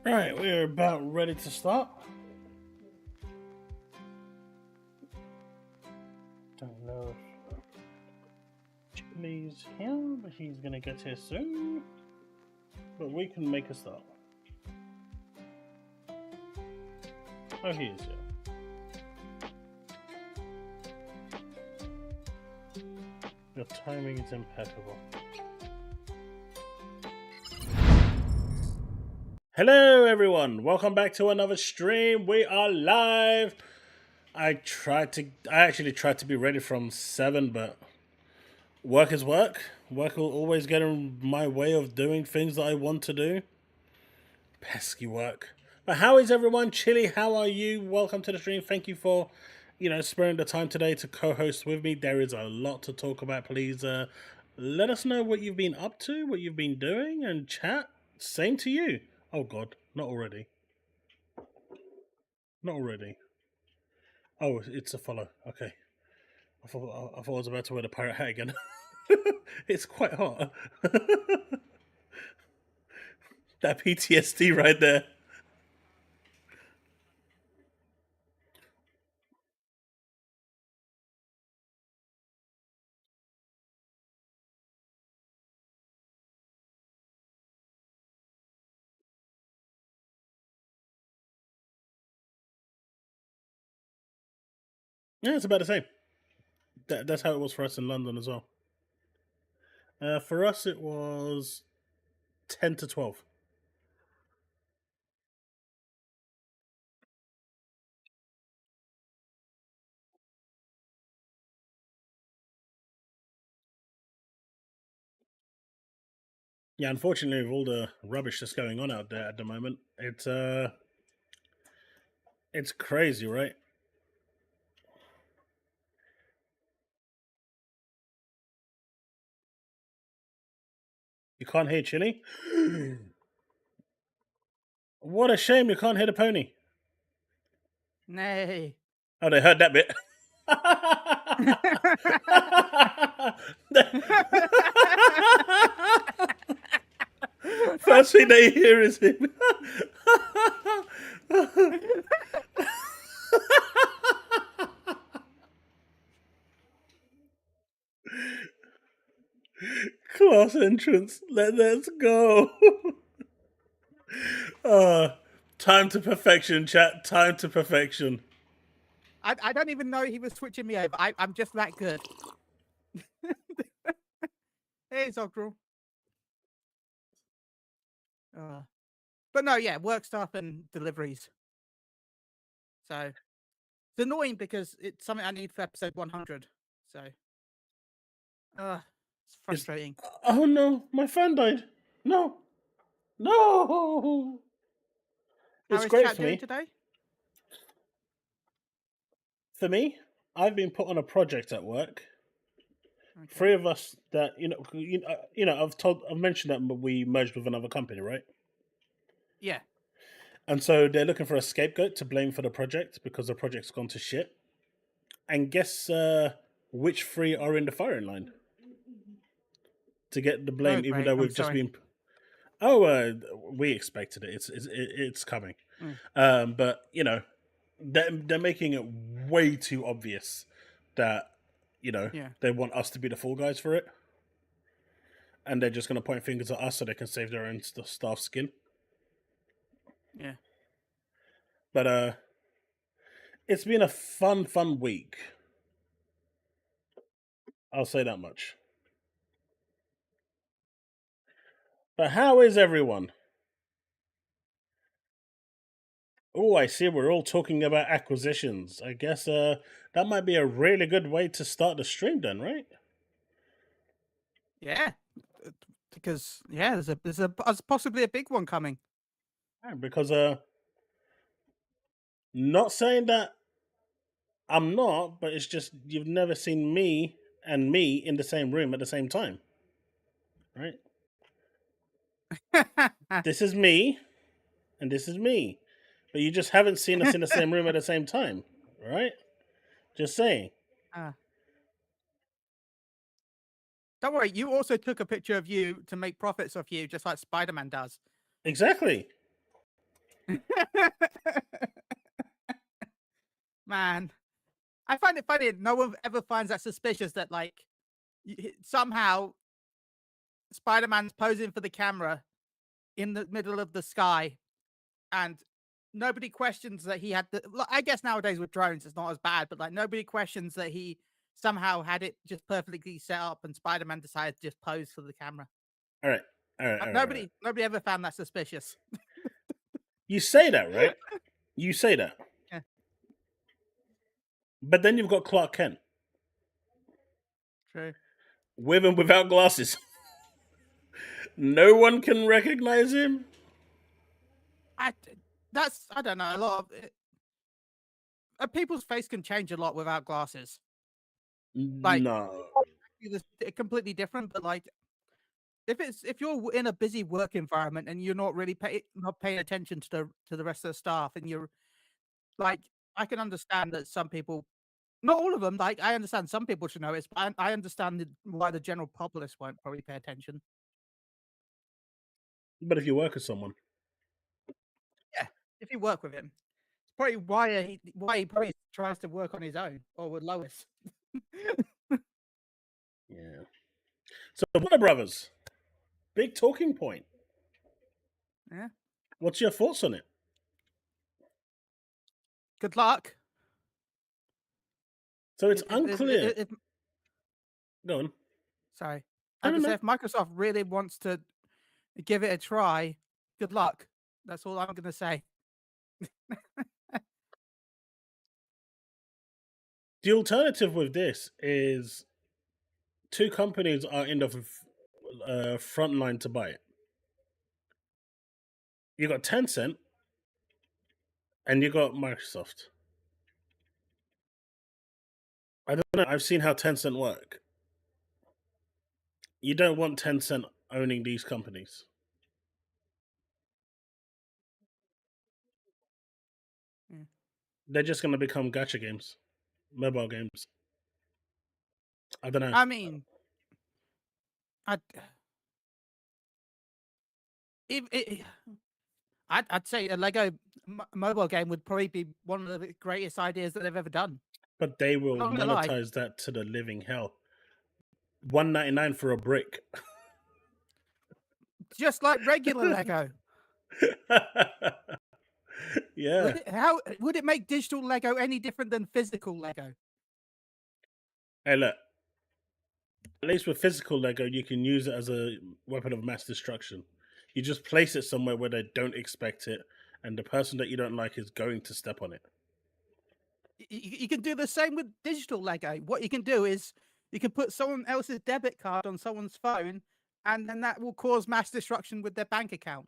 Right, we're about ready to start. Don't know if Chille's here, but he's gonna get here soon. But we can make a start. Oh, he is here. Your timing is impeccable. Hello everyone, welcome back to another stream. We are live. I actually tried to be ready from 7, but work is work. Work will always get in my way of doing things that I want to do. Pesky work. But how is everyone? Chille, how are you? Welcome to the stream. Thank you for, sparing the time today to co-host with me. There is a lot to talk about. Please let us know what you've been up to, what you've been doing, and chat. Same to you. Oh God, not already. Not already. Oh, it's a follow. Okay. I thought I was about to wear the pirate hat again. It's quite hot. That PTSD right there. Yeah, it's about the same. That's how it was for us in London as well. For us, it was 10 to 12. Yeah, unfortunately, with all the rubbish that's going on out there at the moment, it's crazy, right? You can't hear Chille? What a shame you can't hear the pony. Nay. Oh, they heard that bit. First thing they hear is him. Class entrance. Let's go. Time to perfection, chat. Time to perfection. I don't even know he was switching me over. I'm just that good. Hey, Zogrel. But no, yeah, work stuff and deliveries. So it's annoying because it's something I need for episode 100. So it's frustrating. Oh no, my fan died. No. No. It's How is great chat for doing me. today? For me, I've been put on a project at work. Okay. 3 of us that I've mentioned that we merged with another company, right? Yeah. And so they're looking for a scapegoat to blame for the project because the project's gone to shit. And guess which 3 are in the firing line to get the blame, even though we've just been. Oh, we expected it. It's coming. But they're making it way too obvious that they want us to be the fall guys for it, and they're just going to point fingers at us so they can save their own staff skin. Yeah. But it's been a fun week. I'll say that much. But how is everyone? Oh, I see we're all talking about acquisitions. I guess that might be a really good way to start the stream then, right? Yeah. Because there's possibly a big one coming. Yeah, because not saying that I'm not, but it's just you've never seen me and me in the same room at the same time. Right? This is me and this is me. But you just haven't seen us in the same room at the same time. Right? Just saying. Don't worry, you also took a picture of you to make profits of you, just like Spider-Man does. Exactly. Man, I find it funny. No one ever finds that suspicious that like somehow Spider-Man's posing for the camera in the middle of the sky, and nobody questions that he had the. I guess nowadays with drones, it's not as bad, but like nobody questions that he somehow had it just perfectly set up, and Spider-Man decided to just pose for the camera. All right. All right. Nobody ever found that suspicious. You say that, right? You say that. Yeah. But then you've got Clark Kent. True. With and without glasses. No one can recognize him. I don't know. A lot of people's face can change a lot without glasses. Like, no, it's completely different. But like, if you're in a busy work environment and you're not really not paying attention to the rest of the staff, and you're like, I can understand that some people, not all of them, like I understand some people should know it, but I understand why the general populace won't probably pay attention. but if you work with someone, Yeah, if you work with him, it's probably why he probably tries to work on his own or with Lois. yeah. So Warner Brothers, big talking point. Yeah. What's your thoughts on it? Good luck. So it's unclear. Go on. Sorry. I would say if Microsoft really wants to give it a try, good luck. That's all I'm going to say. The alternative with this is two companies are in the front line to buy it. You got Tencent and you got Microsoft. I don't know. I've seen how Tencent work. You don't want Tencent owning these companies. Yeah. They're just going to become gacha games, mobile games. I don't know. I mean, I'd say a Lego mobile game would probably be one of the greatest ideas that they've ever done. But they will monetize that to the living hell. $1.99 for a brick. Just like regular Lego. Yeah. How would it make digital Lego any different than physical Lego? Hey, look. At least with physical Lego, you can use it as a weapon of mass destruction. You just place it somewhere where they don't expect it, and the person that you don't like is going to step on it. You can do the same with digital Lego. What you can do is you can put someone else's debit card on someone's phone, and then that will cause mass destruction with their bank account.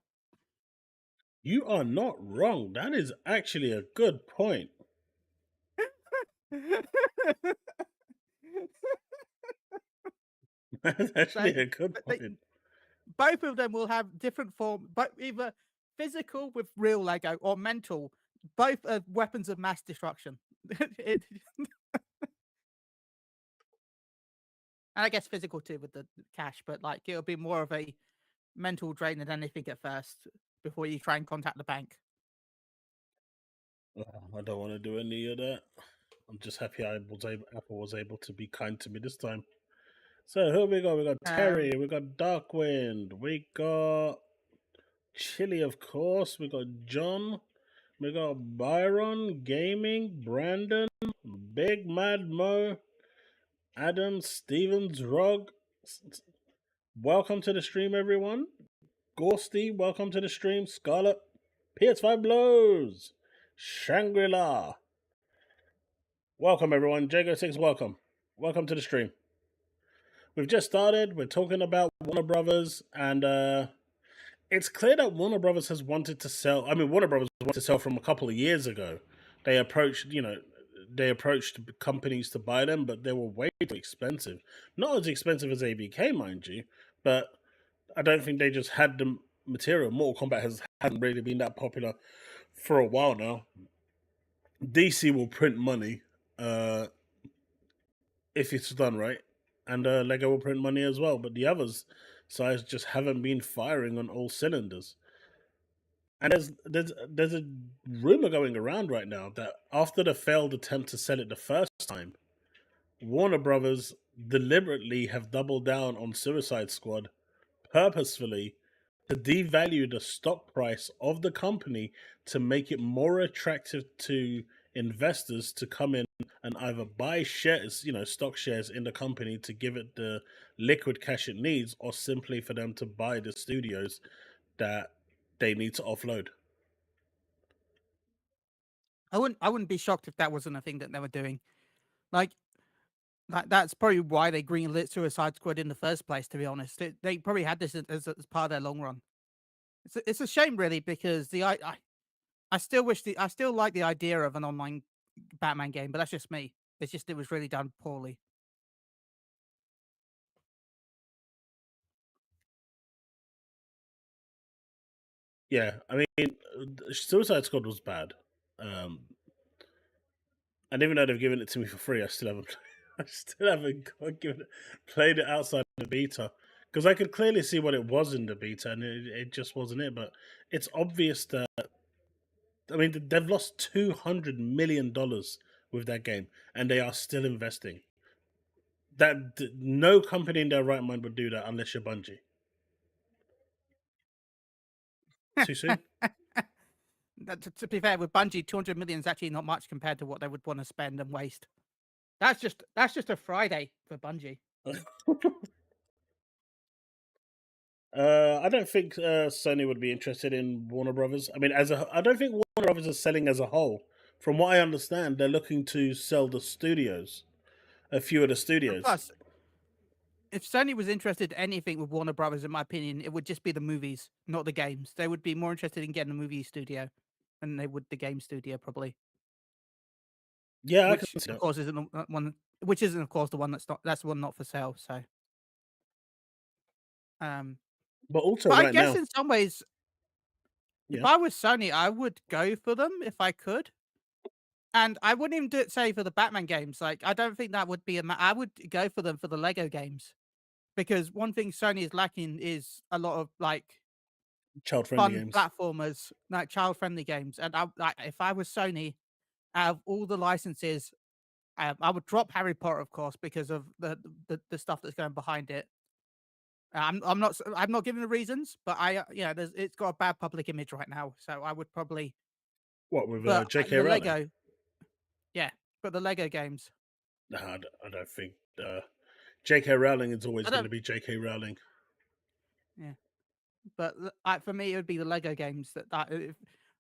You are not wrong. That is actually a good point. That's actually a good point. Both of them will have different form, but either physical with real Lego or mental. Both are weapons of mass destruction. And I guess physical too with the cash, but like it'll be more of a mental drain than anything at first before you try and contact the bank. I don't want to do any of that. I'm just happy Apple was able to be kind to me this time. So who we got? We got Terry, we got Darkwind, we got Chille, of course, we got John, we got Byron Gaming, Brandon, BigMADMoe, Adam Stevens, Rog. Welcome to the stream, everyone. Ghosty, welcome to the stream. Scarlet, PS5 Blows, Shangri-La. Welcome, everyone. Jago6, welcome. Welcome to the stream. We've just started. We're talking about Warner Brothers, and it's clear that Warner Brothers has wanted to sell. I mean, Warner Brothers wanted to sell from a couple of years ago. They approached companies to buy them, but they were way too expensive. Not as expensive as ABK, mind you, but I don't think they just had the material. Mortal Kombat hasn't really been that popular for a while now. DC will print money if it's done right, and Lego will print money as well. But the others sides just haven't been firing on all cylinders. And there's a rumor going around right now that after the failed attempt to sell it the first time, Warner Brothers deliberately have doubled down on Suicide Squad purposefully to devalue the stock price of the company to make it more attractive to investors to come in and either buy shares, stock shares in the company to give it the liquid cash it needs, or simply for them to buy the studios that they need to offload. I wouldn't be shocked if that wasn't a thing that they were doing. Like that's probably why they greenlit Suicide Squad in the first place. To be honest, they probably had this as part of their long run. It's a shame, really, because I still I still like the idea of an online Batman game, but that's just me. It's just it was really done poorly. Yeah, I mean, Suicide Squad was bad. And even though they've given it to me for free, I still haven't. I still haven't played it outside the beta because I could clearly see what it was in the beta, and it just wasn't it. But it's obvious that they've lost $200 million with that game, and they are still investing. That no company in their right mind would do that unless you're Bungie. Too soon. To be fair, with Bungie, 200 million is actually not much compared to what they would want to spend and waste. That's just a Friday for Bungie. I don't think Sony would be interested in Warner Brothers. I mean, I don't think Warner Brothers is selling as a whole. From what I understand, they're looking to sell the studios, a few of the And studios. plus, if Sony was interested in anything with Warner Brothers, in my opinion, it would just be the movies, not the games. They would be more interested in getting a movie studio than they would the game studio, probably. Yeah, I can Which, see of that. course, isn't the one. Which isn't, of course, the one that's the one not for sale. So, But also, but I right guess now, in some ways, if yeah, I was Sony, I would go for them if I could. And I wouldn't even do it, say, for the Batman games. Like, I don't think that would be I would go for them for the Lego games. Because one thing Sony is lacking is a lot of, like, child-friendly fun games. platformers, like child-friendly games. And if I was Sony, out of all the licenses, I would drop Harry Potter, of course, because of the stuff that's going behind it. I'm not giving the reasons, but it's got a bad public image right now. So I would probably, What with but J.K. the Rowling? Lego, yeah, but the Lego games. No, I don't think J.K. Rowling is always I going to don't. be J.K. Rowling. Yeah. But for me, it would be the Lego games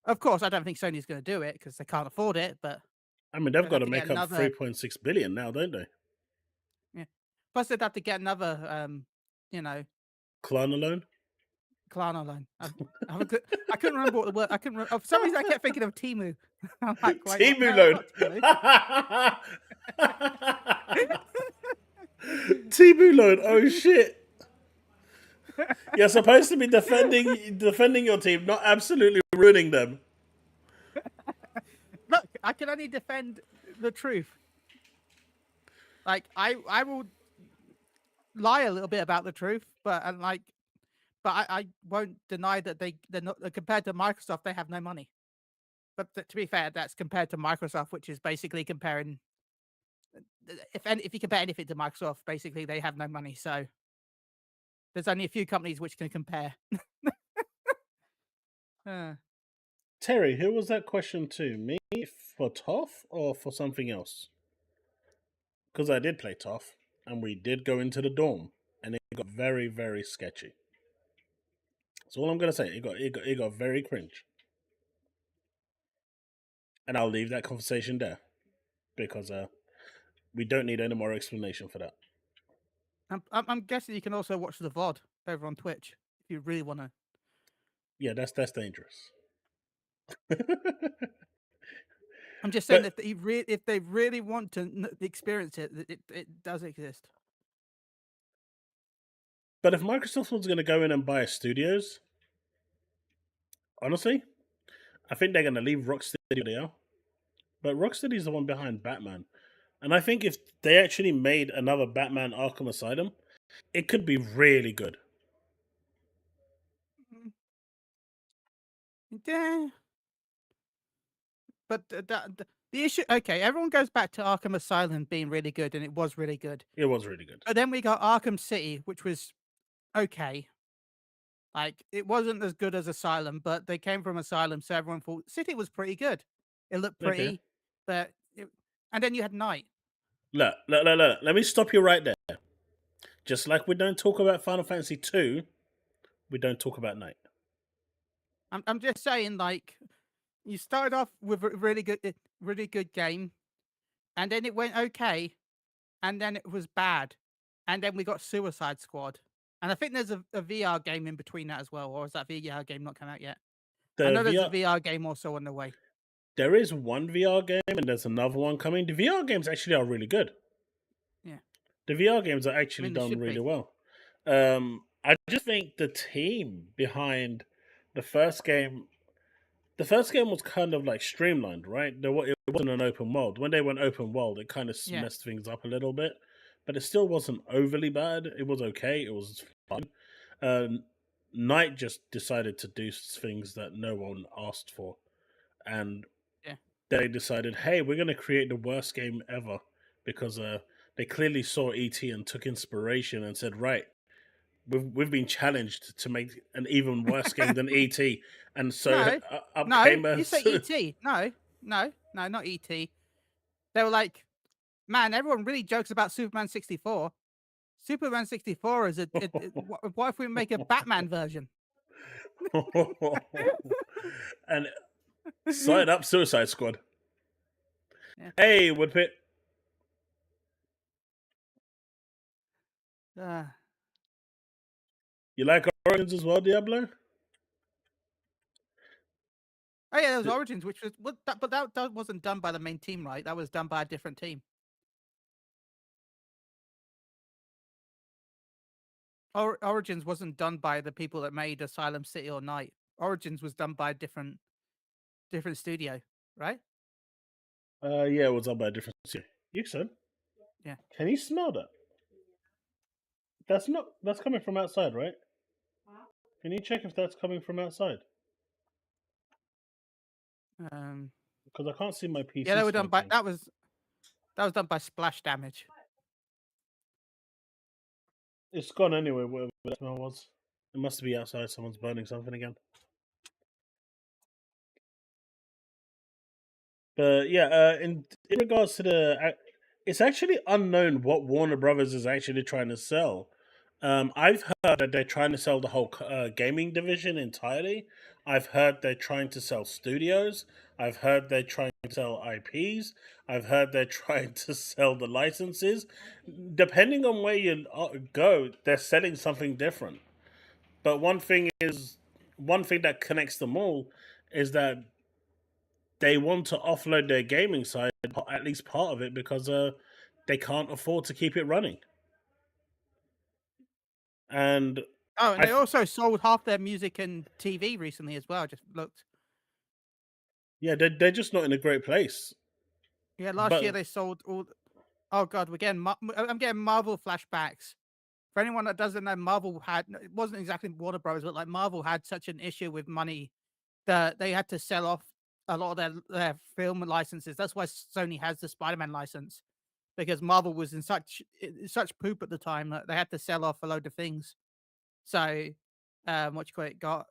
of course, I don't think Sony's going to do it because they can't afford it. But I mean, they've they'd got have to to get make up another. 3.6 billion now, don't they? Yeah. Plus, they'd have to get another. You know, Clan alone. Klarna line. I couldn't remember what the word. I couldn't. For some reason, I kept thinking of Timu. I'm like, wait, what? Timu No, it's loan. not Timu. Timu loan. Oh shit! You're supposed to be defending your team, not absolutely ruining them. Look, I can only defend the truth. Like I will lie a little bit about the truth, but I won't deny that they're not compared to Microsoft. They have no money. But to be fair, that's compared to Microsoft, which is basically comparing. If you compare anything to Microsoft, basically they have no money. So there's only a few companies which can compare. Terry, who was that question to? Me for Toff or for something else? Because I did play Toff, and we did go into the dorm, and it got very, very sketchy. That's all I'm gonna say. It got very cringe, and I'll leave that conversation there because we don't need any more explanation for that. I'm guessing you can also watch the VOD over on Twitch if you really want to. Yeah, that's dangerous. I'm just saying But if they really want to experience it, it does exist. but if Microsoft was going to go in and buy studios, honestly, I think they're going to leave Rocksteady where they are. But Rocksteady's the one behind Batman, and I think if they actually made another Batman Arkham Asylum, it could be really good. Yeah. But the issue, okay, everyone goes back to Arkham Asylum being really good, and it was really good. It was really good. But then we got Arkham City, which was okay. Like, it wasn't as good as Asylum, but they came from Asylum, so everyone thought City was pretty good. It looked Okay. pretty, but and then you had Night. Look. Let me stop you right there. Just like we don't talk about Final Fantasy 2, we don't talk about Night. I'm just saying, like, you started off with a really good game, and then it went okay, and then it was bad, and then we got Suicide Squad, and I think there's a VR game in between that as well, or is that VR game not come out yet? I The know there's a VR, VR game also on the way. there is one VR game, and there's another one coming. The VR games actually are really good. Yeah, The VR games are I actually mean, they done should really be. well. I just think the team behind the first game, the first game was kind of like streamlined, right? It wasn't an open world. When they went open world, it kind of Yeah, messed things up a little bit, but it still wasn't overly bad. It was okay. It was fun. Um, Knight just decided to do things that no one asked for, and yeah. they decided, hey, we're going to create the worst game ever because they clearly saw ET and took inspiration and said, right, we've been challenged to make an even worse game than ET, and so No, up no, came a you say ET. No, no, no, not ET. They were like, man, everyone really jokes about Superman 64. Superman 64 is what if we make a Batman version? and sign up Suicide Squad. Yeah. Hey, Woodpit, Uh, you like Origins as well, Diablo? oh yeah, there was Origins, which was but that wasn't done by the main team, right? That was done by a different team. Origins wasn't done by the people that made Asylum City or Night. Origins was done by a different studio, right? Yeah, it was up by a different studio. You said, Yeah. can you smell that? That's coming from outside, right? Can you check if that's coming from outside? Um. Because I can't see my Yeah, PC they were done by smoking. that was done by splash damage. It's gone anyway, whatever that smell was. It must be outside, someone's burning something again. But yeah, in regards to it's actually unknown what Warner Brothers is actually trying to sell. I've heard that they're trying to sell the whole gaming division entirely. I've heard they're trying to sell studios. I've heard they're trying to sell IPs. I've heard they're trying to sell the licenses. Depending on where you go, they're selling something different. But one thing that connects them all is that they want to offload their gaming side, at least part of it, because they can't afford to keep it running. And Oh, and I, they also sold half their music and TV recently as well. I just looked. yeah, they're just not in a great place. Yeah, last year But they sold all. Oh god, we're getting. I'm getting Marvel flashbacks. For anyone that doesn't know, Marvel had it wasn't exactly Warner Brothers, but like Marvel had such an issue with money that they had to sell off a lot of their film licenses. That's why Sony has the Spider-Man license because Marvel was in such poop at the time that they had to sell off a load of things. So, what you call it got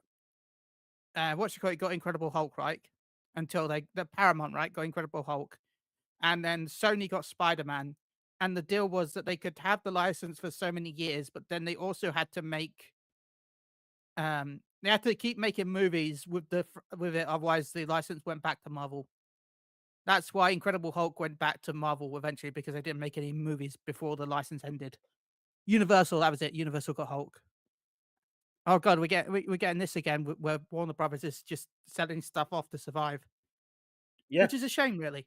Incredible Hulk, right? Until the Paramount, right, got Incredible Hulk, and then Sony got Spider-Man, and the deal was that they could have the license for so many years, but then they also had to they had to keep making movies with it, otherwise the license went back to Marvel. That's why Incredible Hulk went back to Marvel eventually because they didn't make any movies before the license ended. Universal, that was it. Universal got Hulk. Oh god, we're getting this again where Warner Brothers is just selling stuff off to survive, yeah, which is a shame, really.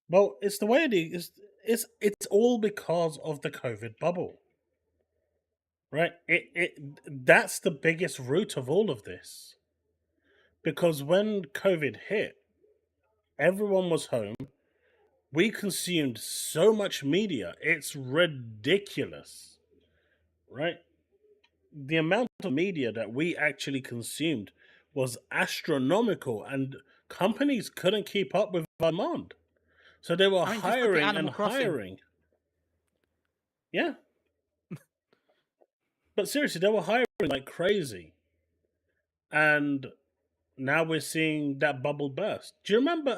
well, it's the way it is. It's all because of the COVID bubble, right? That's the biggest root of all of this. Because when COVID hit, everyone was home. We consumed so much media; it's ridiculous, right? The amount of media that we actually consumed was astronomical, and companies couldn't keep up with demand. So they were I mean, just look at hiring and Animal Crossing. hiring. Yeah. But seriously, they were hiring like crazy. And now we're seeing that bubble burst. Do you remember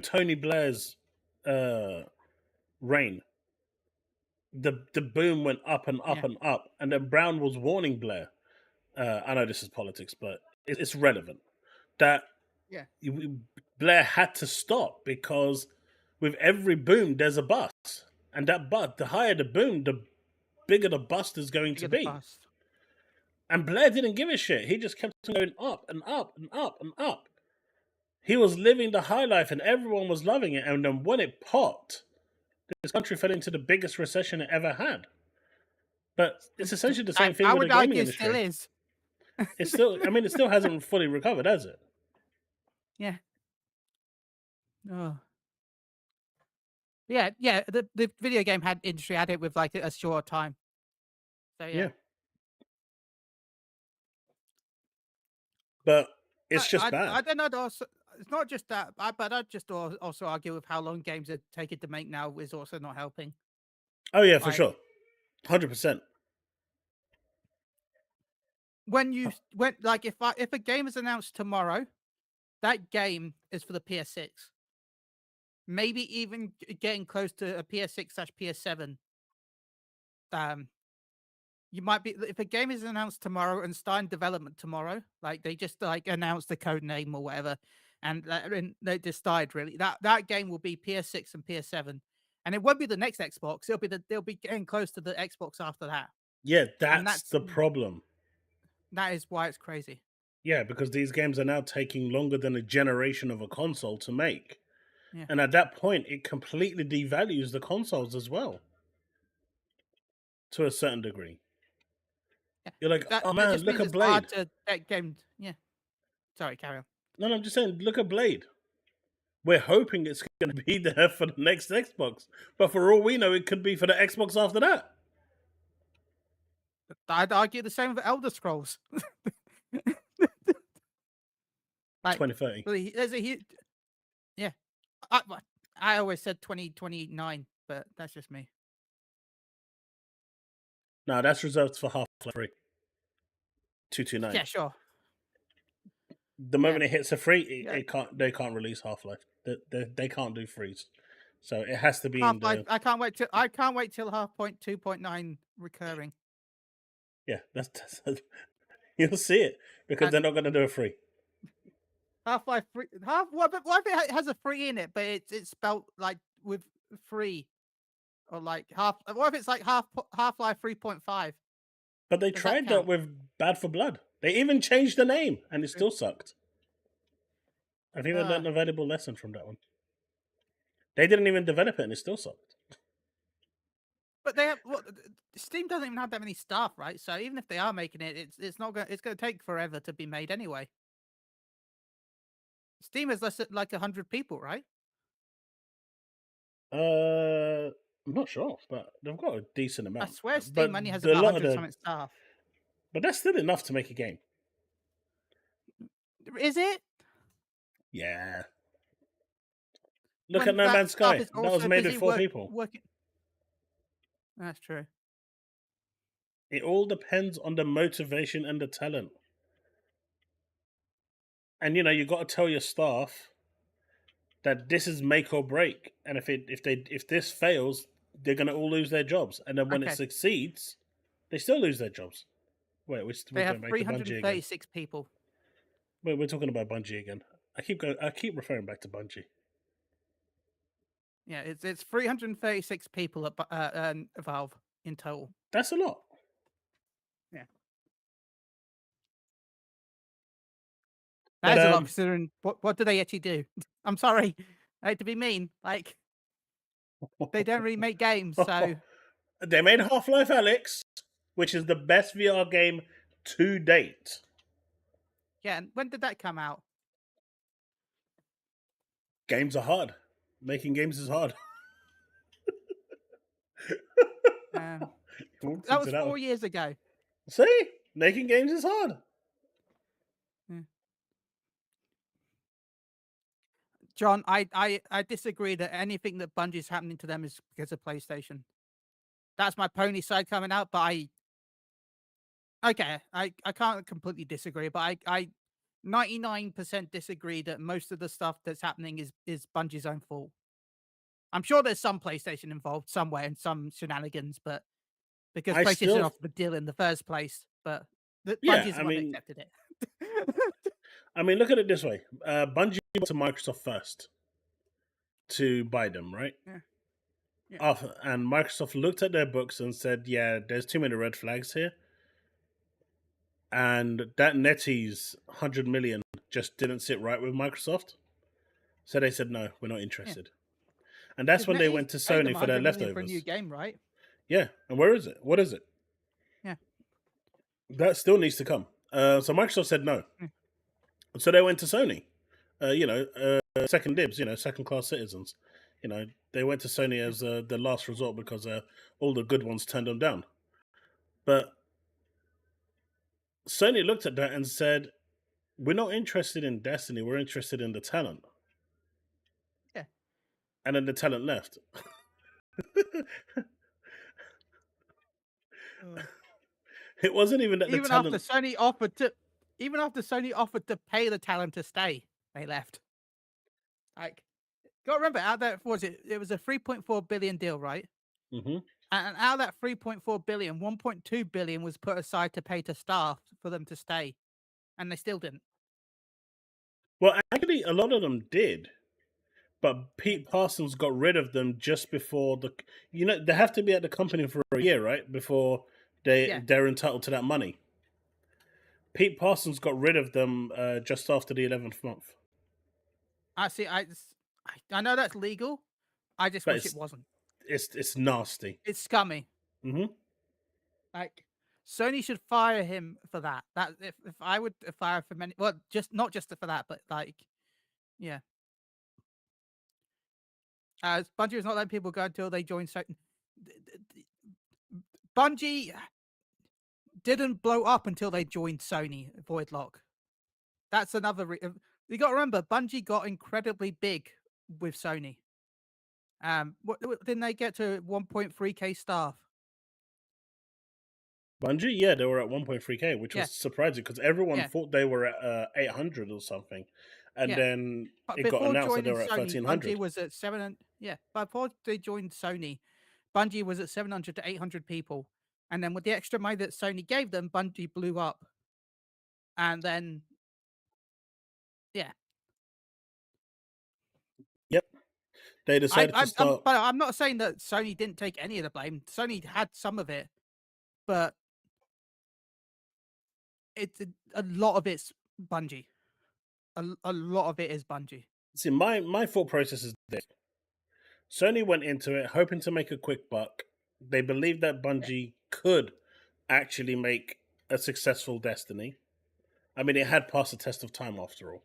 Tony Blair's reign? The boom went up and up Yeah. and up, and then Brown was warning Blair. I know this is politics, but it's relevant that Yeah. Blair had to stop because with every boom there's a bust, and that bust, the higher the boom, the bigger the bust is going to Bigger the be. bust. And Blair didn't give a shit. He just kept going up and up and up and up. He was living the high life, and everyone was loving it. And then when it popped, this country fell into the biggest recession it ever had. But it's essentially the same thing I with would the gaming argue industry. still is. It's still, I mean, it still hasn't fully recovered, has it? Yeah. Oh. Yeah, yeah. The video game industry had it with like a short time. So yeah. But it's just bad. I don't know. Also, it's not just that, but I'd just also argue with how long games are taking to make now is also not helping. Oh yeah, for sure, 100%. If a game is announced tomorrow, that game is for the PS6. Maybe even getting close to a PS6/PS7. You might be, if a game is announced tomorrow and starting development tomorrow, like they just like announced the code name or whatever, and they just started really. That game will be PS6 and PS7, and it won't be the next Xbox. They'll be getting close to the Xbox after that. Yeah, that's the problem. That is why it's crazy. Yeah, because these games are now taking longer than a generation of a console to make. Yeah. And at that point, it completely devalues the consoles as well. To a certain degree. Yeah. You're like, oh man, look at Blade. Hard to get games. Yeah. Sorry, carry on. No, I'm just saying, look at Blade. We're hoping it's going to be there for the next Xbox. But for all we know, it could be for the Xbox after that. I'd argue the same with Elder Scrolls. Like, 2030. There's a huge... Yeah. I always said 2029, but that's just me. No, that's reserved for Half-Life 3. 229. Yeah, sure. The moment it hits a free, they can't release Half-Life. They can't do freeze. So it has to be Half-Life. I can't wait till Half-Point 2.9 recurring. Yeah, that's you'll see it because they're not going to do a free. Half-Life 3. What if it has a free in it, but it's spelled like with free, or like half? What if it's like Half-Life 3.5? But they tried that with Bad for Blood. They even changed the name, and it still sucked. I think they learned a valuable lesson from that one. They didn't even develop it, and it still sucked. But they have Steam doesn't even have that many staff, right? So even if they are making it, it's not going. It's going to take forever to be made anyway. Steam is less than like 100 people, right? I'm not sure, but they've got a decent amount. I swear Steam only has about 100 something staff. But that's still enough to make a game. Is it? Yeah. Look at No Man's Sky. That was made with 4 people. That's true. It all depends on the motivation and the talent. And you got to tell your staff that this is make or break, and if this fails, they're gonna all lose their jobs. And then when it succeeds, they still lose their jobs. Wait, they have 336 people. Wait, we're talking about Bungie again. I keep referring back to Bungie. Yeah, it's 336 people at Valve in total. That's a lot. Yeah. That is a lot considering what do they actually do? I'm sorry, I hate to be mean. Like, they don't really make games, so they made Half-Life Alyx, which is the best VR game to date. Yeah, and when did that come out? Games are hard. Making games is hard. That was 4 years ago. See? Making games is hard. John, I disagree that anything that Bungie's happening to them is because of PlayStation. That's my pony side coming out, but I can't completely disagree, but I 99% disagree that most of the stuff that's happening is Bungie's own fault. I'm sure there's some PlayStation involved somewhere in some shenanigans, but because I PlayStation still, offered the deal in the first place, but yeah. Bungie's the one that accepted it. I mean, look at it this way: Bungie went to Microsoft first to buy them, right? Yeah. Yeah. And Microsoft looked at their books and said, "Yeah, there's too many red flags here." And that NetEase 100 million just didn't sit right with Microsoft. So they said, no, we're not interested. And that's when they went to Paid them Sony for their 100 million leftovers. for a new game, right? Yeah. And where is it? What is it? Yeah. That still needs to come. So Microsoft said no. So they went to Sony. Second dibs, second class citizens. They went to Sony as the last resort because all the good ones turned them down. But Sony looked at that and said, we're not interested in Destiny, we're interested in the talent. Yeah. And then the talent left. It wasn't even that the talent... Even after Sony offered to pay the talent to stay, they left. Like, gotta remember, out there, it was a 3.4 billion deal, right? Mm-hmm. And out of that 3.4 billion, 1.2 billion was put aside to pay to staff for them to stay, and they still didn't. Well, actually, a lot of them did, but Pete Parsons got rid of them just before they have to be at the company for a year, right? Before they're entitled to that money. Pete Parsons got rid of them just after the 11th month. I see. I know that's legal. I just wish it wasn't. It's nasty. It's scummy. Mm-hmm. Like, Sony should fire him for that. That if I would fire for many, well, not just for that, but like, yeah. Bungie was not letting people go until they joined Sony. Bungie didn't blow up until they joined Sony Voidlock. That's another. You got to remember, Bungie got incredibly big with Sony. Didn't they get to 1.3k staff? Bungie, yeah, they were at 1.3k, which was surprising because everyone thought they were at 800 or something, and then it got announced that they were at 1300. Bungie was at 700. Yeah, before they joined Sony, Bungie was at 700 to 800 people, and then with the extra money that Sony gave them, Bungie blew up, and then Yep, they decided to start. But I'm not saying that Sony didn't take any of the blame. Sony had some of it, but it's a lot of it's Bungie. A lot of it is Bungie. See, my thought process is this: Sony went into it hoping to make a quick buck. They believed that Bungie could actually make a successful Destiny. I mean, it had passed the test of time after all.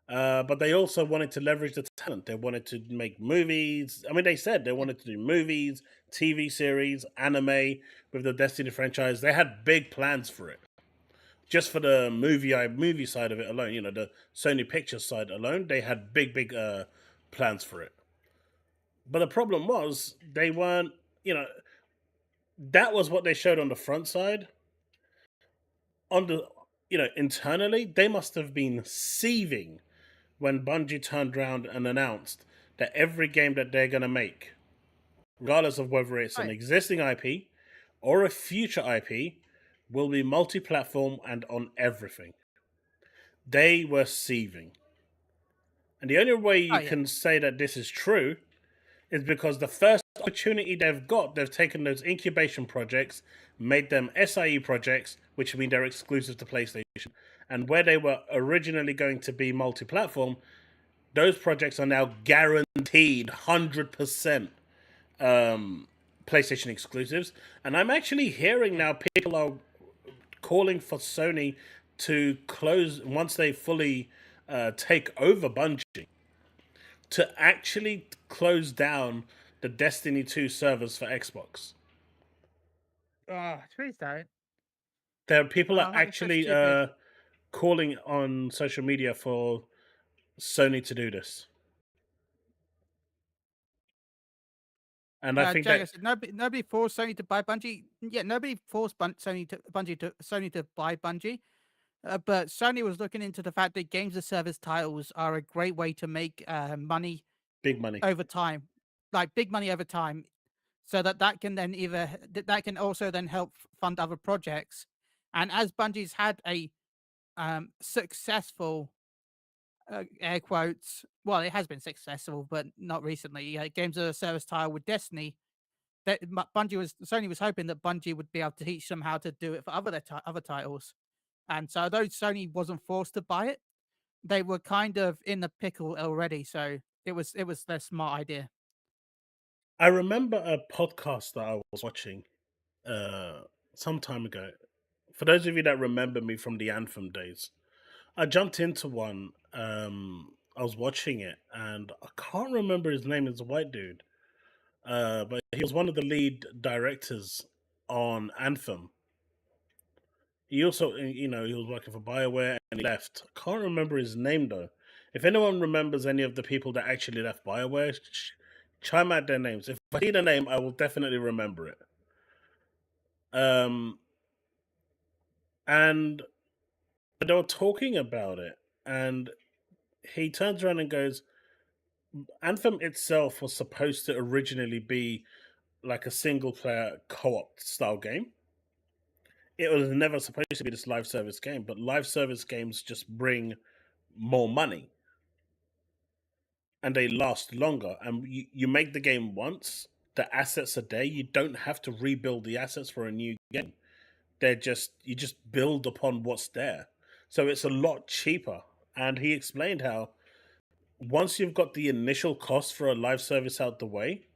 But they also wanted to leverage the talent. They wanted to make movies. I mean, they said they wanted to do movies, TV series, anime with the Destiny franchise. They had big plans for it. Just for the movie side of it alone, the Sony Pictures side alone, they had big plans for it. But the problem was they weren't, that was what they showed on the front side. On the, internally, they must have been seething when Bungie turned around and announced that every game that they're going to make, regardless of whether it's an existing IP or a future IP, will be multi-platform and on everything. They were seething. And the only way you can say that this is true is because the first opportunity they've got, they've taken those incubation projects, made them SIE projects, which mean they're exclusive to PlayStation. And where they were originally going to be multi-platform, those projects are now guaranteed 100% PlayStation exclusives. And I'm actually hearing now people are calling for Sony to close, once they fully take over Bungie, to actually close down the Destiny 2 servers for Xbox. Please don't. There are people are actually calling on social media for Sony to do this. And I think Jay, I that said nobody forced Sony to buy Bungie. Yeah, nobody forced Sony to buy Bungie. But Sony was looking into the fact that games as service titles are a great way to make money big money. over time, like big money over time, so that can then that can also then help fund other projects. And as Bungie's had a successful air quotes, well, it has been successful, but not recently. Games as a service title with Destiny. That Sony was hoping that Bungie would be able to teach them how to do it for other titles. And so, though Sony wasn't forced to buy it, they were kind of in the pickle already. So it was their smart idea. I remember a podcast that I was watching some time ago. For those of you that remember me from the Anthem days, I jumped into one. I was watching it, and I can't remember his name. It's a white dude, but he was one of the lead directors on Anthem. He also, he was working for BioWare and he left. I can't remember his name though. If anyone remembers any of the people that actually left BioWare, chime out their names. If I see the name, I will definitely remember it. And they were talking about it, and he turns around and goes, Anthem itself was supposed to originally be like a single player co-op style game. It was never supposed to be this live service game, but live service games just bring more money and they last longer. And you make the game once, the assets are there. You don't have to rebuild the assets for a new game. You just build upon what's there. So it's a lot cheaper. And he explained how once you've got the initial cost for a live service out the way,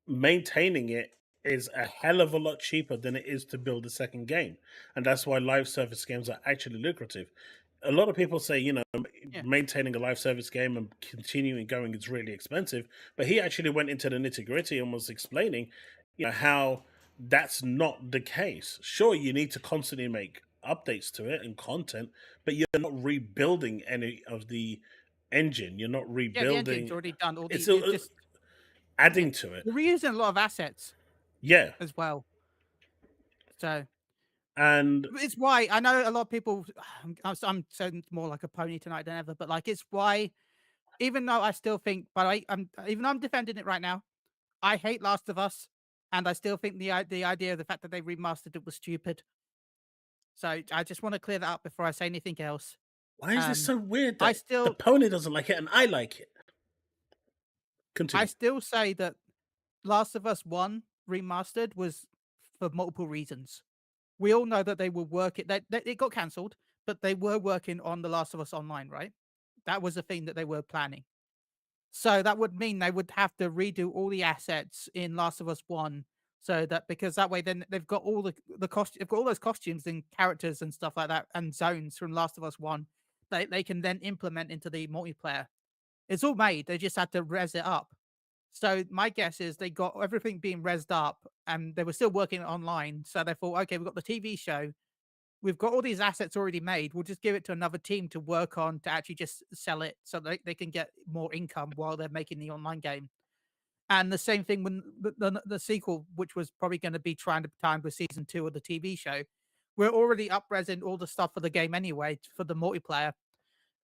maintaining it is a hell of a lot cheaper than it is to build a second game. And that's why live service games are actually lucrative. A lot of people say, maintaining a live service game and continuing going is really expensive. But he actually went into the nitty-gritty and was explaining, how that's not the case. Sure, you need to constantly make updates to it and content, but you're not rebuilding any of the engine. You're not rebuilding. Yeah, the engine's already done. It's just adding to it. We're reusing a lot of assets. Yeah. As well. So. And it's why I know a lot of people. I'm sounding more like a pony tonight than ever, but like it's why, even though I still think, but even though I'm defending it right now, I hate Last of Us, and I still think the idea of the fact that they remastered it was stupid. So I just want to clear that up before I say anything else. Why is this so weird that the pony doesn't like it and I like it? Continue. I still say that Last of Us 1 remastered was for multiple reasons. We all know that they were working, that it got cancelled, but they were working on The Last of Us Online, right? That was the thing that they were planning. So that would mean they would have to redo all the assets in Last of Us 1, so that because that way then they've got all they've got all those costumes and characters and stuff like that and zones from Last of Us 1 they can then implement into the multiplayer. It's all made, they just had to res it up. So my guess is they got everything being rezzed up and they were still working online. So they thought, okay, we've got the TV show. We've got all these assets already made. We'll just give it to another team to work on to actually just sell it so they can get more income while they're making the online game. And the same thing when the sequel, which was probably going to be trying to time with season 2 of the TV show. We're already up-resing all the stuff for the game anyway, for the multiplayer.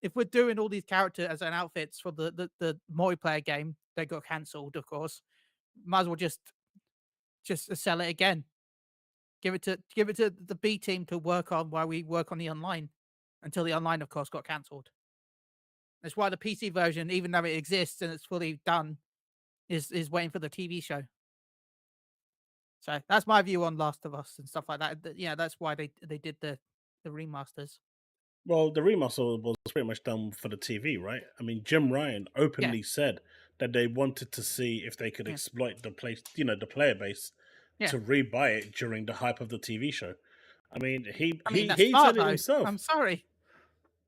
If we're doing all these characters and outfits for the multiplayer game, they got cancelled, of course. Might as well just sell it again. Give it to the B team to work on while we work on the online, until the online, of course, got cancelled. That's why the PC version, even though it exists and it's fully done, is waiting for the TV show. So that's my view on Last of Us and stuff like that. Yeah, that's why they did the remasters. Well, the remaster was pretty much done for the TV, right? I mean, Jim Ryan openly said that they wanted to see if they could exploit the the player base to rebuy it during the hype of the TV show. I mean, he said it himself. I'm sorry.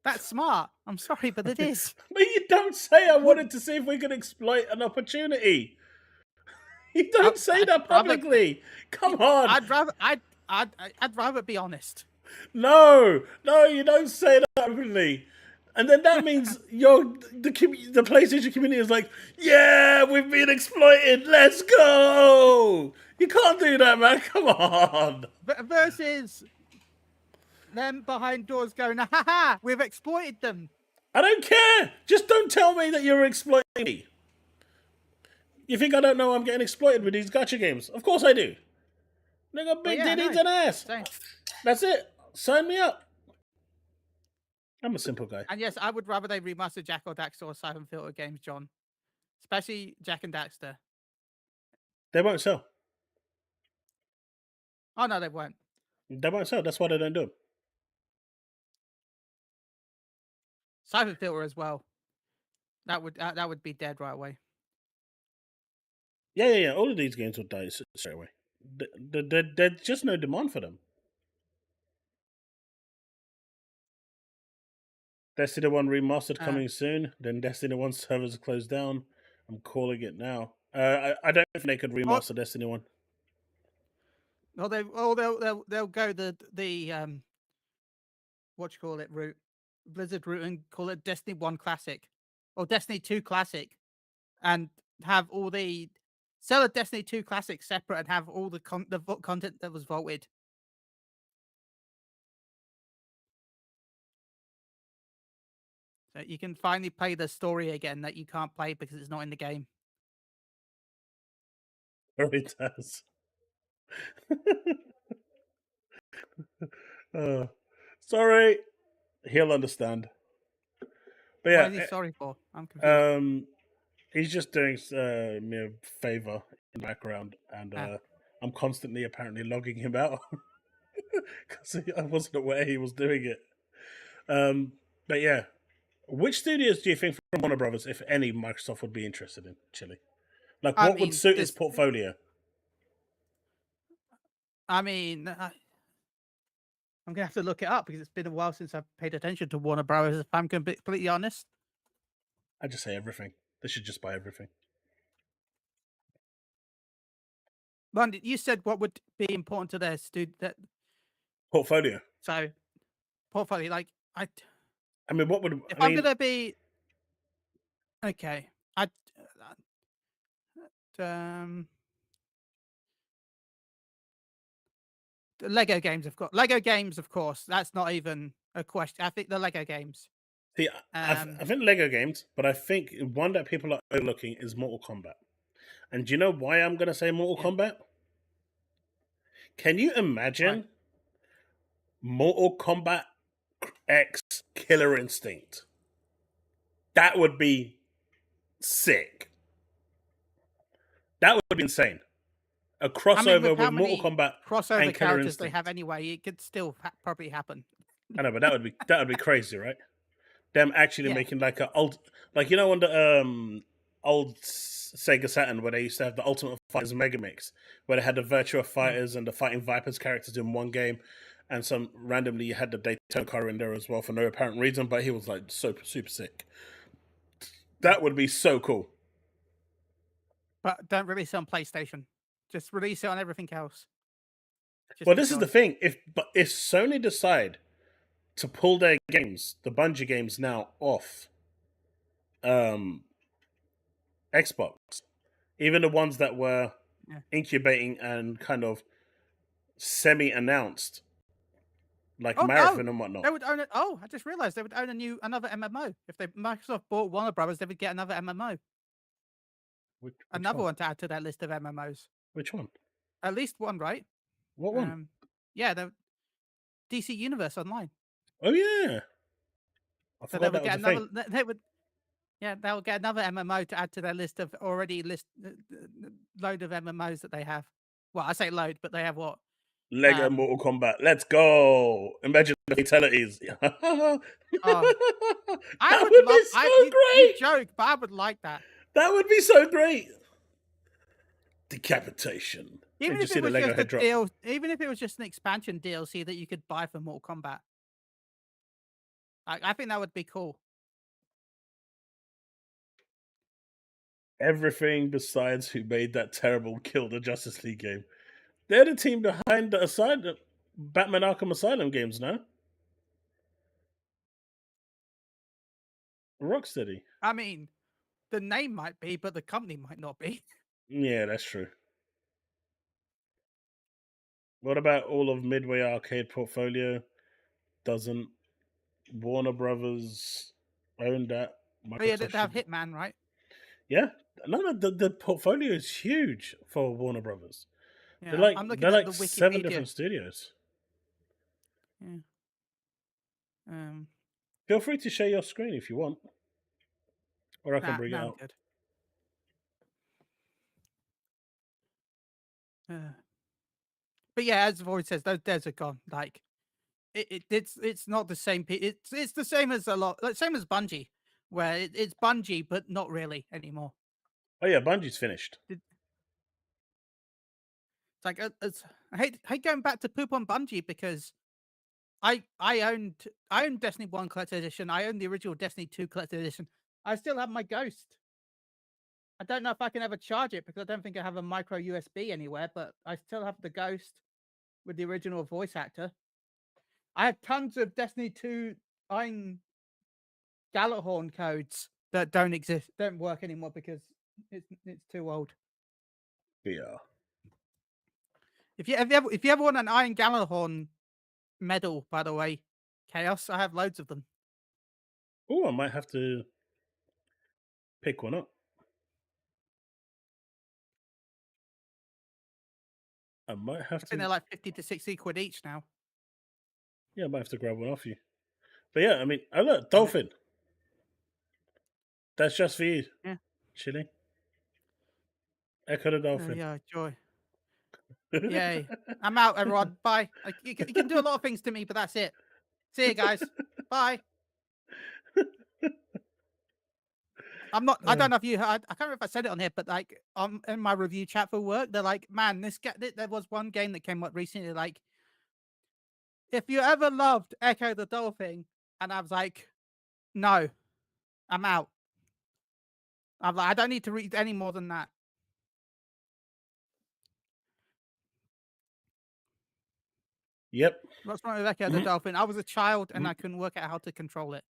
That's smart. I'm sorry, but it is. But you don't say I wanted to see if we could exploit an opportunity. You don't say that publicly. Come on. I'd rather be honest. No, you don't say that openly. And then that means the PlayStation community is like, yeah, we've been exploited. Let's go. You can't do that, man. Come on. Versus them behind doors going, ha ha, we've exploited them. I don't care. Just don't tell me that you're exploiting me. You think I don't know I'm getting exploited with these gacha games? Of course I do. They got big titties and ass. Same. That's it. Sign me up. I'm a simple guy. And yes, I would rather they remaster Jack or Daxter or Siphon Filter games, John. Especially Jack and Daxter. They won't sell. Oh, no, they won't. They won't sell. That's why they don't do them. Siphon Filter as well. That would be dead right away. Yeah. All of these games will die straight away. There's just no demand for them. Destiny 1 Remastered coming soon. Then Destiny 1 servers are closed down. I'm calling it now. I don't think they could remaster Destiny 1. Well, they'll go the what you call it route, Blizzard route, and call it Destiny 1 Classic or Destiny 2 Classic, and have all the sell a Destiny 2 Classic separate and have all the content that was vaulted. So you can finally play the story again that you can't play because it's not in the game. It does. Sorry. He'll understand. But yeah, what is he sorry for? I'm confused. He's just doing me a favor in the background, and I'm constantly apparently logging him out because I wasn't aware he was doing it. But yeah, which studios do you think from Warner Brothers, if any, Microsoft would be interested in, Chille? Like, what would suit his portfolio? I mean, I'm gonna have to look it up because it's been a while since I've paid attention to Warner Brothers. If I'm completely honest, I just say everything. They should just buy everything. Randy, you said what would be important to their portfolio. So, portfolio, like I mean, what would if I'm gonna be okay? The Lego games, of course. Lego games, of course. That's not even a question. I think the Lego games. See, I think Lego games, but I think one that people are overlooking is Mortal Kombat. And do you know why I'm going to say Mortal Kombat? Can you imagine Mortal Kombat X Killer Instinct? That would be sick. That would be insane. A crossover with Mortal Kombat crossover and Killer characters Instinct. They have anyway. It could still probably happen. I know, but that would be crazy, right? Them actually making like a old, like, you know, on the old Sega Saturn where they used to have the Ultimate Fighters Mega Mix, where they had the Virtua Fighters and the Fighting Vipers characters in one game, and some randomly you had the Daytona car in there as well for no apparent reason, but he was like super sick. That would be so cool. But don't release it on PlayStation. Just release it on everything else. Well, this is the thing. If Sony decide to pull their games, the Bungie games now, off Xbox, even the ones that were incubating and kind of semi-announced, like Marathon and whatnot. They would own it. Oh, I just realized they would own another MMO. If Microsoft bought Warner Brothers, they would get another MMO. Which another one to add to that list of MMOs. Which one? At least one, right? What one? Yeah, the DC Universe Online. Oh yeah. I forgot that was a thing. They'll get another MMO to add to their list of load of MMOs that they have. Well, I say load, but they have what? Lego Mortal Kombat. Let's go! Imagine the fatalities. That would be so great. You joke, but I would like that. That would be so great. Decapitation. Even if it was just an expansion DLC that you could buy for Mortal Kombat. I think that would be cool. Everything besides who made that terrible Kill the Justice League game. They're the team behind the Batman Arkham Asylum games, no? Rocksteady. I mean, the name might be, but the company might not be. Yeah, that's true. What about all of Midway Arcade portfolio? Doesn't Warner Brothers own that? Oh yeah, Microsoft they have should. Hitman, right? Yeah, no, the portfolio is huge for Warner Brothers. Yeah, I'm They're looking at like the 7 Wikipedia. different studios. Yeah. Um. Feel free to share your screen if you want, or I can Nah, bring it no, I'm up. good. Uh, but yeah, as Void says, those devs are gone. Like it's not the same. It's the same as a lot, like, same as Bungie, where it's Bungie, but not really anymore. Oh yeah, Bungie's finished. It's like I hate going back to poop on Bungie because I owned Destiny 1 Collector's Edition. I own the original Destiny 2 Collector's Edition. I still have my Ghost. I don't know if I can ever charge it because I don't think I have a micro USB anywhere, but I still have the Ghost with the original voice actor. I have tons of Destiny 2 Iron Galahorn codes that don't work anymore because it's too old. VR. If you ever want an Iron Galahorn medal, by the way, Chaos, I have loads of them. Oh, I might have to pick one up. I might have I think to. they're like 50 to 60 quid each now. Yeah, I might have to grab one off you. But yeah, I mean, oh look, Yeah. dolphin. That's just for you. Yeah. Chilling. Echo the dolphin. Yeah, joy. Yay. I'm out, everyone. Bye. You can do a lot of things to me, but that's it. See you guys. Bye. I don't know if you heard, I can't remember if I said it on here, but like in my review chat for work, they're like, man, there was one game that came up recently, like, if you ever loved Echo the Dolphin, and I was like, no, I'm out. I'm like, I don't need to read any more than that. Yep. What's wrong with Echo the Dolphin? I was a child and I couldn't work out how to control it.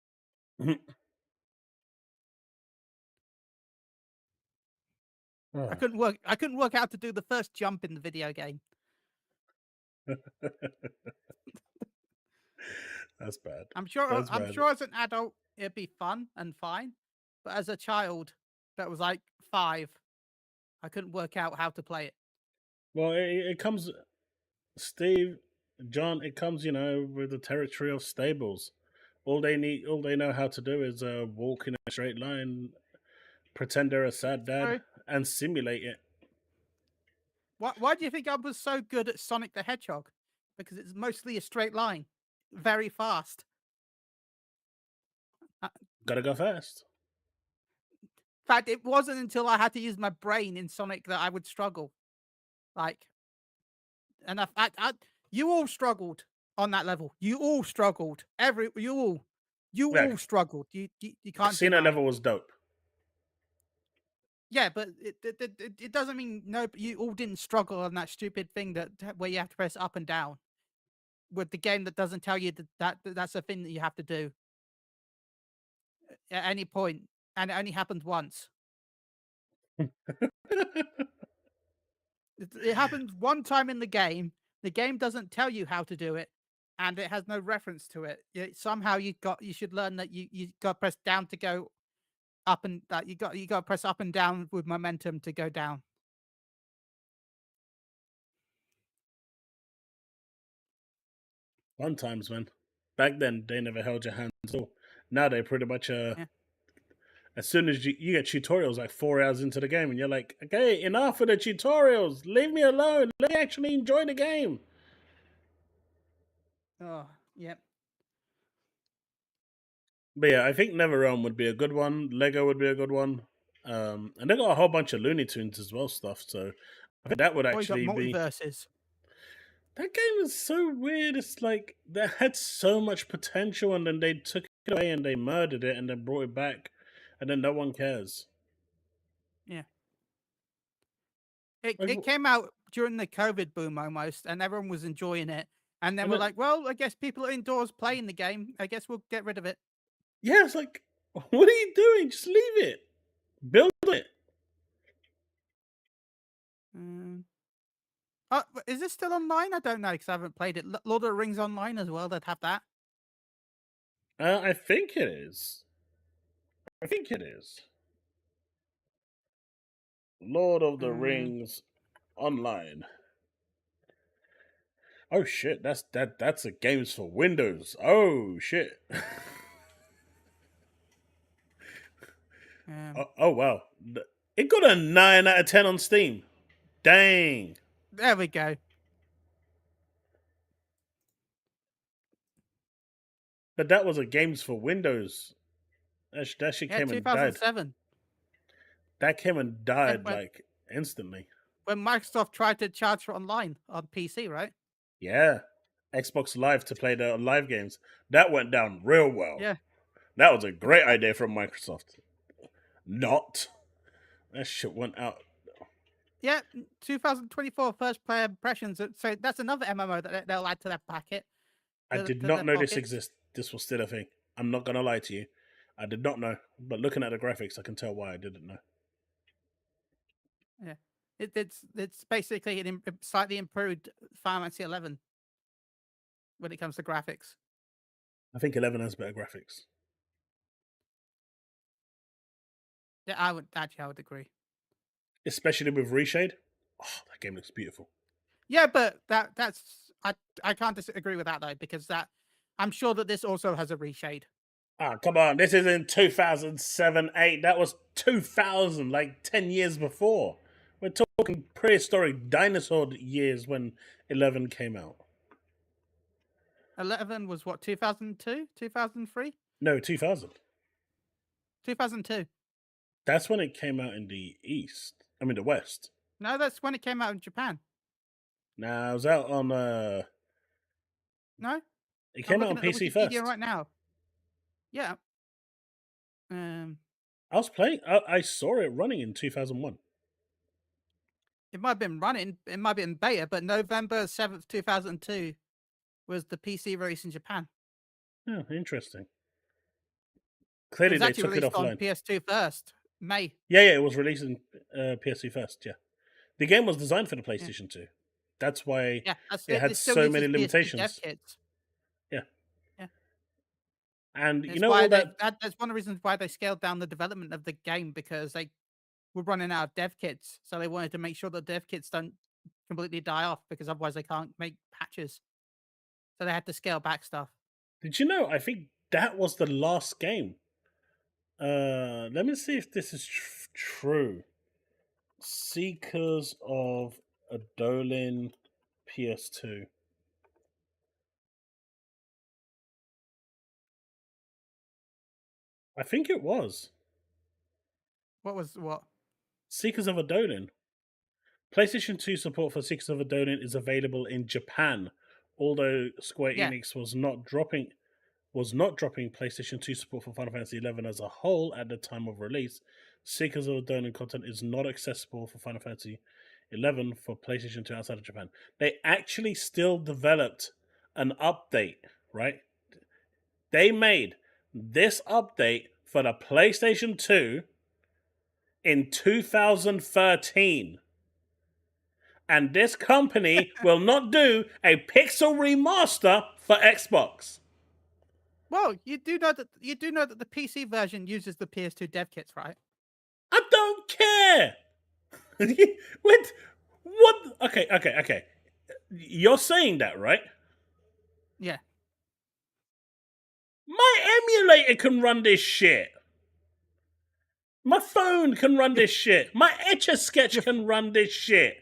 I couldn't work out how to do the first jump in the video game. That's bad. I'm sure That's bad. as an adult it'd be fun and fine, but as a child that was like 5, I couldn't work out how to play it. Well, it comes, Steve, John. It comes, with the territory of stables. All they know how to do is walk in a straight line, pretend they're a sad dad, True. and simulate it. Why do you think I was so good at Sonic the Hedgehog? Because it's mostly a straight line, very fast. Gotta go fast. In fact, it wasn't until I had to use my brain in Sonic that I would struggle. Like, and you all struggled on that level. You all struggled. You Yeah, all struggled. You can't Casino deny. level was dope. Yeah, but it doesn't mean no. You all didn't struggle on that stupid thing where you have to press up and down with the game that doesn't tell you that's a thing that you have to do at any point, and it only happens once. It happens one time in the game. The game doesn't tell you how to do it, and it has no reference to it. Somehow you should learn that you got to press down to go up, and that you got to press up and down with momentum to go down. Fun times, man. Back then, they never held your hands at all. Now they pretty much Yeah. as soon as you get tutorials like 4 hours into the game, and you're like, okay, enough of the tutorials. Leave me alone. Let me actually enjoy the game. Oh, yep. But yeah, I think NetherRealm would be a good one. Lego would be a good one. And they got a whole bunch of Looney Tunes as well stuff. So I think that would Or you got actually be. multiverses. That game is so weird. It's like they had so much potential, and then they took it away and they murdered it, and then brought it back, and then no one cares. Yeah. Like, It came out during the COVID boom almost, and everyone was enjoying it. And then and we're then, like, well, I guess people are indoors playing the game. I guess we'll get rid of it. yeah, it's like What are you doing? Just leave it. Build it. Oh, is this still online? I don't know because I haven't played it. Lord of the Rings Online as well. They'd have that. I think it is. I think it is. Lord of the Rings Online. Oh shit, that's a games for Windows. Oh shit. Oh wow. It got a 9 out of 10 on Steam. Dang. There we go. But that was a games for Windows. That shit Yeah, came and died. 2007. That came and died When, like instantly. when Microsoft tried to charge for online on PC, right? Yeah. Xbox Live to play the live games. That went down real well. Yeah. That was a great idea from Microsoft. Not. That shit went out. Yeah, 2024 first player impressions. So that's another MMO that they'll add to their packet. I did not know this existed. This was still a thing. I'm not gonna lie to you. I did not know. But looking at the graphics, I can tell why I didn't know. Yeah, it's basically an slightly improved Final Fantasy 11 when it comes to graphics. I think 11 has better graphics. Yeah, I would agree. Especially with Reshade. Oh, that game looks beautiful. Yeah, but that's I can't disagree with that though, because I'm sure that this also has a reshade. Ah, come on. This is in 2007, 8. That was 2000, like 10 years before. We're talking prehistoric dinosaur years when 11 came out. 11 was what, 2002, 2003? No, 2000. 2002. That's when it came out in the East. I mean, the West. No, that's when it came out in Japan. Nah, it was out on. No, It came out on PC first. Right now. Yeah. I was playing. I saw it running in 2001. It might have been running. It might be in beta, but November 7th, 2002 was the PC release in Japan. Oh, interesting. Clearly, they took it offline. On PS2 first, May. Yeah, it was released in PS2 first. Yeah, the game was designed for the PlayStation 2. That's why it had so many limitations. Yeah. And you know why that's one of the reasons why they scaled down the development of the game, because they were running out of dev kits, so they wanted to make sure that dev kits don't completely die off, because otherwise they can't make patches. So they had to scale back stuff. Did you know? I think that was the last game. Let me see if this is true. Seekers of Adolin PS2. I think it was. What? Seekers of Adolin. PlayStation 2 support for Seekers of Adolin is available in Japan, although Square Enix was not dropping PlayStation 2 support for Final Fantasy 11 as a whole at the time of release. Seekers of Adolin content is not accessible for Final Fantasy 11 for PlayStation 2 outside of Japan. They actually still developed an update, right? They made this update for the PlayStation 2 in 2013. And this company will not do a pixel remaster for Xbox. Well, you do know that the PC version uses the PS2 dev kits, right? I don't care. What? Okay. You're saying that, right? Yeah. My emulator can run this shit. My phone can run this shit. My Etch-a-Sketch can run this shit.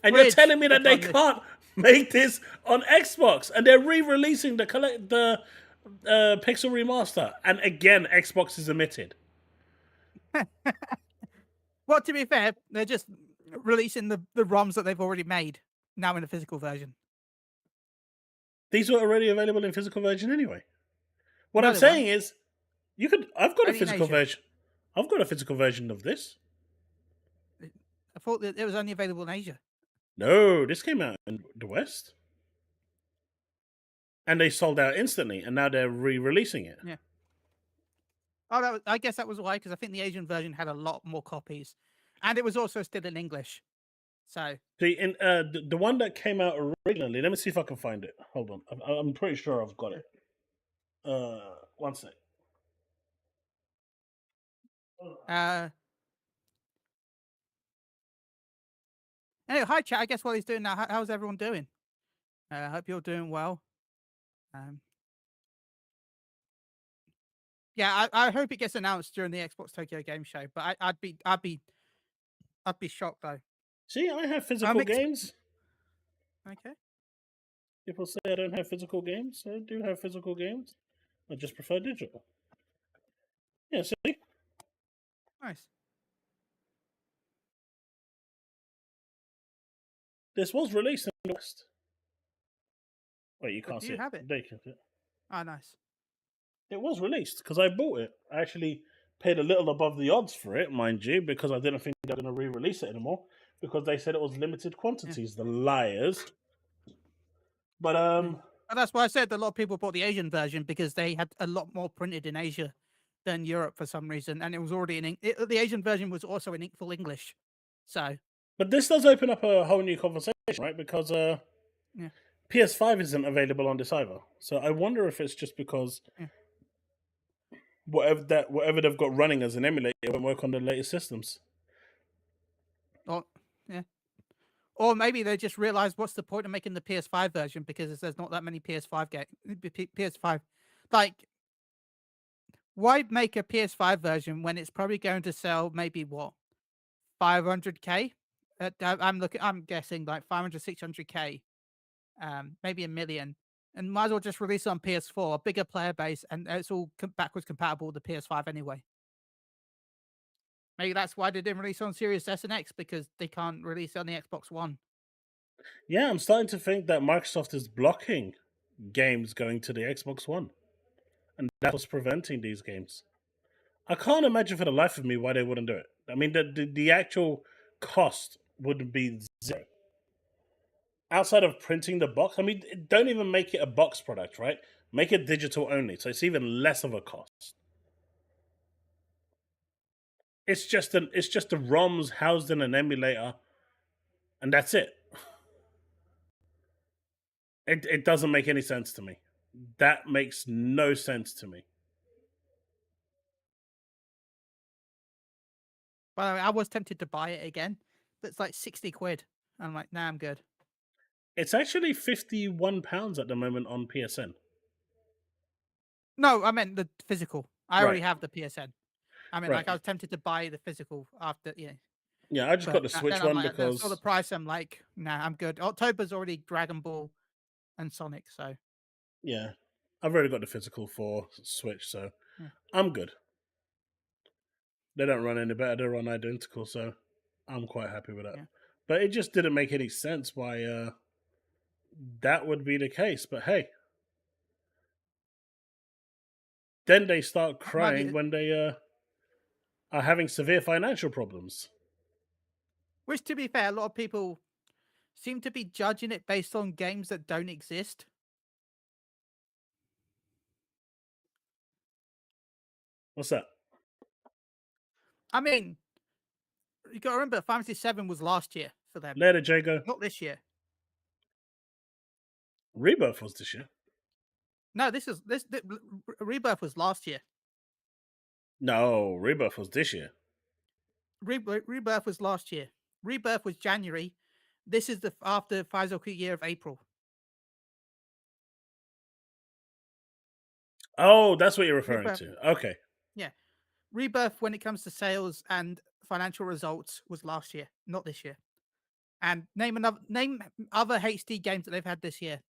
And you're telling me that they can't make this on Xbox, and they're re-releasing the Pixel Remaster, and again, Xbox is omitted. Well, to be fair, they're just releasing the ROMs that they've already made now in a physical version. These were already available in physical version anyway. What I'm saying is, I've got a physical version. I've got a physical version of this. I thought that it was only available in Asia. No, this came out in the West. And they sold out instantly, and now they're re-releasing it. Yeah. Oh, I guess that was why, because I think the Asian version had a lot more copies, and it was also still in English. So The one that came out originally. Let me see if I can find it. Hold on, I'm pretty sure I've got it. One sec. Anyway, hi chat. I guess what he's doing now. How's everyone doing? I hope you're doing well. Yeah, I hope it gets announced during the Xbox Tokyo Game Show. But I'd be shocked though. See, I have physical games. Okay. People say I don't have physical games. I do have physical games. I just prefer digital. Yeah, see? Nice. This was released in the West. Wait, you But can't do see you it. have it? They can see it. Oh, nice. It was released because I bought it. I actually paid a little above the odds for it, mind you, because I didn't think they were going to re-release it anymore because they said it was limited quantities. The liars. But And that's why I said a lot of people bought the Asian version because they had a lot more printed in Asia than Europe for some reason, and it was already the Asian version was also in full English. So, but this does open up a whole new conversation, right? Because yeah. PS5 isn't available on this either. So I wonder if it's just because whatever they've got running as an emulator won't work on the latest systems. Or maybe they just realized what's the point of making the PS5 version because there's not that many PS5 like. Why make a PS5 version when it's probably going to sell maybe what 500k? I'm guessing like 500, 600k, maybe 1 million, and might as well just release it on PS4, a bigger player base, and it's all backwards compatible with the PS5 anyway. Maybe that's why they didn't release on Series S and X because they can't release it on the Xbox One. Yeah, I'm starting to think that Microsoft is blocking games going to the Xbox One, and that was preventing these games. I can't imagine for the life of me why they wouldn't do it. I mean, the actual cost would be zero. Outside of printing the box, I mean, don't even make it a box product, right? Make it digital only, so it's even less of a cost. It's just the ROMs housed in an emulator, and that's it. It doesn't make any sense to me. That makes no sense to me. By the way, I was tempted to buy it again, but it's like 60 quid. I'm like, nah, I'm good. It's actually £51 at the moment on PSN. No, I meant the physical. I already Right. have the PSN. I mean, Right. like, I was tempted to buy the physical after, Yeah, I just got the Switch then one like, I because saw the price. I'm like, nah, I'm good. October's already Dragon Ball and Sonic, so yeah, I've already got the physical for Switch, so yeah. I'm good. They don't run any better; they run identical, so I'm quite happy with that. Yeah. But it just didn't make any sense why that would be the case. But hey, then they start crying when they are having severe financial problems. Which, to be fair, a lot of people seem to be judging it based on games that don't exist. What's that? I mean, you got to remember, Final Fantasy VII was last year for them, Later, Jago. not this year. Rebirth was this year. No, Rebirth was last year. No, Rebirth was this year. Rebirth was last year. Rebirth was January. This is after Faizoku year of April. Oh, that's what you're referring to. Okay. Yeah. Rebirth, when it comes to sales and financial results, was last year, not this year. And name other HD games that they've had this year.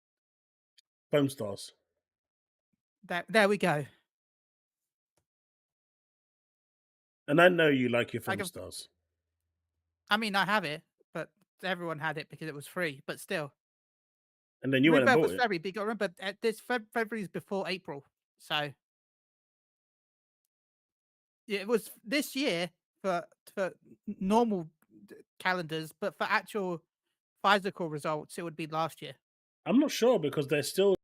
Foam Stars. There we go. And I know you like your Foam Stars. I mean, I have it, but everyone had it because it was free. But still, and then you went and bought was it. February, but you got to remember this February is before April, so it was this year for normal calendars, but for actual physical results, it would be last year. I'm not sure because they're still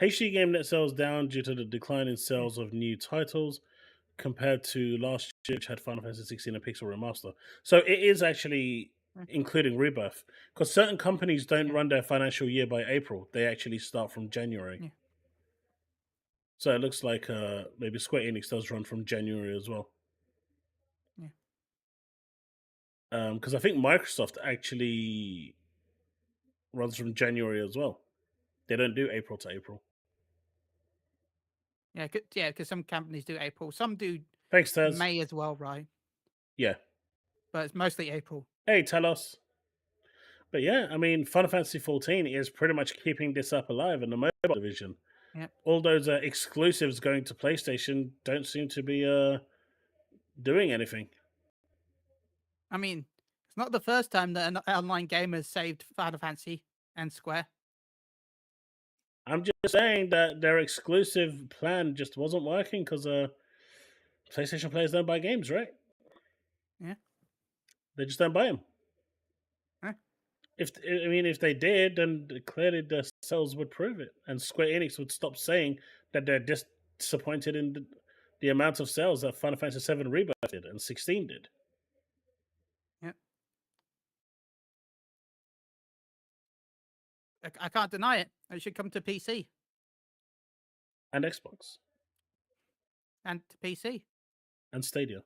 HD game net sales down due to the decline in sales of new titles compared to last year, which had Final Fantasy 16 and Pixel Remaster. So it is actually including Rebirth, because certain companies don't run their financial year by April; they actually start from January. Yeah. So it looks like maybe Square Enix does run from January as well. Yeah. Because I think Microsoft actually runs from January as well. They don't do April to April. Yeah, because some companies do April, some do Thanks, Taz. May as well, right? Yeah. But it's mostly April. Hey, Talos. But yeah, I mean, Final Fantasy 14 is pretty much keeping this up alive in the mobile division. Yep. All those exclusives going to PlayStation don't seem to be doing anything. I mean, it's not the first time that an online game has saved Final Fantasy and Square. I'm just saying that their exclusive plan just wasn't working because PlayStation players don't buy games, right? Yeah. They just don't buy them. Huh? If they did, then clearly the sales would prove it, and Square Enix would stop saying that they're disappointed in the amount of sales that Final Fantasy VII Rebirth did and 16 did. Yeah. I can't deny it. It should come to PC And Xbox and to PC and Stadia.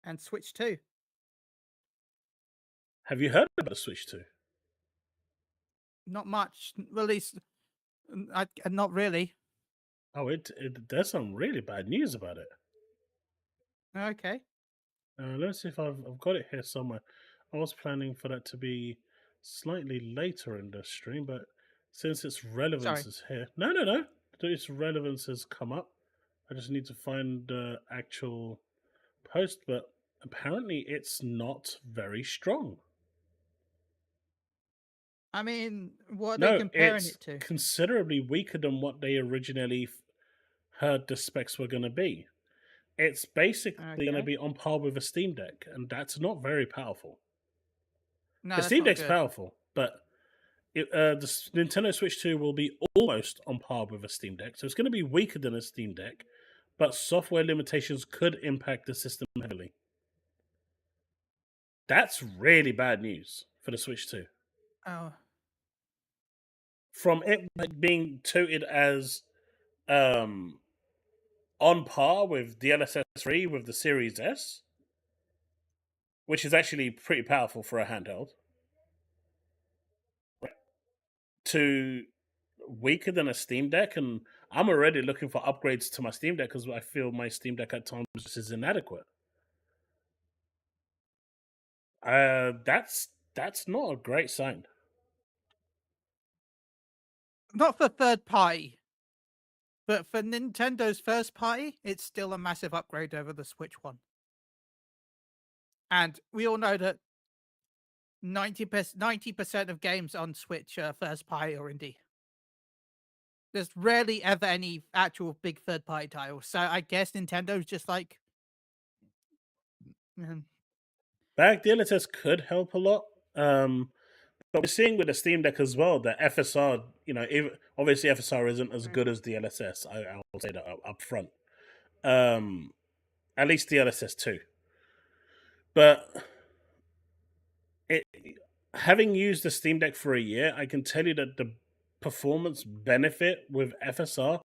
and Switch too. Have you heard about the Switch 2? Not much. Release. Not really. Oh, there's some really bad news about it. Okay. Let's see if I've got it here somewhere. I was planning for that to be slightly later in the stream, but since its relevance is here, no, its relevance has come up. I just need to find the actual post, but apparently it's not very strong. I mean, what are they comparing it to? Considerably weaker than what they originally heard the specs were going to be. It's basically going to be on par with a Steam Deck, and that's not very powerful. No, the Steam Deck's powerful, but the Nintendo Switch 2 will be almost on par with a Steam Deck, so it's going to be weaker than a Steam Deck, but software limitations could impact the system heavily. That's really bad news for the Switch 2. Oh. From it being touted as on par with DLSS 3 with the Series S, which is actually pretty powerful for a handheld, to weaker than a Steam Deck, and I'm already looking for upgrades to my Steam Deck because I feel my Steam Deck at times is inadequate. That's not a great sign. Not for third party, but for Nintendo's first party, it's still a massive upgrade over the Switch one. And we all know that 90% of games on Switch are first party or indie. There's rarely ever any actual big third party titles. So I guess Nintendo's just like. Back DLSS could help a lot. But we're seeing with the Steam Deck as well that FSR, obviously FSR isn't as good as DLSS. I will say that up front. At least DLSS 2. But having used the Steam Deck for a year, I can tell you that the performance benefit with FSR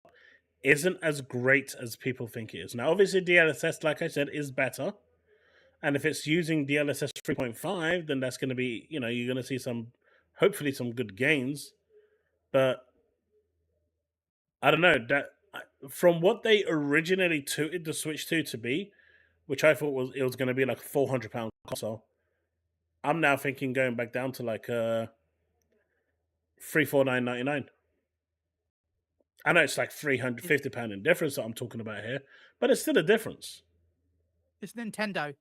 isn't as great as people think it is. Now, obviously, DLSS, like I said, is better. And if it's using DLSS 3.5, then that's going to be, you're going to see hopefully some good gains. But I don't know, that from what they originally touted the Switch 2 to be, which I thought was going to be like a £400 console, I'm now thinking going back down to like $349.99. I know it's like £350 in difference that I'm talking about here, but it's still a difference. It's Nintendo.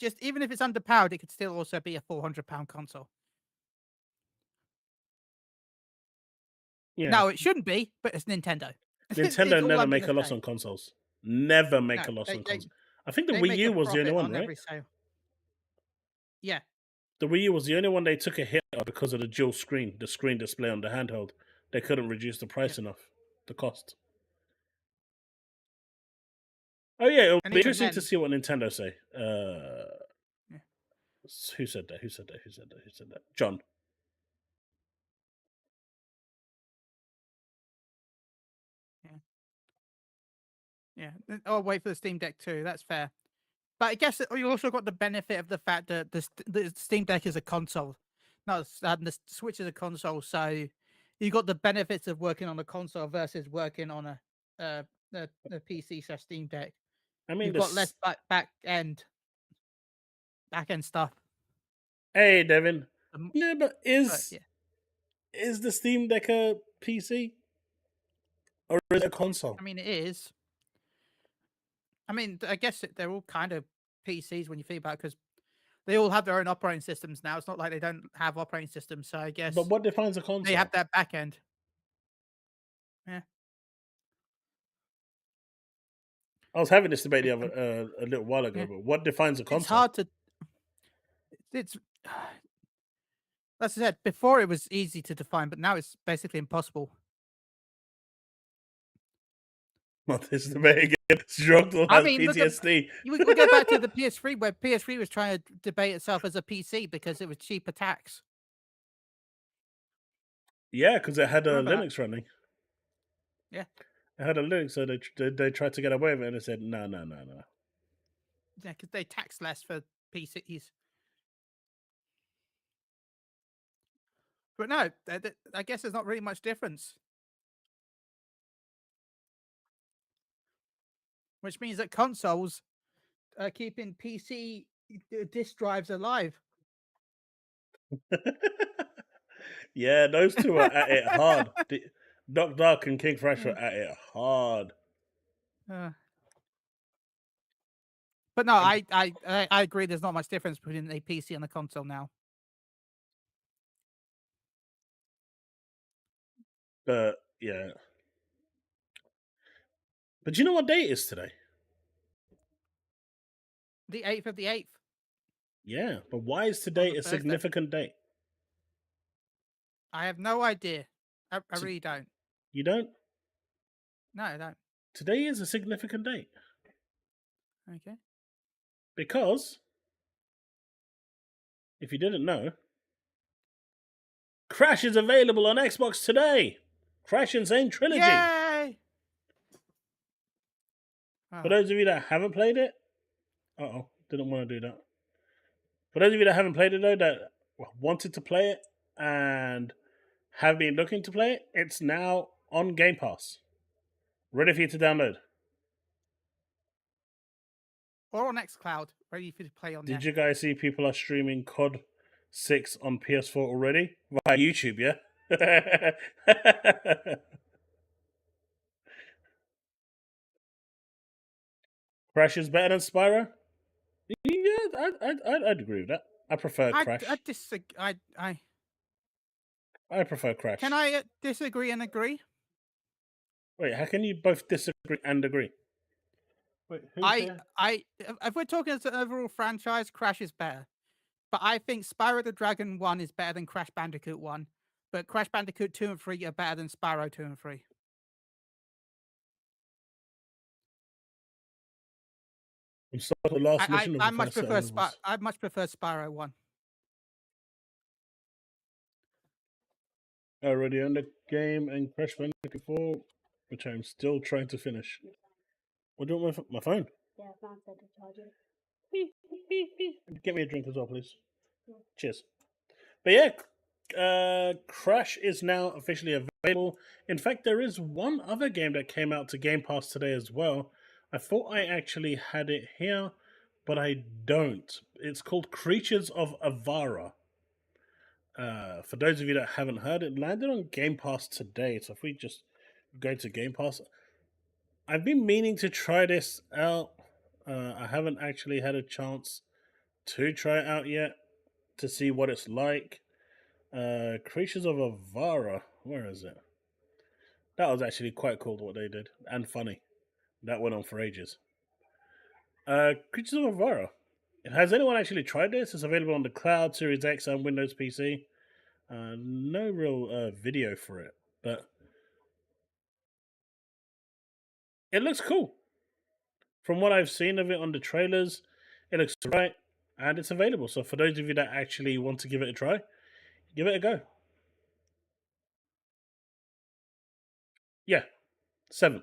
Just even if it's underpowered, it could still also be a £400 console. Yeah. No, it shouldn't be, but it's Nintendo. Nintendo never make a loss on consoles. Never make a loss on consoles. I think the Wii U was the only one, right? Every sale. Yeah. The Wii U was the only one they took a hit on because of the dual screen, the screen display on the handheld. They couldn't reduce the price enough, the cost. Oh yeah, it'll be interesting to see what Nintendo say. Who said that? Who said that? Who said that? Who said that? John. Yeah. I'll wait for the Steam Deck too. That's fair. But I guess you also got the benefit of the fact that the Steam Deck is a console. No, the Switch is a console, so you got the benefits of working on a console versus working on a PC / Steam Deck. I mean, you've got less back end stuff. Hey, Devin. Yeah, but is the Steam Deck a PC or is it a console? I mean, it is. I mean, I guess they're all kind of PCs when you think about it, because they all have their own operating systems now. It's not like they don't have operating systems. So I guess. But what defines a console? They have that back end. Yeah. I was having this debate a little while ago, but what defines a console? It's hard to. It's. As I said before, it was easy to define, but now it's basically impossible. Well, this debate again. Struggle has PTSD. We go back to the PS3, where PS3 was trying to debate itself as a PC because it was cheaper tax. Yeah, because it had a Linux running. Yeah. It had a Linux, so they tried to get away with it, and they said, no. Yeah, because they tax less for PCs. But no, I guess there's not really much difference. Which means that consoles are keeping PC disk drives alive. Yeah, those two are at it hard. Doc Dark and King Fresh are at it hard. But no, I agree. There's not much difference between a PC and a console now. But yeah. But do you know what day it is today? The 8th of the 8th. Yeah, but why is today a significant date? I have no idea. I really don't. You don't? No, I don't. Today is a significant date. Okay. Because, if you didn't know, Crash is available on Xbox today. Crash Insane Trilogy. Yay! For those of you that haven't played it, didn't want to do that. For those of you that haven't played it though, that wanted to play it and have been looking to play it, it's now on Game Pass, ready for you to download. Or on xCloud, ready for you to play on there. Did you guys see people are streaming COD 6 on PS4 already? Via YouTube, yeah? Crash is better than Spyro? Yeah, I'd agree with that. I prefer Crash. I disagree. I prefer Crash. Can I disagree and agree? Wait, how can you both disagree and agree? Wait, if we're talking as an overall franchise, Crash is better. But I think Spyro the Dragon 1 is better than Crash Bandicoot 1. But Crash Bandicoot 2 and 3 are better than Spyro 2 and 3. I'm sorry, the last mission I much prefer Spyro 1. Already on the game and Crash Bandicoot 4, which I'm still trying to finish. What do you want my phone? Yeah, I found the charger. Get me a drink as well, please. Yeah. Cheers. But yeah, Crash is now officially available. In fact, there is one other game that came out to Game Pass today as well. I thought I actually had it here, but I don't. It's called Creatures of Avara. For those of you that haven't heard, it landed on Game Pass today. So if we just go to Game Pass, I've been meaning to try this out. I haven't actually had a chance to try it out yet to see what it's like. Creatures of Avara. Where is it? That was actually quite cool what they did and funny. That went on for ages. Creatures of Avara. Has anyone actually tried this? It's available on the cloud, Series X, and Windows PC. No real video for it, but it looks cool. From what I've seen of it on the trailers, it looks right, and it's available. So for those of you that actually want to give it a try, give it a go. Yeah, 7th.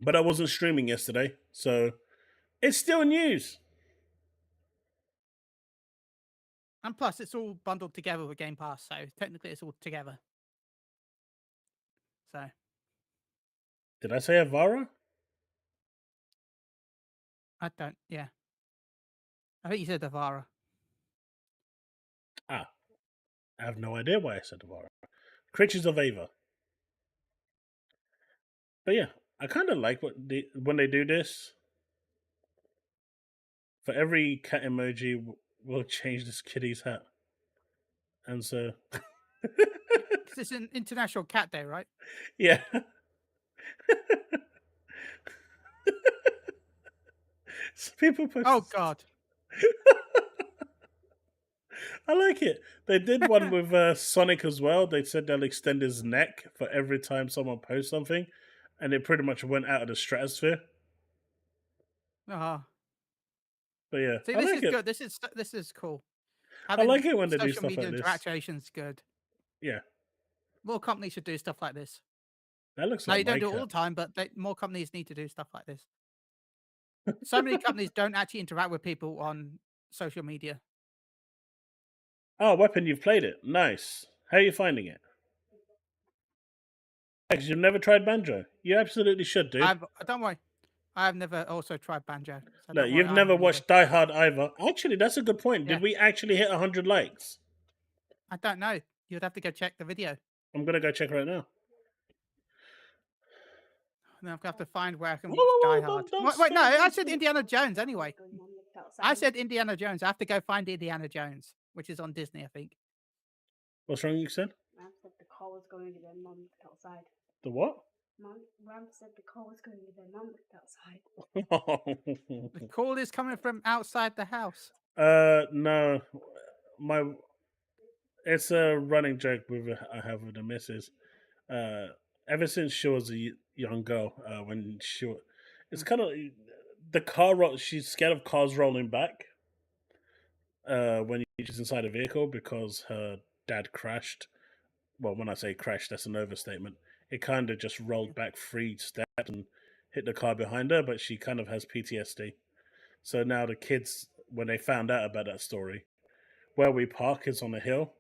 But I wasn't streaming yesterday, so it's still news. And plus, it's all bundled together with Game Pass, so technically it's all together. So. Did I say Avara? I don't, yeah. I think you said Avara. I have no idea why I said Avara. Creatures of Ava. But yeah, I kind of like when they do this. For every cat emoji, we'll change this kitty's hat. And so... Because it's an International Cat Day, right? Yeah. So people post. Oh, God. I like it. They did one with Sonic as well. They said they'll extend his neck for every time someone posts something. And it pretty much went out of the stratosphere. Uh-huh. But yeah, See, I this like is it. good. This is cool. I like it when they do social stuff media like this. interaction's good. Yeah. More companies should do stuff like this. That looks No, like you don't my do it all cat. the time, but more companies need to do stuff like this. So many companies don't actually interact with people on social media. Oh, Weapon, you've played it. Nice. How are you finding it? Because you've never tried Banjo. You absolutely should, dude. Don't worry. I have never also tried Banjo. So No, don't worry, you've I never haven't watched Die Hard either. Actually, that's a good point. Yeah. Did we actually hit 100 likes? I don't know. You'd have to go check the video. I'm going to go check right now. And I'll have to find where I can Whoa, watch whoa, whoa, Die Hard. don't Wait, no, stop, I don't said stop. Indiana Jones anyway. I said Indiana Jones. I have to go find Indiana Jones, which is on Disney, I think. What's wrong, you said? Ram said the car was going to their mum outside. The what? Ram said the car was going to their mum outside. The call is coming from outside the house. No. It's a running joke I have with the missus. Ever since she was a young girl, when it's kind of the car. She's scared of cars rolling back. When she's inside a vehicle because her dad crashed. Well, when I say crashed, that's an overstatement. It kind of just rolled back 3 steps and hit the car behind her, but she kind of has PTSD. So now the kids, when they found out about that story, where we park is on a hill.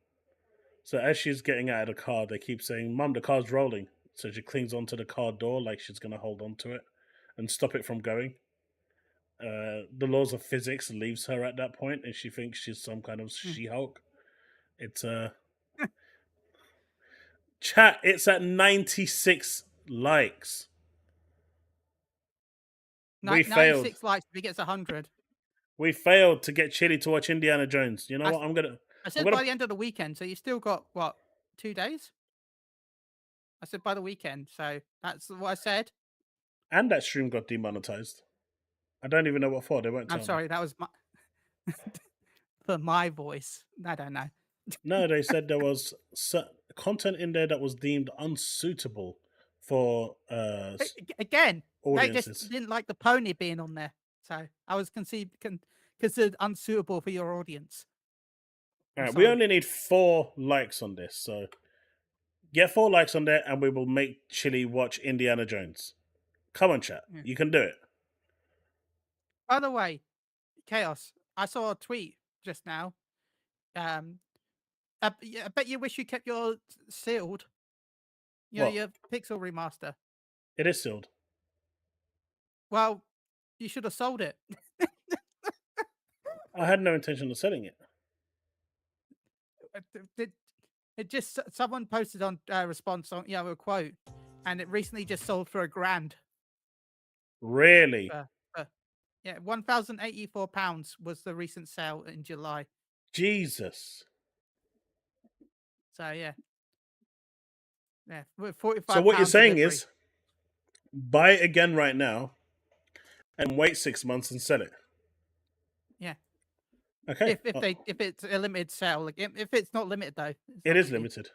So as she's getting out of the car, they keep saying, "Mum, the car's rolling." So she clings onto the car door like she's going to hold on to it and stop it from going. The laws of physics leaves her at that point, and she thinks she's some kind of She-Hulk. It's chat. It's at 96 likes. We failed. 96 likes if he gets 100. We failed to get Chille to watch Indiana Jones. You know what? I said by the end of the weekend, so you still got what, 2 days? I said by the weekend, so that's what I said. And that stream got demonetized. I don't even know what for. They won't tell I'm sorry, that was my for my voice. I don't know. No, they said there was content in there that was deemed unsuitable for Again, audiences. they just didn't like the pony being on there, so I was considered unsuitable for your audience. All right, we only need 4 likes on this, so get 4 likes on there, and we will make Chille watch Indiana Jones. Come on, chat, you can do it. By the way, Chaos, I saw a tweet just now. I bet you wish you kept your sealed. You know, your Pixel remaster. It is sealed. Well, you should have sold it. I had no intention of selling it. It just someone posted on response on a quote, and it recently just sold for £1,000. Really? Yeah, £1,084 was the recent sale in July. Jesus. So yeah, with £45. So what you're saying is, buy it again right now and wait 6 months and sell it. Yeah. Okay. If it's a limited sale, like if it's not limited though, It is limited.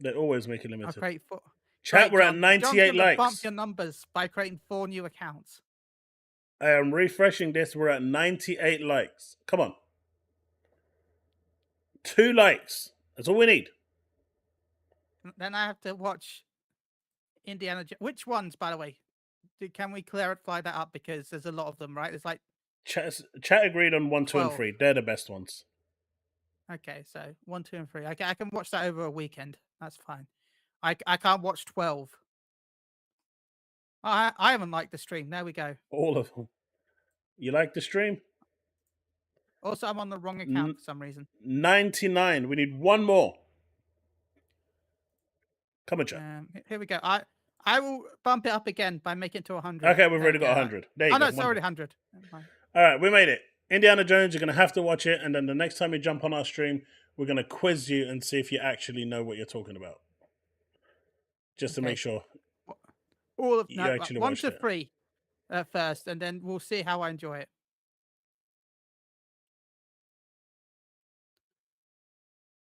They always make it I'll limited. create four. Chat, we're at 98 John's gonna likes. bump your numbers by creating 4 new accounts. I am refreshing this. We're at 98 likes. Come on. 2 likes. That's all we need. Then I have to watch Indiana. Which ones, by the way? Can we clarify that up? Because there's a lot of them, right? There's like Chat agreed on 1, 2, 12. and 3. They're the best ones. Okay, so 1, 2, and 3. I can watch that over a weekend. That's fine. I can't watch 12. I haven't liked the stream. There we go. All of them. You like the stream? Also, I'm on the wrong account for some reason. 99. We need one more. Come on, chat. Here we go. I will bump it up again by making it to 100. Okay, we've already got 100. There you go. No, it's already 100. All right, we made it. Indiana Jones, you're going to have to watch it, and then the next time you jump on our stream, we're going to quiz you and see if you actually know what you're talking about. Just to make sure. All of you actually 1 watched to it. 3 first, and then we'll see how I enjoy it.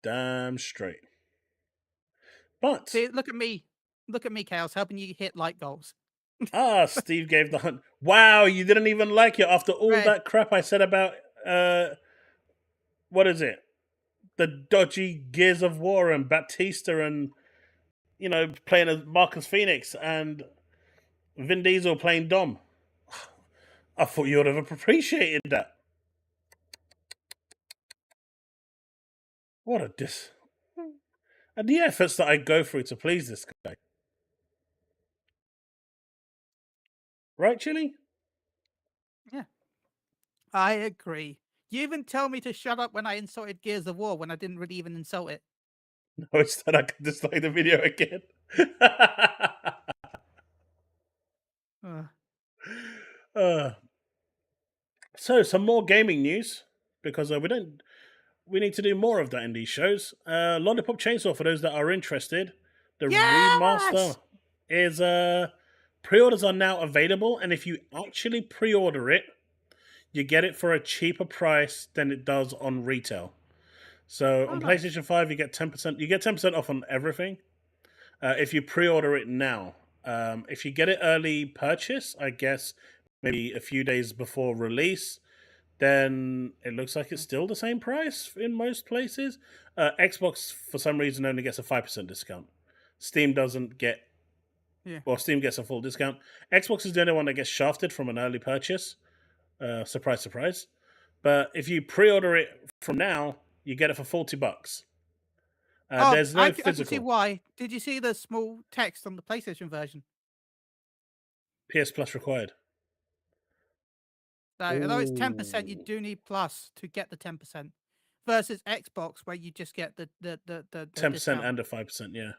Damn straight. But see, look at me, Chaos, helping you hit like goals. Steve gave the hunt. Wow, you didn't even like it after all that crap I said about what is it? The dodgy Gears of War and Batista and playing as Marcus Phoenix and Vin Diesel playing Dom. I thought you would have appreciated that. What a and the efforts that I go through to please this guy. Right, Chille? Yeah. I agree. You even tell me to shut up when I insulted Gears of War when I didn't really even insult it. No, it's that I can dislike the video again. So, some more gaming news, because we need to do more of that in these shows. Lollipop Chainsaw, for those that are interested, the remaster is pre-orders are now available, and if you actually pre-order it, you get it for a cheaper price than it does on retail. So on PlayStation 5, you get 10%. You get 10% off on everything if you pre-order it now. If you get it early purchase, I guess maybe a few days before release, then it looks like it's still the same price in most places. Xbox, for some reason, only gets a 5% discount. Steam doesn't get... Well, Steam gets a full discount. Xbox is the only one that gets shafted from an early purchase. Surprise, surprise. But if you pre-order it from now, you get it for $40. There's no physical. I can see why. Did you see the small text on the PlayStation version? PS Plus required. So, although it's 10%, you do need Plus to get the 10%. Versus Xbox, where you just get the 10% discount. And a 5%, yeah.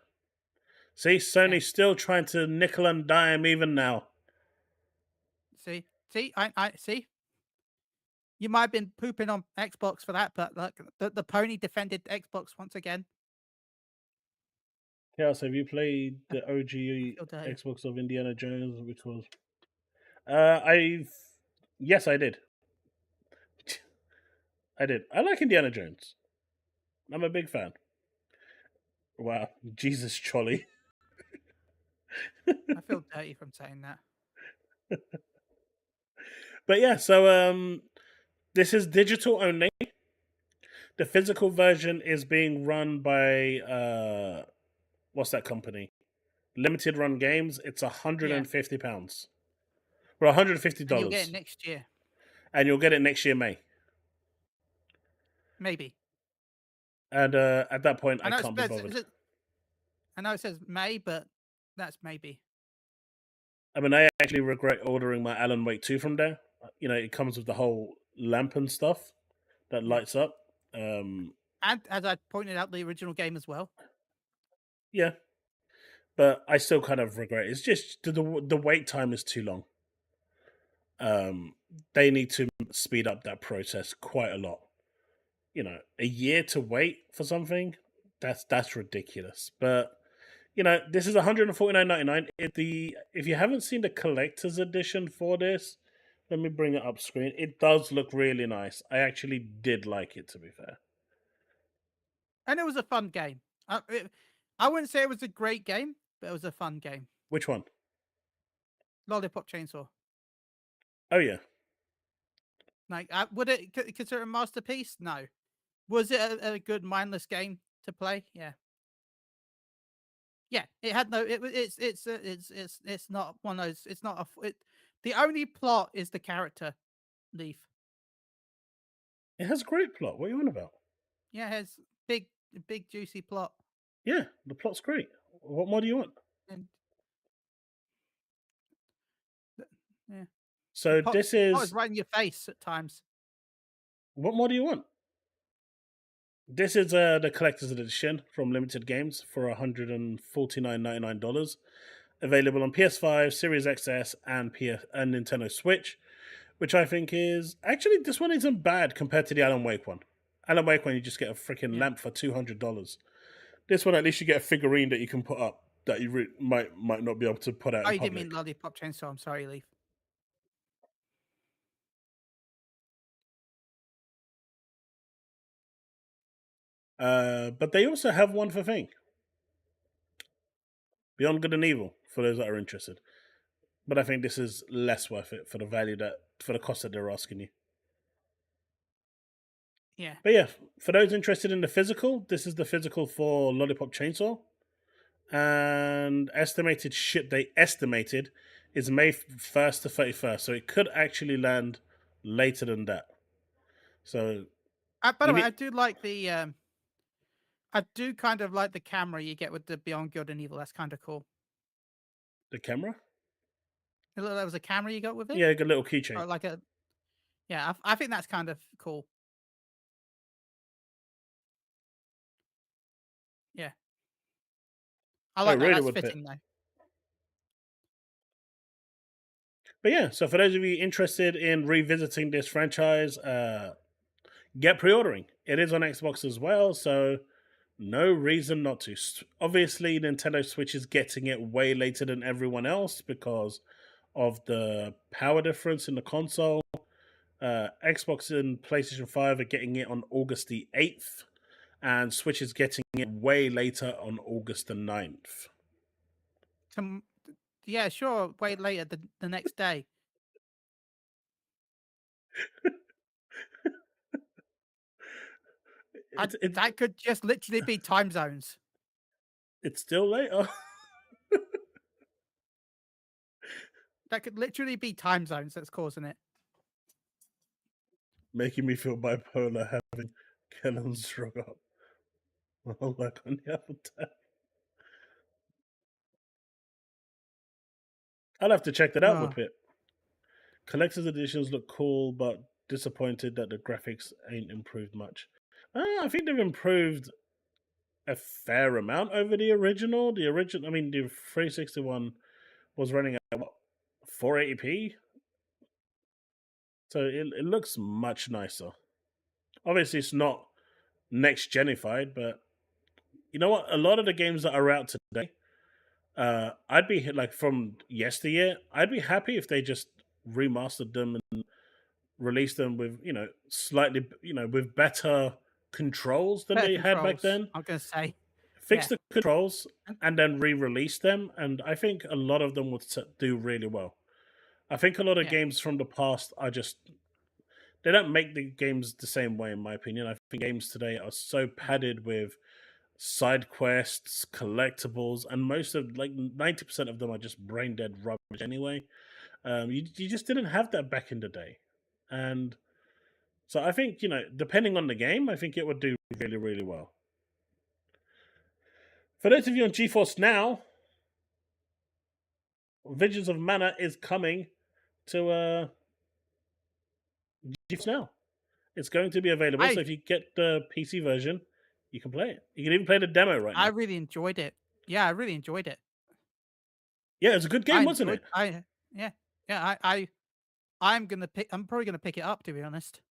See, Sony's still trying to nickel and dime even now. See, I see. You might have been pooping on Xbox for that, but like the pony defended Xbox once again. Chaos, have you played the OG Xbox of Indiana Jones, which was... Yes, I did. I did. I like Indiana Jones. I'm a big fan. Wow. Jesus, Chille. I feel dirty from saying that. But yeah, so this is digital only. The physical version is being run by what's that company? Limited Run Games. It's £150. Well, $150. And you'll get it next year. And you'll get it next year, May. Maybe. And at that point, I can't be bothered. I know it says May, but that's maybe. I mean, I actually regret ordering my Alan Wake 2 from there. It comes with the whole lamp and stuff that lights up. And as I pointed out, the original game as well. Yeah. But I still kind of regret it. It's just the wait time is too long. They need to speed up that process quite a lot. A year to wait for something, that's ridiculous. But You know, this is $149.99. If you haven't seen the collector's edition for this, let me bring it up screen. It does look really nice. I actually did like it, to be fair. And it was a fun game. I wouldn't say it was a great game, but it was a fun game. Which one? Lollipop Chainsaw. Oh yeah. Like, would it consider a masterpiece? No. Was it a good mindless game to play? Yeah. Yeah, it had no. It's not one of those. It's not the only plot is the character, Leaf. It has a great plot. What are you on about? Yeah, it has big juicy plot. Yeah, the plot's great. What more do you want? And yeah, So plot, this plot is is right in your face at times. what more do you want? This is the collector's edition from Limited Games for $149.99. Available on PS5, Series XS, and Nintendo Switch, which I think is actually this one isn't bad compared to the Alan Wake one. Alan Wake one, you just get a freaking Yeah. lamp for $200. This one, at least you get a figurine that you can put up that you might not be able to put out Oh, in you didn't public. mean Lollipop Chainsaw. I'm sorry, Leaf. But they also have one for Thing. Beyond Good and Evil, for those that are interested. But I think this is less worth it for the cost that they're asking you. Yeah. But yeah, for those interested in the physical, this is the physical for Lollipop Chainsaw. And estimated ship date is May 1st to 31st. So it could actually land later than that. So By the you way, need I do like the. I do kind of like the camera you get with the Beyond Good and Evil. That's kind of cool. the camera. That was a camera you got with it. Yeah, a little keychain. Or like a. Yeah, I think that's kind of cool. Yeah. I like that. really That's would fit. fitting though. But yeah, so for those of you interested in revisiting this franchise, get pre-ordering. It is on Xbox as well, so no reason not to. Obviously, Nintendo Switch is getting it way later than everyone else because of the power difference in the console. Xbox and PlayStation 5 are getting it on August the 8th, and Switch is getting it way later on August the 9th. Yeah, sure. Wait later the next day. That could just literally be time zones. It's still later. That could literally be time zones that's causing it. Making me feel bipolar having Kellen's drug up. I'll work on the other tab. I'll have to check that out, Whip It. Collector's editions look cool, but disappointed that the graphics ain't improved much. I think they've improved a fair amount over the original. The 361 was running at what, 480p? So it looks much nicer. Obviously, it's not next genified, but you know what? A lot of the games that are out today, I'd be like from yesteryear. I'd be happy if they just remastered them and released them with slightly with better controls than they had back then. I'm gonna say Fix the controls and then re-release them, and I think a lot of them would do really well. I think a lot of games from the past are just they don't make the games the same way, in my opinion. I think games today are so padded with side quests, collectibles, and most of 90% of them are just brain dead rubbish anyway. You just didn't have that back in the day, and so I think depending on the game, I think it would do really, really well. For those of you on GeForce Now, Visions of Mana is coming to GeForce Now. It's going to be available, so if you get the PC version, you can play it. You can even play the demo right now. I really enjoyed it. Yeah, I really enjoyed it. Yeah, it's a good game, wasn't it? I'm probably gonna pick it up, to be honest.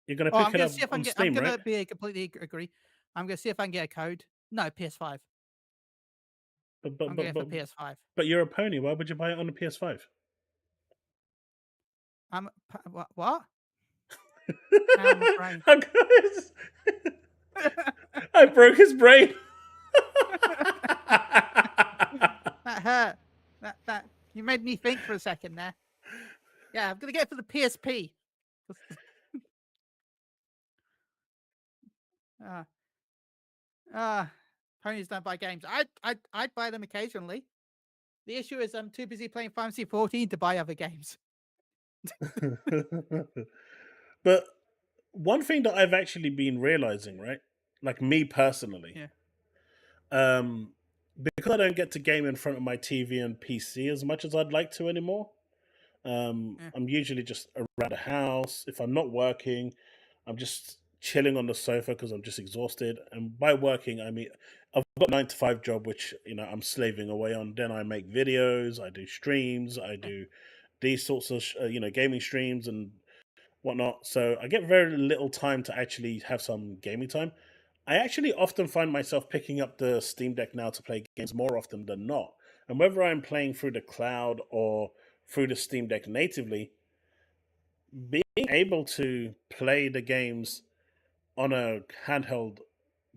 You're gonna pick it up on Steam, I'm gonna right? be completely agree. I'm gonna see if I can get a code. No, PS5. But I'm going for PS5. but you're a pony. Why would you buy it on the PS5? What? Ow, my brain. I broke his brain. That hurt. That you made me think for a second there. Yeah, I'm gonna go for the PSP. Ponies don't buy games. I'd buy them occasionally. The issue is I'm too busy playing Final Fantasy 14 to buy other games. But one thing that I've actually been realizing, right? Like me personally, Yeah. Because I don't get to game in front of my TV and PC as much as I'd like to anymore. Yeah. I'm usually just around the house. If I'm not working, I'm just chilling on the sofa because I'm just exhausted. And by working, I mean I've got a 9 to 5 job, which I'm slaving away on. Then I make videos, I do streams, I do these sorts of gaming streams and whatnot. So I get very little time to actually have some gaming time. I actually often find myself picking up the Steam Deck now to play games more often than not. And whether I'm playing through the cloud or through the Steam Deck natively, being able to play the games on a handheld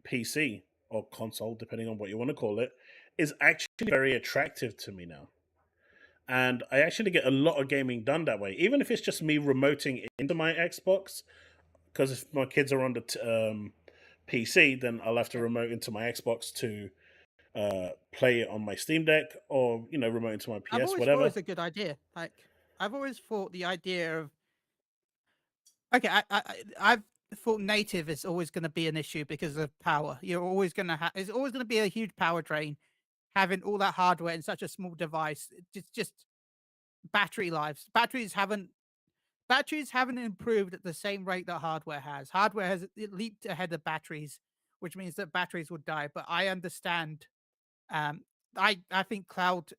PC or console, depending on what you want to call it, is actually very attractive to me now. And I actually get a lot of gaming done that way, even if it's just me remoting into my Xbox. Because if my kids are on the PC, then I'll have to remote into my Xbox to play it on my Steam Deck, or remote into my PS, I've always whatever. thought it's a good idea. Like, I've always thought the idea of I've thought native is always going to be an issue because of power. You're always going to have it's always going to be a huge power drain having all that hardware in such a small device. It's just battery lives. Batteries haven't improved at the same rate that hardware has. Hardware has leaped ahead of batteries, which means that batteries would die. But I understand. I think cloud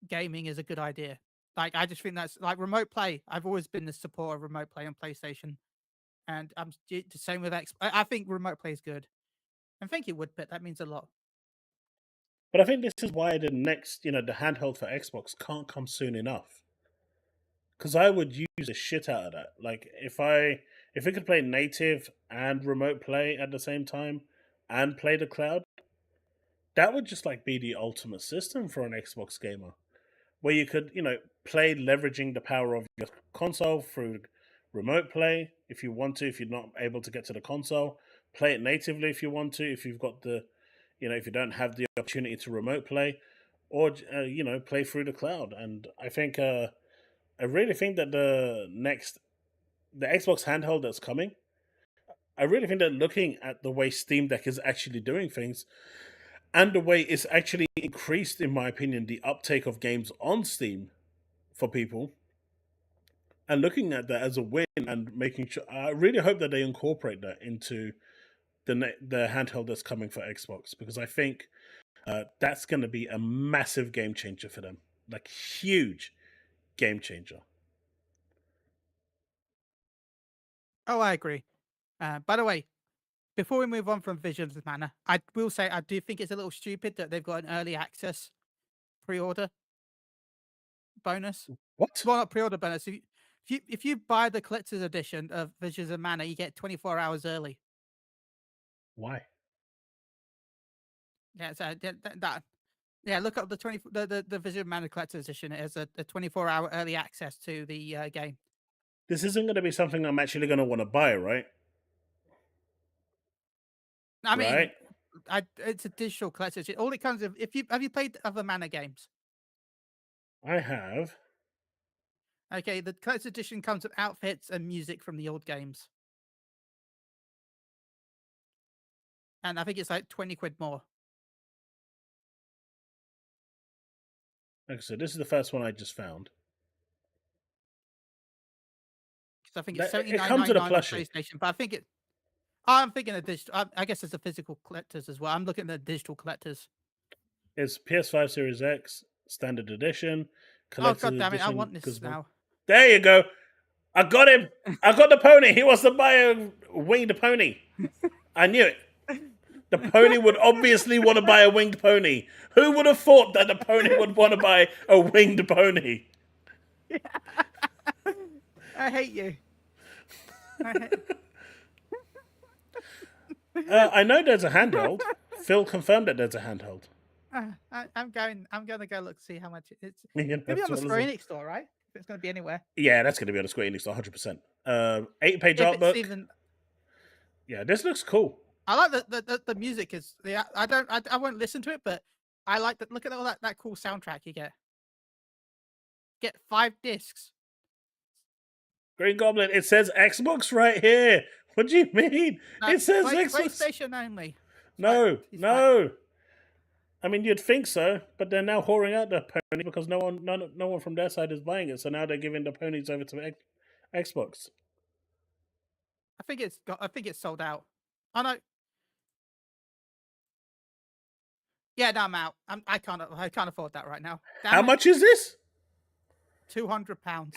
gaming is a good idea. Like, I just think that's like remote play. I've always been the supporter of remote play on PlayStation, and I'm the same with X. I think remote play is good. I think it would, but that means a lot. But I think this is why the next, the handheld for Xbox can't come soon enough. Because I would use the shit out of that. Like if we could play native and remote play at the same time and play the cloud, that would just like be the ultimate system for an Xbox gamer. Where you could, play leveraging the power of your console through remote play if you want to, if you're not able to get to the console. Play it natively if you want to, if you've got the, if you don't have the opportunity to remote play, or, play through the cloud. And I think, I really think that the Xbox handheld that's coming, I really think that looking at the way Steam Deck is actually doing things, and the way it's actually increased, in my opinion, the uptake of games on Steam for people, and looking at that as a win and making sure, I really hope that they incorporate that into the handheld that's coming for Xbox, because I think that's going to be a massive game changer for them, like huge game changer. Oh, I agree. By the way, before we move on from Visions of Mana, I will say I do think it's a little stupid that they've got an early access pre-order bonus. What? Well, not pre-order bonus. If you buy the collector's edition of Visions of Mana, you get 24 hours early. Why? Yeah, so look up the Vision of Mana collector's edition. It has a 24-hour early access to the game. This isn't going to be something I'm actually going to want to buy, right? I mean, right? It's a digital collector's edition. All it comes with, have you played other Mana games? I have. Okay, the collector's edition comes with outfits and music from the old games. And I think it's like 20 quid more. Like I said, this is the first one I just found. Because I think it's It comes with a plushie. PlayStation, but I think I'm thinking of digital. I guess there's a physical collectors as well. I'm looking at digital collectors. It's PS5 Series X, standard edition, collector's edition. Oh, god damn it, I want this now. There you go. I got him. I got the pony. He wants to buy a winged pony. I knew it. The pony would obviously want to buy a winged pony. Who would have thought that the pony would want to buy a winged pony? I hate you. I know there's a handheld. Phil confirmed that there's a handheld. I'm gonna go look see how much it's. You know, Maybe on the as well Square as Enix store, right? If it's gonna be anywhere. Yeah, that's going to be on the Square Enix, 100%. 8-page If art it's book. even, Yeah, this looks cool. I like the music is. Yeah, I won't listen to it, but I like that. Look at all that cool soundtrack you get. Get 5 discs. Green Goblin, it says Xbox right here. What do you mean? No, It says Xbox. PlayStation only. No, It's no. I mean, you'd think so, but they're now whoring out the pony because no one from their side is buying it. So now they're giving the ponies over to Xbox. I think it's sold out. Oh no. Yeah, no, I'm out. I can't afford that right now. Damn How it. much is this? £200.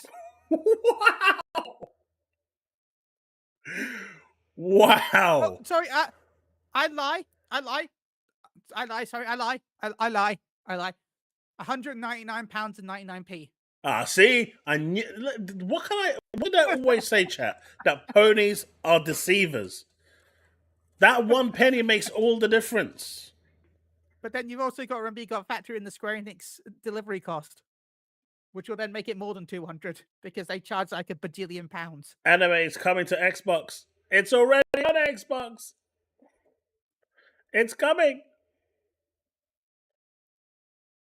Wow! Oh, sorry, I lie. Sorry, I lie. £199.99. Ah, see, I knew. What did I always say, chat? That ponies are deceivers. That 1 penny makes all the difference. But then you've also got to remember you got to factor in the Square Enix delivery cost, which will then make it more than 200 because they charge like a bajillion pounds. Anime is coming to Xbox. It's already on Xbox. It's coming.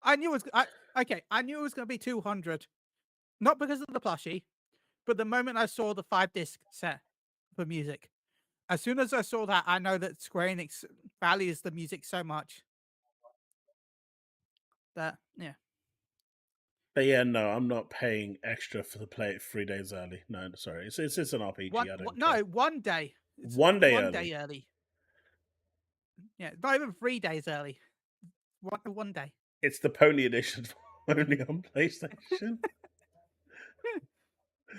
I knew it was I knew it was going to be 200, not because of the plushie, but the moment I saw the 5-disc set for music, as soon as I saw that, I know that Square Enix values the music so much that yeah. But yeah, no, I'm not paying extra for the play it 3 days early. No, sorry, it's an RPG. I don't care. 1 day. It's One day early. Yeah, not even 3 days early. One day. It's the pony edition only on PlayStation.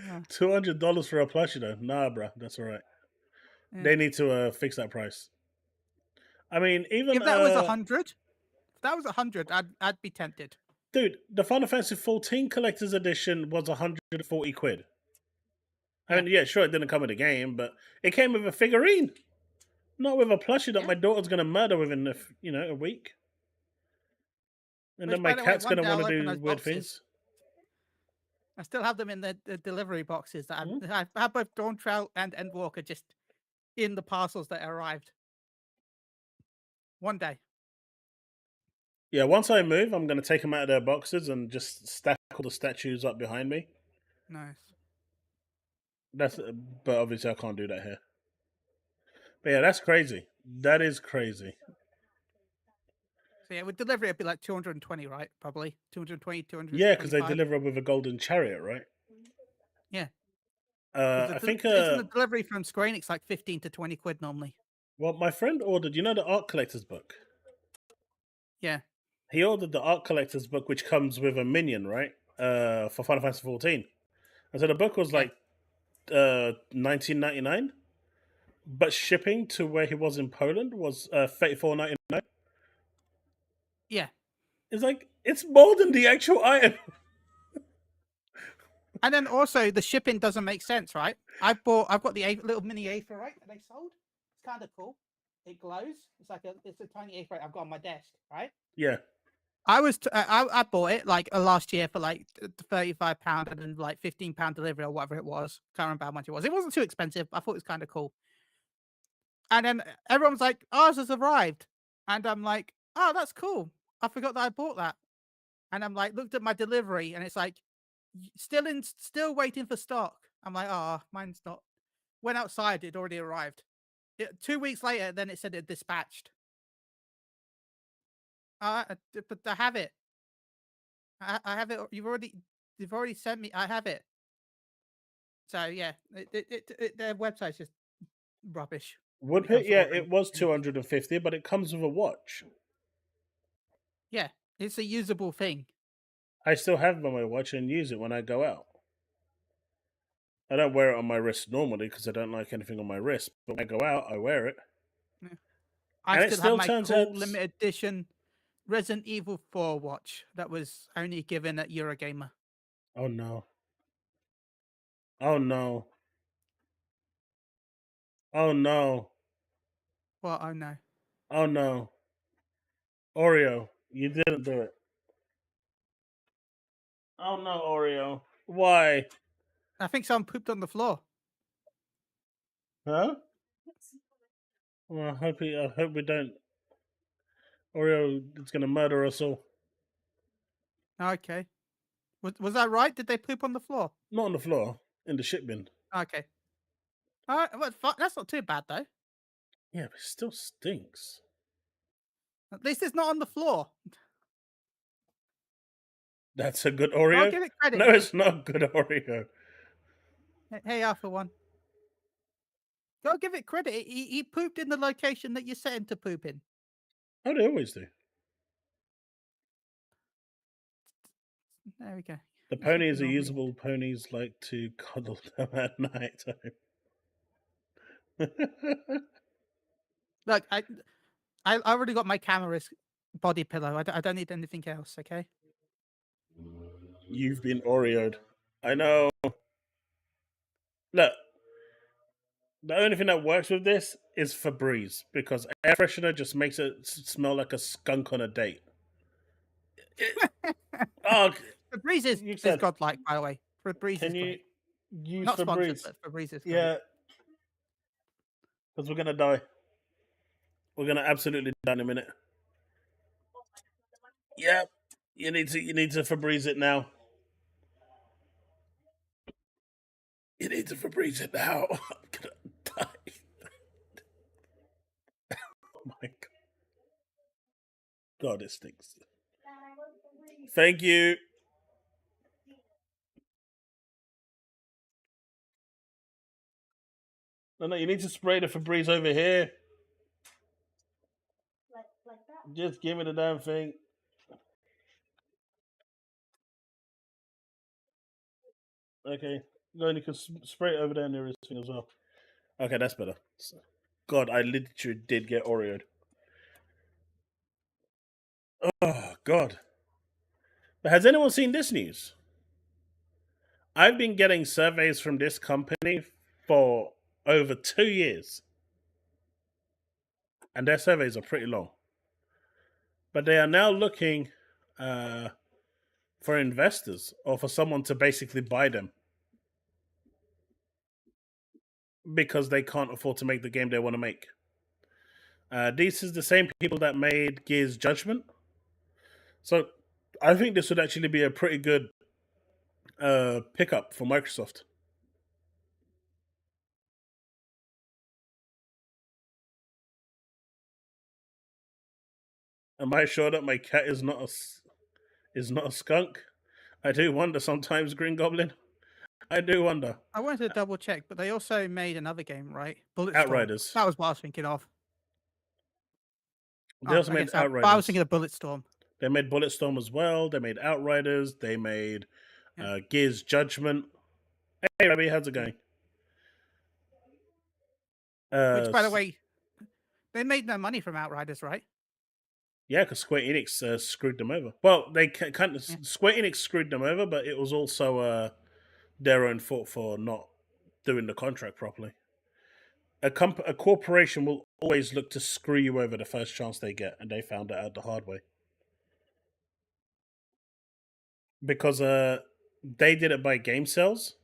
Yeah. $200 for a plushie though. Nah, bro, that's all right. Yeah. They need to fix that price. I mean, even If that was 100, I'd be tempted. Dude, the Final Fantasy 14 Collector's Edition was 140 quid. I mean, yeah, sure, it didn't come with a game, but it came with a figurine. Not with a plushie that my daughter's going to murder within, a week. And then my cat's going to want to do weird things. I still have them in the delivery boxes. That I have both Dawn Trail and Endwalker just in the parcels that arrived. 1 day. Yeah, once I move, I'm going to take them out of their boxes and just stack all the statues up behind me. Nice. But obviously I can't do that here. But yeah, that's crazy. That is crazy. So yeah, with delivery, it'd be like 220, right? Probably 220, 200. Yeah, because they deliver with a golden chariot, right? Yeah. I think isn't the delivery from Square Enix like 15 to 20 quid normally? Well, my friend ordered, the Art Collector's book? Yeah. He ordered the Art Collector's book, which comes with a minion, right? For Final Fantasy 14. And so the book was like $19.99, but shipping to where he was in Poland was $34.99. Yeah. It's like, it's more than the actual item. And then also the shipping doesn't make sense, right? I've got the little mini Aether, right? That they sold. It's kind of cool. It glows. It's a tiny Aether I've got on my desk, right? Yeah. I bought it like last year for like £35 and then like £15 delivery or whatever it was. Can't remember how much it was. It wasn't too expensive. I thought it was kind of cool. And then everyone was like, "Ours has arrived," and I'm like, "Oh, that's cool. I forgot that I bought that." And I'm like, looked at my delivery, and it's like, still waiting for stock. I'm like, "Oh, mine's not." Went outside, it already arrived. 2 weeks later, then it said it dispatched. But I have it. I have it. You've already sent me. I have it. So yeah, their website's just rubbish. It was 250, but it comes with a watch. Yeah, it's a usable thing. I still have it on my watch and use it when I go out. I don't wear it on my wrist normally because I don't like anything on my wrist, but when I go out, I wear it. Yeah. I And it still have still my turns cool heads. limited edition Resident Evil 4 watch that was only given at Eurogamer. Oh no. Oh no. Oh no. Well, oh no. Oh no. Oreo, you didn't do it. Oh no, Oreo. Why? I think someone pooped on the floor. Huh? Well, I hope we don't. Oreo is gonna murder us all. Okay. Was that right? Did they poop on the floor? Not on the floor, in the shit bin. Okay. All right. Well, that's not too bad though. Yeah, but it still stinks. At least it's not on the floor. That's a good I'll Oreo? give it credit. No, it's not good Oreo. Hey, Alpha One. Go give it credit. He pooped in the location that you set him to poop in. Oh, they always do. There we go. The This is ponies are normally- usable. Ponies like to cuddle them at night time. Look, I already got my camera's body pillow. I don't need anything else. Okay. You've been Oreoed. I know. Look, the only thing that works with this is Febreze because air freshener just makes it smell like a skunk on a date. Oh, Febreze You is said- godlike, by the way. Febreze can is you great. use Not sponsored, Febreze? but Febreze is great. Yeah, because we're gonna die. We're gonna absolutely die in a minute. Yep, you need to Febreze it now. You need to Febreze it now. I'm gonna die. Oh my god. God, it stinks. Thank you. No, you need to spray the Febreze over here. Like that. Just give me the damn thing. Okay. No, you can spray it over there near his thing as well. Okay, that's better. God, I literally did get Oreoed. Oh, God. But has anyone seen this news? I've been getting surveys from this company for over 2 years. And their surveys are pretty long. But they are now looking for investors or for someone to basically buy them. Because they can't afford to make the game they want to make. These is the same people that made Gears Judgment. So I think this would actually be a pretty good pickup for Microsoft. Am I sure that my cat is not a skunk? I do wonder sometimes, Green Goblin. I do wonder. I wanted to double check, but they also made another game, right? Bulletstorm. Outriders. That was what I was thinking of. They also made I Outriders. was thinking of Bulletstorm. They made Bulletstorm as well. They made Outriders. They made Gears Judgment. Hey, Rabbi, how's it going? Which, by the way, they made no money from Outriders, right? Yeah, because Square Enix screwed them over. Well, they kind of Square Enix screwed them over, but it was also their own fault for not doing the contract properly. A corporation will always look to screw you over the first chance they get, and they found it out the hard way. Because they did it by game sales,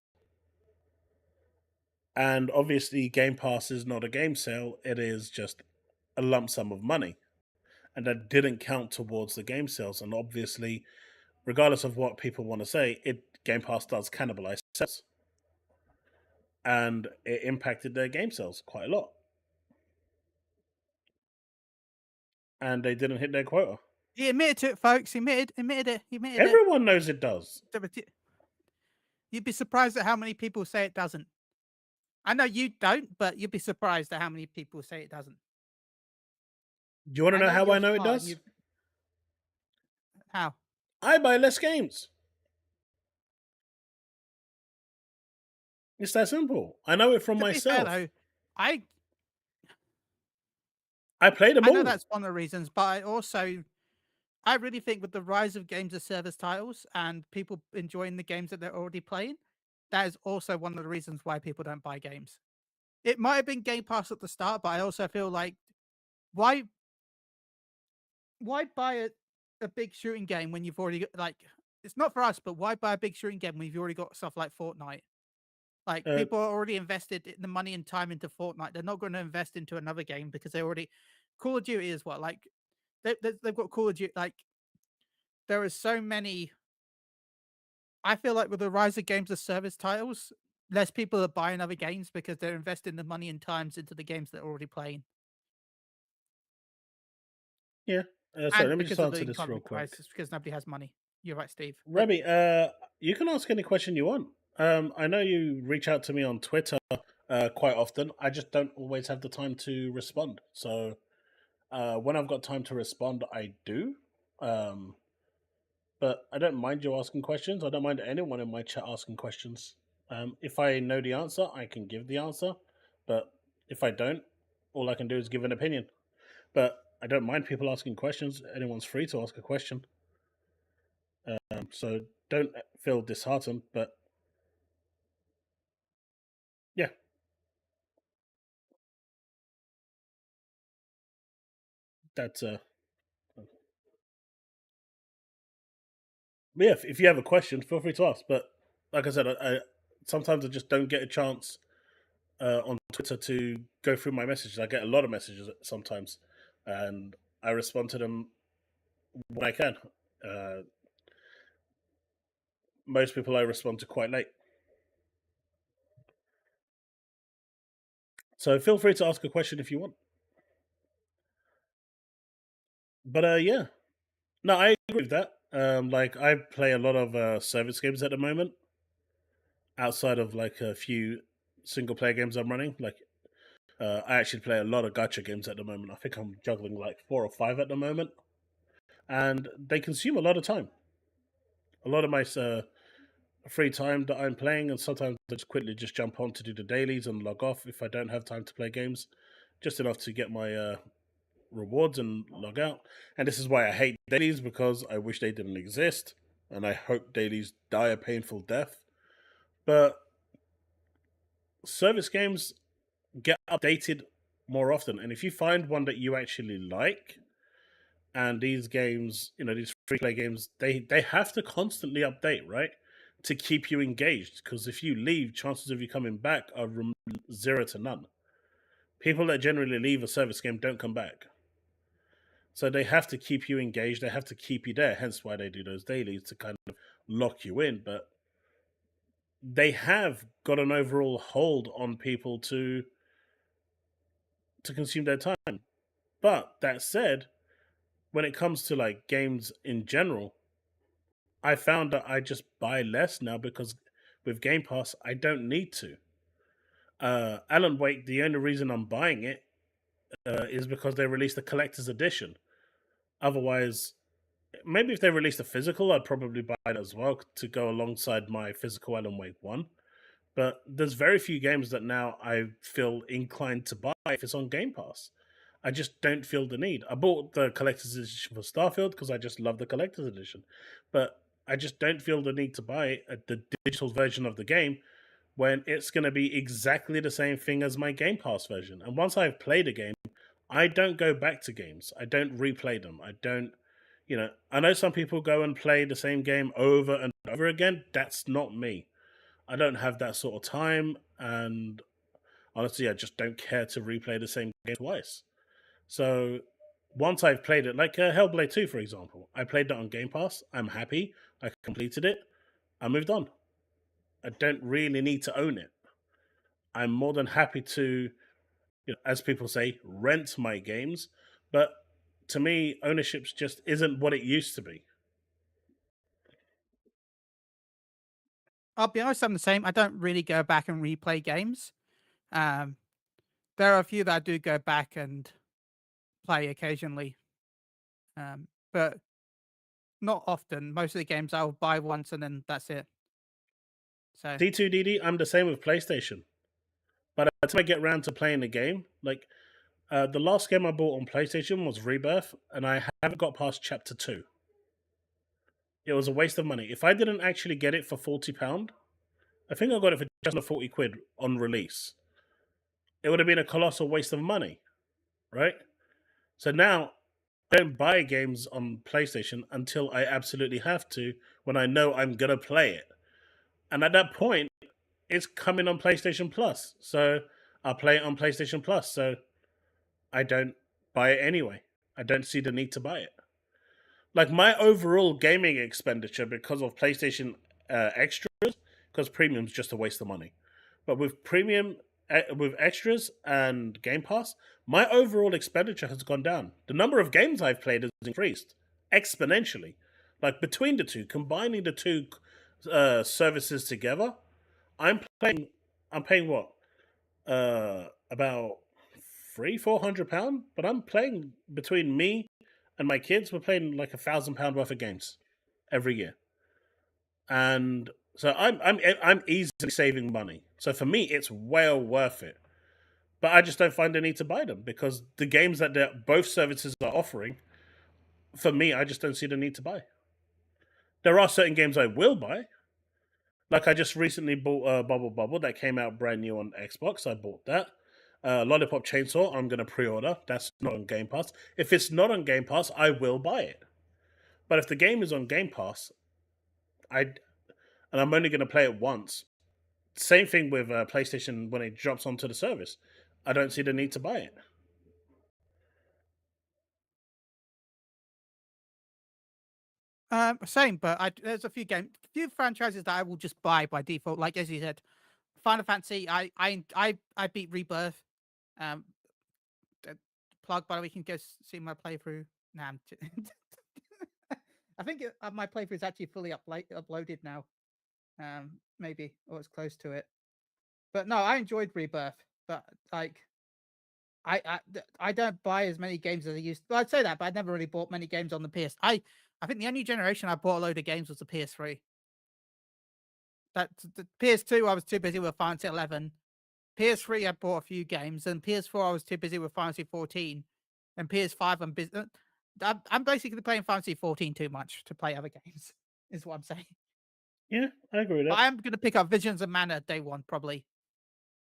and obviously Game Pass is not a game sale, it is just a lump sum of money. And that didn't count towards the game sales, and obviously, regardless of what people want to say, Game Pass does cannibalize sales. And it impacted their game sales quite a lot. And they didn't hit their quota. He admitted to it, folks. He admitted it. Everyone knows it does. You'd be surprised at how many people say it doesn't. I know you don't, but you'd be surprised at how many people say it doesn't. Do you want to know how I know it smart, does? How? I buy less games. It's that simple. I know it from To be fair, myself. though, I I played them I know all. that's one of the reasons, but I really think with the rise of games as service titles and people enjoying the games that they're already playing, that is also one of the reasons why people don't buy games. It might have been Game Pass at the start, but I also feel like why buy a big shooting game when you've already got, like, it's not for us, but why buy a big shooting game when you've already got stuff like Fortnite? Like, Uh, people are already invested the money and time into Fortnite. They're not going to invest into another game because they already Call of Duty is what, like, they've got Call of Duty. Like, there are so many. I feel like with the rise of games as service titles, less people are buying other games because they're investing the money and times into the games they're already playing, yeah. So and let me just because of the answer this real economic quick. crisis, because nobody has money. You're right, Steve. But Rebby, you can ask any question you want. I know you reach out to me on Twitter quite often. I just don't always have the time to respond. So when I've got time to respond, I do. Um, but I don't mind you asking questions. I don't mind anyone in my chat asking questions. If I know the answer, I can give the answer. But if I don't, all I can do is give an opinion. But I don't mind people asking questions. Anyone's free to ask a question. So don't feel disheartened. But yeah, that's yeah. If you have a question, feel free to ask. But like I said, I sometimes I just don't get a chance on Twitter to go through my messages. I get a lot of messages sometimes, and I respond to them when I can. Uh, Most people I respond to quite late. So feel free to ask a question if you want. But yeah, no, I agree with that. Like I play a lot of service games at the moment, outside of like a few single player games I'm running. Like I actually play a lot of gacha games at the moment. I think I'm juggling like 4 or 5 at the moment, and they consume a lot of time. A lot of my free time that I'm playing, and sometimes I just quickly just jump on to do the dailies and log off if I don't have time to play games, just enough to get my rewards and log out. And this is why I hate dailies, because I wish they didn't exist, and I hope dailies die a painful death. But service games get updated more often, and if you find one that you actually like, and these games, these free play games, they have to constantly update, right, to keep you engaged. Because if you leave, chances of you coming back are 0 to none. People that generally leave a service game don't come back. So they have to keep you engaged. They have to keep you there. Hence why they do those dailies, to kind of lock you in. But they have got an overall hold on people to consume their time. But that said, when it comes to like games in general, I found that I just buy less now, because with Game Pass, I don't need to. Alan Wake, the only reason I'm buying it is because they released the collector's edition. Otherwise, maybe if they released a physical, I'd probably buy it as well to go alongside my physical Alan Wake 1. But there's very few games that now I feel inclined to buy if it's on Game Pass. I just don't feel the need. I bought the collector's edition for Starfield because I just love the collector's edition. But I just don't feel the need to buy the digital version of the game when it's going to be exactly the same thing as my Game Pass version. And once I've played a game, I don't go back to games. I don't replay them. I don't, I know some people go and play the same game over and over again. That's not me. I don't have that sort of time. And honestly, I just don't care to replay the same game twice. So once I've played it, like Hellblade 2, for example, I played that on Game Pass. I'm happy. I completed it. I moved on. I don't really need to own it. I'm more than happy to, as people say, rent my games. But to me, ownership just isn't what it used to be. I'll be honest, I'm the same. I don't really go back and replay games. Um, there are a few that I do go back and play occasionally, but not often. Most of the games I'll buy once and then that's it. So D2DD, I'm the same with PlayStation. By the time I get around to playing the game, like The last game I bought on PlayStation was Rebirth, and I haven't got past Chapter 2. It was a waste of money. If I didn't actually get it for £40, I think I got it for just under 40 quid on release. It would have been a colossal waste of money, right? So now I don't buy games on PlayStation until I absolutely have to, when I know I'm going to play it. And at that point, it's coming on PlayStation Plus. So I'll play it on PlayStation Plus. So I don't buy it anyway. I don't see the need to buy it. Like my overall gaming expenditure because of PlayStation extras, because premium's just a waste of money. But with premium, with extras and Game Pass, my overall expenditure has gone down. The number of games I've played has increased exponentially. Like between the two, combining the two services together, I'm paying what? About £300-400, but I'm playing between me and my kids. We're playing like £1,000 worth of games every year, and so I'm easily saving money. So for me, it's well worth it. But I just don't find the need to buy them because the games that both services are offering, for me, I just don't see the need to buy. There are certain games I will buy. Like I just recently bought Bubble Bubble that came out brand new on Xbox. I bought that. Lollipop Chainsaw, I'm going to pre-order. That's not on Game Pass. If it's not on Game Pass, I will buy it. But if the game is on Game Pass, and I'm only going to play it once. Same thing with PlayStation when it drops onto the service. I don't see the need to buy it. Same, but there's a few franchises that I will just buy by default. Like as you said, Final Fantasy. I beat Rebirth. Plug, by the way, you can go see my playthrough. Nah, I think my playthrough is actually fully uploaded now. Maybe, or it's close to it. But no, I enjoyed Rebirth. But like, I don't buy as many games as I used. Well, I'd say that, but I never really bought many games on the PS. I think the only generation I bought a load of games was the PS3. That the PS2 I was too busy with Final Fantasy 11. PS3 I bought a few games, and PS4 I was too busy with Final Fantasy 14, and PS5 I'm busy. I'm basically playing Final Fantasy 14 too much to play other games. Is what I'm saying. Yeah, I agree with But that. I am going to pick up Visions of Mana day one probably.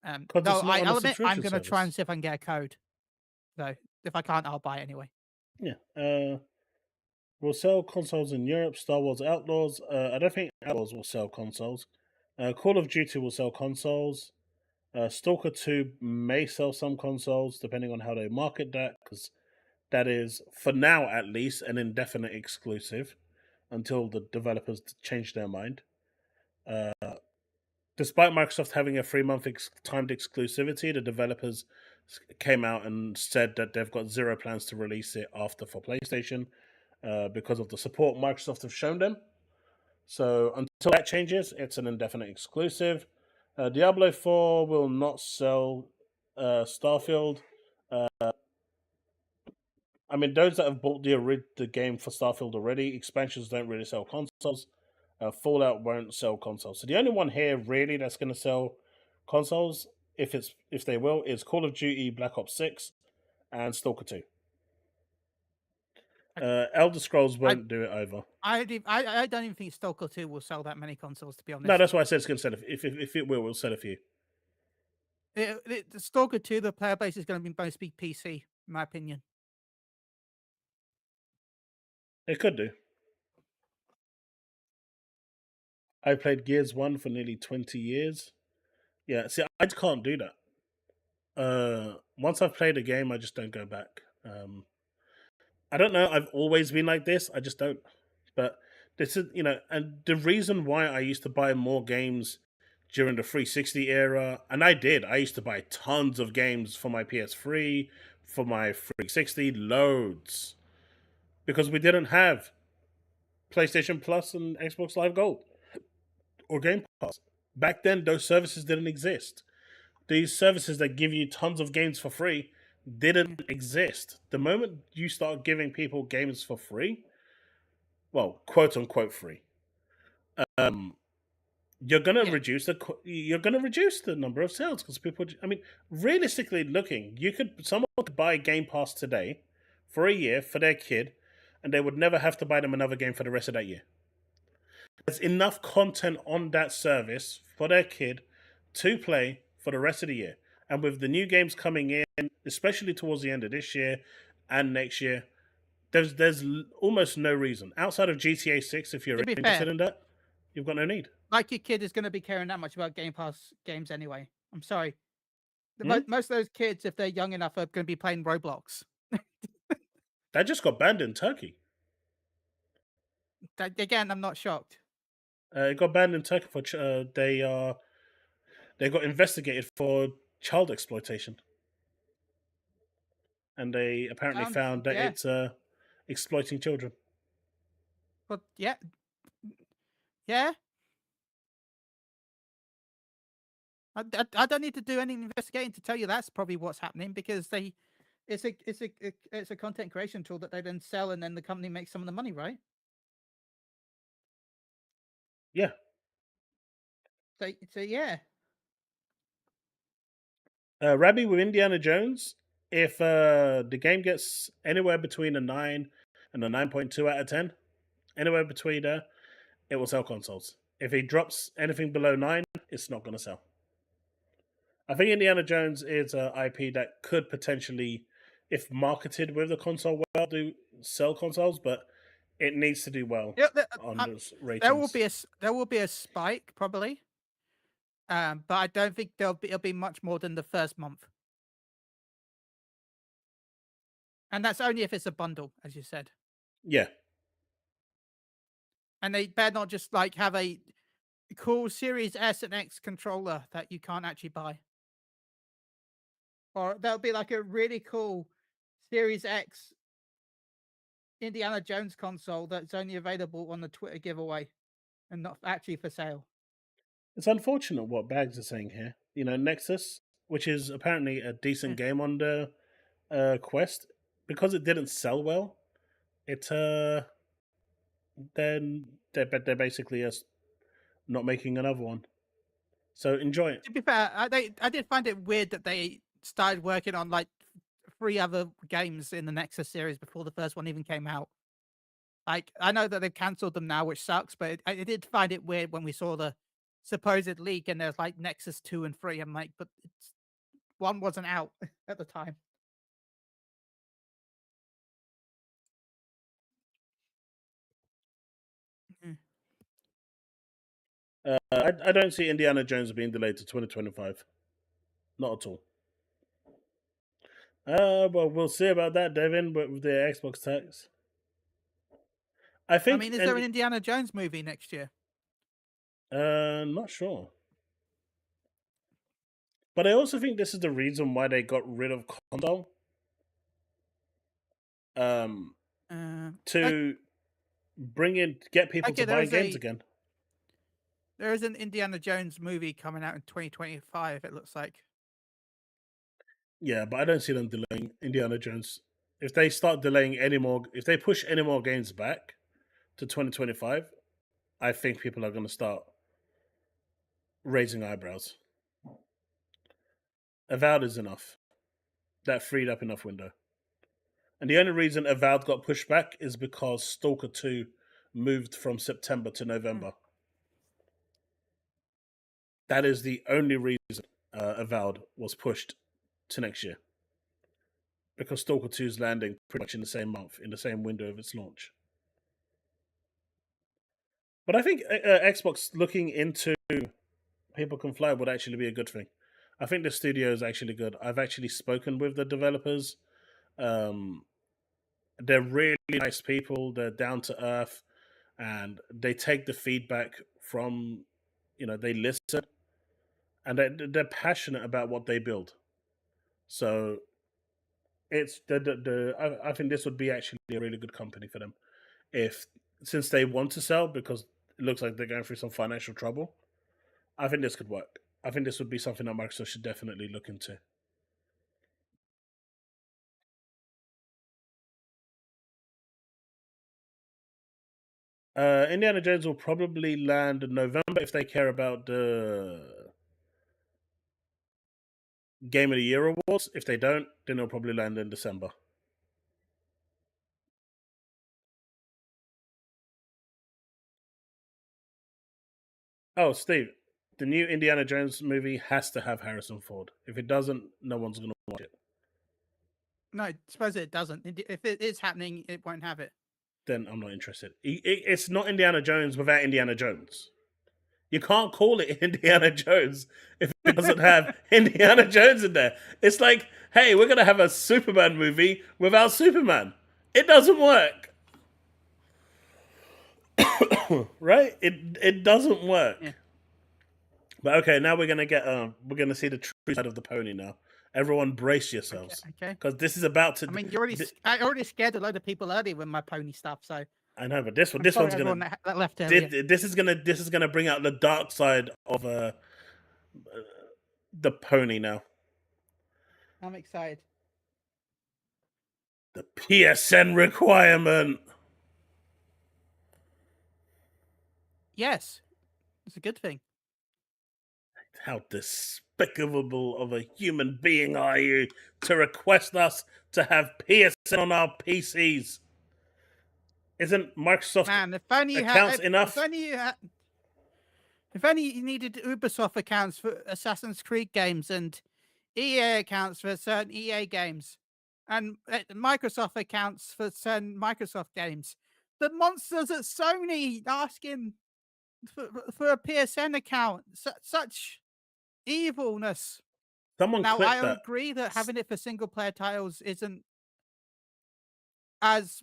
No, it's not on a I'll admit I'm subscription going to try and service. see if I can get a code. So if I can't, I'll buy it anyway. Yeah. Will sell consoles in Europe. Star Wars Outlaws. I don't think Outlaws will sell consoles. Call of Duty will sell consoles. Stalker 2 may sell some consoles, depending on how they market that, because that is, for now at least, an indefinite exclusive until the developers change their mind. Despite Microsoft having a 3-month timed exclusivity, the developers came out and said that they've got zero plans to release it after for PlayStation because of the support Microsoft have shown them. So until that changes, it's an indefinite exclusive. Diablo 4 will not sell Starfield. I mean, those that have bought the game for Starfield already, expansions don't really sell consoles. Fallout won't sell consoles. So the only one here really that's going to sell consoles, if they will, is Call of Duty Black Ops 6 and Stalker 2. Elder Scrolls won't do it either. I don't even think Stalker 2 will sell that many consoles, to be honest. No, that's why I said it's going to sell. If it will, we'll sell a few. The Stalker 2, the player base is going to be mostly PC, in my opinion. It could do. I played Gears 1 for nearly 20 years. Yeah, see, I just can't do that. Once I've played a game, I just don't go back. I don't know. I've always been like this. I just don't. But this is, and the reason why I used to buy more games during the 360 era, and I did. I used to buy tons of games for my PS3, for my 360, loads. Because we didn't have PlayStation Plus and Xbox Live Gold or Game Pass. Back then, those services didn't exist. These services that give you tons of games for free didn't exist. The moment you start giving people games for free, well, quote unquote free, you're gonna Yeah. reduce the number of sales because people. I mean, realistically looking, someone could buy Game Pass today for a year for their kid, and they would never have to buy them another game for the rest of that year. There's enough content on that service for their kid to play for the rest of the year. And with the new games coming in, especially towards the end of this year and next year, there's almost no reason outside of GTA 6. If you're To be interested fair, in that, you've got no need. like your kid is going to be caring that much about Game Pass games anyway. I'm sorry. Hmm? Most of those kids, if they're young enough, are going to be playing Roblox. That just got banned in Turkey. Again, I'm not shocked. It got banned in Turkey for they got investigated for child exploitation, and they apparently found that Yeah. it's exploiting children. But yeah, yeah. I don't need to do any investigating to tell you that's probably what's happening because it's a content creation tool that they then sell and then the company makes some of the money, right? Yeah. So yeah. Rabbi, with Indiana Jones, if the game gets anywhere between a 9 and a 9.2 out of 10, anywhere between there, it will sell consoles. If it drops anything below 9, it's not going to sell. I think Indiana Jones is an IP that could potentially, if marketed with the console well, do sell consoles, but it needs to do well Yeah, on those ratings. there will be a spike probably, but I don't think it'll be much more than the first month, and that's only if it's a bundle, as you said. Yeah. And they better not just like have a cool Series S and X controller that you can't actually buy, or there'll be like a really cool Series X Indiana Jones console that's only available on the Twitter giveaway and not actually for sale. It's unfortunate what Bags are saying here. You know, Nexus, which is apparently a decent game on the Quest, because it didn't sell well, then they're basically not making another one. So enjoy it. To be fair, I did find it weird that they started working on like 3 other games in the Nexus series before the first one even came out. Like, I know that they've cancelled them now, which sucks, but I did find it weird when we saw the supposed leak and there's like Nexus 2 and 3. I'm like, but one wasn't out at the time. Mm. I don't see Indiana Jones being delayed to 2025. Not at all. Well, we'll see about that, Devin, but with the Xbox tax. I think. Is there an Indiana Jones movie next year? Not sure. But I also think this is the reason why they got rid of console. To get people to buy games again. There is an Indiana Jones movie coming out in 2025, it looks like. Yeah, but I don't see them delaying Indiana Jones. If they start delaying if they push any more games back to 2025, I think people are going to start raising eyebrows. Avowed is enough. That freed up enough window. And the only reason Avowed got pushed back is because Stalker 2 moved from September to November. That is the only reason Avowed was pushed to next year. Because Stalker 2 is landing pretty much in the same month, in the same window of its launch. But I think Xbox looking into People Can Fly would actually be a good thing. I think the studio is actually good. I've actually spoken with the developers. They're really nice people. They're down to earth, and they take the feedback from, they listen, and they're passionate about what they build. So it's I think this would be actually a really good company for them, since they want to sell, because it looks like they're going through some financial trouble. I think this could work. I think this would be something that Microsoft should definitely look into. Indiana Jones will probably land in November if they care about the Game of the Year awards. If they don't, then it'll probably land in December. Oh, Steve, the new Indiana Jones movie has to have Harrison Ford. If it doesn't, no one's going to watch it. No, I suppose it doesn't. If it is happening, it won't have it. Then I'm not interested. It's not Indiana Jones without Indiana Jones. You can't call it Indiana Jones if it doesn't have Indiana Jones in there. It's like, hey, we're going to have a Superman movie without Superman. It doesn't work. Right? It doesn't work. Yeah. But okay, now we're gonna see the true side of the pony now. Everyone brace yourselves. Okay. Because this is about to. I mean, I already scared a load of people earlier with my pony stuff, so. I know, but this one's gonna. That left earlier. This is gonna bring out the dark side of the pony now. I'm excited. The PSN requirement. Yes, it's a good thing. How despicable of a human being are you to request us to have PSN on our PCs? Isn't Microsoft accounts enough? If only you needed Ubisoft accounts for Assassin's Creed games and EA accounts for certain EA games and Microsoft accounts for certain Microsoft games. The monsters at Sony asking for a PSN account. Such evilness. Someone now, clip I that. agree that having it for single player titles isn't as.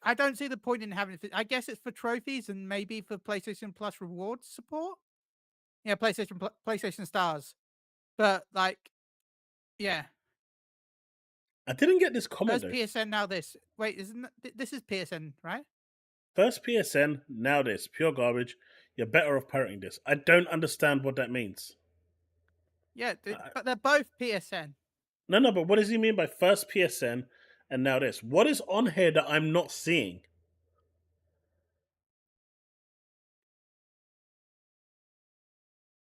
I don't see the point in having it. I guess it's for trophies and maybe for PlayStation Plus rewards support. Yeah, PlayStation Stars, but like, yeah. I didn't get this comment. First PSN, now this. Wait, this is PSN, right? First PSN, now this. Pure garbage. You're better off pirating this. I don't understand what that means. Yeah, but they're both PSN. No, but what does he mean by first PSN and now this? What is on here that I'm not seeing?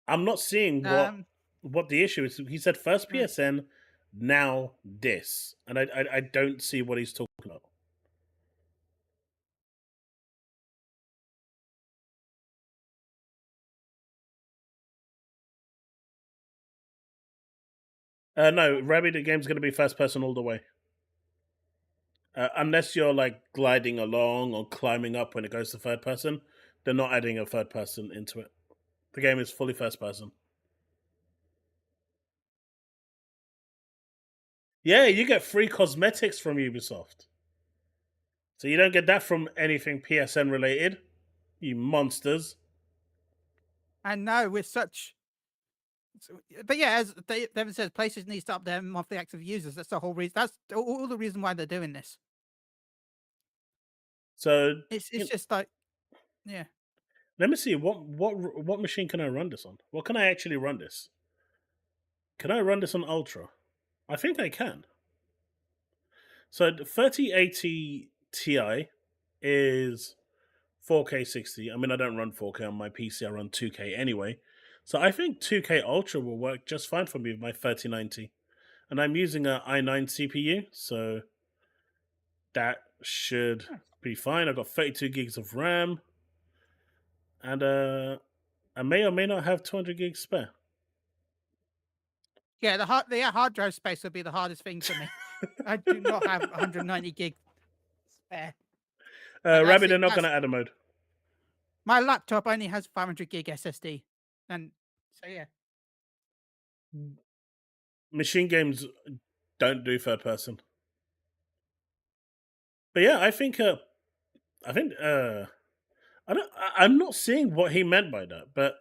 I'm not seeing what the issue is. He said first PSN, now this. And I don't see what he's talking about. No, Rabbids, the game's going to be first person all the way. Unless you're like gliding along or climbing up when it goes to third person, they're not adding a third person into it. The game is fully first person. Yeah, you get free cosmetics from Ubisoft. So you don't get that from anything PSN related. You monsters. I know, with such... But yeah, as Devin says, PlayStation needs to up their monthly active users. That's the whole reason. That's all the reason why they're doing this. So it's just like, yeah. Let me see what machine can I run this on? What can I actually run this? Can I run this on Ultra? I think I can. So the 3080 Ti is 4K 60. I mean, I don't run 4K on my PC. I run 2K anyway. So I think 2K Ultra will work just fine for me with my 3090. And I'm using an i9 CPU, so that should be fine. I've got 32 gigs of RAM. And I may or may not have 200 gigs spare. Yeah, the hard drive space would be the hardest thing for me. I do not have 190 gig spare. Rabbids, they're not going to add a mode. My laptop only has 500 gig SSD. And so, yeah. Machine games don't do third person. But yeah, I'm not seeing what he meant by that, but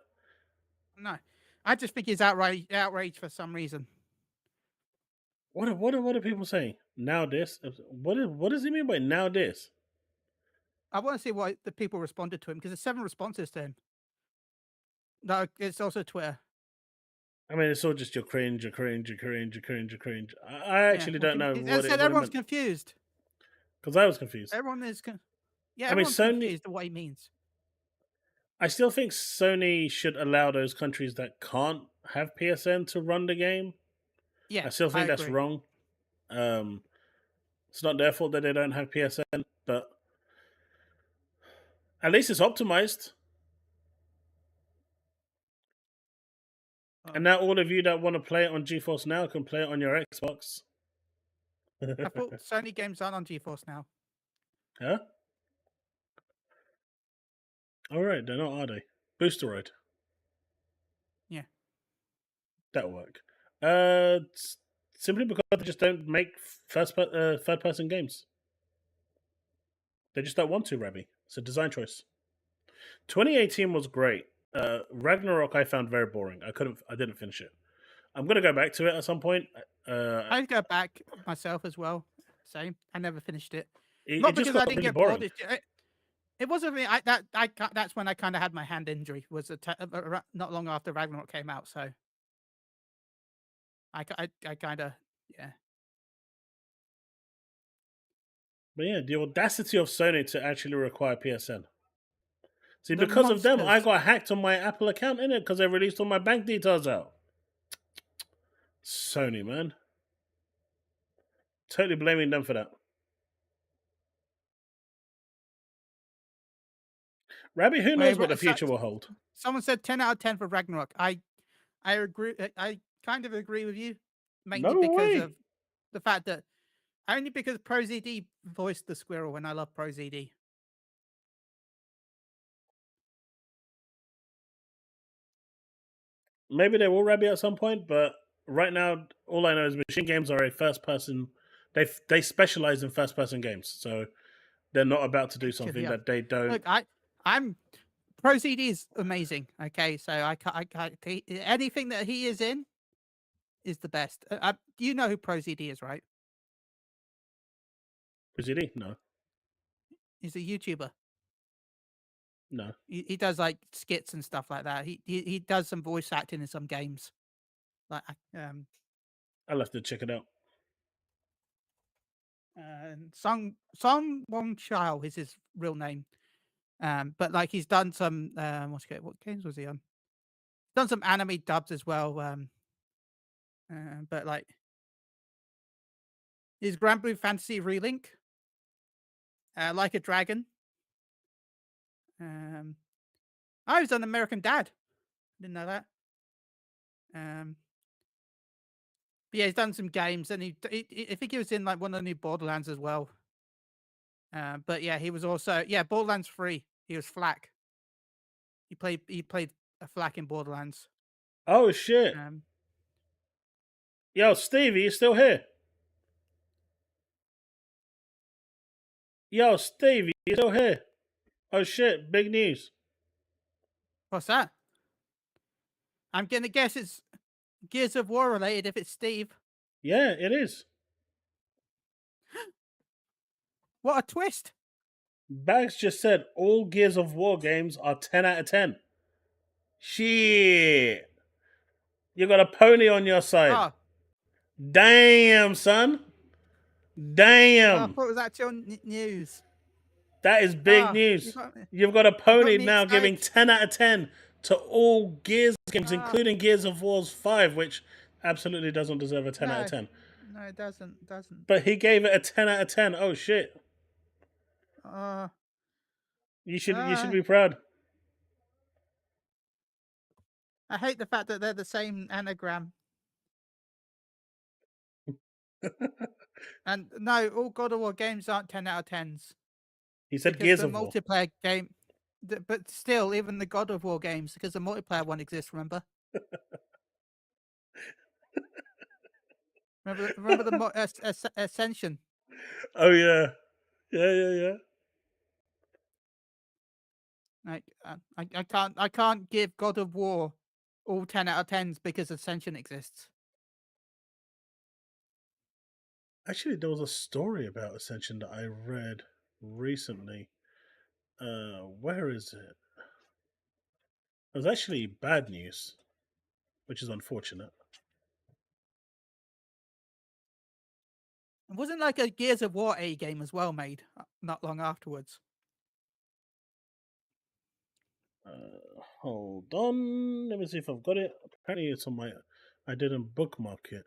no, I just think he's outraged for some reason. What are people saying? Now this? What does he mean by now this? I want to see what the people responded to him, because there's 7 responses to him. No, it's also Twitter. I mean, it's all just your cringe. I actually don't know. He said everyone's confused. Because I was confused. Everyone is. Yeah, I mean, everyone's Sony. confused of what he means. I still think Sony should allow those countries that can't have PSN to run the game. Yeah, I still think that's agree. wrong. It's not their fault that they don't have PSN, but at least it's optimized. And now all of you that want to play it on GeForce Now can play it on your Xbox. I thought Sony games aren't on GeForce Now. Huh? All right, they're not, are they? Boosteroid. Yeah. That'll work. Simply because they just don't make third-person games. They just don't want to, Rabbi. It's a design choice. 2018 was great. Ragnarok I found very boring. I didn't finish it. I'm gonna go back to it at some point. I'd go back myself as well. Same. I never finished it. It Not just because I got didn't really get boring. bored. It wasn't really. That's when I kind of had my hand injury. Was not long after Ragnarok came out. So I kind of yeah. But yeah, the audacity of Sony to actually require PSN. See, The because of them, I monsters. got hacked on my Apple account, innit? Because they released all my bank details out. Sony, man. Totally blaming them for that. Rabbi, who knows what the future will hold? Someone said 10 out of 10 for Ragnarok. I agree. I kind of agree with you, mainly because of the fact that only because ProZD voiced the squirrel, and I love ProZD. Maybe they will Rabbi at some point, but right now, all I know is machine games are a first-person. They specialize in first-person games, so they're not about to do something that they don't. Look, I'm ProZD is amazing. Okay, so I anything that he is in is the best. You know who ProZD is, right? ProZD? No. He's a YouTuber. No. He does like skits and stuff like that. He does some voice acting in some games. Like I'll have to check it out. Song Wong Chao is his real name. But like he's done some what games was he on? Done some anime dubs as well. But like his Grand Blue Fantasy Relink, Like a Dragon. I was an American Dad. Didn't know that. But yeah, he's done some games, and I think he was in like one of the new Borderlands as well. But yeah, he was also Borderlands 3. He was Flak. He played a Flak in Borderlands. Oh shit! Yo, Stevie, you still here? Yo, Stevie, you still here? Oh shit! Big news. What's that? I'm gonna guess it's Gears of War related if it's Steve. Yeah, it is. What a twist! Bags just said all Gears of War games are 10 out of 10. Shit. You got a pony on your side. Oh. Damn, son. Damn. I thought it was actual news. That is big news. You've got a pony now giving 10 out of 10 to all Gears games, including Gears of War 5, which absolutely doesn't deserve a 10 out of 10. No, it doesn't. But he gave it a 10 out of 10. Oh, shit. You should be proud. I hate the fact that they're the same anagram. And no, all God of War games aren't 10 out of 10s. He said Gears of War. Multiplayer game, but still, even the God of War games, because the multiplayer one exists. Remember? remember the Ascension? Oh yeah, yeah. Like I can't give God of War all 10 out of 10s because Ascension exists. Actually, there was a story about Ascension that I read recently. Where is it? It was actually bad news, which is unfortunate. Wasn't like a Gears of War A game as well made not long afterwards? Hold on. Let me see if I've got it. Apparently, it's on my. I didn't bookmark it.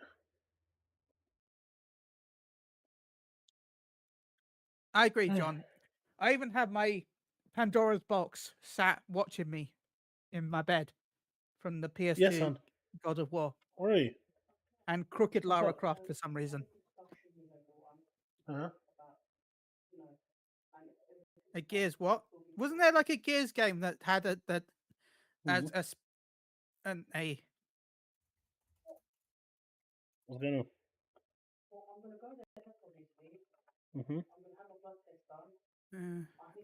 I agree, John. I even have my Pandora's box sat watching me in my bed from the PS2 Yes, hon. God of War Where are you? and Crooked Lara up? Croft for some reason. Uh-huh. A Gears what? Wasn't there like a Gears game that had a that as Mhm. a sp- an a What's going on? Mm-hmm.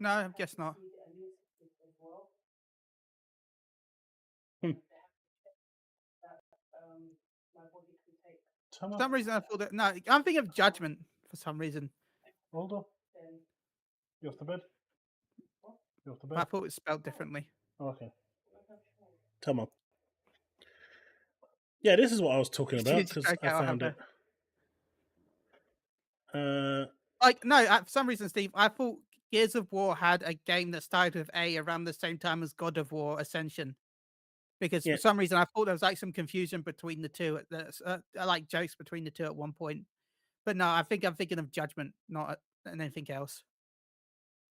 no, I guess not. Hmm. For some reason I thought that no, I'm thinking of Judgment for some reason. Hold on. You off the bed? You off the But I bed? thought it was spelled differently. Oh, okay. Come on. Yeah, this is what I was talking about because Okay, I I'll have found it. Like no, for some reason, Steve, I thought Gears of War had a game that started with A around the same time as God of War Ascension. Because Yeah. for some reason I thought there was like some confusion between the two. Like jokes between the two at one point. But no, I think I'm thinking of Judgment, not anything else.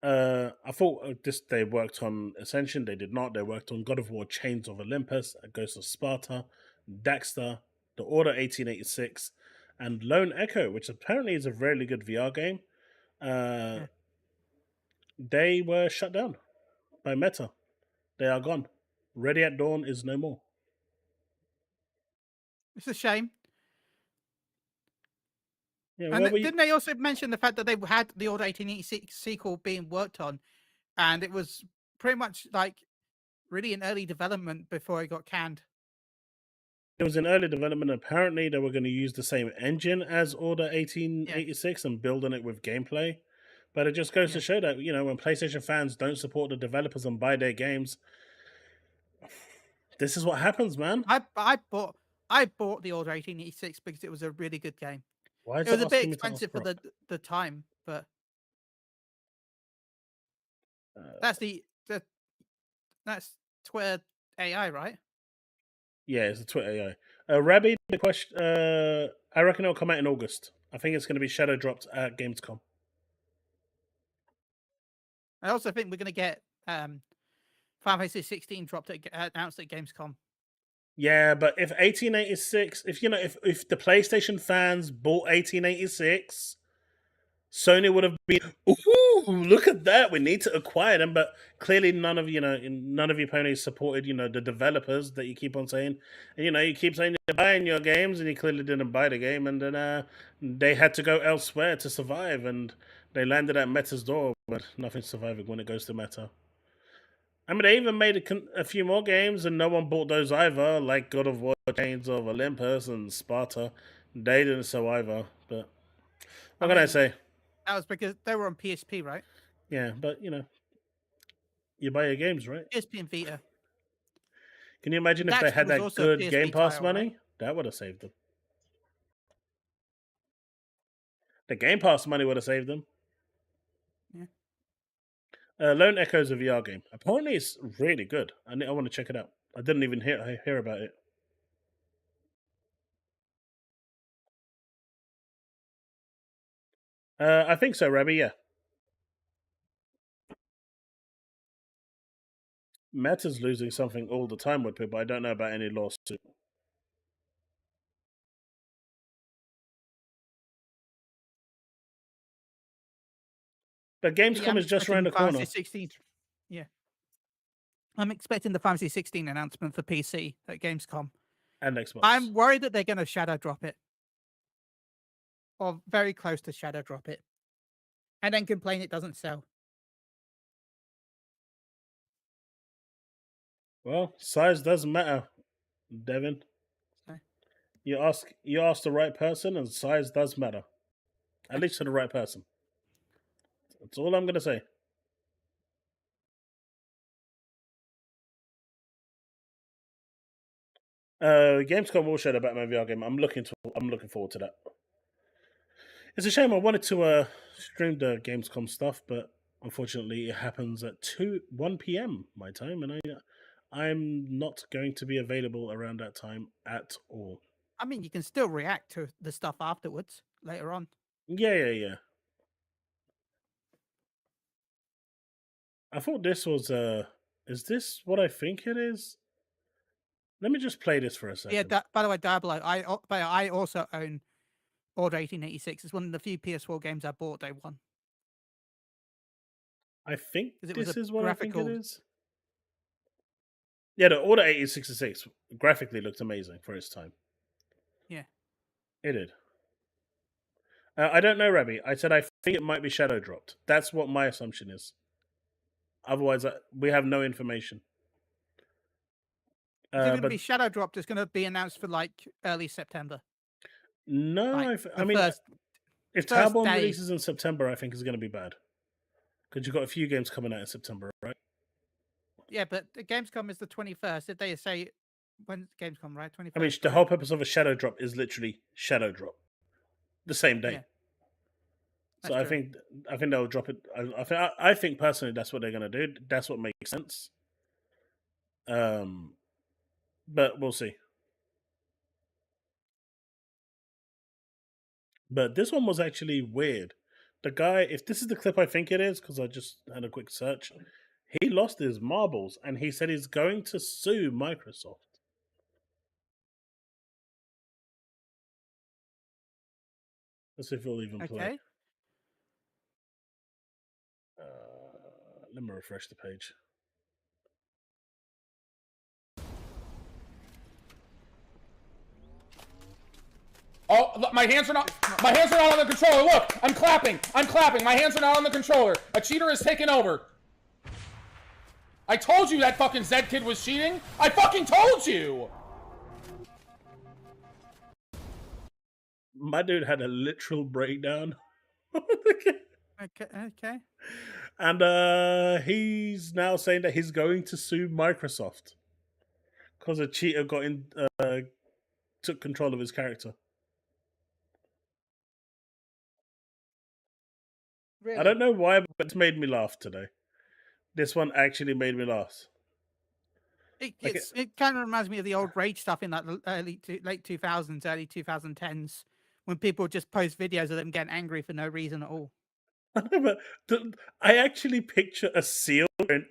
I thought they worked on Ascension. They did not. They worked on God of War: Chains of Olympus, Ghost of Sparta, Daxter, The Order 1886, and Lone Echo, which apparently is a really good VR game. Yeah. They were shut down by Meta. They are gone. Ready at Dawn is no more. It's a shame. Yeah, And where were you? didn't they also mention the fact that they had the Order 1886 sequel being worked on, and it was pretty much like really in early development before it got canned? It was in early development. Apparently, they were going to use the same engine as Order Yeah. 1886 and build on it with gameplay. But it just goes to Yeah. show that, when PlayStation fans don't support the developers and buy their games, this is what happens, man. I bought the Order 1886 because it was a really good game. Why is It was it a bit asking me to ask expensive for Brock? the time, but Uh, that's that's Twitter AI, right? yeah, it's a Twitter AI. Rabbi, the question. I reckon it'll come out in August. I think it's going to be shadow dropped at Gamescom. I also think we're going to get Final Fantasy 16 announced at Gamescom. Yeah, but if 1886, if the PlayStation fans bought 1886, Sony would have been, ooh, look at that. We need to acquire them, but clearly none of you ponies supported, the developers that you keep on saying. And, you keep saying you're buying your games, and you clearly didn't buy the game, and then they had to go elsewhere to survive, and they landed at Meta's door, but nothing's surviving when it goes to Meta. I mean, they even made a few more games, and no one bought those either, like God of War, Chains of Olympus, and Sparta. They didn't sell either, but what can I say? That was because they were on PSP, right? Yeah, but you buy your games, right? PSP and Vita. Can you imagine if they Daxter had was that also a good PSP Game Pass title, money? right? That would have saved them. The Game Pass money would have saved them. Yeah. Lone Echo is a VR game. Apparently, it's really good. I want to check it out. I didn't even hear about it. I think so, Rabbi. Yeah. Meta's losing something all the time with people. I don't know about any lawsuit. But Gamescom is just around the corner. 16. Yeah. I'm expecting the Fantasy 16 announcement for PC at Gamescom. And Xbox. I'm worried that they're going to shadow drop it. Or very close to shadow drop it. And then complain it doesn't sell. Well, size doesn't matter, Devin. Okay. You ask the right person, and size does matter. At least to the right person. That's all I'm gonna say. Gamescom will show the Batman VR game. I'm looking forward to that. It's a shame. I wanted to stream the Gamescom stuff, but unfortunately, it happens at 1 p.m. my time, and I'm not going to be available around that time at all. I mean, you can still react to the stuff afterwards, later on. Yeah. I thought this was is this what I think it is? Let me just play this for a second. Yeah, by the way, Diablo, I also own Order 1886. It's one of the few PS4 games I bought day one. I think 'Cause it was this a is what I think it graphical- is. Yeah, the Order 1866 graphically looked amazing for its time. Yeah. It did. I don't know, Rabbi. I said I think it might be shadow dropped. That's what my assumption is. Otherwise, we have no information. Is it going to But be shadow dropped? It's going to be announced for like early September. no, Like, I the mean, first if first Tailborn day. releases in September, I think is going to be bad. Because you've got a few games coming out in September, right? Yeah, but the Gamescom is the 21st. If they say when's Gamescom, right? 21st. I mean, the whole purpose of a shadow drop is literally shadow drop, the same day. Yeah. So That's I true. think they'll drop it. I think personally that's what they're going to do. That's what makes sense. But we'll see. But this one was actually weird. The guy, if this is the clip I think it is, because I just had a quick search, he lost his marbles and he said he's going to sue Microsoft. Let's see if it'll even play. Okay. Let me refresh the page. Oh, look, my hands are not on the controller. Look, I'm clapping. My hands are not on the controller. A cheater has taken over. I told you that fucking Zed kid was cheating. I fucking told you. My dude had a literal breakdown. Okay. And he's now saying that he's going to sue Microsoft because a cheater took control of his character. Really? I don't know why, but it's made me laugh today. This one actually made me laugh. It kind of reminds me of the old rage stuff in that late 2000s, early 2010s, when people just post videos of them getting angry for no reason at all. I know, but I actually picture a seal going,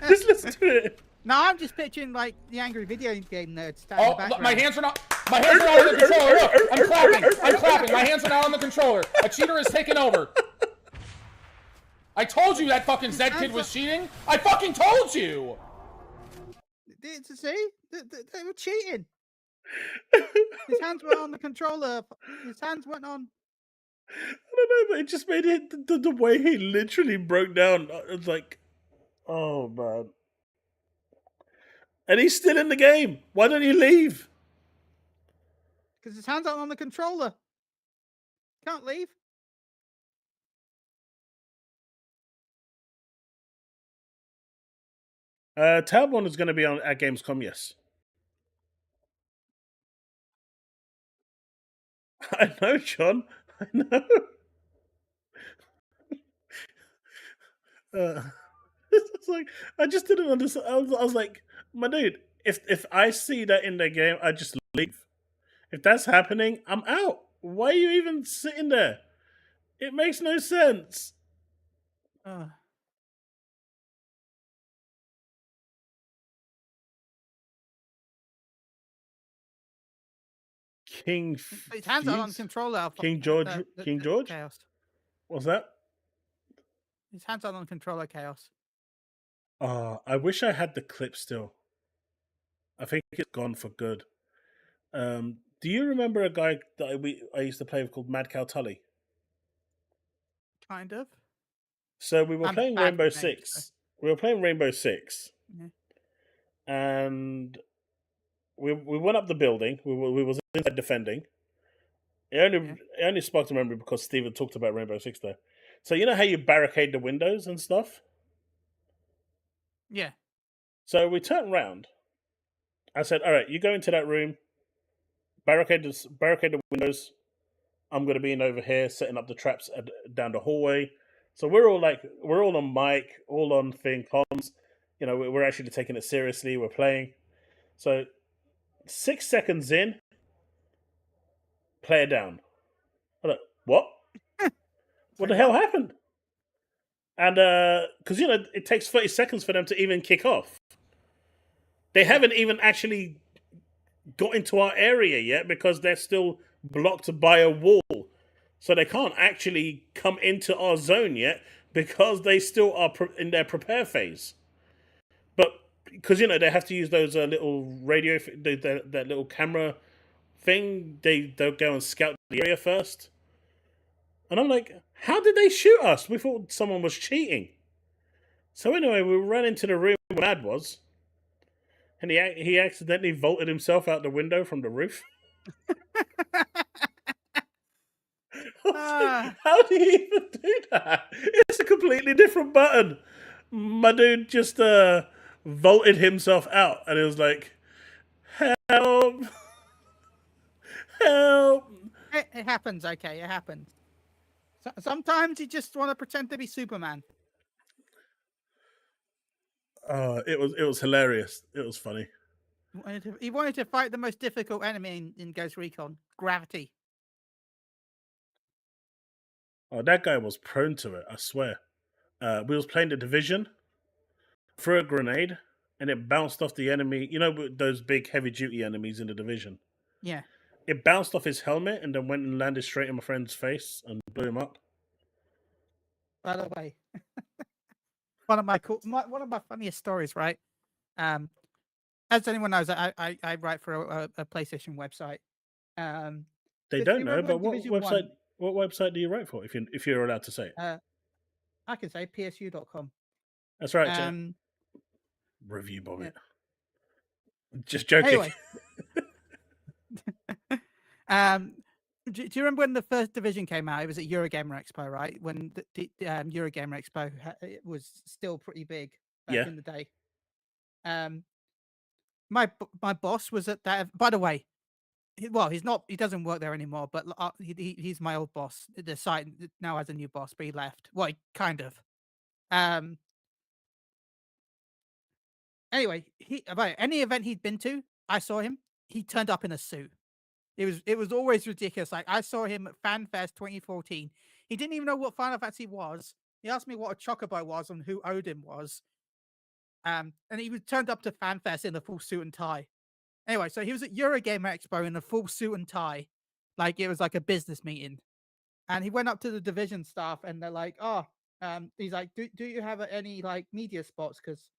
Just listen to it. No, I'm just picturing like the angry video game nerds. Oh, look, my hands are not on the controller. Look, I'm clapping. My hands are not on the controller. A cheater has taken over. I told you that fucking Zed kid was cheating. I fucking told you. See, they were cheating. His hands were on the controller. His hands went on. I don't know, but it just made it the way he literally broke down. It's like, oh man. And he's still in the game. Why don't he leave? Because his hands aren't on the controller. Can't leave. Tailborn is going to be on at Gamescom, yes. I know, John. I know. It's like I just didn't understand. I was like, my dude, if I see that in the game, I just leave. If that's happening, I'm out. Why are you even sitting there? It makes no sense. King. His hands aren't on the controller. King George. King George. Chaos. What's that? His hands aren't on the controller. Chaos. I wish I had the clip still. I think it's gone for good. Do you remember a guy that I used to play with called Mad Cow Tully? Kind of. So we were I'm playing bad Rainbow with names, Six. We were playing Rainbow Six, Yeah. and we went up the building. We was inside defending. It only sparked a memory because Steve had talked about Rainbow Six there. So you know how you barricade the windows and stuff? Yeah. So we turned around. I said, all right, you go into that room. barricade the windows. I'm going to be in over here, setting up the traps down the hallway. So we're all on mic, all on thing comms. You know, we're actually taking it seriously. We're playing. So 6 seconds in, player down. I'm like, what? What the hell happened? And because it takes 30 seconds for them to even kick off. They haven't even actually got into our area yet because they're still blocked by a wall. So they can't actually come into our zone yet because they still are in their prepare phase. But because they have to use those little radio, that little camera thing, they'll go and scout the area first. And I'm like, how did they shoot us? We thought someone was cheating. So anyway, we ran into the room where Mad was, and he accidentally vaulted himself out the window from the roof. How do you even do that? It's a completely different button. My dude just vaulted himself out, and it was like, help, help. It happens, okay, it happens. Sometimes you just want to pretend to be Superman. It was hilarious. It was funny. He wanted to fight the most difficult enemy in Ghost Recon, gravity. Oh, that guy was prone to it, I swear. We was playing the Division, threw a grenade, and it bounced off the enemy. You know those big heavy-duty enemies in the Division? Yeah. It bounced off his helmet and then went and landed straight in my friend's face and blew him up. By the way, one of my funniest stories, right? As anyone knows, I write for a PlayStation website. They don't know, but what website do you write for? If you're allowed to say it, I can say psu.com. That's right. Review bomb it. Just joking. Anyway. Do you remember when the first Division came out? It was at Eurogamer Expo, right? When the Eurogamer Expo it was still pretty big back in the day. My boss was at that. By the way, he's not. He doesn't work there anymore. But he's my old boss. The site now has a new boss, but he left. Well, kind of. Anyway, about any event he'd been to, I saw him. He turned up in a suit. It was always ridiculous. Like I saw him at FanFest 2014. He didn't even know what Final Fantasy was. He asked me what a Chocobo was and who Odin was. And he turned up to FanFest in a full suit and tie. Anyway, so he was at Eurogamer Expo in a full suit and tie, like it was like a business meeting. And he went up to the Division staff, and they're like, "Oh, he's like, do you have any like media spots? Because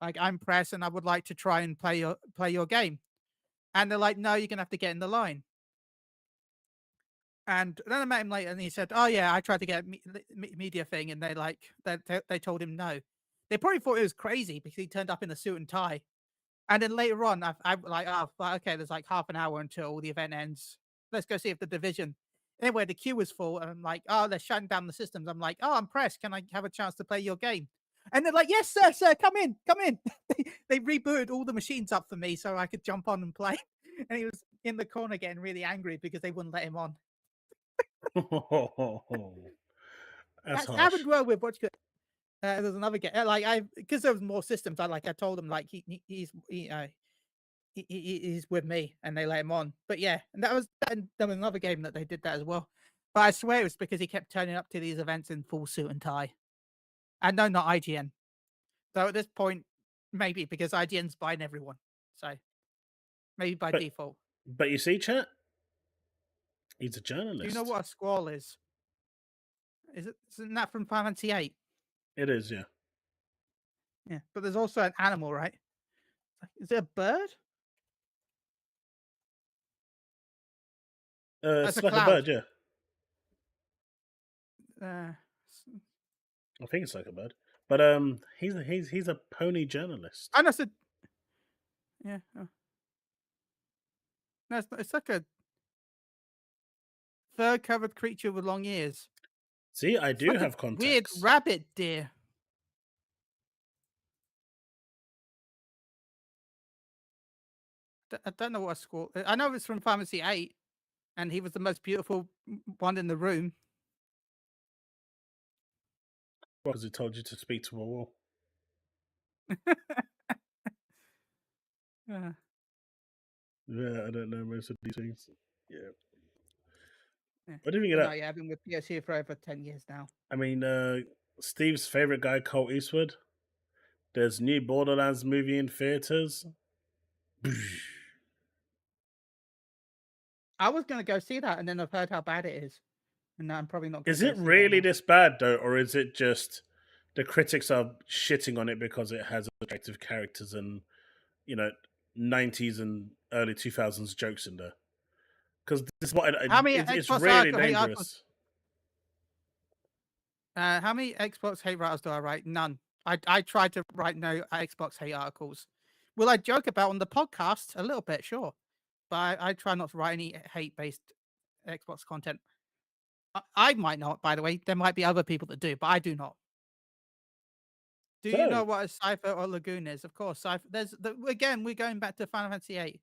like I'm press, and I would like to try and play your game." And they're like, "No, you're gonna have to get in the line." And then I met him later, and he said, "Oh yeah, I tried to get a media thing," and they told him no. They probably thought it was crazy because he turned up in a suit and tie. And then later on, I'm like, "Oh, okay, there's like half an hour until the event ends. Let's go see if the Division." Anyway, the queue was full, and I'm like, "Oh, they're shutting down the systems." I'm like, "Oh, I'm pressed. Can I have a chance to play your game?" And they're like, "Yes, sir, come in." They rebooted all the machines up for me so I could jump on and play. And he was in the corner getting really angry because they wouldn't let him on. That's harsh. happened well with what's good. There's another game because there was more systems. I told him like he's with me, and they let him on. But yeah, and there was another game that they did that as well. But I swear it was because he kept turning up to these events in full suit and tie. And no, not IGN. So at this point, maybe because IGN's buying everyone, so maybe by default. But you see, chat, he's a journalist. Do you know what a squall is? Isn't that from Final Fantasy VIII? It is, yeah. Yeah, but there's also an animal, right? Is it a bird? It's like a bird, yeah. I think it's like a bird, but he's a pony journalist. I know. Yeah. Oh. No, it's like a fur-covered creature with long ears. See, I do have context. Weird rabbit deer. I don't know what school. I know it's from Pharmacy 8, and he was the most beautiful one in the room. Because he told you to speak to a wall. Yeah. Yeah, I don't know most of these things. Yeah. Yeah. What do you think But of no, that? yeah, I've been with PS for over 10 years now. I mean, Steve's favorite guy, Colt Eastwood. There's new Borderlands movie in theaters. I was going to go see that, and then I've heard how bad it is. And now I'm probably not going Is to go it see really that now. this bad, though? Or is it just the critics are shitting on it because it has attractive characters and, 90s and early 2000s jokes in there? Because this is what How many it's Xbox really hate articles? dangerous. How many Xbox hate articles do I write? None. I try to write no Xbox hate articles. Will I joke about on the podcast? A little bit, sure. But I try not to write any hate-based Xbox content. I might not, by the way. There might be other people that do, but I do not. Do you know So, what a Cypher or Lagoon is? Of course, Cypher. Again, we're going back to Final Fantasy VIII.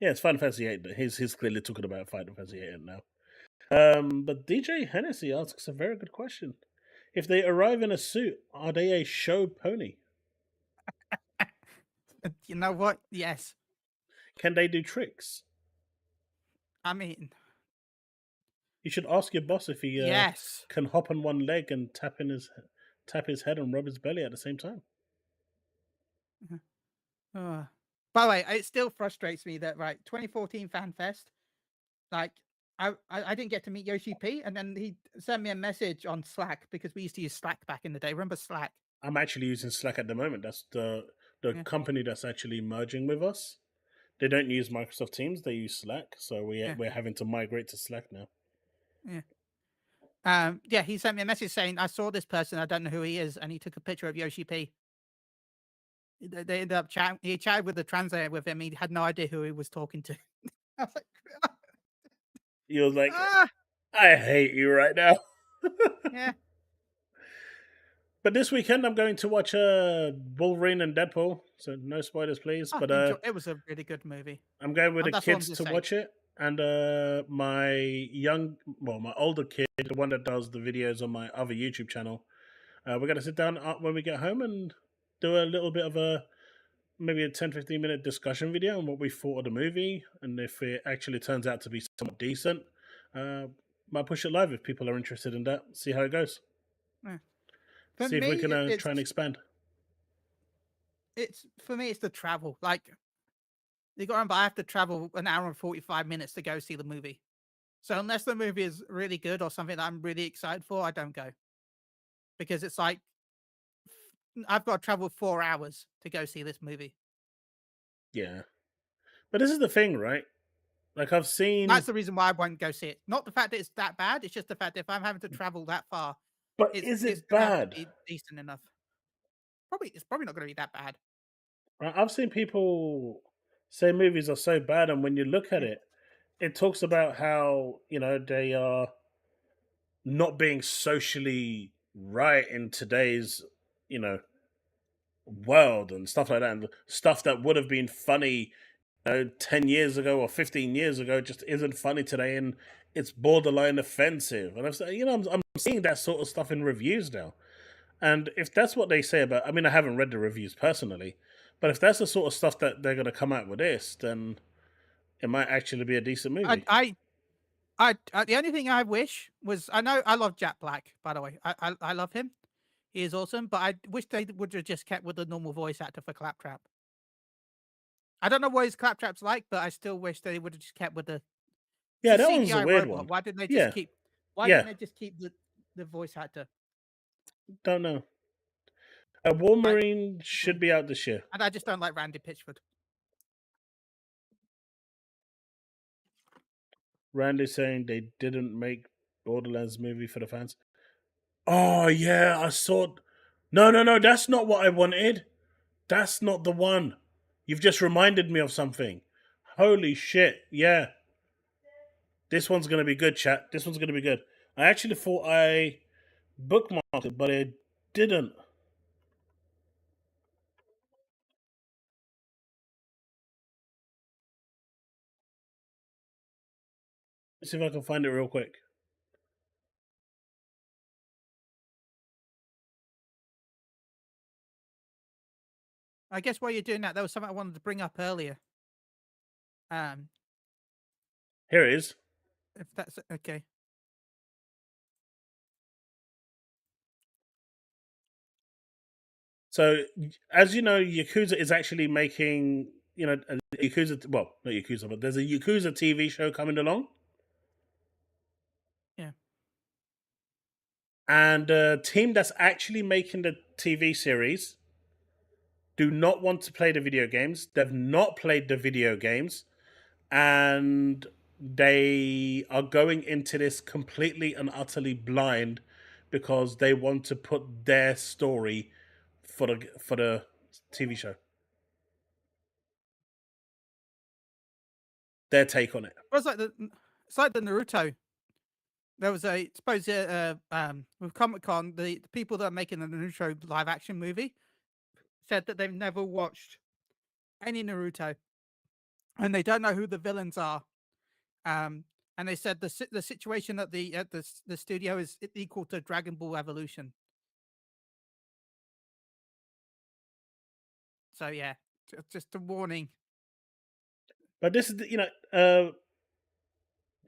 yeah, it's Final Fantasy 8. He's clearly talking about Final Fantasy 8 now. But DJ Hennessy asks a very good question. If they arrive in a suit, are they a show pony? You know what? Yes. Can they do tricks? I mean, You should ask your boss if he yes. can hop on one leg and tap his head and rub his belly at the same time. By the way, it still frustrates me that 2014 FanFest, like I didn't get to meet Yoshi P, and then he sent me a message on Slack because we used to use Slack back in the day. Remember Slack? I'm actually using Slack at the moment. That's the company that's actually merging with us. They don't use Microsoft Teams; they use Slack. So we're having to migrate to Slack now. Yeah. He sent me a message saying, "I saw this person. I don't know who he is," and he took a picture of Yoshi P. They ended up chatting. He chatted with the translator with him. He had no idea who he was talking to. I was like, He was like, "I hate you right now." Yeah. But this weekend I'm going to watch Wolverine and Deadpool. So no spoilers, please. But it was a really good movie. I'm going with the That's what I'm kids just to saying. watch it, and my older kid, the one that does the videos on my other YouTube channel. We're going to sit down when we get home and do a little bit of maybe a 10-15 minute discussion video on what we thought of the movie, and if it actually turns out to be somewhat decent, might push it live if people are interested in that. See how it goes. For See if we me, can try and expand. For me, it's the travel. Like, you got to remember, I have to travel an hour and 45 minutes to go see the movie. So unless the movie is really good or something that I'm really excited for, I don't go. Because it's like, I've got to travel 4 hours to go see this movie. Yeah. But this is the thing, right? Like, I've seen... That's the reason why I won't go see it. Not the fact that it's that bad. It's just the fact that if I'm having to travel that far... But is it bad? Be decent enough. It's probably not going to be that bad. I've seen people say movies are so bad, and when you look at it, it talks about how, they are not being socially right in today's, world and stuff like that. And stuff that would have been funny 10 years ago or 15 years ago just isn't funny today, and it's borderline offensive. And I'm seeing that sort of stuff in reviews now. And if that's what they say about, I mean, I haven't read the reviews personally, but if that's the sort of stuff that they're going to come out with this, then it might actually be a decent movie. The only thing I wish was, I know I love Jack Black, by the way. I love him. He is awesome, but I wish they would have just kept with the normal voice actor for Claptrap. I don't know what his Claptrap's like, but I still wish they would have just kept with the Yeah, that one's a CGI weird robot. one. Why didn't they just keep? Why didn't they just keep the voice actor? Don't know. Wolverine should be out this year. And I just don't like Randy Pitchford. Randy saying they didn't make Borderlands movie for the fans. Oh yeah, I saw. No, that's not what I wanted. That's not the one. You've just reminded me of something. Holy shit, yeah. This one's going to be good, chat. This one's going to be good. I actually thought I bookmarked it, but I didn't. Let's see if I can find it real quick. I guess while you're doing that, there was something I wanted to bring up earlier. Here it is. If that's okay. So, as you know, Yakuza is actually making, you know, a Yakuza. Well, not Yakuza, but there's a Yakuza TV show coming along. Yeah. And the team that's actually making the TV series do not want to play the video games. They've not played the video games. And they are going into this completely and utterly blind because they want to put their story for the TV show. Their take on it. Well, it's like the Naruto. There was with Comic-Con, the people that are making the Naruto live action movie said that they've never watched any Naruto, and they don't know who the villains are. And they said the situation at the studio is equal to Dragon Ball Evolution. So yeah, just a warning. But this is,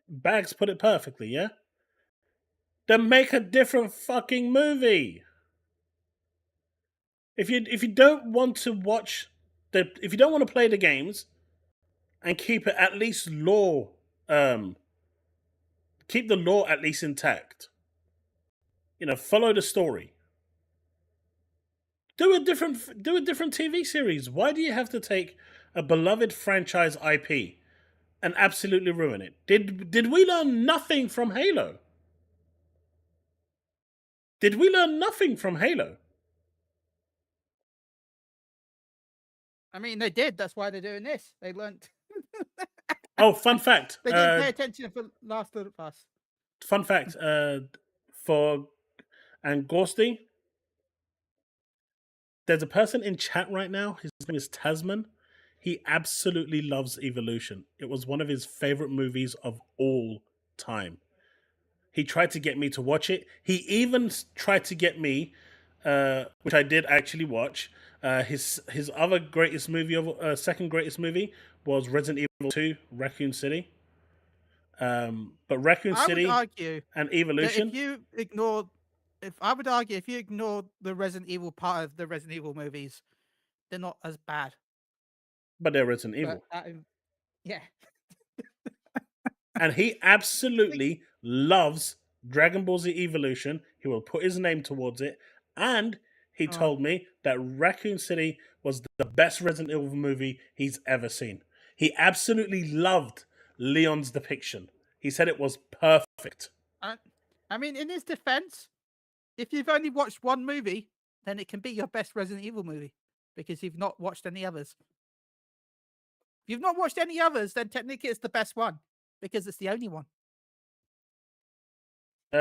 Bags put it perfectly, yeah? Then make a different fucking movie. If you don't want to watch if you don't want to play the games and keep it at least lore, keep the lore at least intact. Follow the story. Do a different TV series. Why do you have to take a beloved franchise IP and absolutely ruin it? Did we learn nothing from Halo? Did we learn nothing from Halo? I mean, they did. That's why they're doing this. They learned. Oh, fun fact. They didn't pay attention for Last of Us. Fun fact. For Ghosty, there's a person in chat right now. His name is Tasman. He absolutely loves Evolution. It was one of his favorite movies of all time. He tried to get me to watch it. He even tried to get me, which I did actually watch. His other greatest movie, second greatest movie, was Resident Evil 2, Raccoon City. But Raccoon City and Evolution. I would argue if you ignore the Resident Evil part of the Resident Evil movies, they're not as bad. But they're Resident Evil. Yeah. And he absolutely loves Dragon Ball Z Evolution. He will put his name towards it. And he told me that Raccoon City was the best Resident Evil movie he's ever seen. He absolutely loved Leon's depiction. He said it was perfect. I mean, in his defense, if you've only watched one movie, then it can be your best Resident Evil movie because you've not watched any others. If you've not watched any others, then technically it's the best one because it's the only one.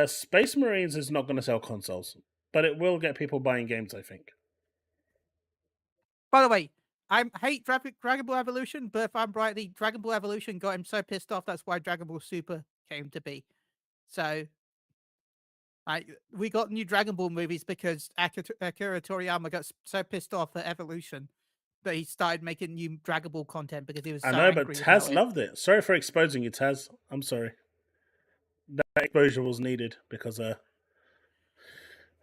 Space Marines is not going to sell consoles, but it will get people buying games, I think. By the way, I hate Dragon Ball Evolution, but if I'm right, the Dragon Ball Evolution got him so pissed off, that's why Dragon Ball Super came to be. So, we got new Dragon Ball movies because Akira Toriyama got so pissed off at Evolution that he started making new Dragon Ball content because he was so angry. But Taz loved it. Sorry for exposing you, Taz. I'm sorry. That exposure was needed because...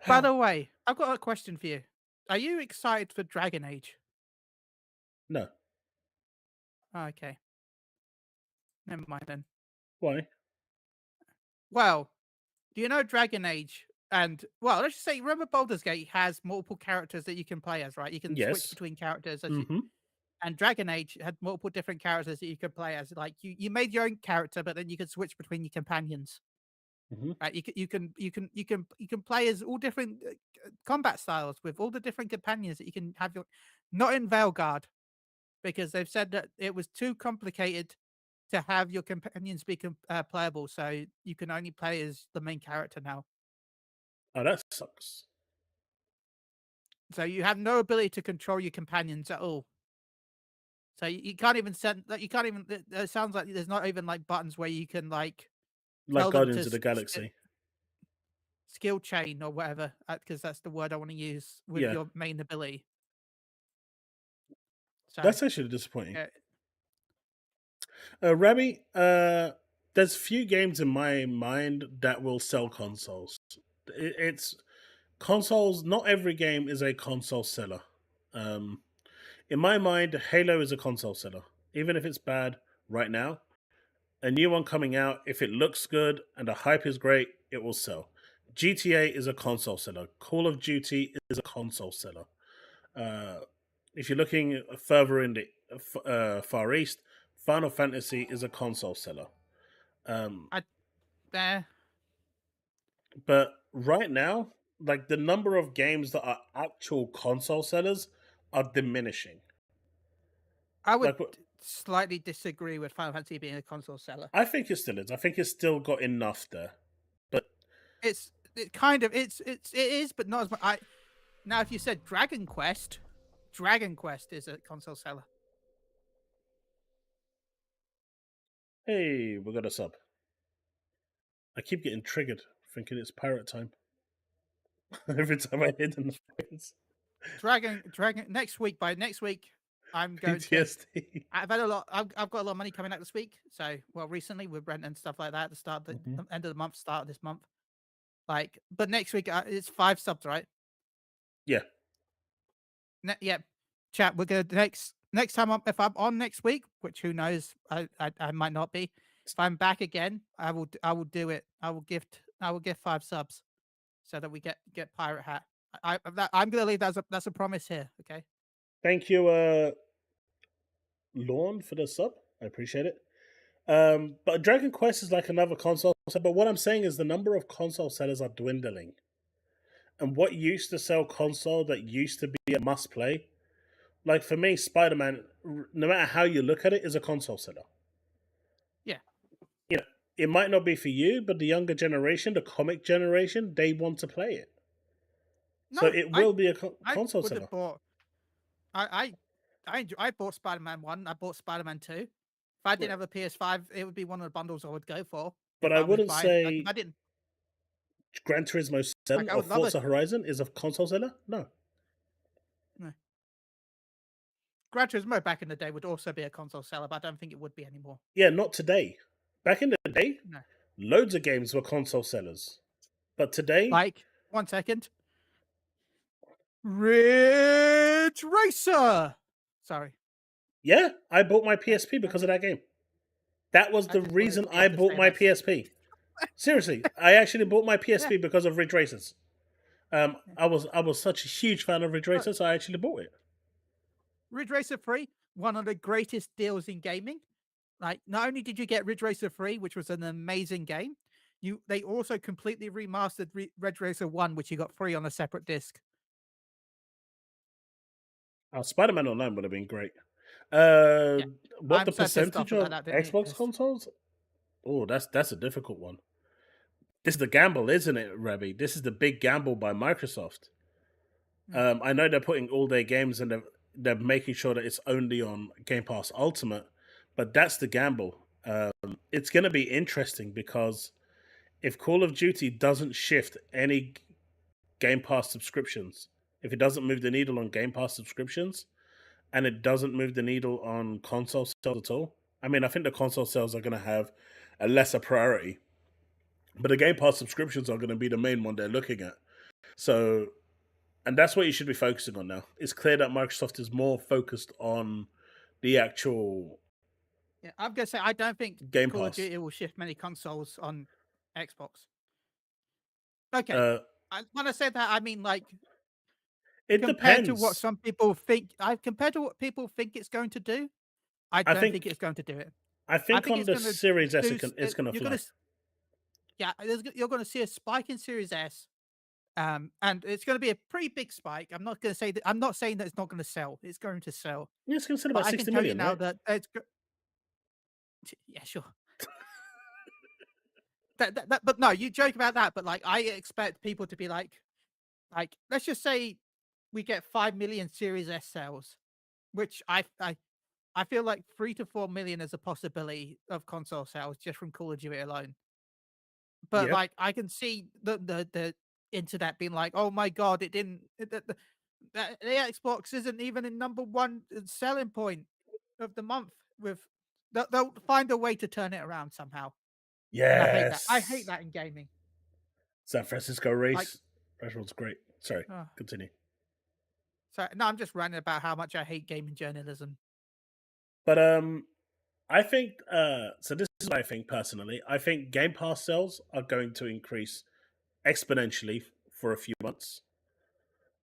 By the way, I've got a question for you. Are you excited for Dragon Age? No. Oh, okay. Never mind then. Why? Well, do you know Dragon Age? And, well, let's just say, remember Baldur's Gate has multiple characters that you can play as, right? You can switch between characters. And Dragon Age had multiple different characters that you could play as. Like, you made your own character, but then you could switch between your companions. Right? You can play as all different combat styles with all the different companions that you can have. Not in Veilguard, because they've said that it was too complicated to have your companions be playable, so you can only play as the main character now. Oh, that sucks. So you have no ability to control your companions at all. So you can't even send that. You can't even. It sounds like there's not even like buttons where you can like like tell them Guardians to of the Galaxy. skill chain or whatever, because that's the word I want to use with Yeah. your main ability. So That's actually disappointing. yeah, Remy, there's few games in my mind that will sell consoles. It's consoles. Not every game is a console seller. In my mind, Halo is a console seller, even if it's bad right now. A new one coming out, if it looks good and the hype is great, it will sell. GTA is a console seller. Call of Duty is a console seller. If you're looking further in the Far East, Final Fantasy is a console seller. there. But right now, like the number of games that are actual console sellers are diminishing. I would Like, slightly disagree with Final Fantasy being a console seller. I think it still is. I think it's still got enough there. But It is, but not as much. Now, if you said Dragon Quest is a console seller. hey, we got a sub. I keep getting triggered thinking it's pirate time. Every time I hit in the face. Dragon. Next week, I'm going to. PTSD. I've had a lot. I've got a lot of money coming out this week. So, well, recently with rent and stuff like that, the start, the end of the month, start of this month. Like, but next week it's 5 subs, right? Yeah. Yeah, chat. We're gonna next time if I'm on next week, which who knows, I might not be. If I'm back again, I will do it. I will gift 5 subs, so that we get Pirate Hat. I'm gonna leave that's a promise here. Okay. Thank you, Lorne, for the sub. I appreciate it. But Dragon Quest is like another console seller. But what I'm saying is the number of console sellers are dwindling. And what used to sell console that used to be a must play, like for me, Spider-Man, no matter how you look at it, is a console seller. Yeah. You know, it might not be for you, but the younger generation, the comic generation, they want to play it. So it will be a console seller. I bought Spider-Man 1. I bought Spider-Man 2. If I didn't have a PS5, it would be one of the bundles I would go for. But I wouldn't say I didn't. Gran Turismo 7 or Forza Horizon is a console seller? No. Gran Turismo back in the day would also be a console seller, but I don't think it would be anymore. Yeah, not today. Back in the day, loads of games were console sellers. But today... Like, 1 second. Ridge Racer! Sorry. Yeah, I bought my PSP because of that game. That was the reason I bought my PSP. Seriously, I actually bought my PSP because of Ridge Racers. I was such a huge fan of Ridge Racers, so I actually bought it. Ridge Racer 3, one of the greatest deals in gaming. Like, not only did you get Ridge Racer 3, which was an amazing game, they also completely remastered Ridge Racer 1, which you got free on a separate disc. Spider-Man Online would have been great. What the percentage of Xbox consoles? Oh, that's a difficult one. This is the gamble, isn't it, Rebby? This is the big gamble by Microsoft. I know they're putting all their games and they're making sure that it's only on Game Pass Ultimate, but that's the gamble. It's going to be interesting because if Call of Duty doesn't shift any Game Pass subscriptions, if it doesn't move the needle on Game Pass subscriptions, and it doesn't move the needle on console sales at all, I mean, I think the console sales are going to have a lesser priority. But the Game Pass subscriptions are going to be the main one they're looking at. So, and that's what you should be focusing on now. It's clear that Microsoft is more focused on the actual... Yeah, I'm going to say, I don't think Game Call Pass. of Duty will shift many consoles on Xbox. Okay. When I say that, I mean, like... It compared depends. to what some people think... compared to what people think it's going to do, I don't think it's going to do it. I think on the Series S, it's going to fly. Yeah, you're going to see a spike in Series S, and it's going to be a pretty big spike. I'm not going to say that. I'm not saying that it's not going to sell. It's going to sell. Yeah, it's going to sell about 60 million. I can tell you now that it's. Yeah, sure. But no, you joke about that. But like, I expect people to be like, let's just say we get 5 million Series S sales, which I feel like 3 to 4 million is a possibility of console sales just from Call of Duty alone. But Yep. like, I can see the internet being like, "Oh my god, it didn't." The Xbox isn't even in #1 selling point of the month. They'll find a way to turn it around somehow. And I hate that. I hate Yes. that in gaming. San Francisco Like, race. That was great. Sorry. uh, Continue. so no, I'm just ranting about how much I hate gaming journalism. But I think so this is what I think personally. I think Game Pass sales are going to increase exponentially for a few months.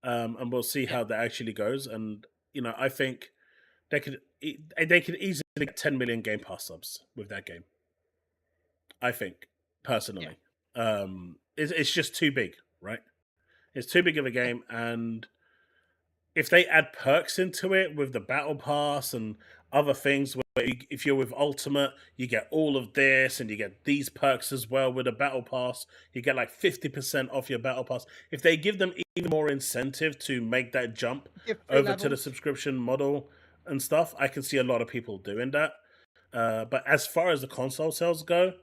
And we'll see Yeah. how that actually goes. And I think they could easily get 10 million Game Pass subs with that game. I think personally, it's just too big, right? It's too big of a game, and if they add perks into it with the battle pass and other things, where if you're with Ultimate, you get all of this, and you get these perks as well with the battle pass. You get like 50% off your battle pass. If they give them even more incentive to make that jump Give 3 over to the levels. subscription model and stuff, I can see a lot of people doing that. But as far as the console sales go,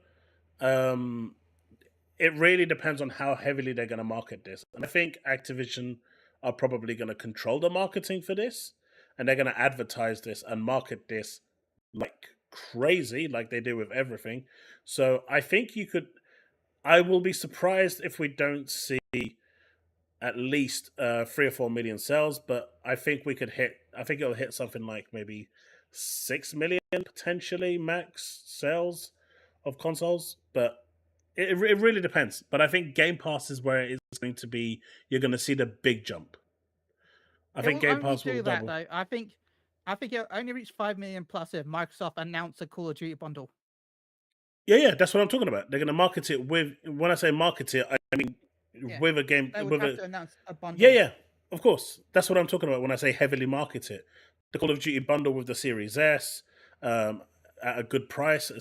it really depends on how heavily they're going to market this. And I think Activision are probably going to control the marketing for this, and they're going to advertise this and market this like crazy, like they do with everything. So I think I will be surprised if we don't see at least 3 or 4 million sales, but I think it'll hit something like maybe 6 million potentially max sales of consoles, but it really depends. But I think Game Pass is where it is going to be. You're going to see the big jump. I It think will Game only Pass will do that double. though. I think it'll only reach 5 million plus if Microsoft announce a Call of Duty bundle. Yeah, that's what I'm talking about. They're going to market it with. When I say market it, I mean Yeah. with a game. They would With have a to announce a bundle. yeah, of course. That's what I'm talking about when I say heavily market it. The Call of Duty bundle with the Series S at a good price.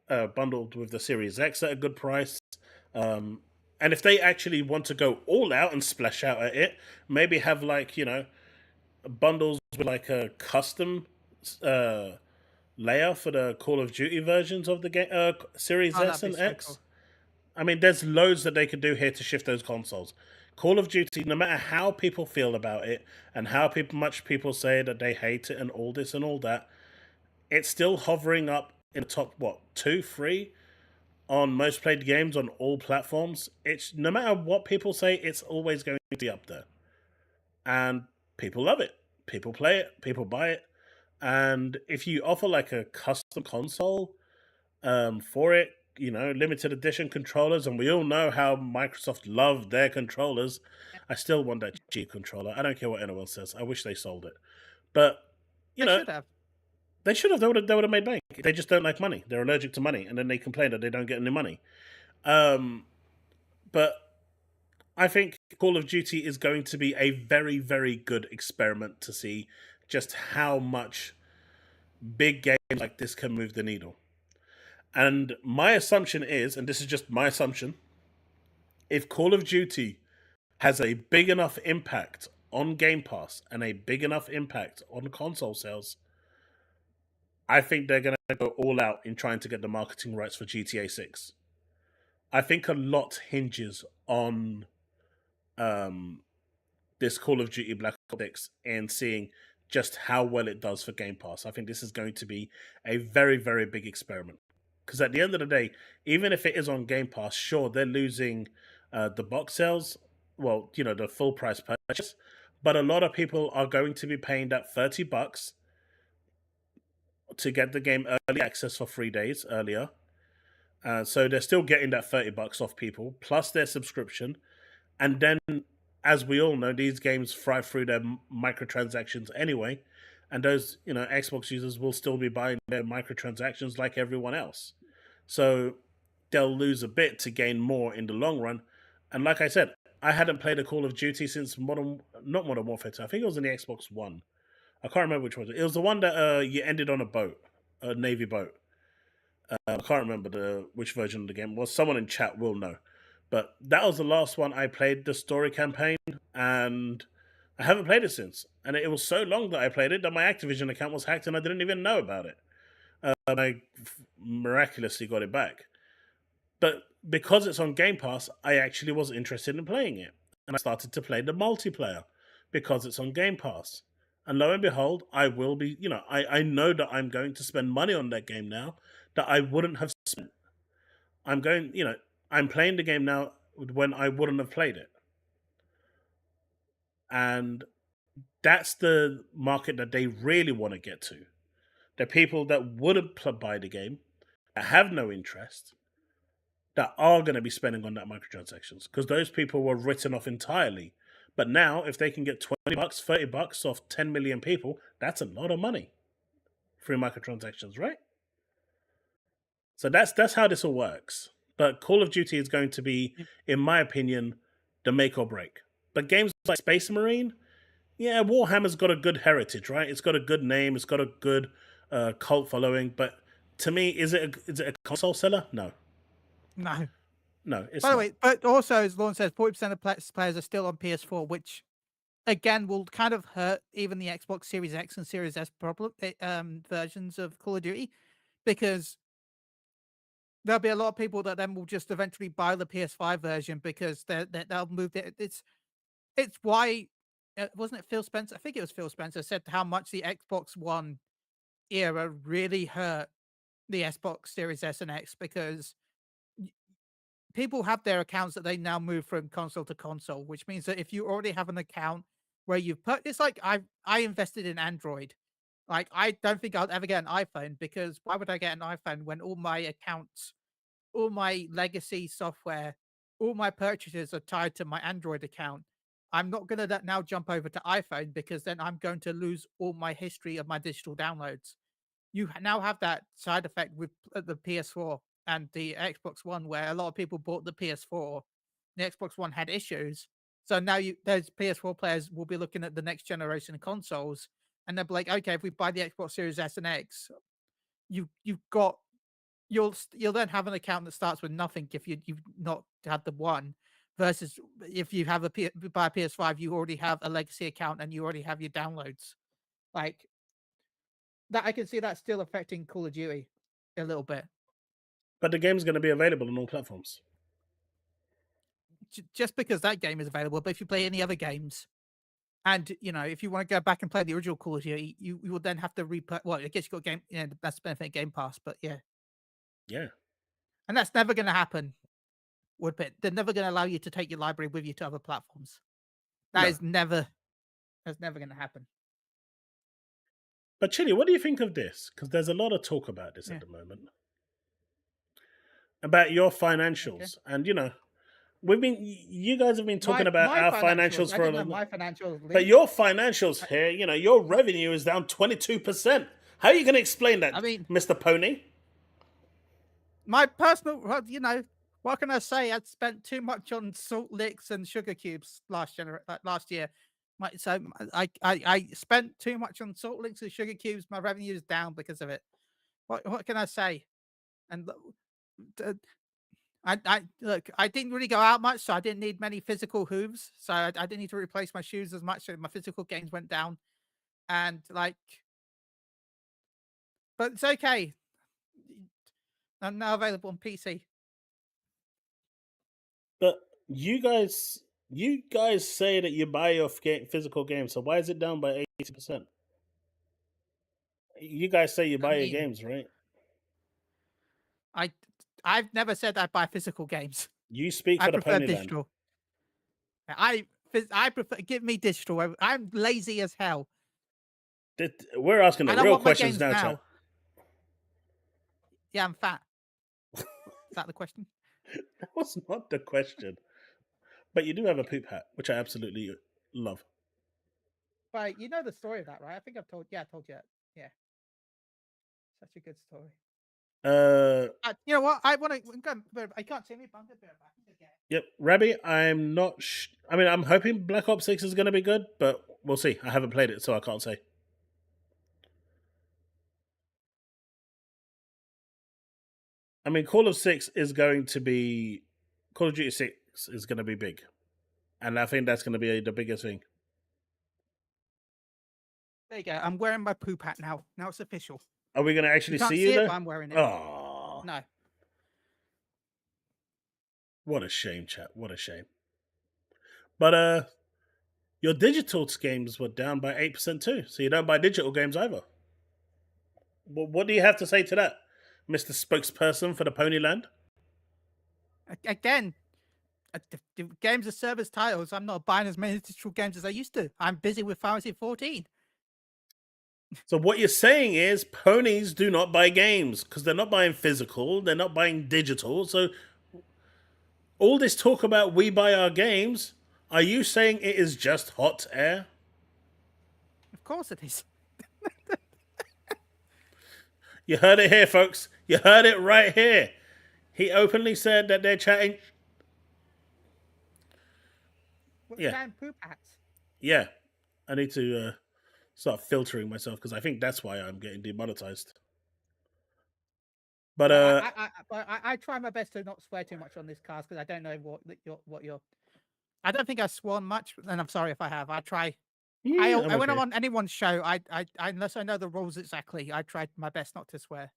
Bundled with the Series X at a good price. And if they actually want to go all out and splash out at it, maybe have like bundles with like a custom layer for the Call of Duty versions of the game, Series Oh, S that'd and be so X. cool. I mean, there's loads that they could do here to shift those consoles. Call of Duty, no matter how people feel about it and how much people say that they hate it and all this and all that, it's still hovering up in the top 2, 3 on most played games on all platforms. It's no matter what people say, it's always going to be up there, and people love it. People play it. People buy it. And if you offer like a custom console for it, limited edition controllers, and we all know how Microsoft love their controllers. I still want that cheap controller. I don't care what anyone says. I wish they sold it, but They should have. they should have. They would have made bank. They just don't like money. They're allergic to money, and then they complain that they don't get any money. But I think Call of Duty is going to be a very, very good experiment to see just how much big games like this can move the needle. And my assumption is, and this is just my assumption, if Call of Duty has a big enough impact on Game Pass and a big enough impact on console sales, I think they're going to go all out in trying to get the marketing rights for GTA 6. I think a lot hinges on this Call of Duty Black Ops 6 and seeing just how well it does for Game Pass. I think this is going to be a very, very big experiment. Because at the end of the day, even if it is on Game Pass, sure, they're losing the box sales, the full price purchase, but a lot of people are going to be paying that $30 to get the game early access for 3 days earlier. So they're still getting that $30 off people, plus their subscription. And then, as we all know, these games thrive through their microtransactions anyway. And those, Xbox users will still be buying their microtransactions like everyone else. So they'll lose a bit to gain more in the long run. And like I said, I hadn't played a Call of Duty since not Modern Warfare 2. I think it was on the Xbox One. I can't remember which one. It was the one that you ended on a boat, a Navy boat. I can't remember which version of the game it was. Someone in chat will know. But that was the last one I played, the story campaign, and I haven't played it since. And it was so long that I played it that my Activision account was hacked and I didn't even know about it. And I miraculously got it back. But because it's on Game Pass, I actually was interested in playing it. And I started to play the multiplayer because it's on Game Pass. And lo and behold, I will be, I know that I'm going to spend money on that game now that I wouldn't have spent. I'm playing the game now when I wouldn't have played it. And that's the market that they really want to get to. The people that wouldn't buy the game, that have no interest, that are going to be spending on that microtransactions, because those people were written off entirely. But now, if they can get $20, $30 off 10 million people, that's a lot of money through microtransactions, right? So that's how this all works. But Call of Duty is going to be, in my opinion, the make or break. But games like Space Marine, yeah, Warhammer's got a good heritage, right? It's got a good name, it's got a good cult following. But to me, is it a console seller? No. No. It's By the not. way, but also, as Lauren says, 40% of players are still on PS4, which, again, will kind of hurt even the Xbox Series X and Series S versions of Call of Duty, because there'll be a lot of people that then will just eventually buy the PS5 version because they'll move it. It's why, wasn't it Phil Spencer? I think it was Phil Spencer said how much the Xbox One era really hurt the Xbox Series S and X, because people have their accounts that they now move from console to console, which means that if you already have an account where you've put, it's like I invested in Android. Like, I don't think I'll ever get an iPhone, because why would I get an iPhone when all my accounts, all my legacy software, all my purchases are tied to my Android account? I'm not going to now jump over to iPhone, because then I'm going to lose all my history of my digital downloads. You now have that side effect with the PS4 and the Xbox One, where a lot of people bought the PS4. The Xbox One had issues. So now those PS4 players will be looking at the next generation of consoles, and they'll be like, okay, if we buy the Xbox Series S and X, you'll then have an account that starts with nothing if you've not had the one, versus if you have buy a PS5, you already have a legacy account and you already have your downloads. Like that, I can see that still affecting Call of Duty a little bit. But the game's going to be available on all platforms. Just because that game is available, but if you play any other games, and if you want to go back and play the original Call of Duty, you will then have to replay. Well, I guess you got game. That's the benefit of Game Pass, but yeah, and that's never going to happen. They're never going to allow you to take your library with you to other platforms. That's never going to happen. But Chille, what do you think of this? Because there's a lot of talk about this at the moment. About your financials. And, you guys have been talking about our financials for a long time. But your financials here, your revenue is down 22%. How are you going to explain that, Mr. Pony? My personal, what can I say? I'd spent too much on salt licks and sugar cubes last year. So I spent too much on salt licks and sugar cubes. My revenue is down because of it. What can I say? And I look, I didn't really go out much, so I didn't need many physical hooves. So I didn't need to replace my shoes as much. So my physical gains went down, and but it's okay. I'm now available on PC. But you guys say that you buy your physical games, so why is it down by 80%? You guys say you buy your games, right? I've never said I buy physical games. You speak for the Ponyland. Digital. I prefer, give me digital. I'm lazy as hell. We're asking the real questions now, chat. Yeah, I'm fat. Is that the question? That was not the question. But you do have a poop hat, which I absolutely love. But you know the story of that, right? I think I've told you that. Yeah. Such a good story. You know what? I can't see me, but I'm going to be right back. Yep. Rabbi, I'm not... I'm hoping Black Ops 6 is going to be good, but we'll see. I haven't played it, so I can't say. Call of Duty 6 is going to be big. And I think that's going to be the biggest thing. There you go. I'm wearing my poop hat now. Now it's official. Are we going to actually see you there? I'm wearing it. Oh. No. What a shame, chat. What a shame. But your digital games were down by 8% too, so you don't buy digital games either. What do you have to say to that, Mr. Spokesperson for the Ponyland? Again, the games as service titles, I'm not buying as many digital games as I used to. I'm busy with Final Fantasy 14. So what you're saying is ponies do not buy games because they're not buying physical, they're not buying digital. So all this talk about we buy our games, are you saying it is just hot air? Of course it is. You heard it here, folks. You heard it right here. He openly said that they're chatting. Yeah. Damn poop hats. Yeah. I need to start filtering myself because I think that's why I'm getting demonetized. But I try my best to not swear too much on this cast because I don't know what you're. I don't think I've sworn much, and I'm sorry if I have. I try. yeah, When I'm okay. on anyone's show, I unless I know the rules exactly, I try my best not to swear.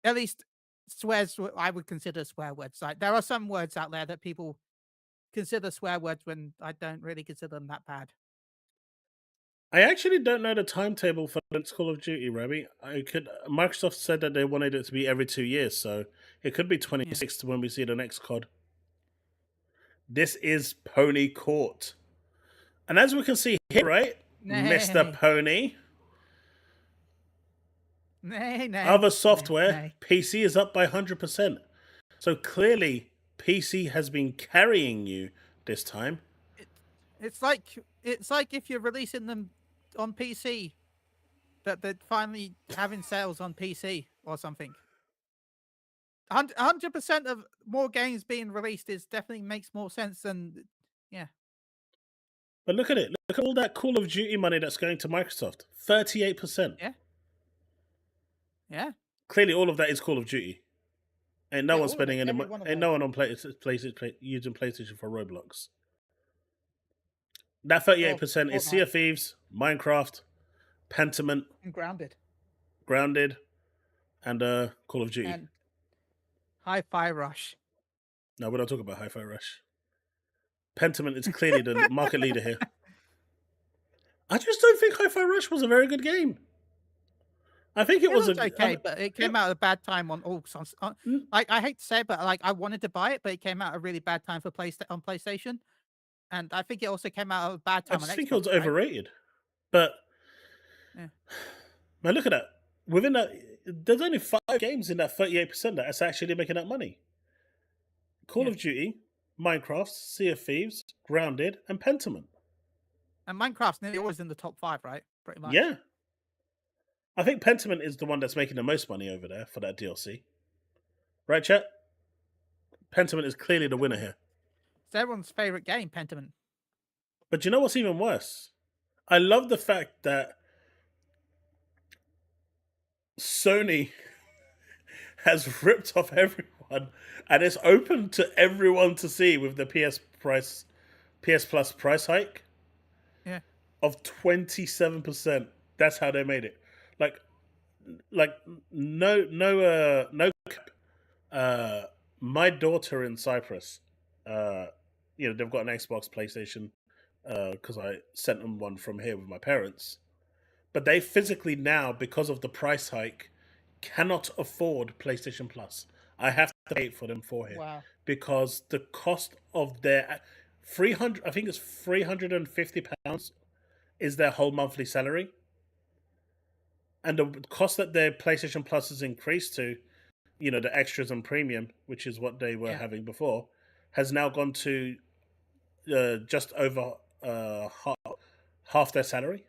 At least swears I would consider swear words. Like there are some words out there that people consider swear words when I don't really consider them that bad. I actually don't know the timetable for the next Call of Duty, Rabbi. Microsoft said that they wanted it to be every 2 years, so it could be 26th when we see the next COD. This is Pony Court. And as we can see here, right, Mr. Pony, other software, PC is up by 100%. So clearly, PC has been carrying you this time. It's like if you're releasing them on PC, that they're finally having sales on PC or something. 100% of more games being released is definitely makes more sense than But look at it. Look at all that Call of Duty money that's going to Microsoft. 38%. Yeah. Clearly, all of that is Call of Duty. Ain't no one spending any money. Ain't no one on using PlayStation for Roblox. That 38% is Sea of Thieves, Minecraft, Pentiment, And Grounded, and Call of Duty. And Hi-Fi Rush. No, we're not talking about Hi-Fi Rush. Pentiment is clearly the market leader here. I just don't think Hi-Fi Rush was a very good game. I think it was okay, but it came out at a bad time on all. Like I hate to say it, but like I wanted to buy it, but it came out at a really bad time for on PlayStation, and I think it also came out at a bad time. I just think it was overrated. But man, look at that. Within that, there's only 5 games in that 38% that's actually making that money. Call of Duty, Minecraft, Sea of Thieves, Grounded, and Pentiment. And Minecraft's nearly always in the top 5, right? Pretty much. Yeah. I think Pentiment is the one that's making the most money over there for that DLC. Right, chat? Pentiment is clearly the winner here. It's everyone's favorite game, Pentiment. But you know what's even worse? I love the fact that Sony has ripped off everyone and it's open to everyone to see with the PS Plus price hike of 27%. That's how they made it. No cap. My daughter in Cyprus, they've got an Xbox, PlayStation, because I sent them one from here with my parents. But they physically now, because of the price hike, cannot afford PlayStation Plus. I have to pay for them for here. Wow. Because the cost of their £350 is their whole monthly salary. And the cost that their PlayStation Plus has increased to, the extras and premium, which is what they were having before, has now gone to just over half their salary.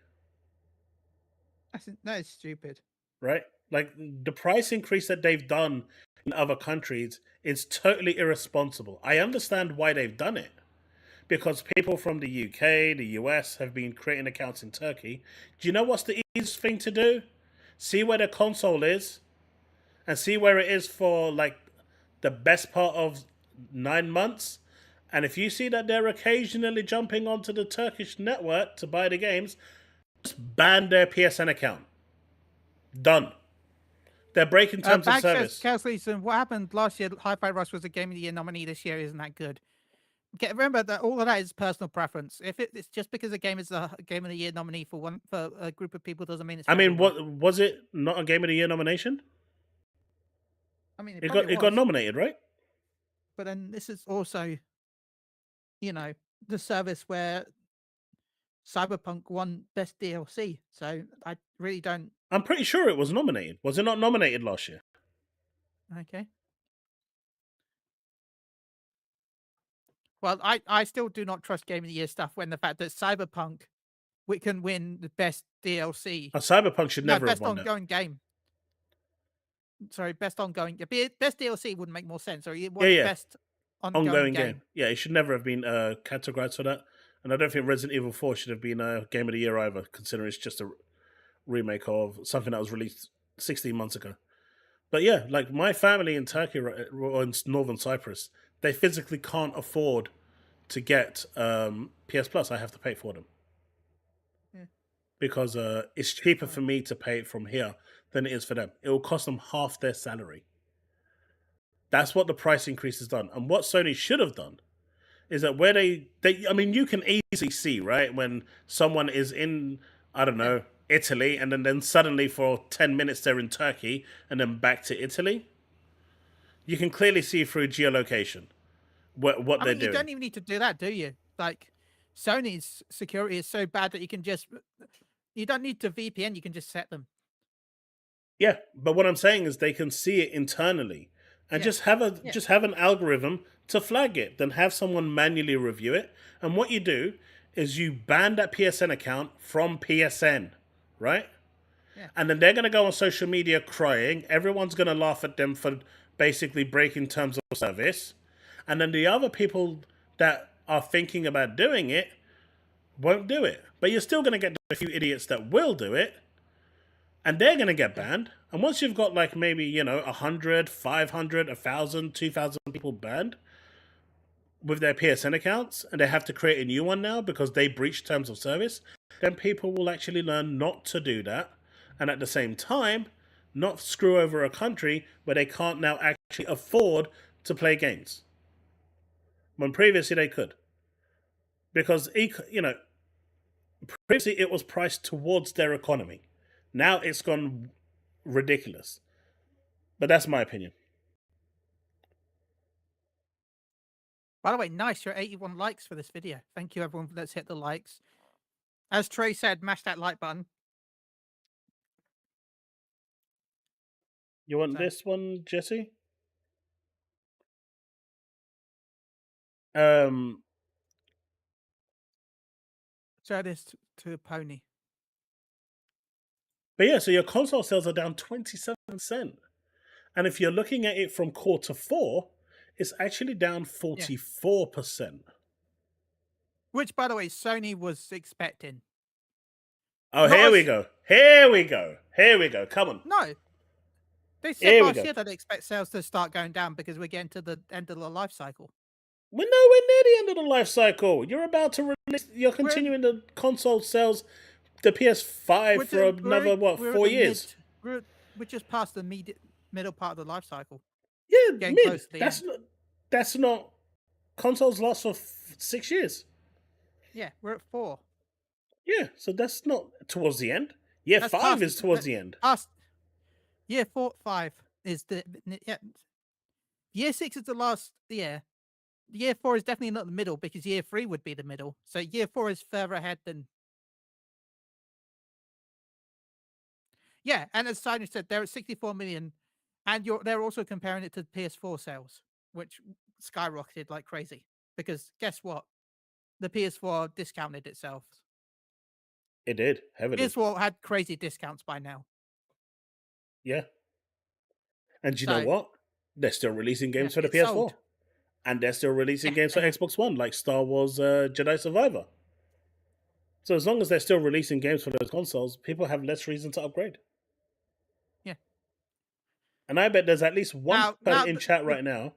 That is stupid. Right? Like, the price increase that they've done in other countries is totally irresponsible. I understand why they've done it. Because people from the UK, the US have been creating accounts in Turkey. Do you know what's the easiest thing to do? See where the console is and see where it is for like the best part of 9 months. And if you see that they're occasionally jumping onto the Turkish network to buy the games, just ban their PSN account. Done. They're breaking terms of Bag says, service. Kelsley, what happened last year? Hi-Fi Rush was a Game of the Year nominee. This year isn't that good. Remember that all of that is personal preference. If it's just because a game is a Game of the Year nominee for a group of people doesn't mean it's. I mean, everyone. what was it? Not a Game of the Year nomination? I mean, it got nominated, right? But then this is also, the service where Cyberpunk won Best DLC. So I really don't. I'm pretty sure it was nominated. Was it not nominated last year? Okay. Well, I still do not trust Game of the Year stuff when the fact that Cyberpunk we can win the Best DLC. Cyberpunk should never have best won ongoing game. Sorry, best ongoing. Best DLC wouldn't make more sense. Or best ongoing game. Yeah, it should never have been categorized for that. And I don't think Resident Evil 4 should have been a Game of the Year either, considering it's just a remake of something that was released 16 months ago. But yeah, like my family in Turkey or in Northern Cyprus, they physically can't afford to get PS Plus. I have to pay for them. Yeah. Because it's cheaper for me to pay it from here than it is for them. It will cost them half their salary. That's what the price increase has done. And what Sony should have done is that where I mean, you can easily see, right, when someone is in, I don't know, Italy, and then suddenly for 10 minutes they're in Turkey, and then back to Italy. You can clearly see through geolocation what they're doing. You don't even need to do that, do you? Like, Sony's security is so bad that you don't need to VPN, you can just set them. Yeah, but what I'm saying is they can see it internally and just have an algorithm to flag it, then have someone manually review it. And what you do is you ban that PSN account from PSN, right? Yeah. And then they're going to go on social media crying. Everyone's going to laugh at them for basically breaking terms of service. And then the other people that are thinking about doing it won't do it. But you're still going to get a few idiots that will do it. And they're going to get banned. And once you've got like maybe, 100, 500, 1,000, 2,000 people banned with their PSN accounts, and they have to create a new one now because they breached terms of service, then people will actually learn not to do that. And at the same time, not screw over a country where they can't now actually afford to play games. When previously they could. Because, previously it was priced towards their economy. Now it's gone ridiculous. But that's my opinion. By the way, nice, you're 81 likes for this video. Thank you, everyone, that's hit the likes. As Trey said, mash that like button. You want this one, Jesse? Show this to a pony. But yeah, so your console sales are down 27%. And if you're looking at it from quarter 4, it's actually down 44%. Yeah. Which, by the way, Sony was expecting. Oh, here we go. Here we go. Come on. No. They said last year that they expect sales to start going down because we're getting to the end of the life cycle. We're nowhere near the end of the life cycle. You're about to release... You're continuing the console sales... The PS5 for another 4 years. We're just past the middle part of the life cycle. Yeah, getting close to the end. That's not. Consoles last for 6 years. Yeah, we're at 4. Yeah, so that's not towards the end. Year 5 is towards the end. Year 5 is the Year 6 is the last. Yeah, Year 4 is definitely not the middle because Year 3 would be the middle. So Year 4 is further ahead than. Yeah, and as Cygnus said, they're at 64 million, and they're also comparing it to PS4 sales, which skyrocketed like crazy. Because guess what? The PS4 discounted itself. It did, heavily. PS4 had crazy discounts by now. Yeah. And you know what? They're still releasing games for the PS4. Sold. And they're still releasing games for Xbox One, like Star Wars Jedi Survivor. So as long as they're still releasing games for those consoles, people have less reason to upgrade. Yeah. And I bet there's at least one person in chat right now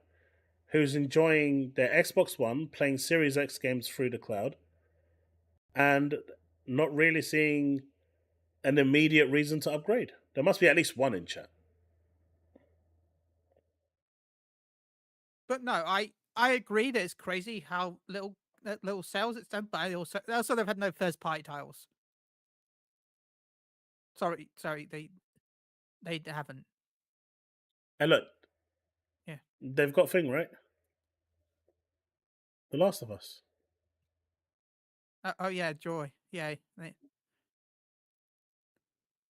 who's enjoying their Xbox One, playing Series X games through the cloud, and not really seeing an immediate reason to upgrade. There must be at least one in chat. But no, I agree that it's crazy how little sales it's done, but I also they've had no first party titles. Sorry, they haven't. And look, Yeah. they've got thing, right? The Last of Us. Oh yeah, Joy. Yeah.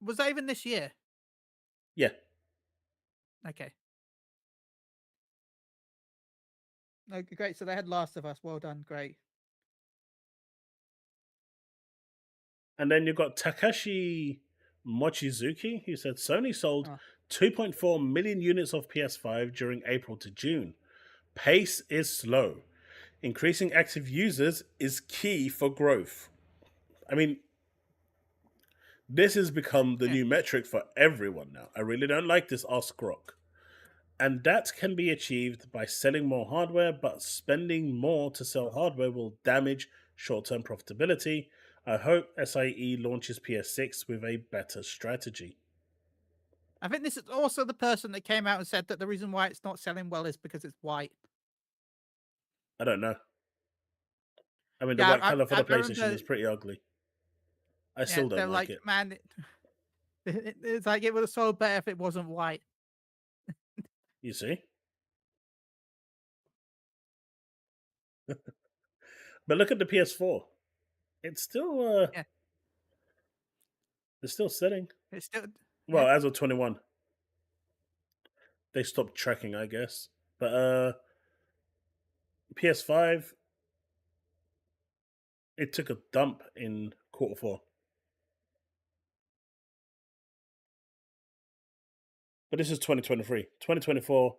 Was that even this year? Yeah. Okay. Okay, great. So they had Last of Us. Well done. Great. And then you've got Takashi Mochizuki, who said Sony sold Oh. 2.4 million units of PS5 during April to June. Pace is slow. Increasing active users is key for growth. I mean, this has become the new metric for everyone now. I really don't like this Ask Rock. And that can be achieved by selling more hardware, but spending more to sell hardware will damage short-term profitability. I hope SIE launches PS6 with a better strategy. I think this is also the person that came out and said that the reason why it's not selling well is because it's white. I don't know. I mean, the Yeah, white color for the I remember- PlayStation is pretty ugly. I still they're don't like it. Man, it's like it would have sold better if it wasn't white. You see? But look at the PS4. It's still Yeah. it's still selling. It's still Well, as of 21. They stopped tracking, I guess. But PS5, it took a dump in Q4. But this is 2023. 2024,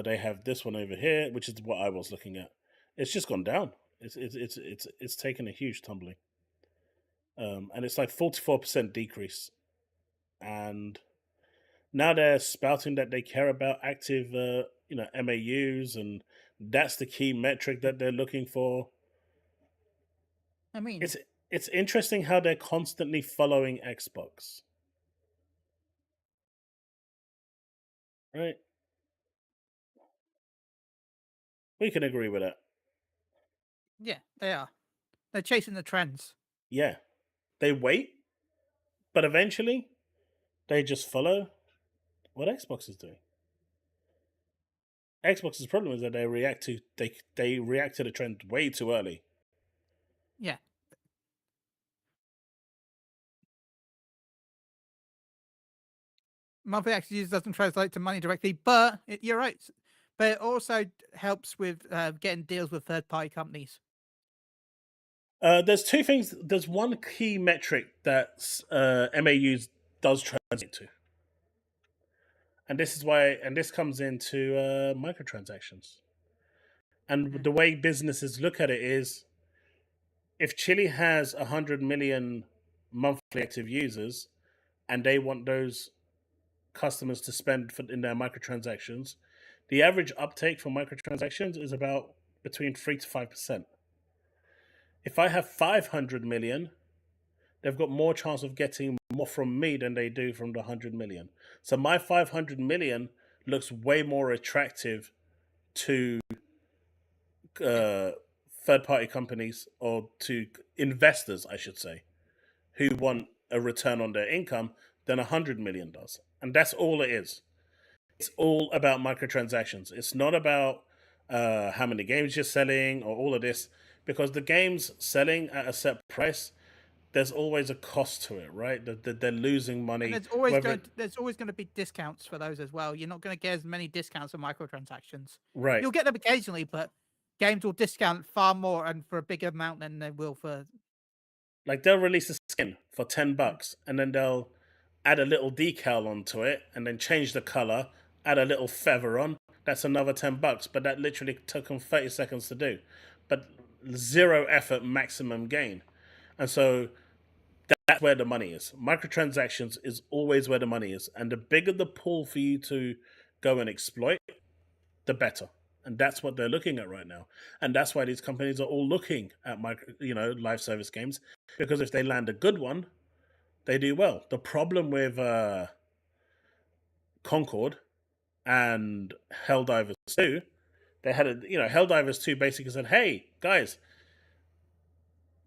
they have this one over here, which is what I was looking at. It's just gone down. It's taken a huge tumbling. And it's like 44% decrease. And now they're spouting that they care about active MAUs, and that's the key metric that they're looking for. I mean, it's interesting how they're constantly following Xbox. Right? We can agree with that. yeah, they are. They're chasing the trends. Yeah. They wait, but eventually they just follow what Xbox is doing. Xbox's problem is that they react to the trend way too early. Yeah. Monthly active users doesn't translate to money directly, but you're right. But it also helps with getting deals with third-party companies. There's two things. There's one key metric that MAUs does translate to, and this comes into microtransactions. And the way businesses look at it is, if Chille has 100 million monthly active users, and they want those customers to spend in their microtransactions, the average uptake for microtransactions is about between 3 to 5%. If I have 500 million, they've got more chance of getting more from me than they do from the 100 million. So my 500 million looks way more attractive to third-party companies, or to investors, I should say, who want a return on their income than 100 million does. And that's all it is. It's all about microtransactions. It's not about how many games you're selling or all of this, because the game's selling at a set price. There's always a cost to it, right? They're losing money. And there's always going to be discounts for those as well. You're not going to get as many discounts for microtransactions. Right. You'll get them occasionally, but games will discount far more and for a bigger amount than they will for. Like, they'll release a skin for $10, and then they'll add a little decal onto it, and then change the color, add a little feather on. That's another $10, but that literally took them 30 seconds to do. But zero effort, maximum gain. And so that's where the money is. Microtransactions is always where the money is. And the bigger the pool for you to go and exploit, the better. And that's what they're looking at right now. And that's why these companies are all looking at live service games. Because if they land a good one, they do well. The problem with Concord and Helldivers 2 They had Helldivers 2 basically said, "Hey guys,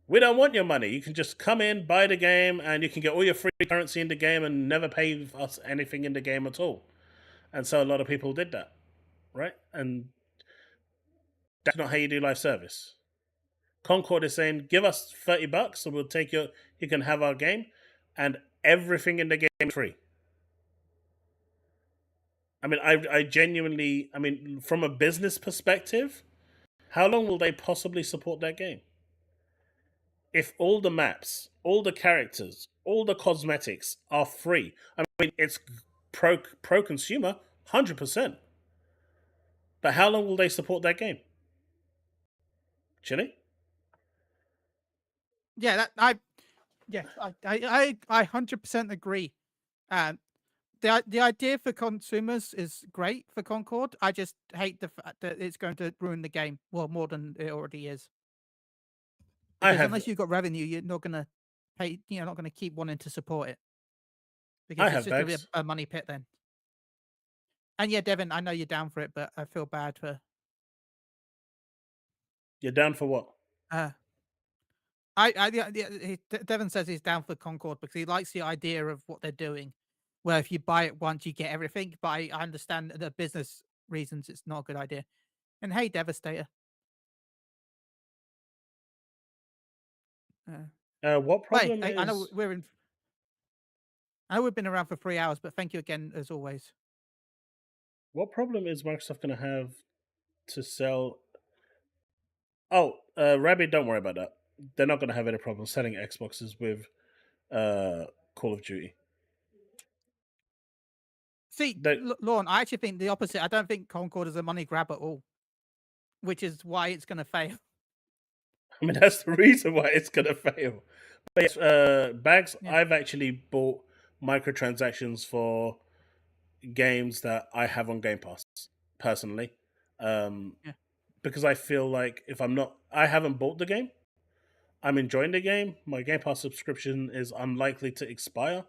we don't want your money. You can just come in, buy the game, and you can get all your free currency in the game and never pay us anything in the game at all." And so a lot of people did that, right? And that's not how you do live service. Concord is saying, "Give us $30, so we'll take you can have our game, and everything in the game is free." I mean, I genuinely, from a business perspective, how long will they possibly support that game? If all the maps, all the characters, all the cosmetics are free, I mean, it's pro consumer, 100%. But how long will they support that game? Chille? Yeah, I 100% agree. The idea for consumers is great for Concord. I just hate the fact that it's going to ruin the game more than it already is. Because unless you've got revenue, you're not going to pay. You're not going to keep wanting to support it because it's just going to be a money pit then. And yeah, Devin, I know you're down for it, but I feel bad for. You're down for what? Devin says he's down for Concord because he likes the idea of what they're doing. Where if you buy it once, you get everything. But I understand the business reasons it's not a good idea. And hey, Devastator. What problem is... I know I know we've been around for 3 hours, but thank you again as always. What problem is Microsoft going to have to sell... Oh, Rabbi, don't worry about that. They're not going to have any problem selling Xboxes with Call of Duty. See, Lorne, I actually think the opposite. I don't think Concord is a money grab at all, which is why it's going to fail. I mean, that's the reason why it's going to fail. But yes, Bags, yeah. I've actually bought microtransactions for games that I have on Game Pass, personally. Because I feel like if I haven't bought the game, I'm enjoying the game. My Game Pass subscription is unlikely to expire.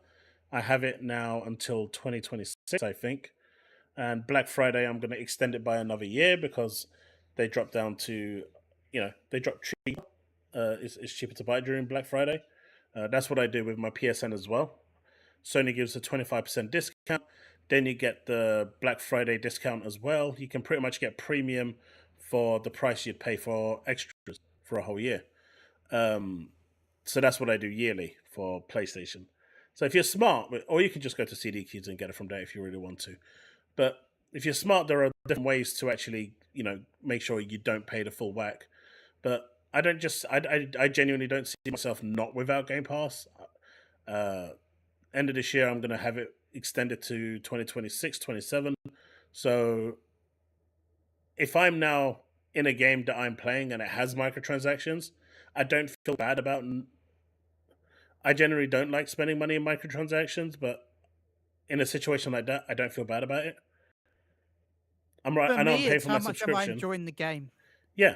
I have it now until 2026, I think. And Black Friday, I'm going to extend it by another year because they dropped down to, they dropped cheaper. It's cheaper to buy during Black Friday. That's what I do with my PSN as well. Sony gives a 25% discount. Then you get the Black Friday discount as well. You can pretty much get premium for the price you'd pay for extras for a whole year. So that's what I do yearly for PlayStation. So if you're smart, or you can just go to CD Keys and get it from there if you really want to. But if you're smart, there are different ways to actually, make sure you don't pay the full whack. But I genuinely don't see myself not without Game Pass. End of this year, I'm going to have it extended to 2026, 27. So if I'm now in a game that I'm playing and it has microtransactions, I don't feel bad about... I generally don't like spending money in microtransactions, but in a situation like that, I don't feel bad about it. I'm right. I don't pay for my subscription. How much am I enjoying the game? Yeah.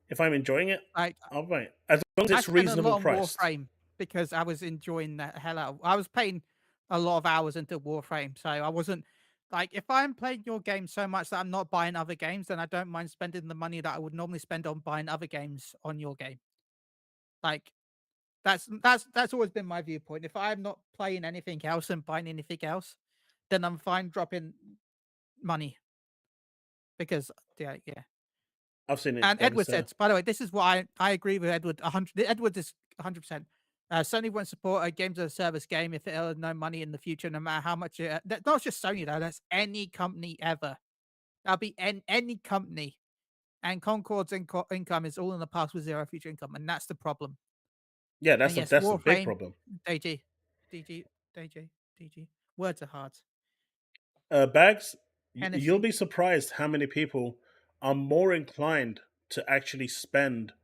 If I'm enjoying it, I'll buy it. As long as it's reasonable price. Warframe because I was enjoying the hell out. I was paying a lot of hours into Warframe, so I wasn't like, if I'm playing your game so much that I'm not buying other games, then I don't mind spending the money that I would normally spend on buying other games on your game. Like, that's always been my viewpoint. If I'm not playing anything else and buying anything else, then I'm fine dropping money. Because yeah. I've seen it. And Edward said, by the way, this is what I agree with Edward 100. Edward is 100%. Sony won't support a games as a service game if it earns no money in the future, no matter how much. Not just Sony though. That's any company ever. That'll be any company. And Concord's income is all in the past with zero future income, and that's the problem. Yeah, that's a big problem. DG. Words are hard. Bags, you'll be surprised how many people are more inclined to actually spend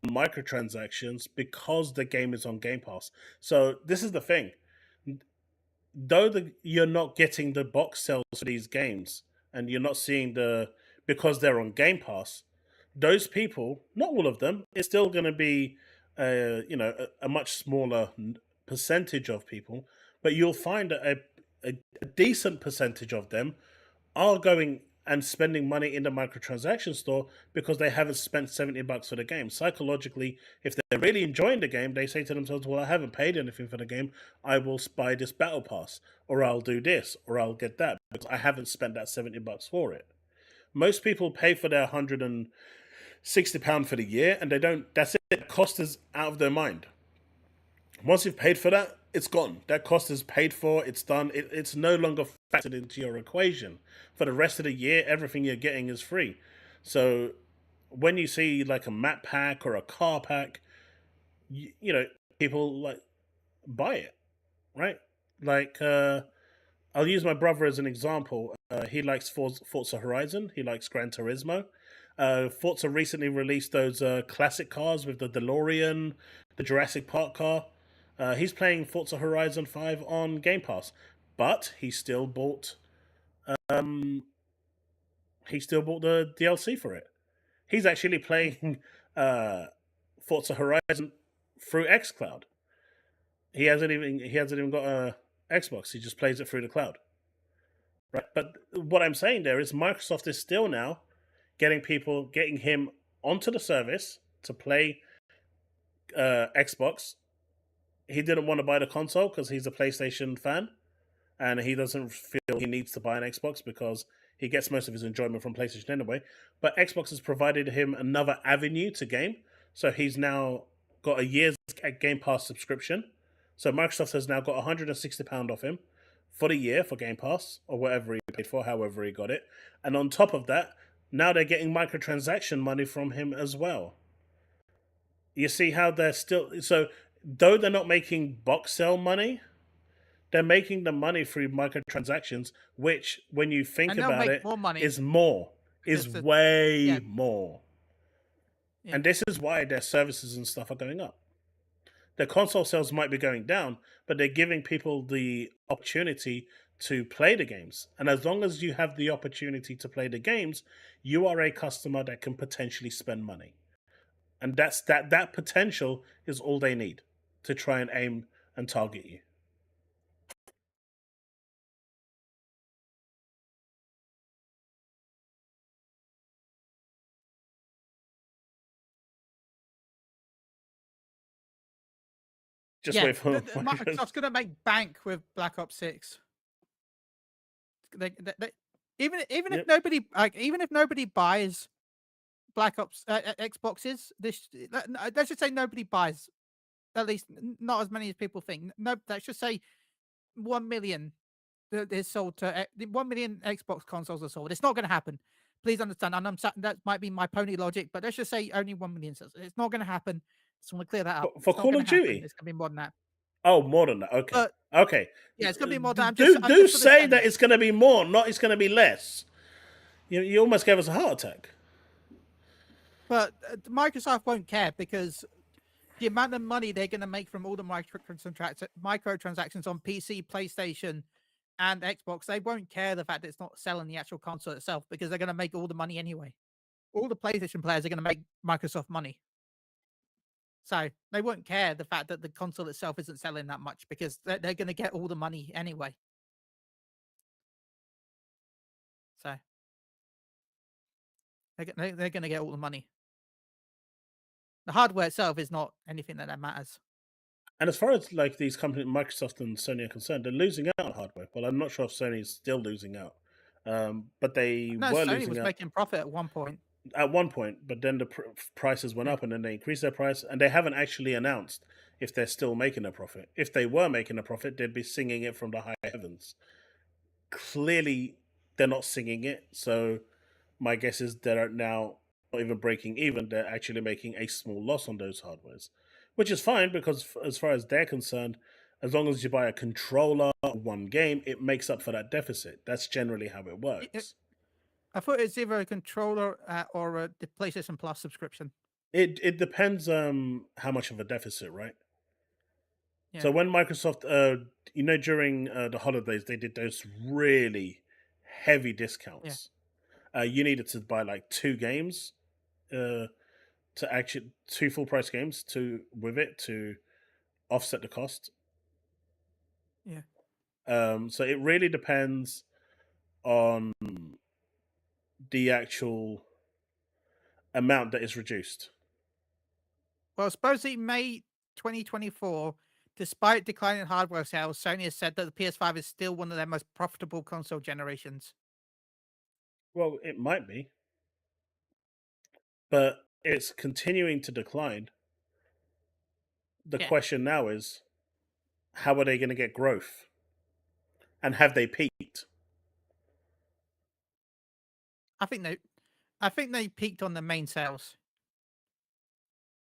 microtransactions because the game is on Game Pass. So this is the thing. Though you're not getting the box sales for these games, and you're not seeing because they're on Game Pass, those people, not all of them, it's still going to be a much smaller percentage of people, but you'll find a decent percentage of them are going and spending money in the microtransaction store because they haven't spent $70 for the game. Psychologically, if they're really enjoying the game, they say to themselves, well, I haven't paid anything for the game. I will buy this battle pass, or I'll do this, or I'll get that, because I haven't spent that $70 for it. Most people pay for their £160 for the year, and they don't. That's it. The cost is out of their mind. Once you've paid for that, it's gone. That cost is paid for. It's done. It's no longer factored into your equation. For the rest of the year, everything you're getting is free. So when you see like a map pack or a car pack, you know, people like buy it, right? Like I'll use my brother as an example. He likes Forza Horizon. He likes Gran Turismo. Forza recently released those classic cars with the DeLorean, the Jurassic Park car. He's playing Forza Horizon 5 on Game Pass, but he still bought the DLC for it. He's actually playing Forza Horizon through xCloud. He hasn't even got a Xbox. He just plays it through the cloud. Right? But what I'm saying there is Microsoft is still now getting him onto the service to play Xbox. He didn't want to buy the console because he's a PlayStation fan, and he doesn't feel he needs to buy an Xbox because he gets most of his enjoyment from PlayStation anyway. But Xbox has provided him another avenue to game, so he's now got a year's Game Pass subscription. So Microsoft has now got £160 off him for the year for Game Pass, or whatever he paid for, however he got it. And on top of that, now they're getting microtransaction money from him as well. You see how they're still... So, though they're not making box sale money, they're making the money through microtransactions, which, when you think about it, is more. Is way more. Yeah. And this is why their services and stuff are going up. Their console sales might be going down, but they're giving people the opportunity to play the games. And as long as you have the opportunity to play the games, you are a customer that can potentially spend money. And that potential is all they need to try and aim and target you. Just wait for Microsoft's going to make bank with Black Ops 6. Even if nobody buys Black Ops Xboxes, let's just say nobody buys, at least not as many as people think. No, let's just say 1 million is sold to 1 million Xbox consoles are sold. It's not going to happen. Please understand. And that might be my pony logic, but let's just say only 1 million sales. It's not going to happen. Just want to clear that up. For Call of Duty? It's going to be more than that. Oh, more than that. Okay. Okay. Yeah, it's going to be more than that. Do say that it's going to be more, not it's going to be less. You almost gave us a heart attack. But Microsoft won't care because the amount of money they're going to make from all the microtransactions on PC, PlayStation, and Xbox, they won't care the fact that it's not selling the actual console itself because they're going to make all the money anyway. All the PlayStation players are going to make Microsoft money. So they won't care the fact that the console itself isn't selling that much because they're going to get all the money anyway. So they're going to get all the money. The hardware itself is not anything that matters. And as far as like these companies, Microsoft and Sony are concerned, they're losing out on hardware. Well, I'm not sure if Sony is still losing out, but they were Sony losing was out. making profit at one point. At one point, but then the prices went up, and then they increased their price, and they haven't actually announced if they're still making a profit. If they were making a profit, they'd be singing it from the high heavens. Clearly, they're not singing it, so my guess is they're now not even breaking even. They're actually making a small loss on those hardwares, which is fine because as far as they're concerned, as long as you buy a controller or one game, it makes up for that deficit. That's generally how it works. I thought it's either a controller or the PlayStation Plus subscription. It depends how much of a deficit, right? Yeah. So when Microsoft, during the holidays, they did those really heavy discounts. Yeah. You needed to buy like 2 games, to actually 2 full price games to offset the cost. Yeah. So it really depends on the actual amount that is reduced. Well, supposedly May 2024, despite declining hardware sales, Sony has said that the PS5 is still one of their most profitable console generations. Well, it might be, but it's continuing to decline. The Yeah. question now is, how are they going to get growth? And have they peaked? I think they peaked on the main sales.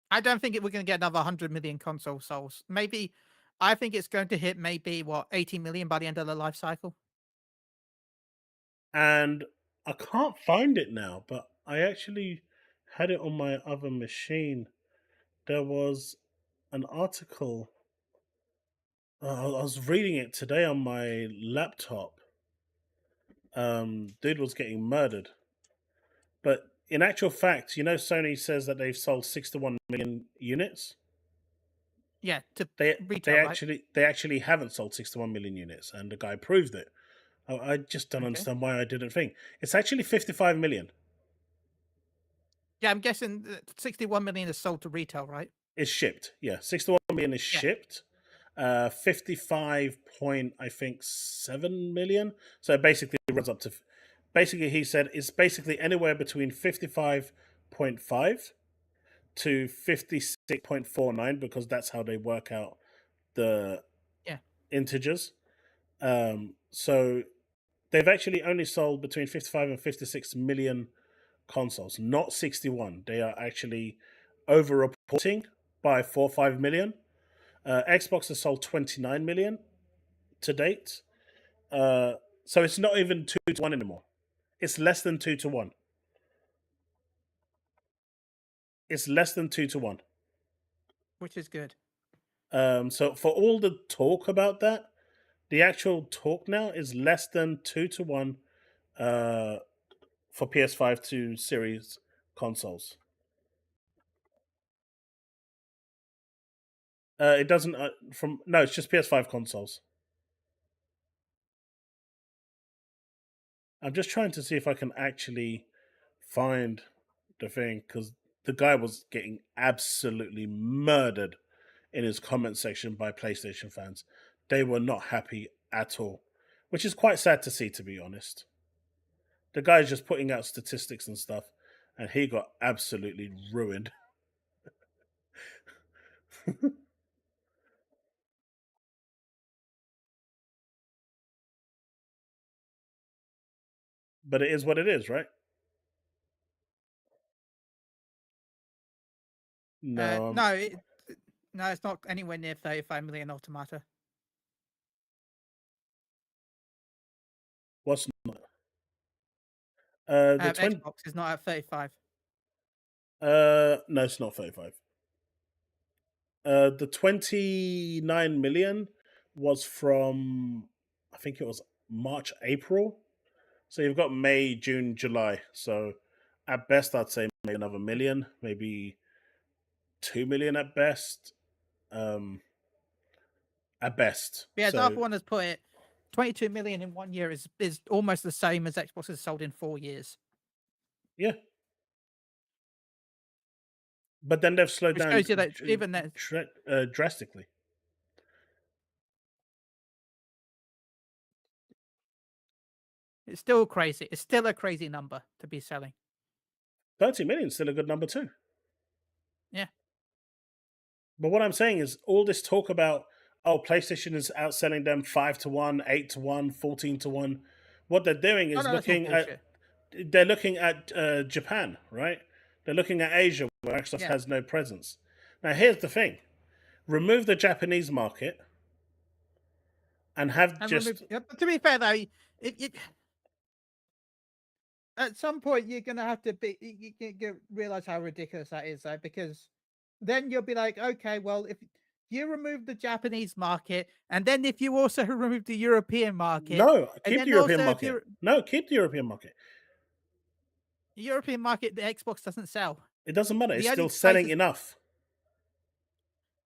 I don't think we're going to get another 100 million console sales. Maybe, I think it's going to hit maybe 80 million by the end of the life cycle. And I can't find it now, but I actually had it on my other machine. There was an article. I was reading it today on my laptop. Dude was getting murdered. But in actual fact, you know, Sony says that they've sold 61 million units. Yeah, to They retail, they actually haven't sold 61 million units, and the guy proved it. I just don't understand why I didn't think. It's actually 55 million. Yeah, I'm guessing 61 million is sold to retail, right? It's shipped. Yeah, 61 million is shipped. 55.7 million. So basically it runs up to. Basically, he said it's basically anywhere between 55.5 to 56.49 because that's how they work out the integers. So they've actually only sold between 55 and 56 million consoles, not 61. They are actually over-reporting by 4 or 5 million. Xbox has sold 29 million to date. So it's not even 2 to 1 anymore. It's less than 2 to 1. It's less than 2 to 1. Which is good. So for all the talk about that, the actual talk now is less than 2 to 1 for PS5 to series consoles. It doesn't it's just PS5 consoles. I'm just trying to see if I can actually find the thing because the guy was getting absolutely murdered in his comment section by PlayStation fans. They were not happy at all, which is quite sad to see, to be honest. The guy's just putting out statistics and stuff, and he got absolutely ruined. But it is what it is, right? No. No, it's not anywhere near 35 million Automata. What's not? Xbox is not at 35. No, it's not 35. The 29 million was from, I think it was March, April. So you've got May, June, July. So at best, I'd say maybe another million, maybe 2 million at best. At best. Yeah, so, Dark One has put it 22 million in 1 year is almost the same as Xbox has sold in 4 years. Yeah. But then they've slowed down shows you that even then drastically. It's still crazy. It's still a crazy number to be selling. 30 million is still a good number too. Yeah. But what I'm saying is all this talk about, PlayStation is outselling them 5 to 1, 8 to 1, 14 to 1. What they're doing is they're looking at Japan, right? They're looking at Asia where Microsoft has no presence. Now here's the thing. Remove the market and to be fair though, at some point you're gonna have to realize how ridiculous that is, though, because then you'll be like, okay, well, if you remove the Japanese market, and then if you also remove the European market, keep the European market. No, keep the European market. The European market, the Xbox doesn't sell. It doesn't matter. It's still selling enough.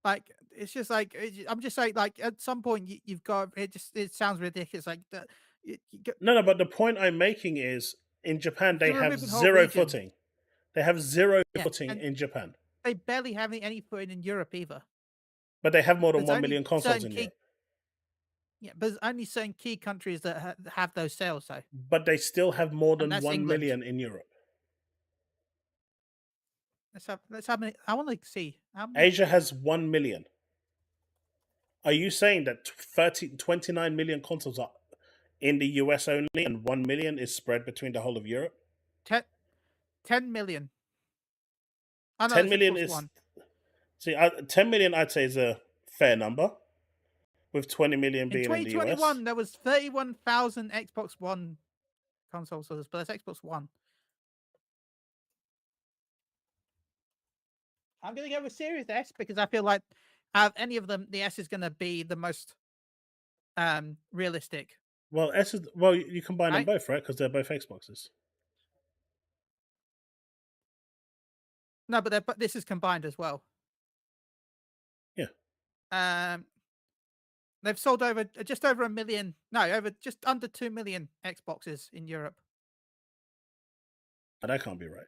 Like, it's just like, I'm just saying, like, at some point you've got it. It sounds ridiculous. Like that. No, but the point I'm making is In Japan, they You have remove the whole zero region. footing. They have zero Yeah, footing and- in Japan. They barely have any footing in Europe either. But they have more than There's 1 only million consoles certain in key- Europe. Yeah, but there's only certain key countries that have those sales, though. But they still have more And than that's 1 England. million in Europe. Let's have many. I want to see. How many? Asia has 1 million. Are you saying that 29 million consoles are in the US only and 1 million is spread between the whole of Europe? 10 million. Oh, no, 10 it's million Xbox is... One. See, 10 million I'd say is a fair number, with 20 million In being in the US. 2021, there was 31,000 Xbox One consoles, but that's Xbox One. I'm going to go with Series S because I feel like out of any of them, the S is going to be the most realistic. Well, you combine them Right? both, right? Because they're both Xboxes. No, but this is combined as well. Yeah. They've sold over just over 1 million. No, over just under 2 million Xboxes in Europe. But that can't be right.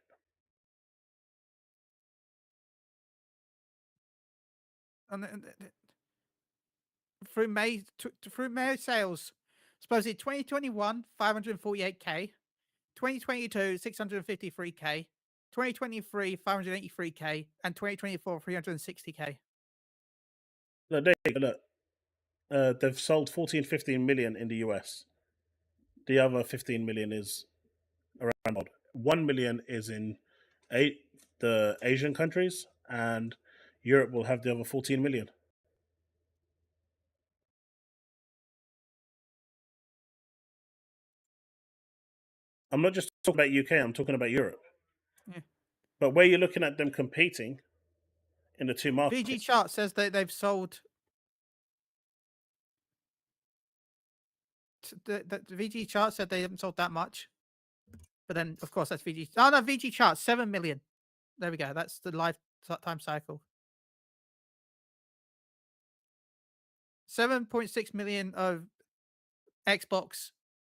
And through May sales, supposedly 2021 548k, 2022 653k, 2023 583k, and 2024 360k. Look, they've sold 15 million in the US. The other 15 million is around the world. 1 million is in the Asian countries, and Europe will have the other 14 million. I'm not just talking about UK, I'm talking about Europe. Yeah. But where you're looking at them competing in the two markets... VG Chart says that they've sold... The VG Chart said they haven't sold that much. But then, of course, that's VG... Oh, no, VG Chart, 7 million. There we go. That's the lifetime cycle. 7.6 million of Xbox,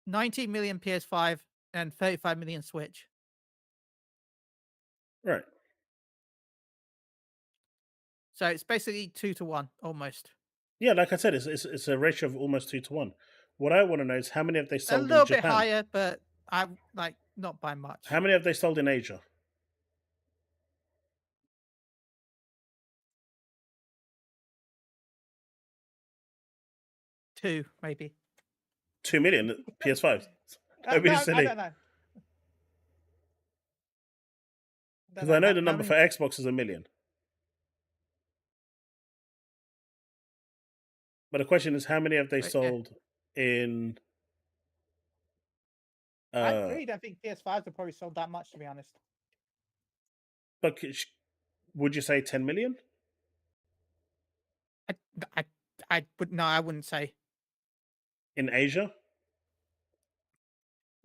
19 million PS5, and 35 million Switch. Right. So it's basically 2 to 1, almost. Yeah, like I said, it's a ratio of almost 2 to 1. What I want to know is how many have they sold in Japan? A little bit higher, but I like not by much. How many have they sold in Asia? Two, maybe. 2 million PS5s. Don't be silly. I don't know. Because I know the number for Xbox is 1 million. But the question is, how many have they sold in... I really don't think PS5s have probably sold that much, to be honest. But would you say 10 million? I wouldn't say. In Asia?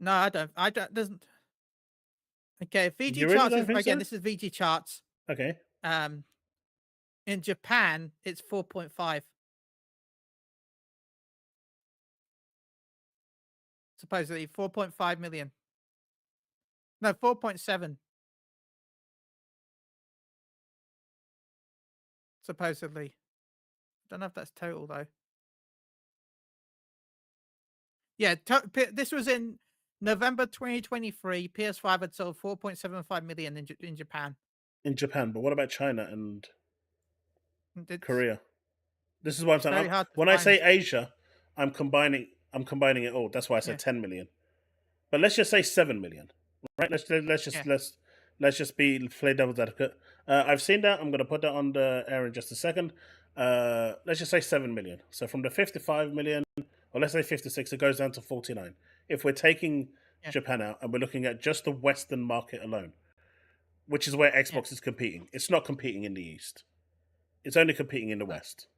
No, I don't. Doesn't. Okay, VG You really Charts don't is, think again. so? This is VG Charts. Okay. In Japan, it's 4.5. Supposedly 4.5 million. No, 4.7. Supposedly. Don't know if that's total though. Yeah, this was in November 2023. PS5 had sold 4.75 million in Japan. In Japan, but what about China and It's Korea? This is what I'm saying. very hard to When I find. say Asia, I'm combining it all. That's why I said 10 million. But let's just say 7 million. Right? Let's just play devil's advocate. I've seen that. I'm going to put that on the air in just a second. Let's just say 7 million. So from the 55 million, or let's say 56, it goes down to 49. If we're taking Japan out and we're looking at just the Western market alone, which is where Xbox is competing. It's not competing in the East. It's only competing in the West.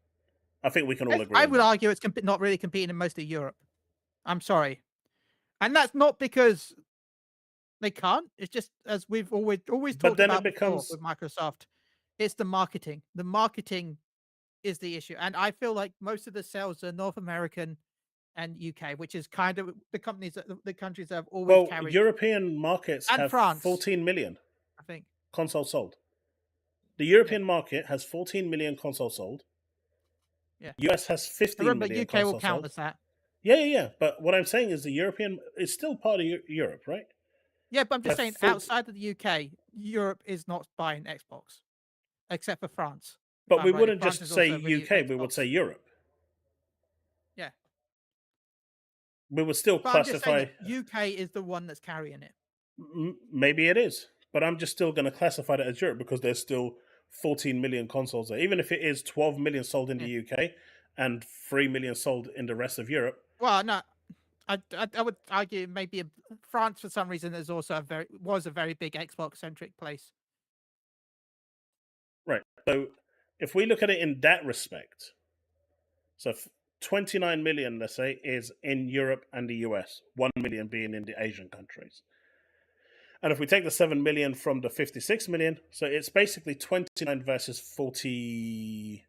I think we can all agree. I would argue it's not really competing in most of Europe. I'm sorry. And that's not because they can't. It's just, as we've always talked about before with Microsoft, it's the marketing. The marketing is the issue. And I feel like most of the sales are North American and UK, which is kind of the countries that have always Well, carried. European markets And have France. 14 million I think. consoles sold. The European market has 14 million consoles sold. Yeah. US has 15 Remember, million UK consoles will count sold. as that. Yeah. But what I'm saying is the European is still part of Europe, right? Yeah, but I'm just But saying, full- outside of the UK, Europe is not buying Xbox, except for France. if But I'm we right. wouldn't France just is say also really UK, we would Xbox. say Europe. Yeah. We would still But I'm just classify. saying that UK is the one that's carrying it. Maybe it is, but I'm just still going to classify that as Europe because there's still 14 million consoles there. Even if it is 12 million sold in the UK and 3 million sold in the rest of Europe. Well, no, I would argue maybe France for some reason is also was a very big Xbox centric place. Right. So if we look at it in that respect, so 29 million, let's say, is in Europe and the US, 1 million being in the Asian countries. And if we take the 7 million from the 56 million, so it's basically 29 versus 40.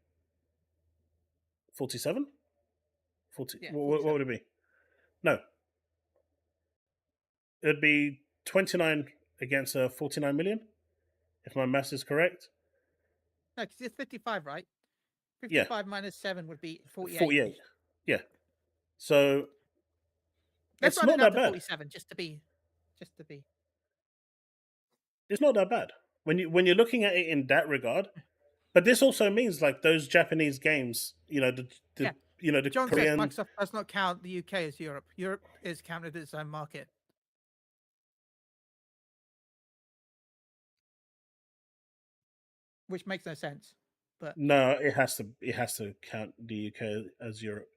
47? 40. Yeah, what would it be? No. It would be 29 against 49 million, if my maths is correct. No, because it's 55, right? Yeah. 55 minus 7 would be 48. 48. Yeah. So Let's it's run not it up that to bad. 47, just to be. It's not that bad when you're looking at it in that regard. But this also means like those Japanese games, the John Korean. says Microsoft does not count the UK as Europe. Europe is counted as its own market. Which makes no sense. But No, it has to count the UK as Europe.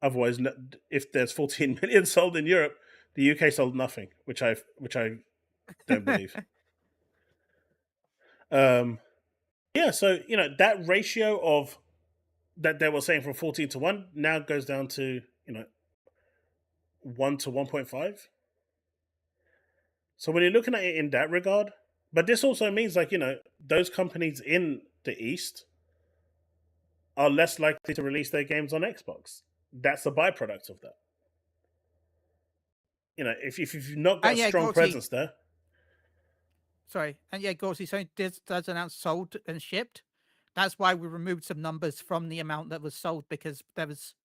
Otherwise, if there's 14 million sold in Europe, the UK sold nothing, which I don't believe. Yeah, so that ratio of that they were saying from 14 to 1 now goes down to 1 to 1.5. So when you're looking at it in that regard, but this also means like those companies in the East are less likely to release their games on Xbox. That's a byproduct of that. If you've not got a strong presence there. Sorry, and Gorsey does announce sold and shipped. That's why we removed some numbers from the amount that was sold because there was.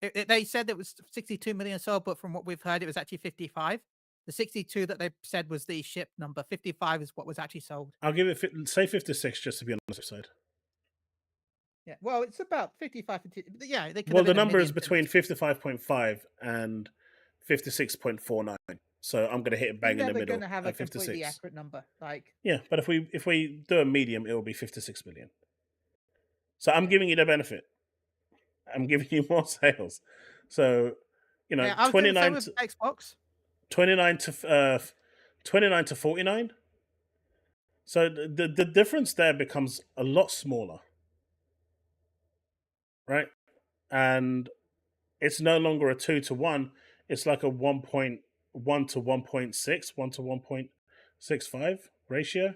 They said it was 62 million sold, but from what we've heard, it was actually 55. The 62 that they said was the shipped number. 55 is what was actually sold. I'll give it say 56 just to be on the safe side. Yeah, well, it's about 55. Yeah, they could. Well, the number is between 55.5 and 56.49. So I'm going to hit it bang in the middle. You're never going to have a 56. completely accurate number. Yeah, but if we do a medium, it will be 56 million. So I'm giving you the benefit. I'm giving you more sales. So 29 to Xbox. 29 to 49. So the difference there becomes a lot smaller. Right? And it's no longer a 2 to 1. It's like a 1.1 to 1.6, 1 to 1.65 ratio.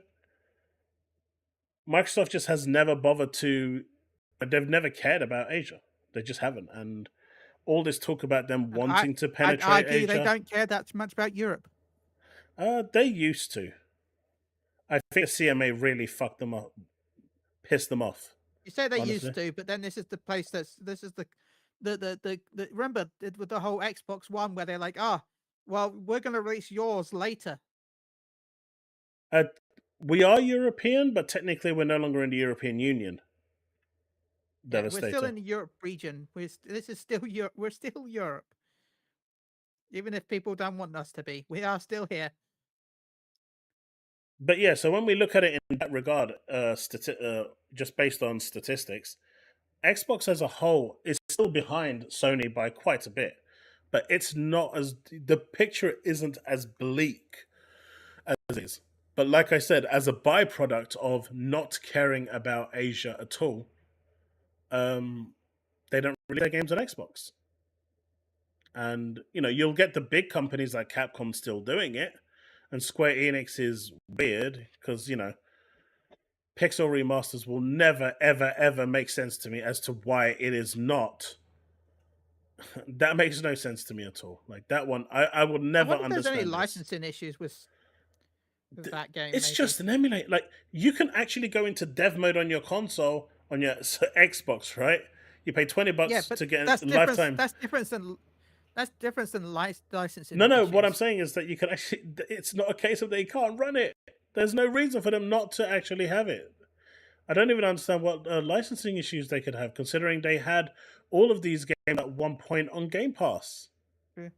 Microsoft just has never bothered to. They've never cared about Asia. They just haven't. And all this talk about them wanting to penetrate I argue Asia. They don't care that much about Europe. They used to. I think CMA really fucked them up, pissed them off. You say they used to, but then this is the place this is the remember with the whole Xbox One where they're like, well, we're going to release yours later. We are European, but technically we're no longer in the European Union. Yeah, we're still in the Europe region. This is still Europe. We're still Europe. Even if people don't want us to be, we are still here. But yeah, so when we look at it in that regard, just based on statistics, Xbox as a whole is still behind Sony by quite a bit. But it's not the picture isn't as bleak as it is. But like I said, as a byproduct of not caring about Asia at all, they don't release their games on Xbox. And, you'll get the big companies like Capcom still doing it. And Square Enix is weird because, Pixel remasters will never, ever, ever make sense to me as to why it is not that makes no sense to me at all. Like that one, I would I never wonder if there's any understand this. licensing issues with that game. It's maybe. just an emulate. Like you can actually go into dev mode on your console on your Xbox, right? You pay $20 to get that's a lifetime. That's different than licensing. No. What I'm issues. saying is that you can actually. It's not a case of they can't run it. There's no reason for them not to actually have it. I don't even understand what licensing issues they could have, considering they had all of these games at one point on Game Pass. Yeah.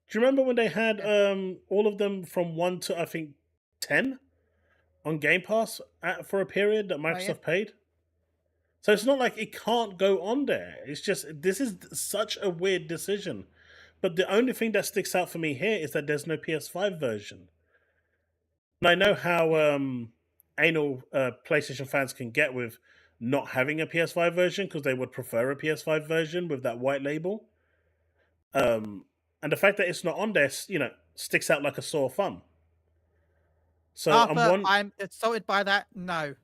Do you remember when they had all of them from 1 to, I think, 10 on Game Pass for a period that Microsoft paid? So it's not like it can't go on there. It's just, this is such a weird decision. But the only thing that sticks out for me here is that there's no PS5 version. And I know how anal PlayStation fans can get with not having a PS5 version because they would prefer a PS5 version with that white label. And the fact that it's not on there, sticks out like a sore thumb. So I'm insulted by that. No.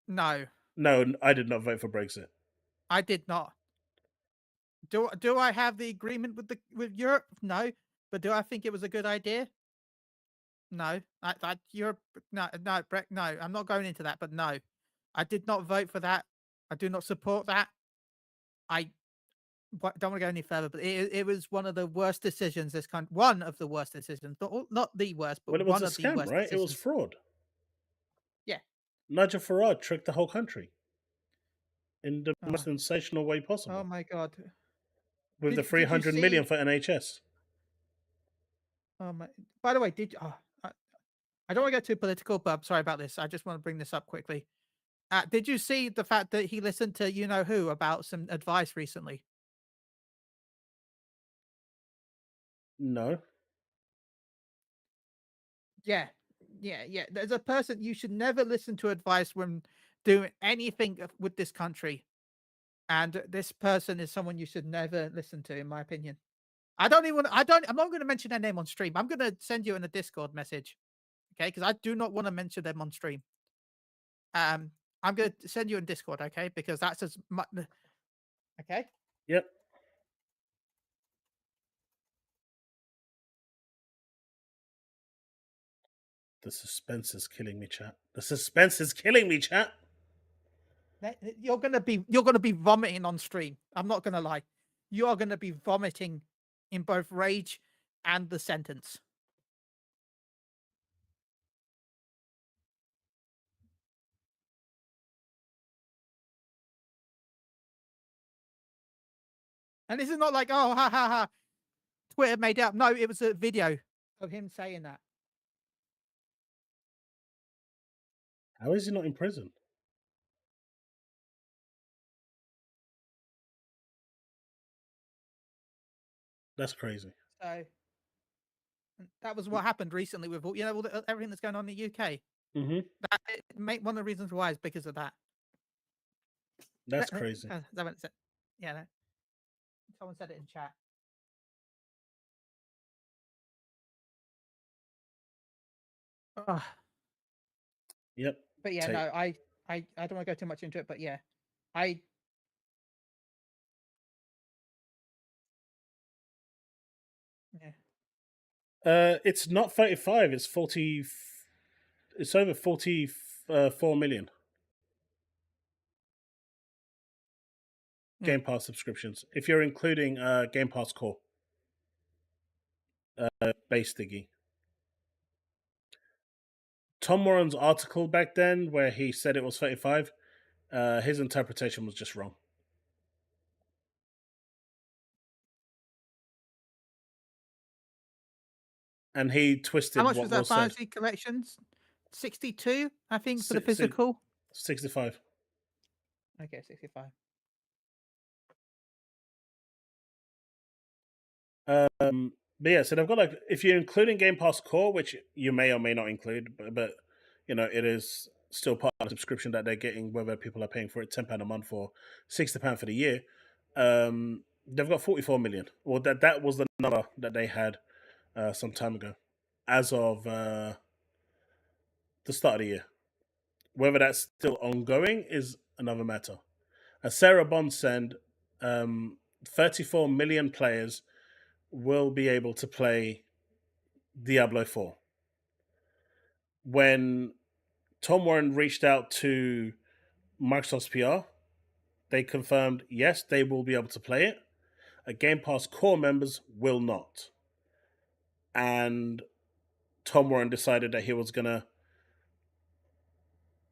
No, I did not vote for Brexit. I did not. Do I have the agreement with Europe? No. But do I think it was a good idea? No. Europe. No. I'm not going into that. But no, I did not vote for that. I do not support that. I don't want to go any further, but it was one of the worst decisions this country. One of the worst decisions, not the worst, but Well, it was one a of the scam, worst. right? Decisions. It was fraud. Yeah. Nigel Farage tricked the whole country in the most sensational way possible. Oh my god! With the 300 million for NHS. Oh my! By the way, I don't want to get too political, but I'm sorry about this. I just want to bring this up quickly. Did you see the fact that he listened to you know who about some advice recently? No. Yeah. There's a person you should never listen to advice when doing anything with this country, and this person is someone you should never listen to, in my opinion. I'm not going to mention their name on stream. I'm going to send you in a Discord message, okay? Because I do not want to mention them on stream. I'm going to send you in Discord, okay? Because that's as much. Okay. Yep. The suspense is killing me, chat. The suspense is killing me, chat. You're gonna be vomiting on stream. I'm not gonna lie. You are gonna be vomiting in both rage and the sentence. And this is not like, oh, ha ha ha, Twitter made it up. No, it was a video of him saying that. How is he not in prison? That's crazy. So that was what happened recently with all everything that's going on in the UK. Mm-hmm. One of the reasons why is because of that. That's crazy. Yeah. Someone said it in chat. Yep. But yeah, no, I don't want to go too much into it, but yeah, it's not 35. It's 40. It's over 44 million. Game Pass subscriptions. If you're including Game Pass Core. Base Diggy. Tom Warren's article back then, where he said it was 35, his interpretation was just wrong. And he twisted. How much what was that was said. Fantasy Collections? 62, I think, for the physical. 65. Okay, 65. But yeah, so they've got like, if you're including Game Pass Core, which you may or may not include, but it is still part of the subscription that they're getting, whether people are paying for it £10 a month or £60 for the year. They've got 44 million. Well, that was the number that they had some time ago, as of the start of the year. Whether that's still ongoing is another matter. Sarah Bond said, 34 million players will be able to play Diablo 4. When Tom Warren reached out to Microsoft's PR, they confirmed, yes, they will be able to play it. Game Pass core members will not. And Tom Warren decided that he was going to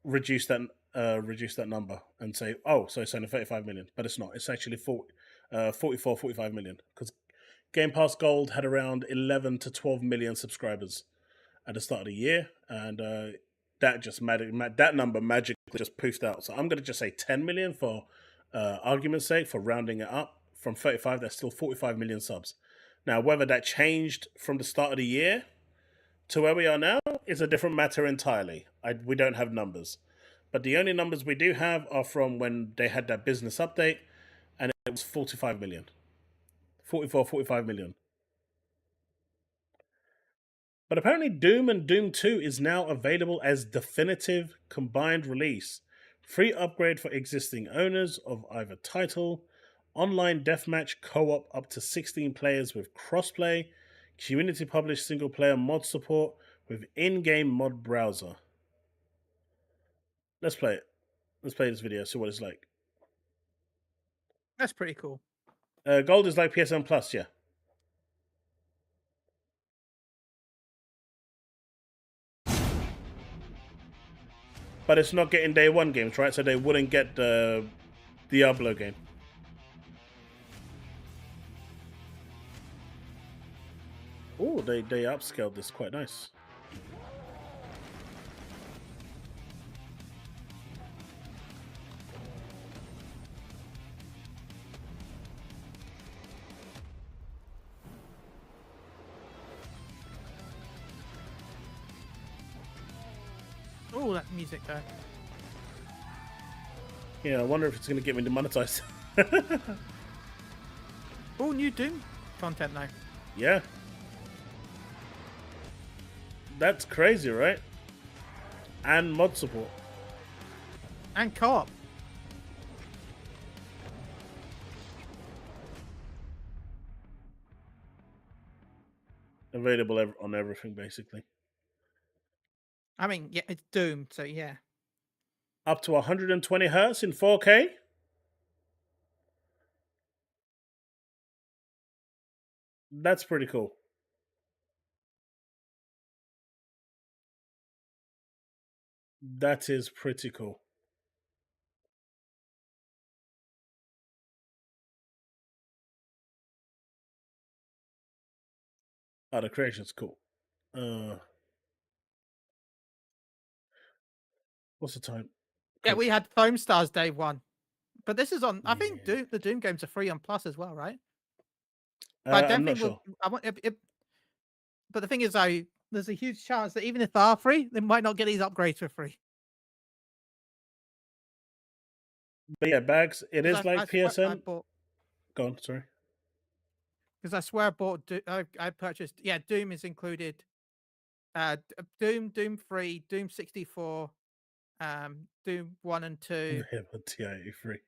reduce that number and say, oh, so it's only 35 million. But it's not. It's actually 44, 45 million. Because Game Pass Gold had around 11 to 12 million subscribers at the start of the year. And that number magically just poofed out. So I'm going to just say 10 million for argument's sake, for rounding it up. From 35, that's still 45 million subs. Now, whether that changed from the start of the year to where we are now is a different matter entirely. We don't have numbers. But the only numbers we do have are from when they had that business update, and it was 45 million. 44, 45 million. But apparently Doom and Doom 2 is now available as definitive combined release. Free upgrade for existing owners of either title, online deathmatch co-op up to 16 players with crossplay, community published single player mod support with in-game mod browser. Let's play it. Let's play this video, see what it's like. That's pretty cool. Gold is like PSN Plus, yeah. But it's not getting day one games, right? So they wouldn't get the Diablo game. Oh, they upscaled this quite nice. Oh, that music there. Yeah, I wonder if it's going to get me demonetized. Oh, new Doom content now. Yeah. That's crazy, right? And mod support. And co-op. Available on everything, basically. I mean, yeah, it's Doom, so yeah. Up to 120 hertz in 4K. That's pretty cool. That is pretty cool. Oh, the creation's cool. What's the time? Yeah, we had Foam Stars Day 1. But this is on, I think Yeah. the Doom games are free on Plus as well, right? I'm not sure. But the thing is, though, there's a huge chance that even if they are free, they might not get these upgrades for free. But yeah, Bags, it is like PSN. Go on, sorry. Because I swear I bought, I purchased, yeah, Doom is included. Doom 3, Doom 64, Doom 1 and 2. They have a TI free.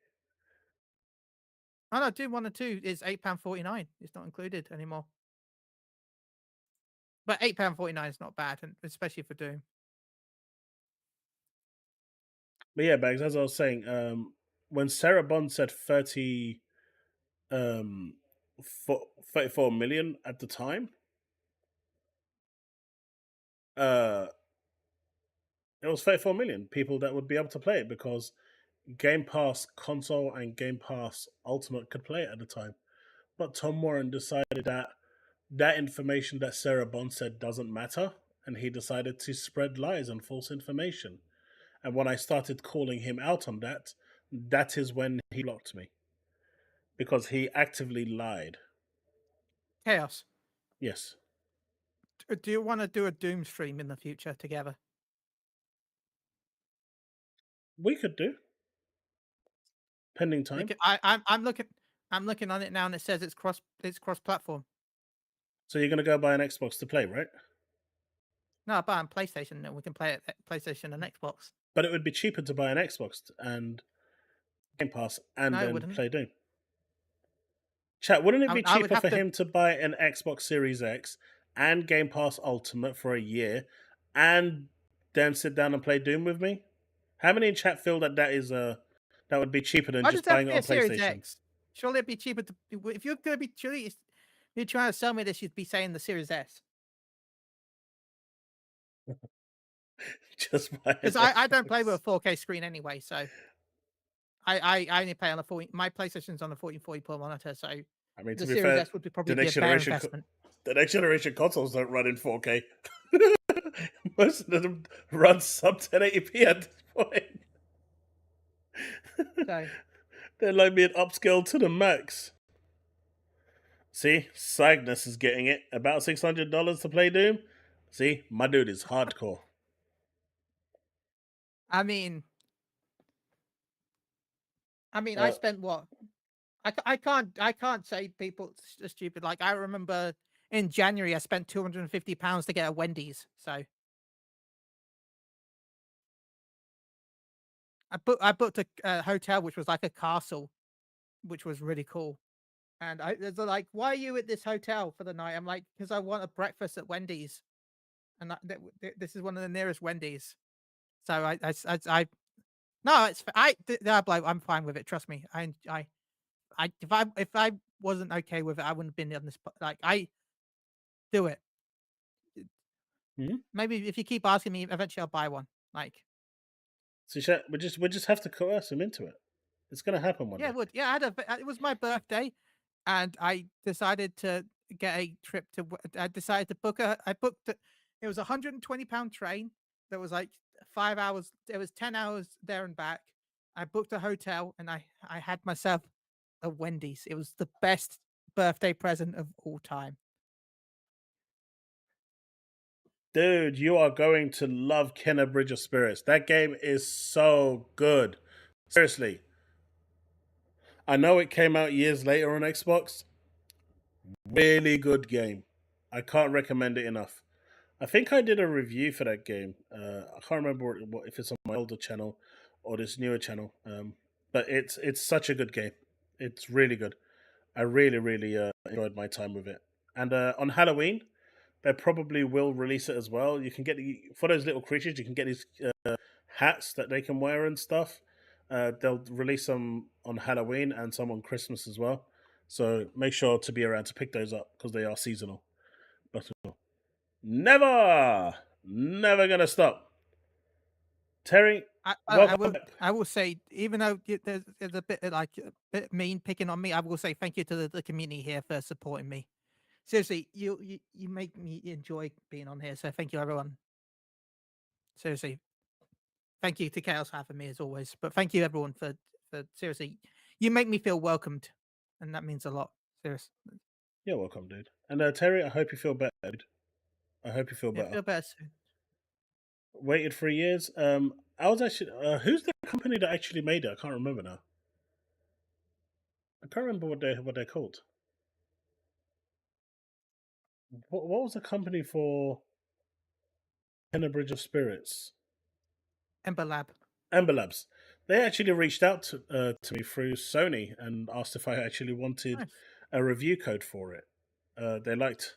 Oh no, Doom 1 and 2 is £8.49. It's not included anymore. But £8.49 is not bad, and especially for Doom. But yeah, Bags, as I was saying, when Sarah Bond said 34 million at the time, it was 34 million people that would be able to play it because Game Pass Console and Game Pass Ultimate could play it at the time. But Tom Warren decided that information that Sarah Bond said doesn't matter, and he decided to spread lies and false information. And when I started calling him out on that, that is when he blocked me. Because he actively lied. Chaos. Yes. Do you want to do a Doom stream in the future together? We could do. Pending time. I'm looking on it now, and it says it's cross platform. So you're gonna go buy an Xbox to play, right? No, I buy on PlayStation, and we can play it at PlayStation and Xbox. But it would be cheaper to buy an Xbox and Game Pass and then play Doom. Chat, wouldn't it I be mean, I would cheaper have for to. him to buy an Xbox Series X and Game Pass Ultimate for a year and then sit down and play Doom with me? How many in chat feel that that would be cheaper than Why just does that buying it be on a Series PlayStation? X? Surely it'd be cheaper to. If you're going to be surely you're trying to sell me this, you'd be saying the Series S. Just buy Because an I don't play Xbox. with a 4K screen anyway, so I only play on a 40. My PlayStation's on a 1440p monitor, so I mean, to the be Series fair, S would probably the be a next better generation, investment. the next generation consoles don't run in 4K. Most of them run sub 1080p at this point. So They're like being upscaled to the max. See, Cygnus is getting it. About $600 to play Doom. See, my dude is hardcore. I mean, I Uh, spent what? I can't say people are stupid. Like I remember in January, I spent £250 to get a Wendy's. So I booked a hotel which was like a castle, which was really cool. And they're like, "Why are you at this hotel for the night?" I'm like, "Because I want a breakfast at Wendy's, and this is one of the nearest Wendy's." So no, Diablo, I'm fine with it. Trust me. If I wasn't okay with it, I wouldn't have been on this. Like I do it. mhm. Maybe if you keep asking me, eventually I'll buy one. Like So chat, we just have to coerce him into it. It's gonna happen one yeah, day. it would. Yeah, it was my birthday, and I decided to get a trip to. I decided to book a. I booked. It was £120 train. That was like 5 hours. It was 10 hours there and back. I booked a hotel, and I had myself a Wendy's. It was the best birthday present of all time. Dude, you are going to love Kenner Bridge of Spirits. That game is so good. Seriously. I know it came out years later on Xbox. Really good game. I can't recommend it enough. I think I did a review for that game. I can't remember if it's on my older channel or this newer channel. But it's such a good game. It's really good. I really enjoyed my time with it. And on Halloween, they probably will release it as well. You can get for those little creatures. You can get these hats that they can wear and stuff. They'll release some on Halloween and some on Christmas as well. So make sure to be around to pick those up because they are seasonal. But never gonna stop. Terry, welcome back. I will say, even though there's a bit like a bit mean picking on me, I will say thank you to the community here for supporting me. Seriously, you make me enjoy being on here. So thank you, everyone. Seriously, thank you to Chaos for having me as always. But thank you, everyone, for seriously, you make me feel welcomed, and that means a lot. Seriously, You're welcome, dude. And Terry, I hope you feel better, dude. I hope you feel yeah, better. feel better soon. Waited 3 years. I was actually who's the company that actually made it? I can't remember now. I can't remember what they're called. What was the company for Kenner Bridge of Spirits? Ember Lab. Ember Labs. They actually reached out to me through Sony and asked if I actually wanted Nice. a review code for it. They liked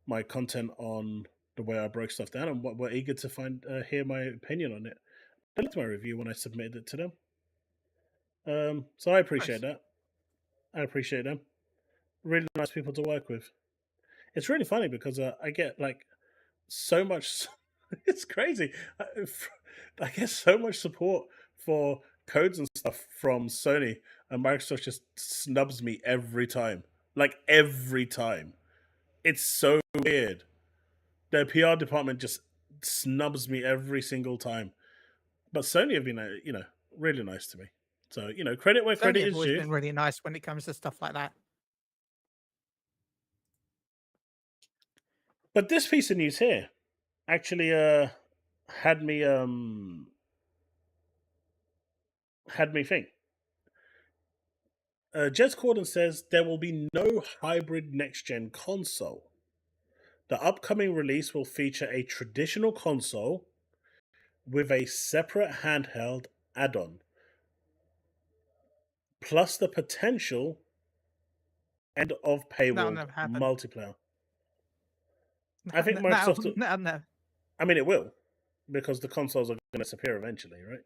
my content on the way I broke stuff down and were eager to hear my opinion on it. They liked my review when I submitted it to them. So I appreciate Nice. that. I appreciate them. Really nice people to work with. It's really funny because I get like so much. It's crazy. I get so much support for codes and stuff from Sony, and Microsoft just snubs me every time. Like every time. It's so weird. Their PR department just snubs me every single time. But Sony have been, really nice to me. So, credit where Sony credit have is always due. been really nice when it comes to stuff like that. But this piece of news here actually had me think. Jez Corden says there will be no hybrid next-gen console. The upcoming release will feature a traditional console with a separate handheld add-on, plus the potential end of paywall never happen. multiplayer. I think Microsoft. No. I mean, it will, because the consoles are going to disappear eventually, right?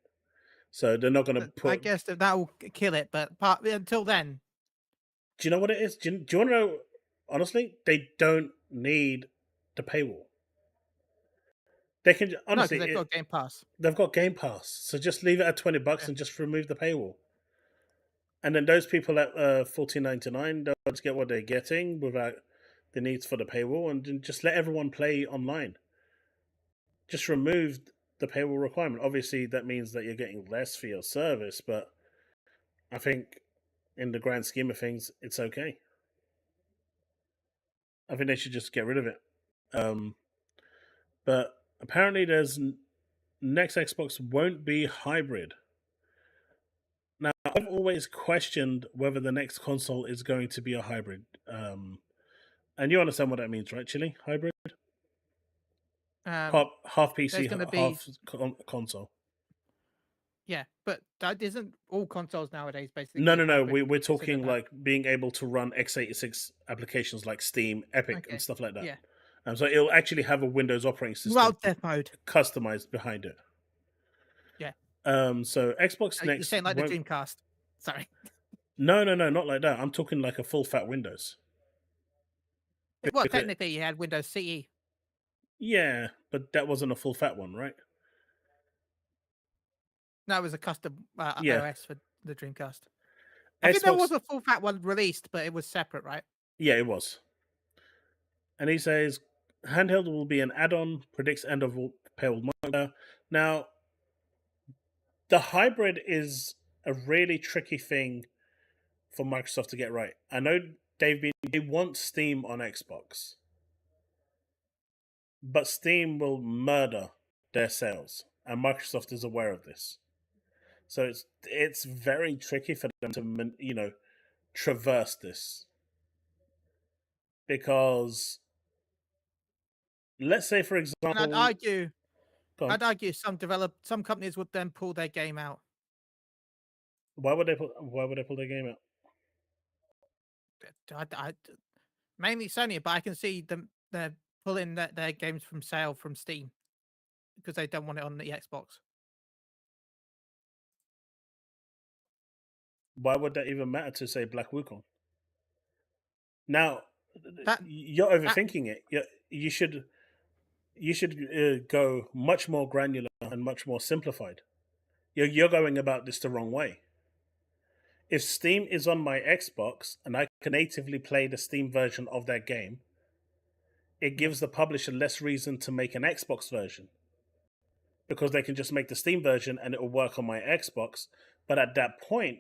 So they're not going to put. I guess that will kill it, but until then. Do you know what it is? Do you want to know? Honestly, they don't need the paywall. They can honestly. No, they've got Game Pass. They've got Game Pass, so just leave it at $20 and just remove the paywall. And then those people at $14.99 don't get what they're getting without the needs for the paywall, and then just let everyone play online. Just remove the paywall requirement. Obviously, that means that you're getting less for your service, but I think in the grand scheme of things, it's okay. I think they should just get rid of it. But apparently, next Xbox won't be hybrid. Now, I've always questioned whether the next console is going to be a hybrid. And you understand what that means, right, Chille? Hybrid? Half PC, half console. Yeah, but that isn't all consoles nowadays, basically. No. We're talking like being able to run x86 applications like Steam, Epic, and stuff like that. Yeah. So it'll actually have a Windows operating system death mode customized behind it. Yeah. So Xbox next. You're saying like the Dreamcast? Sorry. No, not like that. I'm talking like a full fat Windows. Well, technically, you had Windows CE. Yeah, but that wasn't a full fat one, right? No, it was a custom OS for the Dreamcast. I think there was a full fat one released, but it was separate, right? Yeah, it was. And he says, handheld will be an add-on, predicts end of paywall multiplayer. Now, the hybrid is a really tricky thing for Microsoft to get right. I know they want Steam on Xbox, but Steam will murder their sales, and Microsoft is aware of this. So it's very tricky for them to traverse this, because let's say, for example, and I'd argue some companies would then pull their game out. Why would they pull their game out? Mainly Sony, but I can see them they're pulling their games from sale from Steam because they don't want it on the Xbox. Why would that even matter to, say, Black Wukong? Now, you're overthinking it. You should go much more granular and much more simplified. You're going about this the wrong way. If Steam is on my Xbox and I can natively play the Steam version of that game, it gives the publisher less reason to make an Xbox version, because they can just make the Steam version and it will work on my Xbox. But at that point,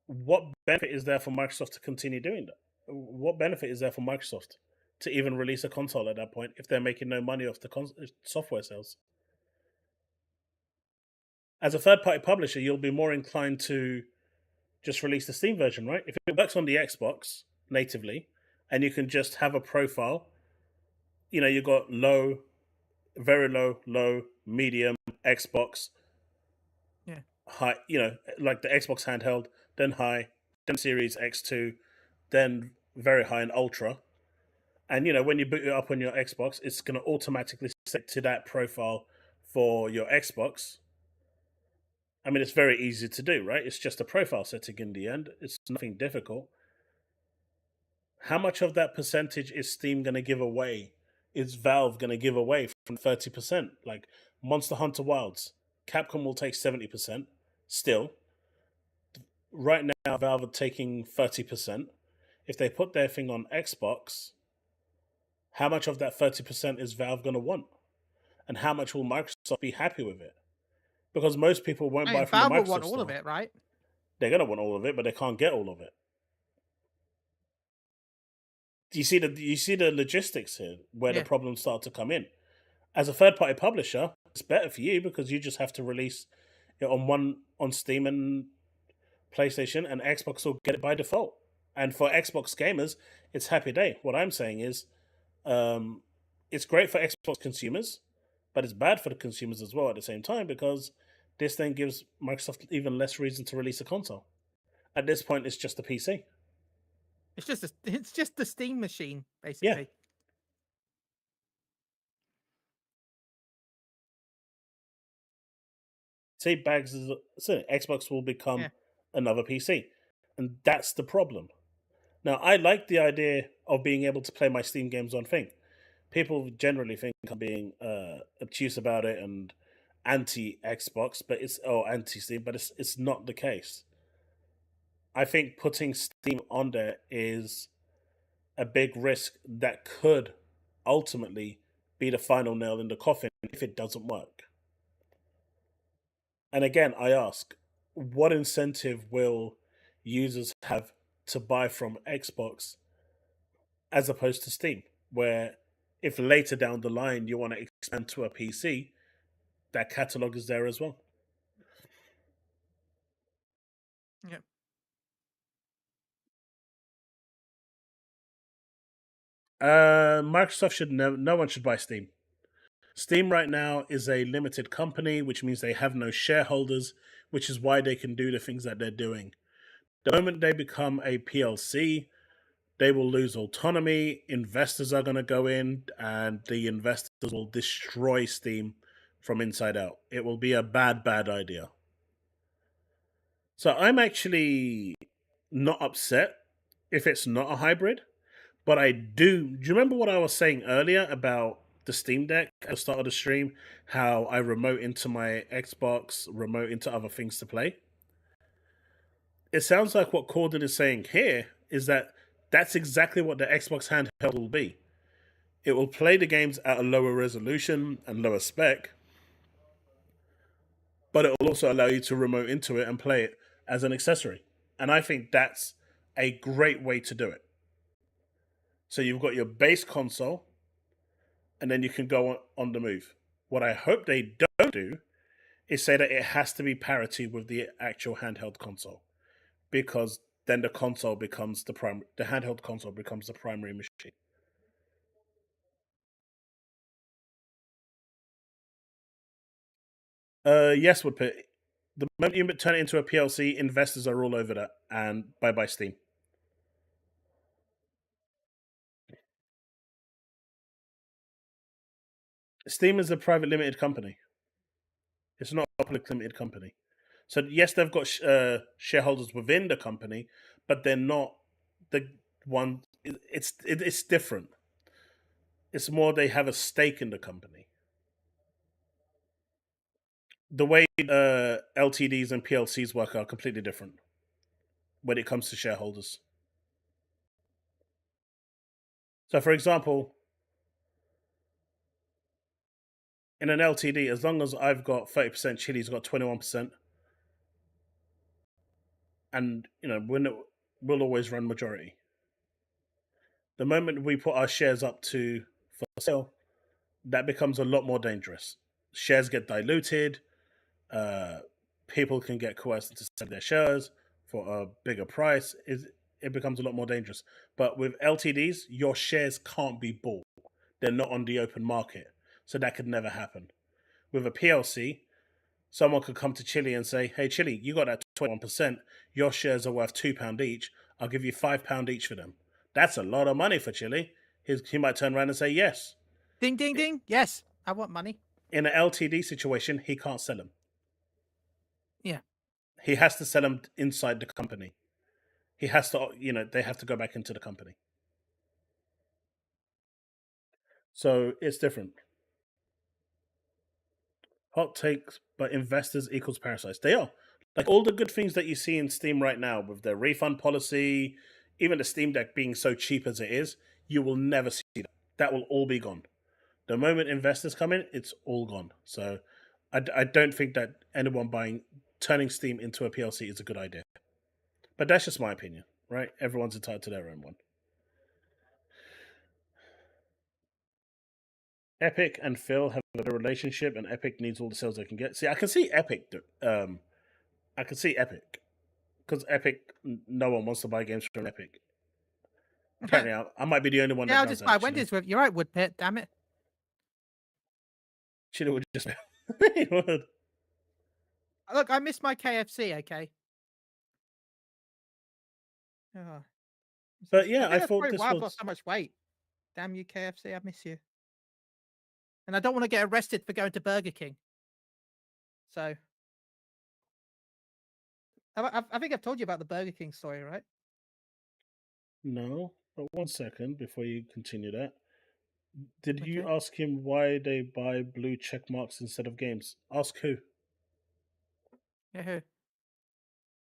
what benefit is there for Microsoft to continue doing that? What benefit is there for Microsoft to even release a console at that point if they're making no money off the software sales? As a third-party publisher, you'll be more inclined to just release the Steam version, right? If it works on the Xbox natively, and you can just have a profile, you've got low, very low, low, medium, Xbox, high, like the Xbox handheld, then high, then Series X2, then very high and Ultra. And, when you boot it up on your Xbox, it's going to automatically set to that profile for your Xbox. I mean, it's very easy to do, right? It's just a profile setting in the end. It's nothing difficult. How much of that percentage is Steam going to give away? Is Valve going to give away from 30%? Like Monster Hunter Wilds, Capcom will take 70% still. Right now, Valve are taking 30%. If they put their thing on Xbox, how much of that 30% is Valve going to want? And how much will Microsoft be happy with it? Because most people won't buy from the Microsoft Valve will want all store. of it, right? They're going to want all of it, but they can't get all of it. Do you see the logistics here where the problems start to come in? As a third-party publisher, it's better for you because you just have to release it on Steam and PlayStation, and Xbox will get it by default. And for Xbox gamers, it's happy day. What I'm saying is, it's great for Xbox consumers, but it's bad for the consumers as well at the same time, because this then gives Microsoft even less reason to release a console. At this point, it's just a PC. It's just the Steam machine, basically. See, Bags is so Xbox will become another PC, and that's the problem. Now, I like the idea of being able to play my Steam games on thing. People generally think I'm being obtuse about it and anti Xbox, but it's anti Steam, but it's not the case. I think putting Steam on there is a big risk that could ultimately be the final nail in the coffin if it doesn't work. And again, I ask, what incentive will users have to buy from Xbox as opposed to Steam? Where if later down the line you want to expand to a PC, that catalog is there as well. Yeah. Microsoft should no one should buy Steam. Steam right now is a limited company, which means they have no shareholders, which is why they can do the things that they're doing. The moment they become a PLC, they will lose autonomy. Investors are going to go in, and the investors will destroy Steam from inside out. It will be a bad idea. So I'm actually not upset if it's not a hybrid, but I do. Do you remember what I was saying earlier about the Steam Deck at the start of the stream? How I remote into my Xbox, remote into other things to play? It sounds like what Corden is saying here is that that's exactly what the Xbox handheld will be. It will play the games at a lower resolution and lower spec, but it will also allow you to remote into it and play it as an accessory. And I think that's a great way to do it. So you've got your base console, and then you can go on the move. What I hope they don't do is say that it has to be parity with the actual handheld console, because then the console becomes the handheld console becomes the primary machine. Yes, Woodpit. The moment you turn it into a PLC, investors are all over that, and bye Steam. Steam is a private limited company. It's not a public limited company. So yes, they've got shareholders within the company, but they're not the one. It's different. It's more they have a stake in the company. The way LTDs and PLCs work are completely different when it comes to shareholders. So, for example, in an LTD, as long as I've got 30%, Chille's got 21%, and we'll always run majority. The moment we put our shares up for sale, that becomes a lot more dangerous. Shares get diluted. People can get coerced into selling their shares for a bigger price. It becomes a lot more dangerous. But with LTDs, your shares can't be bought. They're not on the open market. So that could never happen. With a PLC, someone could come to Chille and say, hey, Chille, you got that 21%. Your shares are worth £2 each. I'll give you £5 each for them. That's a lot of money for Chille. He might turn around and say yes. Ding, ding, ding. Yes, I want money. In an LTD situation, he can't sell them. Yeah. He has to sell them inside the company. He has to, they have to go back into the company. So it's different. Hot takes, but investors equals parasites. They are. Like all the good things that you see in Steam right now with their refund policy, even the Steam Deck being so cheap as it is, you will never see that. That will all be gone. The moment investors come in, it's all gone. So I don't think that anyone turning Steam into a PLC is a good idea. But that's just my opinion, right? Everyone's entitled to their own one. Epic and Phil have a relationship, and Epic needs all the sales they can get. See, I can see Epic. I can see Epic because Epic. No one wants to buy games from Epic. Apparently, I might be the only one. Yeah, I'll just buy Wendy's with. You're right, Woodpit. Damn it. Chille would just. He would. Look, I missed my KFC. Okay. Oh. But yeah, I that's thought probably this why I've was. lost so much weight. Damn you, KFC, I miss you. And I don't want to get arrested for going to Burger King. So, I think I've told you about the Burger King story, right? No, but 1 second before you continue that. Did you Okay. ask him why they buy blue check marks instead of games? Ask who? Yeah, who?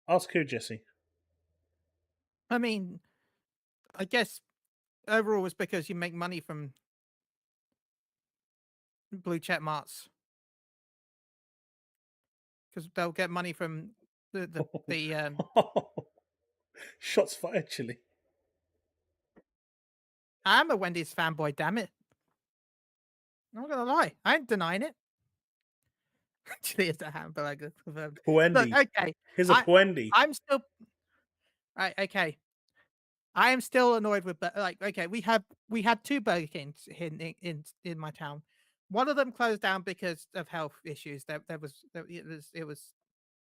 Ask who, Jesse? I mean, I guess overall it's because you make money from blue check marks. Because they'll get money from the Shots fired, Chille. I'm a Wendy's fanboy, damn it. I'm not gonna lie. I ain't denying it. Actually, it's a hamburger. Confirmed. Look, Wendy. okay. Here's a Wendy. I'm still right, okay. I am still annoyed with okay, we had 2 Burger Kings in my town. One of them closed down because of health issues. It was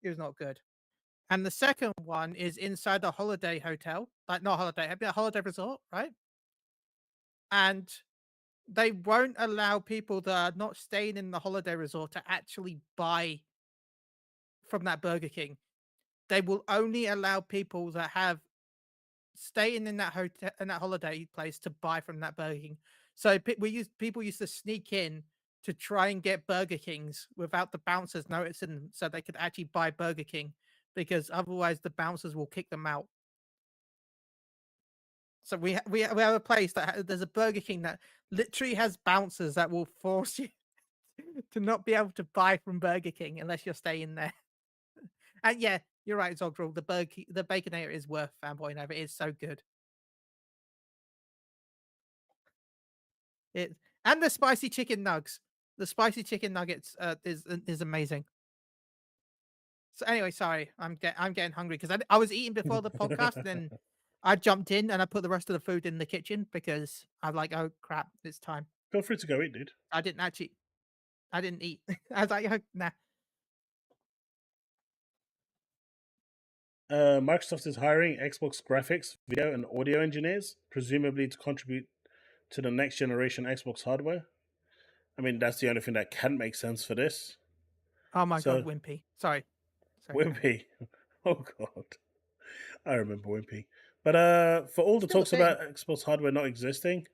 not good. And the second one is inside a holiday hotel, like not holiday, a holiday resort, right? And they won't allow people that are not staying in the holiday resort to actually buy from that Burger King. They will only allow people that have staying in that hotel in that holiday place to buy from that Burger King. So people used to sneak in to try and get Burger Kings without the bouncers noticing them, so they could actually buy Burger King, because otherwise the bouncers will kick them out. So we have a place that there's a Burger King that literally has bouncers that will force you to not be able to buy from Burger King unless you're staying there. And yeah, you're right, Zogrel. The Baconator is worth fanboying over. It is so good. It and the spicy chicken nugs. The spicy chicken nuggets is amazing. So anyway, sorry, I'm getting hungry because I was eating before the podcast, then I jumped in and I put the rest of the food in the kitchen because I'm like, oh crap, it's time. Feel free to go eat, dude. I didn't eat. I was like, oh, nah. Microsoft is hiring Xbox graphics, video, and audio engineers, presumably to contribute to the next generation Xbox hardware. I mean, that's the only thing that can make sense for this. Oh my god, Wimpy. Sorry. Wimpy. Oh god. I remember Wimpy. But for all the Still a talks about Xbox hardware not existing,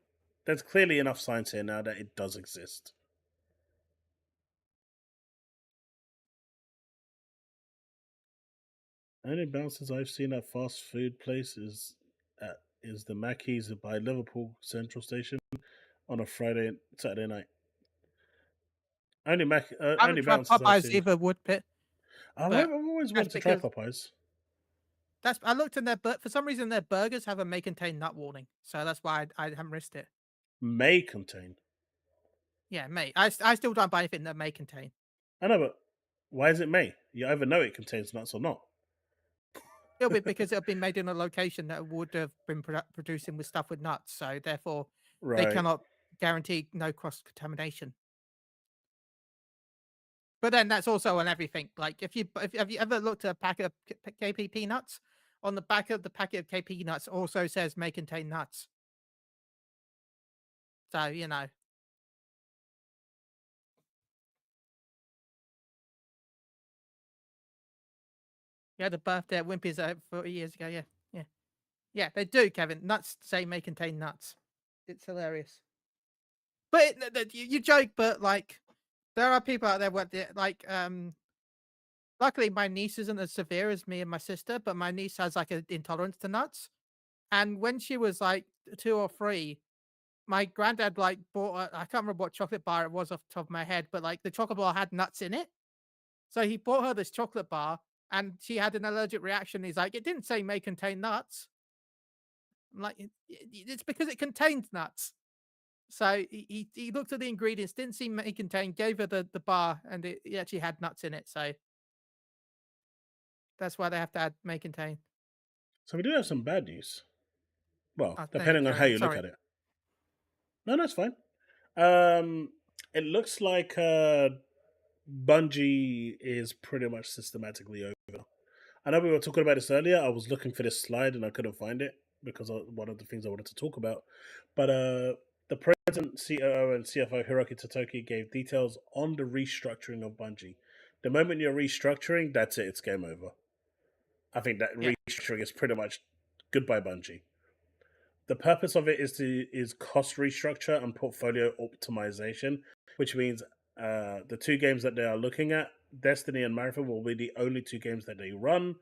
there's clearly enough science here now that it does exist. Only bouncers I've seen at fast food places is the Mackey's by Liverpool Central Station on a Saturday night. Only I haven't tried bouncers I've Popeyes seen. either, Woodpit. I've always wanted to try Popeyes. I looked in their for some reason their burgers have a may contain nut warning, so that's why I haven't risked it. May contain. Yeah, may. I still don't buy anything that may contain. I know, but why is it may? You either know it contains nuts or not. It'll be because it'll be made in a location that would have been producing with stuff with nuts, so therefore they cannot guarantee no cross contamination. But then that's also on everything. Like have you ever looked at a packet of KP peanuts? On the back of the packet of KP nuts also says may contain nuts. So, you know. Yeah, the birthday at Wimpy's 40 years ago, yeah. Yeah. Yeah, they do, Kevin. Nuts say may contain nuts. It's hilarious. But you joke, but like there are people out there where like luckily my niece isn't as severe as me and my sister, but my niece has like an intolerance to nuts. And when she was like 2 or 3, my granddad like bought I can't remember what chocolate bar it was off the top of my head, but like the chocolate bar had nuts in it. So he bought her this chocolate bar and she had an allergic reaction. He's like, it didn't say may contain nuts. I'm like, it's because it contains nuts. So he looked at the ingredients, didn't see may contain, gave her the bar, and it actually had nuts in it. So that's why they have to add may contain. So we do have some bad news. Well, Oh, depending on how you look at it. No, that's fine. It looks like Bungie is pretty much systematically over. I know we were talking about this earlier. I was looking for this slide and I couldn't find it. because one of the things I wanted to talk about. But the president, COO, and CFO Hiroki Totoki gave details on the restructuring of Bungie. The moment you're restructuring, that's it. It's game over. I think that restructuring is pretty much goodbye Bungie. The purpose of it is cost restructure and portfolio optimization, which means the two games that they are looking at, Destiny and Marathon, will be the only two games that they run.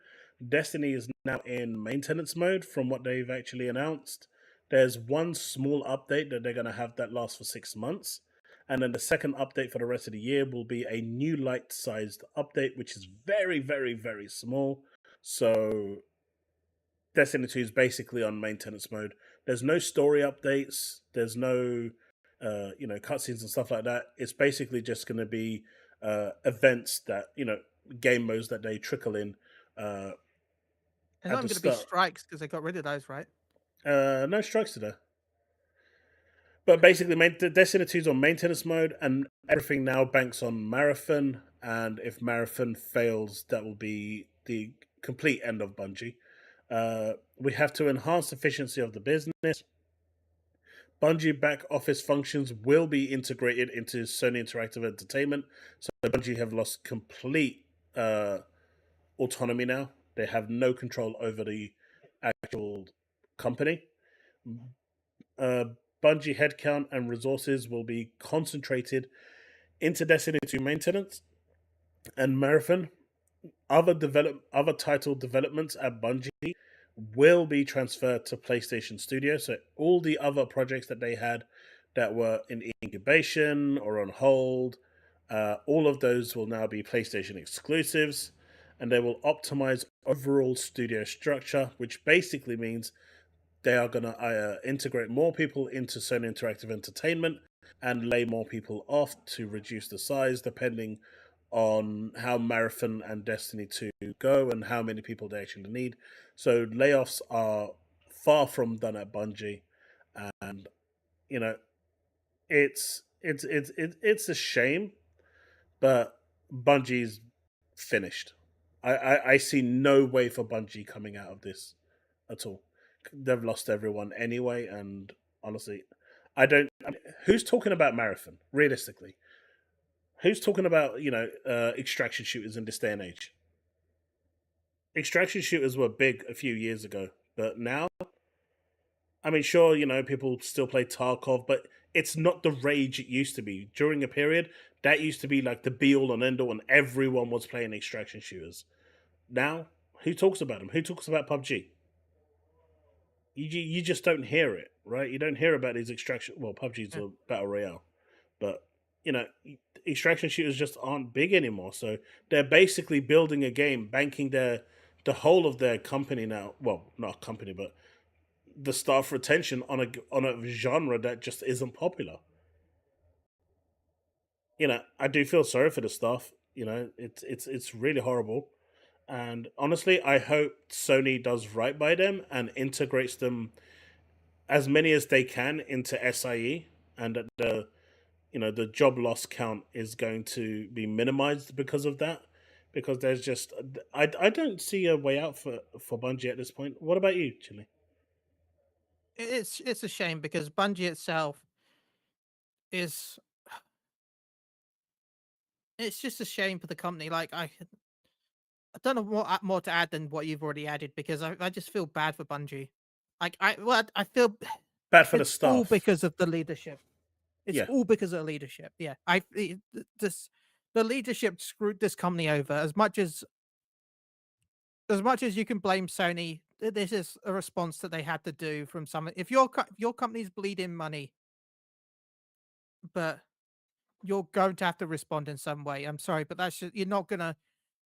Destiny is now in maintenance mode from what they've actually announced. There's one small update that they're going to have that lasts for 6 months. And then the second update for the rest of the year will be a new light-sized update, which is very, very, very small. So Destiny 2 is basically on maintenance mode. There's no story updates. There's no, cutscenes and stuff like that. It's basically just going to be events that, game modes that they trickle in. There's not going to be strikes because they got rid of those, right? No strikes today. But basically, Destiny 2 is on maintenance mode, and everything now banks on Marathon. And if Marathon fails, that will be the complete end of Bungie. We have to enhance efficiency of the business. Bungie back office functions will be integrated into Sony Interactive Entertainment. So Bungie have lost complete autonomy now. They have no control over the actual company. Bungie headcount and resources will be concentrated into Destiny 2 maintenance and Marathon. Other title developments at Bungie will be transferred to PlayStation Studio. So all the other projects that they had that were in incubation or on hold, all of those will now be PlayStation exclusives, and they will optimize overall studio structure, which basically means they are going to integrate more people into Sony Interactive Entertainment and lay more people off to reduce the size, depending on how Marathon and Destiny 2 go and how many people they actually need. So layoffs are far from done at Bungie, and it's a shame, but Bungie's finished. I see no way for Bungie coming out of this at all. They've lost everyone anyway, and honestly, who's talking about Marathon realistically? Who's talking about, extraction shooters in this day and age? Extraction shooters were big a few years ago, but now, I mean, sure, people still play Tarkov, but it's not the rage it used to be. During a period, that used to be like the be-all and end-all, and everyone was playing extraction shooters. Now, who talks about them? Who talks about PUBG? You just don't hear it, right? You don't hear about these extraction... Well, PUBG's a battle royale, but extraction shooters just aren't big anymore. So they're basically building a game, banking the whole of their company now. Well, not a company, but the staff retention on a genre that just isn't popular. I do feel sorry for the staff. It's really horrible. And honestly, I hope Sony does right by them and integrates them as many as they can into SIE, and that the job loss count is going to be minimized because of that. Because there's just I don't see a way out for Bungie at this point. What about you, Chille? It's a shame because Bungie itself is. It's just a shame for the company. Like I don't know what more to add than what you've already added, because I just feel bad for Bungie. Like I feel bad for the staff. All because of the leadership. It's all because of the leadership. Yeah, the leadership screwed this company over. As much as you can blame Sony, this is a response that they had to do from some. If your company's bleeding money, but you're going to have to respond in some way. I'm sorry, but that's just, you're not gonna.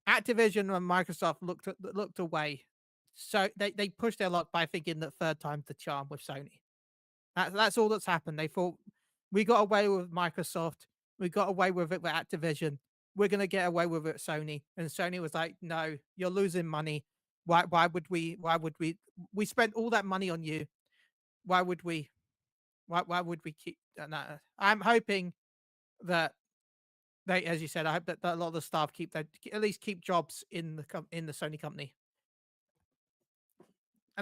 Activision and Microsoft looked away, so they pushed their luck by thinking that third time's the charm with Sony. That's all that's happened. They thought, we got away with Microsoft, we got away with it with Activision, we're gonna get away with it with Sony. And Sony was like, no, you're losing money. Why would we spent all that money on you? Why would we keep that? I'm hoping that they, as you said, I hope that a lot of the staff at least keep jobs in the Sony company.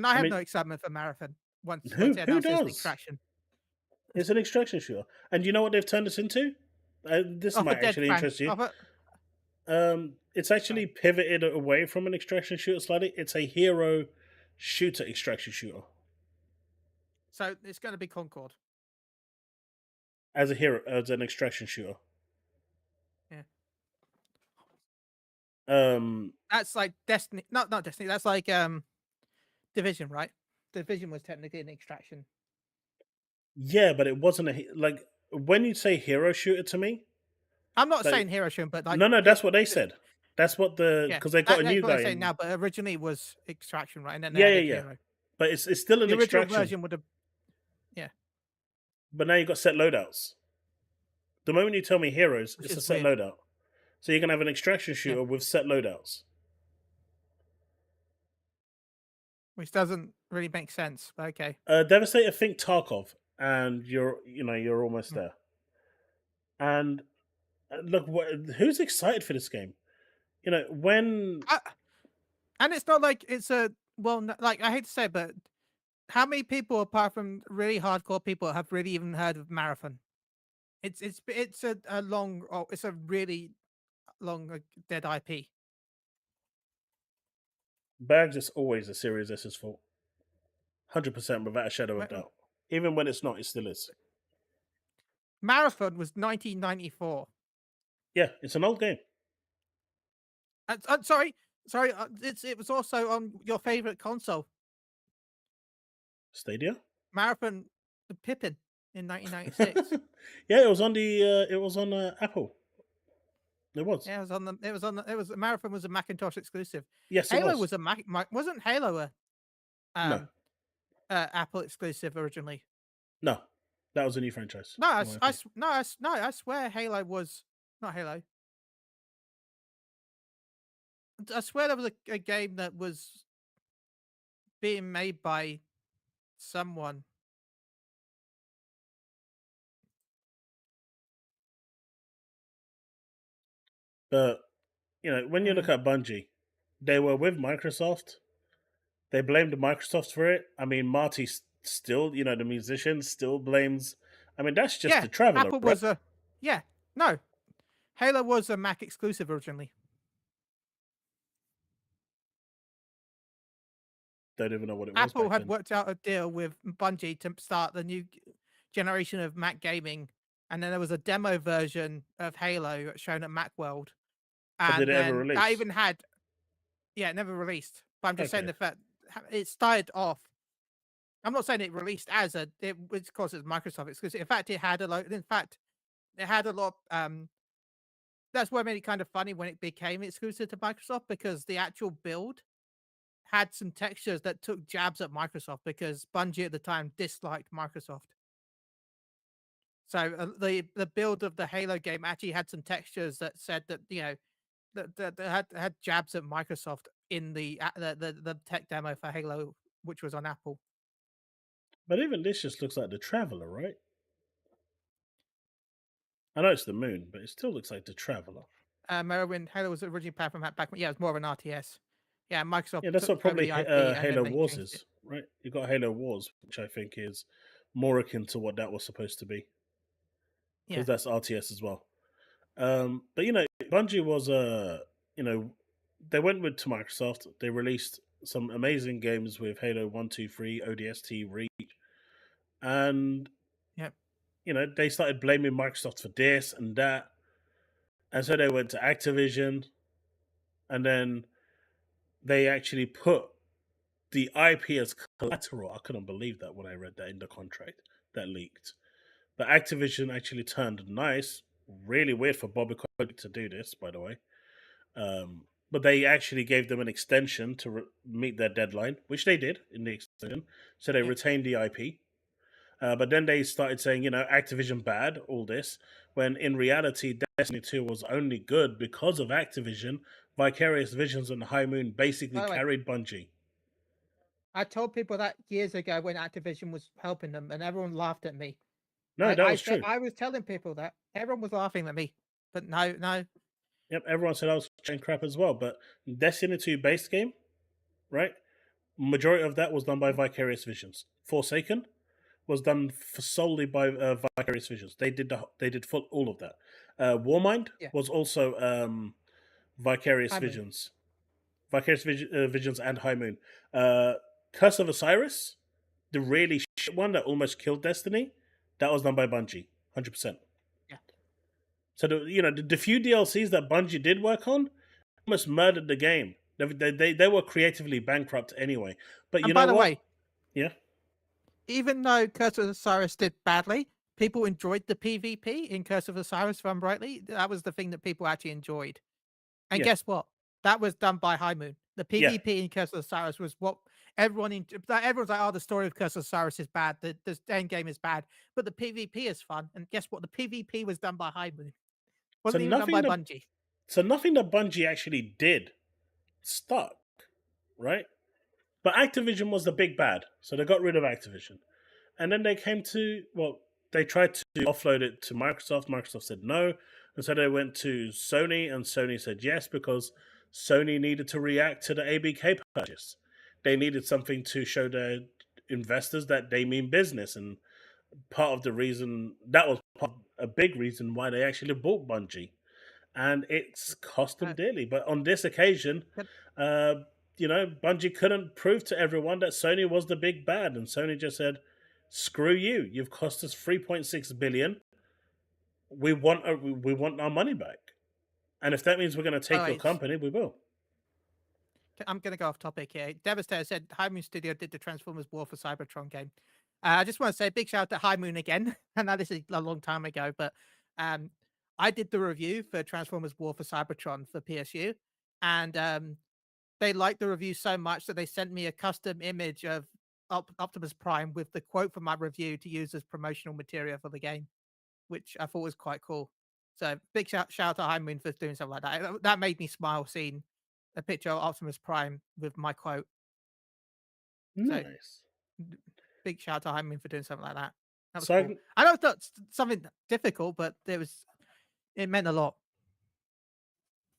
And I have mean- no excitement for Marathon once Who they announced it's does? Extraction. It's an extraction shooter. And you know what they've turned us into? This Off a might dead actually fan. interest you. Off a- It's actually pivoted away from an extraction shooter slightly. It's a hero shooter extraction shooter. So it's going to be Concord. As an extraction shooter. Yeah. That's like Destiny. Not Destiny. That's like Division, right? Division was technically an extraction. Yeah, but it wasn't like when you say hero shooter to me. I'm not saying hero shooter, but like no, that's what they said. That's what because they got a new guy. Now, but originally it was extraction, right? And then yeah. But it's still an the original extraction version would have. Yeah. But now you got set loadouts. The moment you tell me heroes, it's a set loadout. So you're gonna have an extraction shooter with set loadouts, which doesn't really make sense. But okay. Devastator, think Tarkov, and you're almost there. And look, who's excited for this game? You know, when and it's not like it's a like I hate to say it, but how many people apart from really hardcore people have really even heard of Marathon? It's a long it's a really long dead IP. Bags is always a Series S's fault. 100% without a shadow of doubt. Even when it's not, it still is. Marathon was 1994. Yeah, it's an old game. Sorry. It was also on your favorite console, Stadia. Marathon, the Pippin in 1996. Yeah, it was on Apple. It was. Yeah, Marathon was a Macintosh exclusive. Yes, Halo it was. Wasn't Halo a No. Apple exclusive originally? No, that was a new franchise. No, I swear Halo was not Halo. I swear there was a game that was being made by someone. But when you look at Bungie, they were with Microsoft. They blamed Microsoft for it. I mean, Marty still, the musician still blames. I mean, that's just the Traveler. Apple right? was no. Halo was a Mac exclusive originally. Don't even know what it was. Apple had worked out a deal with Bungie to start the new generation of Mac gaming, and then there was a demo version of Halo shown at Macworld. And did it ever release? That even had, it never released. But I'm just saying the fact it started off. I'm not saying it released as it was because it's Microsoft exclusive. In fact, it had a lot. That's what made it kind of funny when it became exclusive to Microsoft, because the actual build had some textures that took jabs at Microsoft because Bungie at the time disliked Microsoft. So the build of the Halo game actually had some textures that said that that had jabs at Microsoft in the tech demo for Halo, which was on Apple. But even this just looks like the Traveler, right? I know it's the moon, but it still looks like the Traveler. Morrowind, Halo was originally planned from back. Yeah, it was more of an RTS. Yeah, Microsoft. Yeah, that's what probably Halo Wars is, it. Right? You got Halo Wars, which I think is more akin to what that was supposed to be. Because that's RTS as well. But Bungie was they went to Microsoft. They released some amazing games with Halo 1, 2, 3, ODST, Reach, and they started blaming Microsoft for this and that, and so they went to Activision, and then they actually put the IP as collateral. I couldn't believe that when I read that in the contract that leaked. But Activision actually turned nice. Really weird for Bobby Kotick to do this, by the way. But they actually gave them an extension to meet their deadline, which they did in the extension. So they retained the IP. But then they started saying, Activision bad, all this, when in reality, Destiny 2 was only good because of Activision. Vicarious Visions and High Moon basically carried Bungie. I told people that years ago when Activision was helping them, and everyone laughed at me. No, that was true. I was telling people that. Everyone was laughing at me. But no. Yep, everyone said I was chatting crap as well. But Destiny 2 base game, right? majority of that was done by Vicarious Visions. Forsaken was done solely by Vicarious Visions. They did all of that. Warmind Yeah. was also Vicarious High Moon. Visions. Vicarious Visions and High Moon. Curse of Osiris, the really shit one that almost killed Destiny, that was done by Bungie, 100%. Yeah. So the few DLCs that Bungie did work on almost murdered the game. They were creatively bankrupt anyway. But And by the way, yeah, even though Curse of Osiris did badly, people enjoyed the PvP in Curse of Osiris, if I'm rightly. That was the thing that people actually enjoyed. And Yeah. guess what? That was done by High Moon. The Yeah. PvP in Curse of Osiris was what everyone's like, oh, the story of Curse of Osiris is bad. The end game is bad. But the PvP is fun. And guess what? The PvP was done by High Moon. Wasn't even done by Bungie. So nothing that Bungie actually did stuck, right? But Activision was the big bad. So they got rid of Activision. And then they came to, they tried to offload it to Microsoft. Microsoft said no. And so they went to Sony, and Sony said yes, because Sony needed to react to the ABK purchase. They needed something to show their investors that they mean business. And part of the reason, that was a big reason why they actually bought Bungie. And it's cost them dearly. But on this occasion, Bungie couldn't prove to everyone that Sony was the big bad. And Sony just said, screw you. You've cost us $3.6 billion. We want our money back. And if that means we're going to take your company, we will. I'm going to go off topic here. Devastator said High Moon Studio did the Transformers War for Cybertron game. I just want to say a big shout out to High Moon again. I know this is a long time ago, but I did the review for Transformers War for Cybertron for PSU. And they liked the review so much that they sent me a custom image of Optimus Prime with the quote from my review to use as promotional material for the game, which I thought was quite cool. So big shout out to High Moon for doing something like that. That made me smile seeing a picture of Optimus Prime with my quote. Nice. So, big shout out to High Moon for doing something like that. That was So cool. I know that's something difficult, but it meant a lot.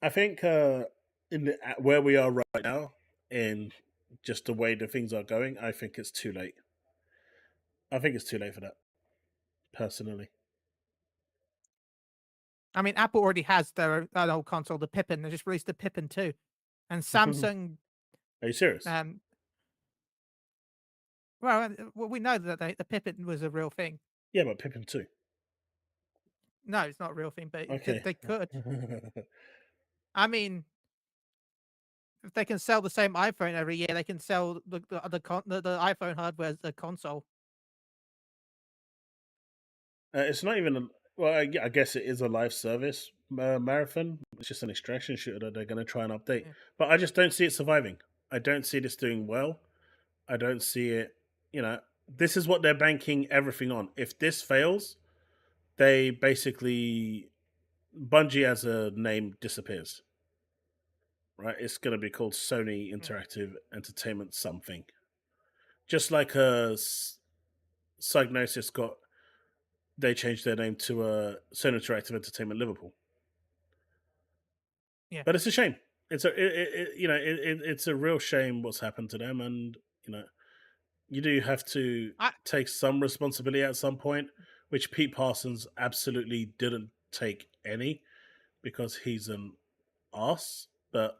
I think where we are right now, in just the way the things are going, I think it's too late. I think it's too late for that, personally. I mean, Apple already has their old console, the Pippin. They just released the Pippin 2. And Samsung... Are you serious? Well, we know that the Pippin was a real thing. Yeah, but Pippin 2. No, it's not a real thing, but Okay. they could. I mean, if they can sell the same iPhone every year, they can sell the iPhone hardware as the console. It's not even I guess it is a live service marathon. It's just an extraction shooter that they're going to try and update. Yeah. But I just don't see it surviving. I don't see this doing well. I don't see it. This is what they're banking everything on. If this fails, they basically, Bungie as a name disappears. Right? It's going to be called Sony Interactive Entertainment something. Just like Cygnus they changed their name to Sony Interactive Entertainment Liverpool. Yeah, but it's a shame. It's a real shame what's happened to them, and you do have to take some responsibility at some point, which Pete Parsons absolutely didn't take any, because he's an arse. But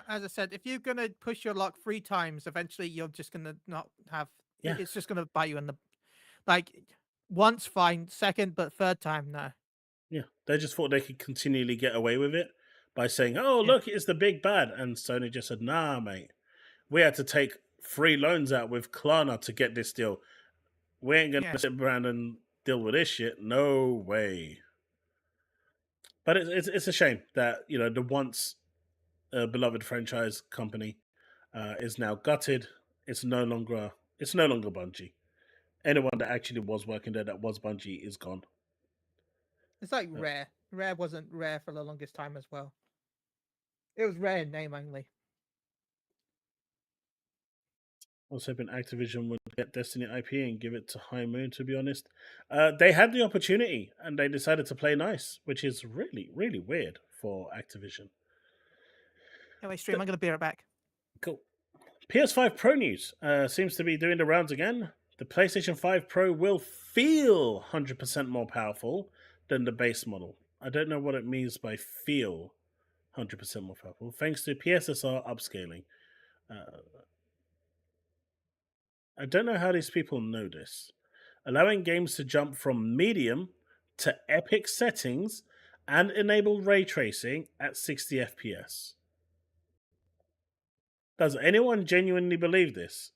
as I said, if you're gonna push your luck 3 times, eventually you're just gonna not have. Yeah. It's just gonna bite you in the once fine, second, but third time no. Yeah, they just thought they could continually get away with it by saying, "Oh, look, it's the big bad," and Sony just said, "Nah, mate, we had to take 3 loans out with Klarna to get this deal. We ain't gonna sit around and deal with this shit. No way." But it's a shame that the once beloved franchise company is now gutted. It's no longer Bungie. Anyone that actually was working there that was Bungie is gone. It's like Rare. Rare wasn't Rare for the longest time as well. It was Rare in name only. I was hoping Activision would get Destiny IP and give it to High Moon, to be honest. They had the opportunity and they decided to play nice, which is really, really weird for Activision. Anyway, stream, I'm going to be right back. Cool. PS5 Pro news seems to be doing the rounds again. The PlayStation 5 Pro will feel 100% more powerful than the base model. I don't know what it means by feel 100% more powerful, thanks to PSSR upscaling. I don't know how these people know this. Allowing games to jump from medium to epic settings and enable ray tracing at 60 FPS. Does anyone genuinely believe this?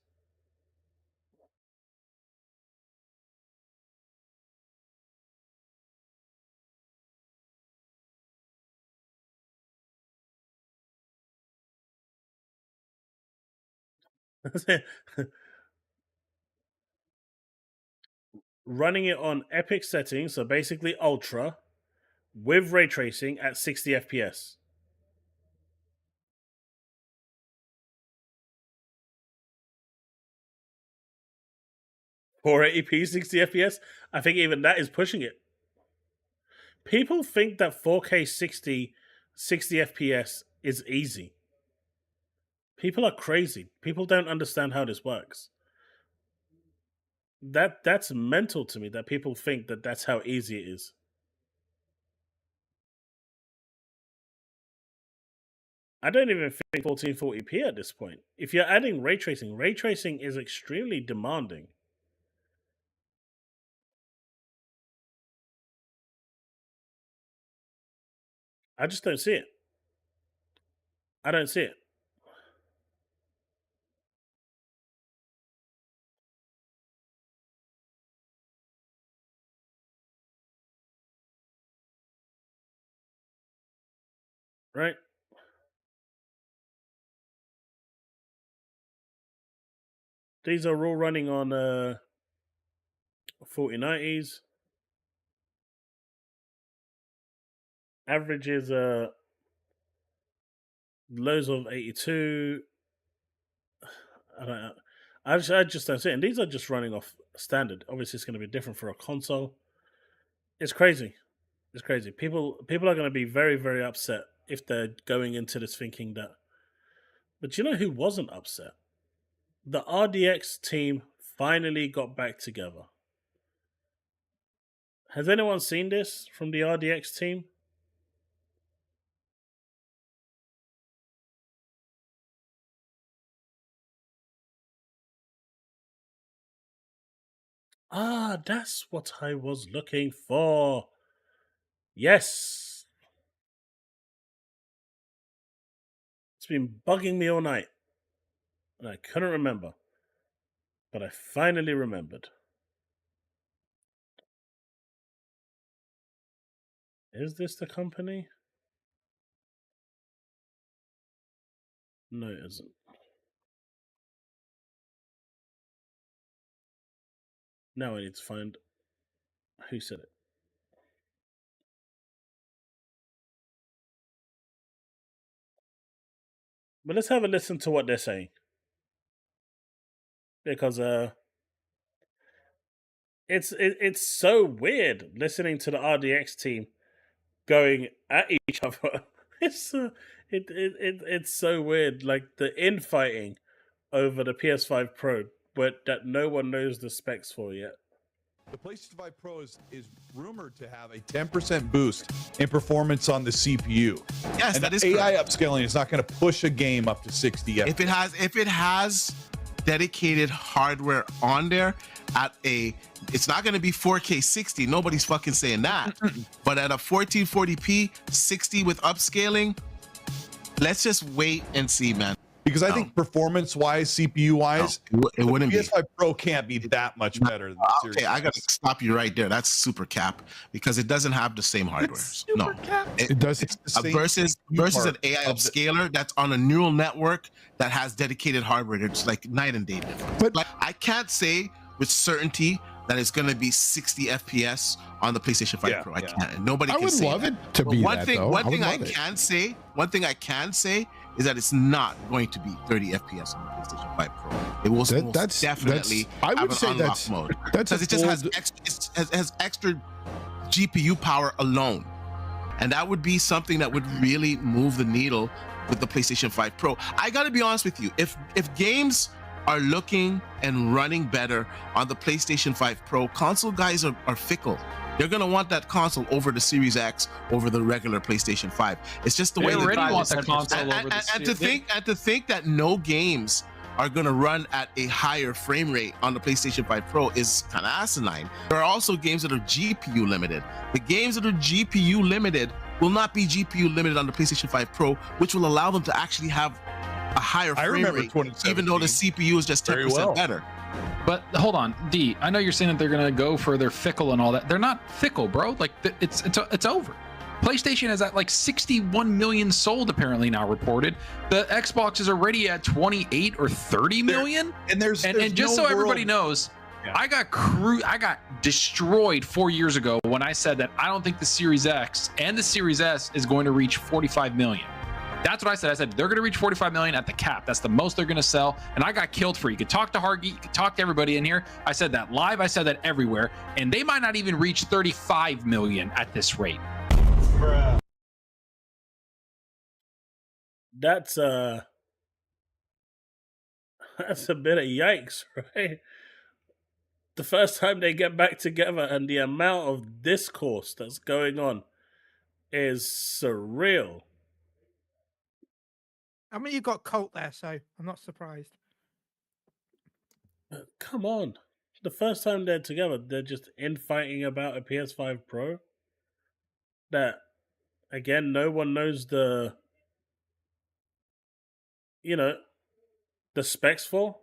Running it on epic settings, so basically ultra, with ray tracing at 60 FPS. For 480p 60 FPS, I think even that is pushing it. People think that 4K 60 FPS is easy. People are crazy. People don't understand how this works. That's mental to me that people think that that's how easy it is. I don't even think 1440p at this point. If you're adding ray tracing is extremely demanding. I just don't see it. I don't see it. Right? These are all running on 4090s. Average is lows of 82. I don't know. I just don't see it. And these are just running off standard. Obviously, it's going to be different for a console. It's crazy. It's crazy. People are going to be very, very upset if they're going into this thinking that. But you know who wasn't upset? The RDX team finally got back together. Has anyone seen this from the RDX team? Ah, that's what I was looking for. Yes. It's been bugging me all night. And I couldn't remember. But I finally remembered. Is this the company? No, it isn't. Now I need to find who said it. But let's have a listen to what they're saying. Because it's so weird listening to the RDX team going at each other. It's so weird. Like the infighting over the PS5 Pro, but that no one knows the specs for yet. The PlayStation 5 Pro is rumored to have a 10% boost in performance on the CPU. Yes, and that is AI correct. upscaling is not going to push a game up to 60 FPS. If it has dedicated hardware on there it's not going to be 4K 60. Nobody's fucking saying that. But at a 1440p 60 with upscaling, let's just wait and see, man. Because I think performance-wise, CPU-wise, it wouldn't the PS5 Pro can't be that much better than the Series Okay, I X. gotta stop you right there. That's super cap because it doesn't have the same hardware. No, It does. It's the same versus CPU an AI part of the- upscaler that's on a neural network that has dedicated hardware. It's like night and day difference. But- like, I can't say with certainty that it's going to be 60 FPS on the PlayStation 5 Yeah, Pro. I yeah. can't. And nobody I can would say love that. it to But be one that, thing, though. one I thing would I love it. can say is that it's not going to be 30 FPS on the PlayStation 5 Pro. It will most definitely I would have say an unlock that's mode that's because a it just bold- has extra GPU power alone. And that would be something that would really move the needle with the PlayStation 5 Pro. I gotta be honest with you, if games are looking and running better on the PlayStation 5 Pro, console guys are fickle. They're gonna want that console over the Series X, over the regular PlayStation 5. It's just the way They the already drive want is the set. console And- over the and to think that no games are gonna run at a higher frame rate on the PlayStation 5 Pro is kind of asinine. There are also games that are GPU limited. The games that are GPU limited will not be GPU limited on the PlayStation 5 Pro, which will allow them to actually have a higher I frame remember rate, even though the 2017 CPU is just 10% very well. better. But hold on, D. I know you're saying that they're gonna go for their fickle and all that. They're not fickle, bro. Like it's over. PlayStation is at like 61 million sold apparently now reported. The Xbox is already at 28 or 30 million. And there's And just no so everybody world- knows, Yeah. I got destroyed 4 years ago when I said that I don't think the Series X and the Series S is going to reach 45 million. That's what I said. I said they're going to reach 45 million at the cap. That's the most they're going to sell. And I got killed for it. You could talk to Hargeet, you could talk to everybody in here. I said that live. I said that everywhere. And they might not even reach 35 million at this rate. That's a bit of yikes, right? The first time they get back together and the amount of discourse that's going on is surreal. I mean, you've got Colt there, so I'm not surprised. Come on. The first time they're together, they're just infighting about a PS5 Pro. That, again, no one knows the specs for.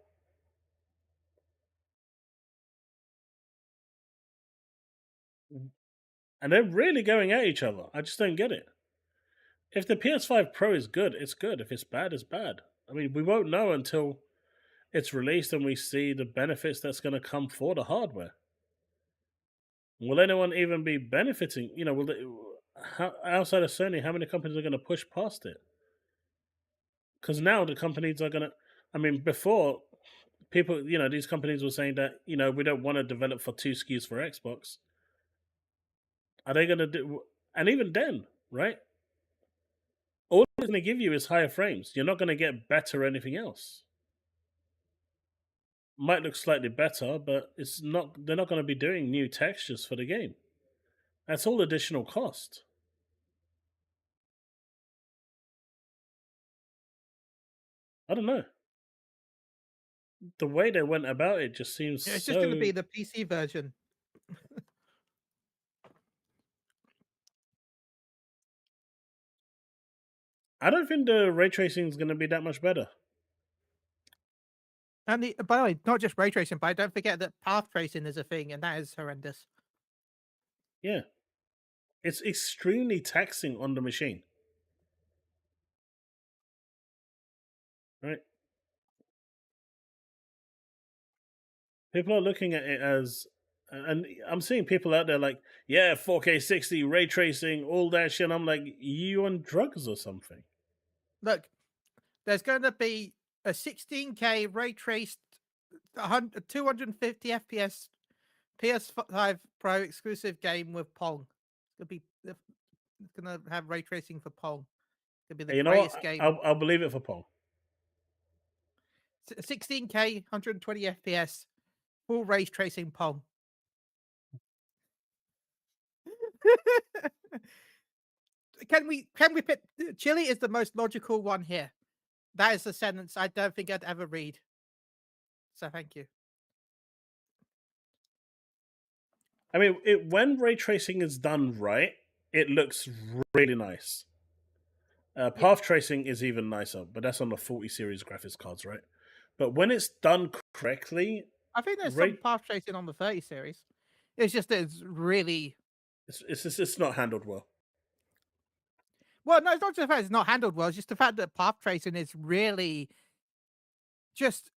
And they're really going at each other. I just don't get it. If the PS5 Pro is good, it's good. If it's bad, it's bad. I mean, we won't know until it's released and we see the benefits that's going to come for the hardware. Will anyone even be benefiting? Outside of Sony, how many companies are going to push past it? Because now the companies are going to... I mean, before, people, these companies were saying that, we don't want to develop for 2 SKUs for Xbox. Are they going to do... And even then, right? All it's going to give you is higher frames. You're not going to get better or anything else. Might look slightly better, but it's not. They're not going to be doing new textures for the game. That's all additional cost. I don't know. The way they went about it just seems Yeah, it's so... just going to be the PC version. I don't think the ray tracing is going to be that much better. And by the way, not just ray tracing, but don't forget that path tracing is a thing, and that is horrendous. Yeah. It's extremely taxing on the machine. Right? People are looking at it as... And I'm seeing people out there like, yeah, 4K 60, ray tracing, all that shit. I'm like, you on drugs or something? Look, there's going to be a 16K ray traced 250 FPS PS5 Pro exclusive game with Pong. It's going to have ray tracing for Pong. It's going to be the greatest game. I'll believe it for Pong. 16K, 120 FPS, full ray tracing Pong. Can we pick... Chille is the most logical one here. That is a sentence I don't think I'd ever read. So thank you. I mean, when ray tracing is done right, it looks really nice. Path tracing is even nicer, but that's on the 40 series graphics cards, right? But when it's done correctly... I think there's some path tracing on the 30 series. It's just that it's really... It's not handled well. Well, no, it's not just the fact it's not handled well. It's just the fact that path tracing is really just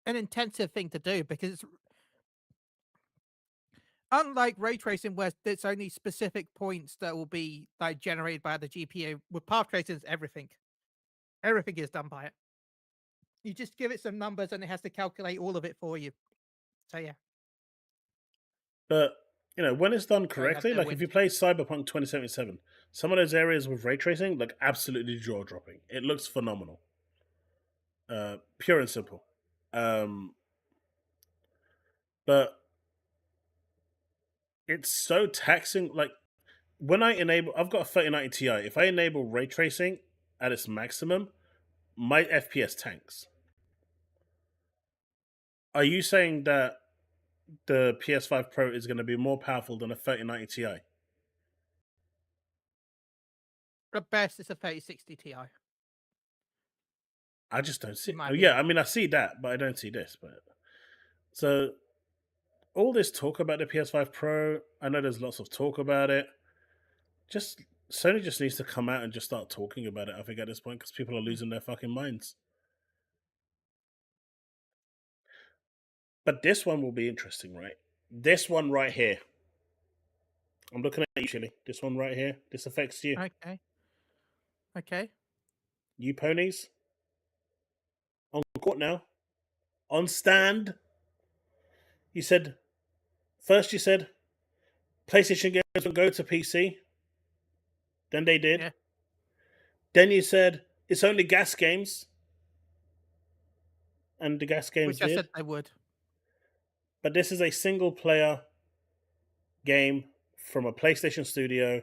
an intensive thing to do, because it's unlike ray tracing where it's only specific points that will be like generated by the GPU. With path tracing, it's everything. Everything is done by it. You just give it some numbers and it has to calculate all of it for you. So yeah. But you know, when it's done have correctly, their like if win. you play Cyberpunk 2077, some of those areas with ray tracing look absolutely jaw dropping. It looks phenomenal, pure and simple. But it's so taxing. Like when I've got a 3090 Ti. If I enable ray tracing at its maximum, my FPS tanks. Are you saying that the PS5 Pro is going to be more powerful than a 3090 Ti? At best, it's a 3060 Ti. I just don't see. In my Oh, yeah, opinion. I mean, I see that, but I don't see this. But so all this talk about the PS5 Pro, I know there's lots of talk about it. Just Sony just needs to come out and just start talking about it. I think at this point, because people are losing their fucking minds. But this one will be interesting, right? This one right here. I'm looking at you, Chille. This one right here. This affects you. Okay. Okay. You ponies. On court now. On stand. You said PlayStation games will go to PC. Then they did. Yeah. Then you said it's only gas games. And the gas games Which I did. said they would. But this is a single player game from a PlayStation studio,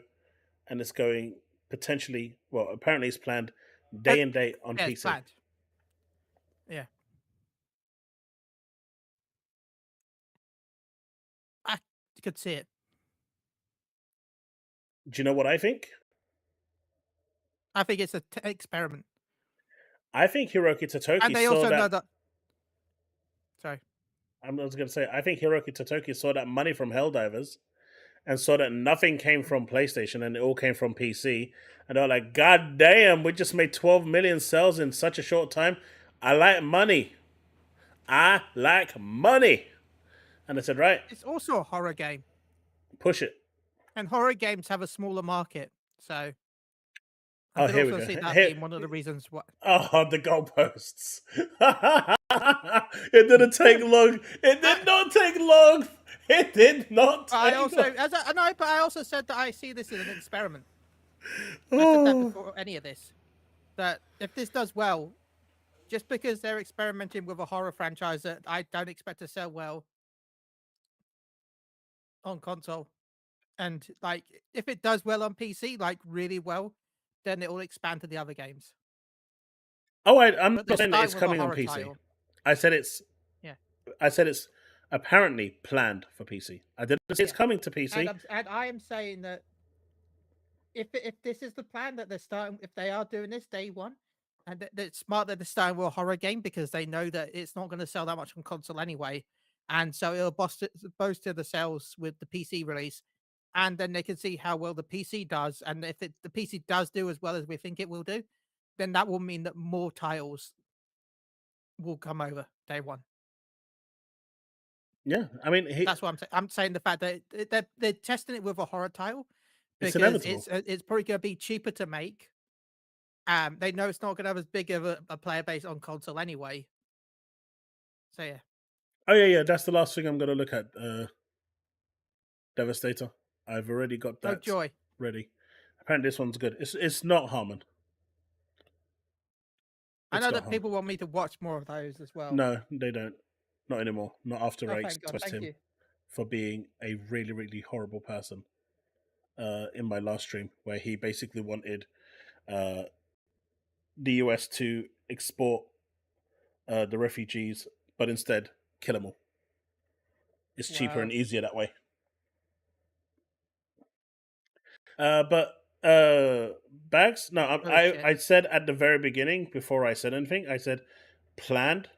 and it's going potentially, well, apparently it's planned day and date on Yeah, PC. it's planned. Yeah. I could see it. Do you know what I think? I think it's an experiment. I think Hiroki Totoki And they saw also that. know that. Sorry. I was going to say, I think Hiroki Totoki saw that money from Helldivers and saw that nothing came from PlayStation and it all came from PC. And they're like, God damn, we just made 12 million sales in such a short time. I like money. I like money. And I said, right, It's also a horror game. push it. And horror games have a smaller market. So Oh, I could here we also go. see that Here- being one of the reasons why. Oh, the goalposts. It didn't take long. It did not take long. It did not take I also, long. but I also said that I see this as an experiment. I said that before any of this. That if this does well, just because they're experimenting with a horror franchise that I don't expect to sell well on console, and like if it does well on PC, like really well, then it will expand to the other games. Oh, I'm But not they're saying that it's starting with coming a on horror PC. title. I said it's. Yeah. I said it's apparently planned for PC. I didn't say it's Yeah. coming to PC. And I am saying that if this is the plan that they're starting, if they are doing this day one, and it's smart that they're starting with a horror game because they know that it's not going to sell that much on console anyway, and so it'll boost to the sales with the PC release, and then they can see how well the PC does, and if the PC does do as well as we think it will do, then that will mean that more titles will come over day one. Yeah, I mean, That's what I'm saying. I'm saying the fact that they're testing it with a horror title It's because inevitable. it's probably going to be cheaper to make. They know it's not going to have as big of a player base on console anyway. So yeah, Oh yeah. That's the last thing I'm going to look at. Devastator. I've already got no that joy. ready. Apparently, this one's good. It's not Harmon. I It's know not that Harmon. people want me to watch more of those as well. No, they don't. Not anymore. Not after Oh, I thank God. exposed Thank him you. for being a really, really horrible person in my last stream, where he basically wanted the US to export the refugees, but instead kill them all. It's cheaper Wow. and easier that way. But Bags, no, shit. I said at the very beginning, before I said anything, I said planned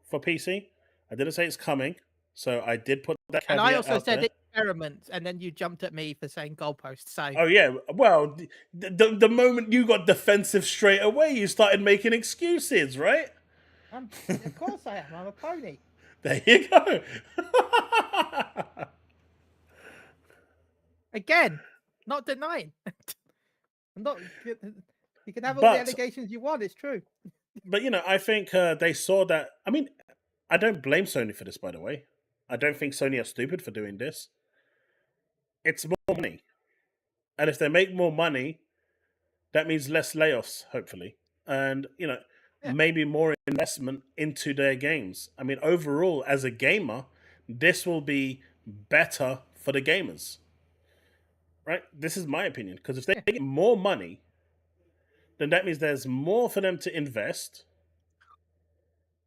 for PC. I didn't say it's coming, so I did put that caveat And I also out said there. experiment, and then you jumped at me for saying goalposts. So Oh yeah, well, the moment you got defensive straight away, you started making excuses, right? of course I am. I'm a pony. There you go. Again, not denying. I'm not. You can have all But- the allegations you want. It's true. But you know, I think they saw that. I mean, I don't blame Sony for this, by the way. I don't think Sony are stupid for doing this. it's more money. And if they make more money, that means less layoffs, hopefully. And, Yeah. maybe more investment into their games. I mean, overall, as a gamer, this will be better for the gamers. Right? This is my opinion. Because if they get more money, then that means there's more for them to invest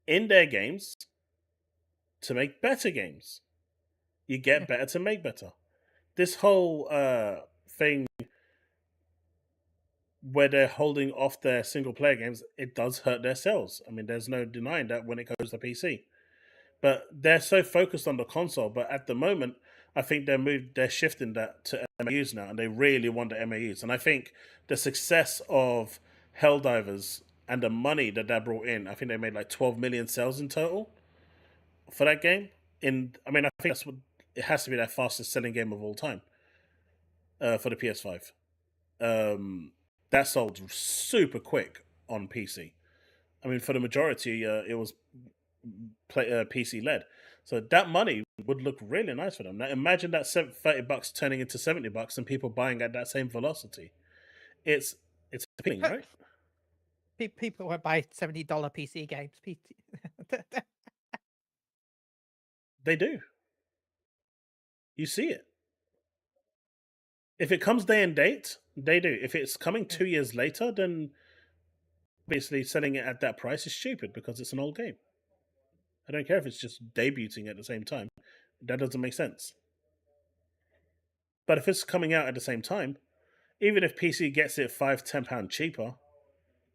in their games to make better games. You get better to make better. This whole thing where they're holding off their single player games, it does hurt their sales. I mean, there's no denying that when it goes to PC. But they're so focused on the console. But at the moment, I think they're shifting that to MAUs now, and they really want the MAUs. And I think the success of Helldivers and the money that they brought in, I think they made like 12 million sales in total for that game. I think that's what it has to be, their fastest selling game of all time for the PS5. That sold super quick on PC. I mean, for the majority, it was PC led. So that money would look really nice for them. Now imagine that $30 turning into $70 and people buying at that same velocity. It's appealing, right? People won't buy $70 PC games. They do. You see it. If it comes day and date, they do. If it's coming 2 years later, then basically selling it at that price is stupid because it's an old game. I don't care if it's just debuting at the same time. That doesn't make sense. But if it's coming out at the same time, even if PC gets it £5-10 cheaper,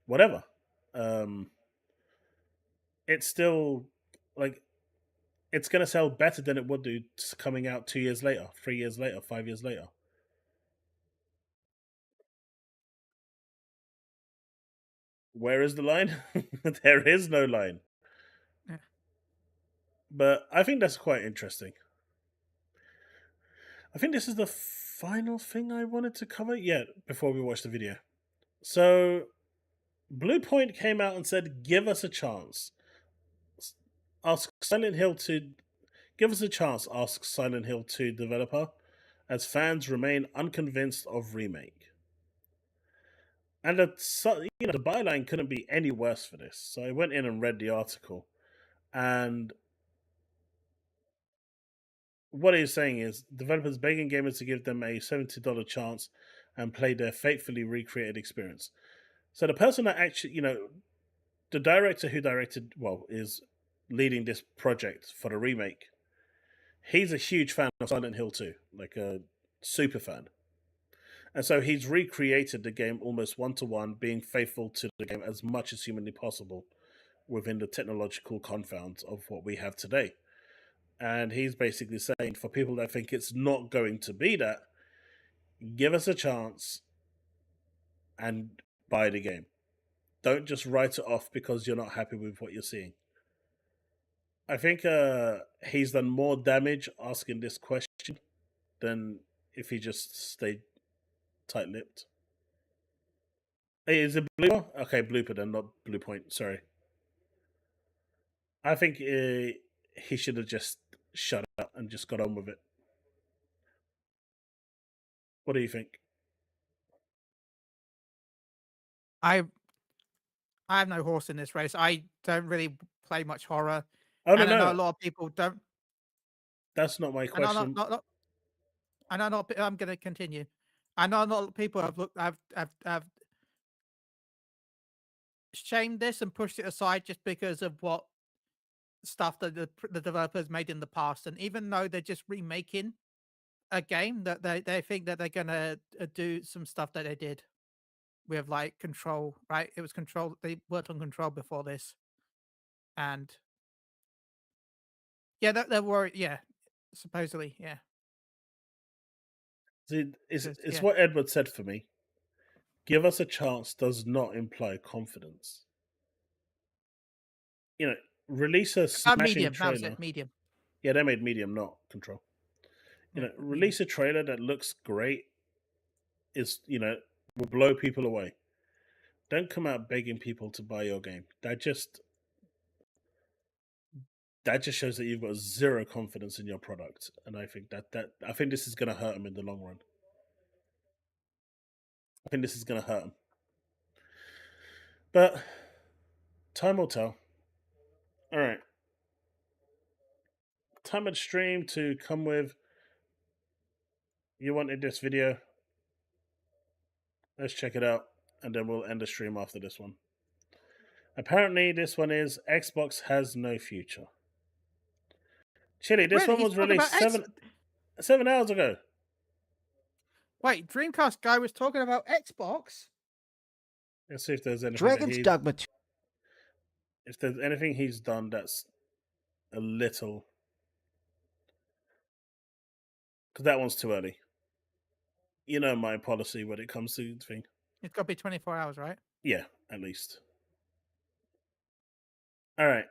whatever, it's still like it's going to sell better than it would do coming out 2 years later, 3 years later, 5 years later. Where is the line? There is no line. Yeah. But I think that's quite interesting. I think this is the final thing I wanted to cover yet before we watch the video. So, Bluepoint came out and said, give us a chance. Ask Silent Hill 2 developer, as fans remain unconvinced of remake. And the byline couldn't be any worse for this. So I went in and read the article. And what he's saying is developers begging gamers to give them a $70 chance and play their faithfully recreated experience. So the person that actually, the director who is leading this project for the remake, he's a huge fan of Silent Hill 2, like a super fan. And so he's recreated the game almost one-to-one, being faithful to the game as much as humanly possible within the technological confounds of what we have today. And he's basically saying, for people that think it's not going to be that, give us a chance and buy the game. Don't just write it off because you're not happy with what you're seeing. I think he's done more damage asking this question than if he just stayed tight-lipped. Hey, is it Blooper? Okay, Blooper then, not Bluepoint. Sorry. I think he should have just shut up and just got on with it. What do you think? I have no horse in this race. I don't really play much horror. Oh, no, and I know no. a lot of people don't. That's not my question. I know not. I'm going to continue. I know a lot of people have shamed this and pushed it aside just because of what stuff that the developers made in the past. And even though they're just remaking a game, that they think that they're going to do some stuff that they did with like Control, right? It was Control. They worked on Control before this. And yeah, they're worried. Yeah, supposedly, yeah. It's what Edward said for me. Give us a chance does not imply confidence. Release a smashing trailer. Medium. Yeah, they made Medium, not Control. Release a trailer that looks great. Will blow people away. Don't come out begging people to buy your game. That that just shows that you've got zero confidence in your product, and I think I think this is going to hurt him in the long run. I think this is going to hurt him, but time will tell. All right, time of the stream to come with. You wanted this video. Let's check it out, and then we'll end the stream after this one. Apparently, this one is Xbox has no future. Chille, this Really? one was He's talking released about 7 hours ago. Wait, Dreamcast guy was talking about Xbox? Let's see if there's anything. Dragon's Dogma 2. If there's anything he's done that's a little, because that one's too early. You know my policy when it comes to thing. It's got to be 24 hours, right? Yeah, at least. All right.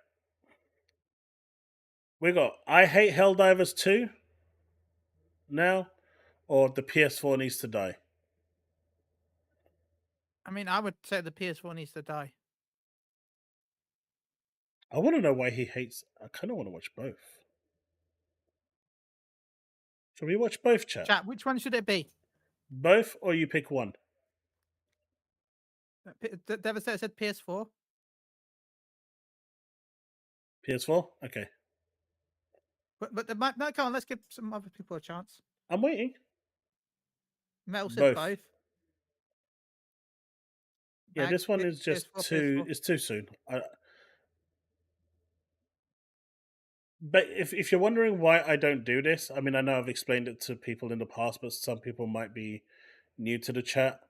We got I Hate Helldivers 2 now, or the PS4 needs to die. I mean, I would say the PS4 needs to die. I want to know why he hates. I kind of want to watch both. Should we watch both, chat? Chat, which one should it be? Both, or you pick one? Devin said PS4. PS4? Okay. But no, come on, let's give some other people a chance. I'm waiting. Metal said Both. both. Yeah, Back, this one is just PS4, too. PS4. It's too soon. But if you're wondering why I don't do this, I mean, I know I've explained it to people in the past, but some people might be new to the chat.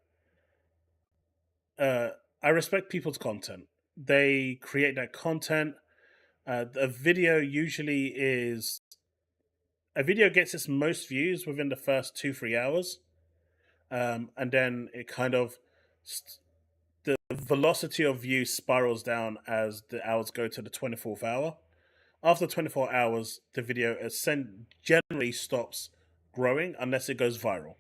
I respect people's content. They create that content. A video usually is... A video gets its most views within the first 2-3 hours. And then it kind of... The velocity of views spirals down as the hours go to the 24th hour. After 24 hours, the video generally stops growing unless it goes viral.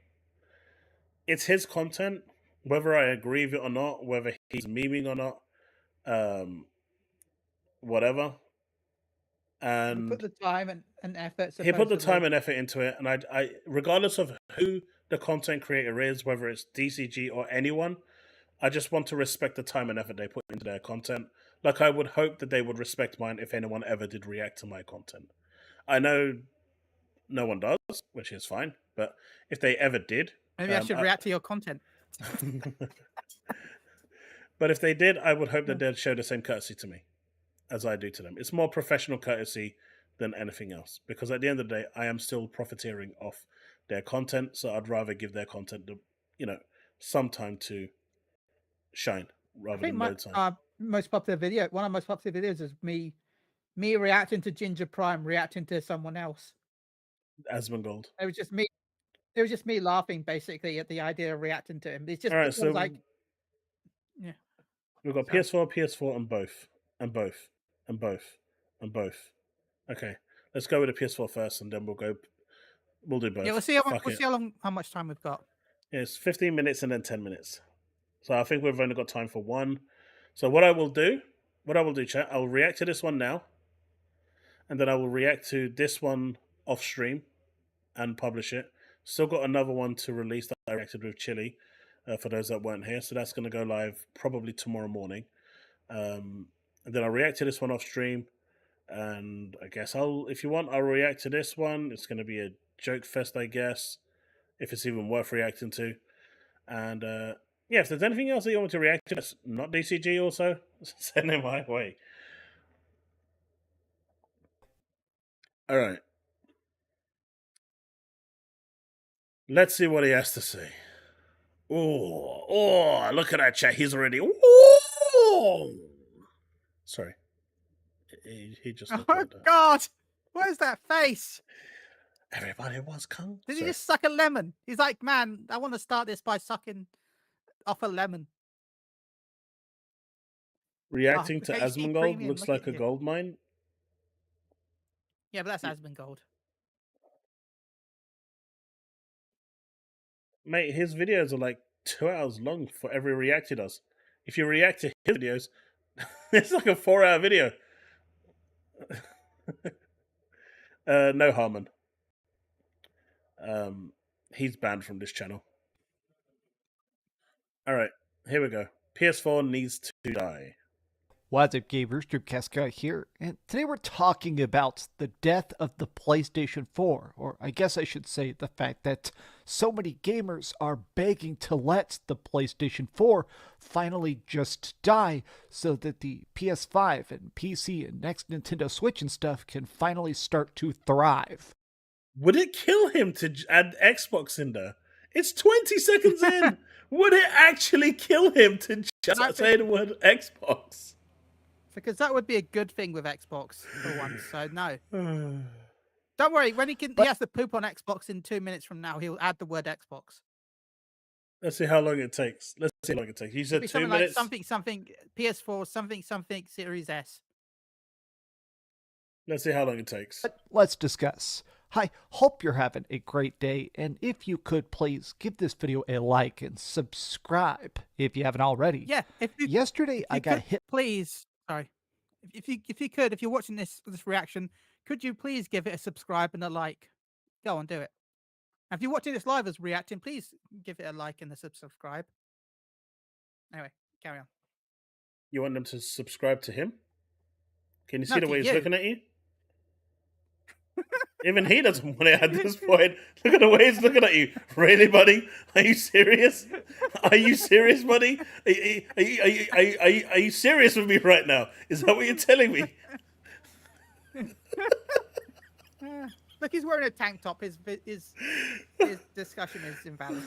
It's his content, whether I agree with it or not, whether he's memeing or not, whatever. And He put the time and effort. he put the supposedly. time and effort into it, and I regardless of who the content creator is, whether it's DCG or anyone, I just want to respect the time and effort they put into their content. Like I would hope that they would respect mine if anyone ever did react to my content. I know no one does, which is fine, but if they ever did... Maybe I should react to your content. But if they did, I would hope that they'd show the same courtesy to me as I do to them. It's more professional courtesy than anything else, because at the end of the day, I am still profiteering off their content, so I'd rather give their content some time to shine rather than no time. Most popular video, one of my most popular videos is me reacting to Ginger Prime reacting to someone else. Asmongold. It was just me. It was just me laughing basically at the idea of reacting to him. It's just All right, so like, yeah. We've got PS4, and both, and both, and both, and both. Okay, let's go with the PS4 first, and then we'll do both. Yeah, we'll see how much time we've got. Yeah, it's 15 minutes and then 10 minutes. So I think we've only got time for one. So what I will do, chat, I will react to this one now, and then I will react to this one off stream and publish it. Still got another one to release that I reacted with Chille, for those that weren't here. So that's going to go live probably tomorrow morning. And then I'll react to this one off stream, and I guess if you want, I'll react to this one. It's going to be a joke fest, I guess, if it's even worth reacting to. And yeah, if there's anything else that you want to react to, that's not DCG also, send it my way. All right. Let's see what he has to say. Oh, look at that chat. He's already... Oh! Sorry. He just... Oh, God! What is that face? Everybody wants Kung. Did he just suck a lemon? He's like, man, I want to start this by sucking off a lemon. Reacting to HD Asmongold premium, looks look like at a you. gold mine. Yeah, but that's Asmongold. Mate, his videos are like 2 hours long for every react he does. If you react to his videos, it's like a 4-hour video. No Harmon. He's banned from this channel. All right, here we go. PS4 needs to die. What's up, gamers? Dreamcast Guy here, and today we're talking about the death of the PlayStation 4, or I guess I should say the fact that so many gamers are begging to let the PlayStation 4 finally just die so that the PS5 and PC and next Nintendo Switch and stuff can finally start to thrive. Would it kill him to add Xbox in there? It's 20 seconds in. Would it actually kill him to just say the word Xbox? Because that would be a good thing with Xbox for once. So no, don't worry. When he has to poop on Xbox in 2 minutes from now, he'll add the word Xbox. Let's see how long it takes. Let's see how long it takes. You said 2 minutes. Like something PS4 something Series S. Let's see how long it takes. But let's discuss. Hi, hope you're having a great day, and if you could please give this video a like and subscribe if you haven't already. Yeah. Yesterday I got hit. Please, sorry. If you're watching this reaction, could you please give it a subscribe and a like? Go on, do it. And if you're watching this live as reacting, please give it a like and a subscribe. Anyway, carry on. You want them to subscribe to him? Can you see No, the to way he's you. looking at you? Even he doesn't want it at this point. Look at the way he's looking at you. Really, buddy? Are you serious? Are you serious, buddy? Are you serious with me right now? Is that what you're telling me? Look, he's wearing a tank top. His discussion is invalid.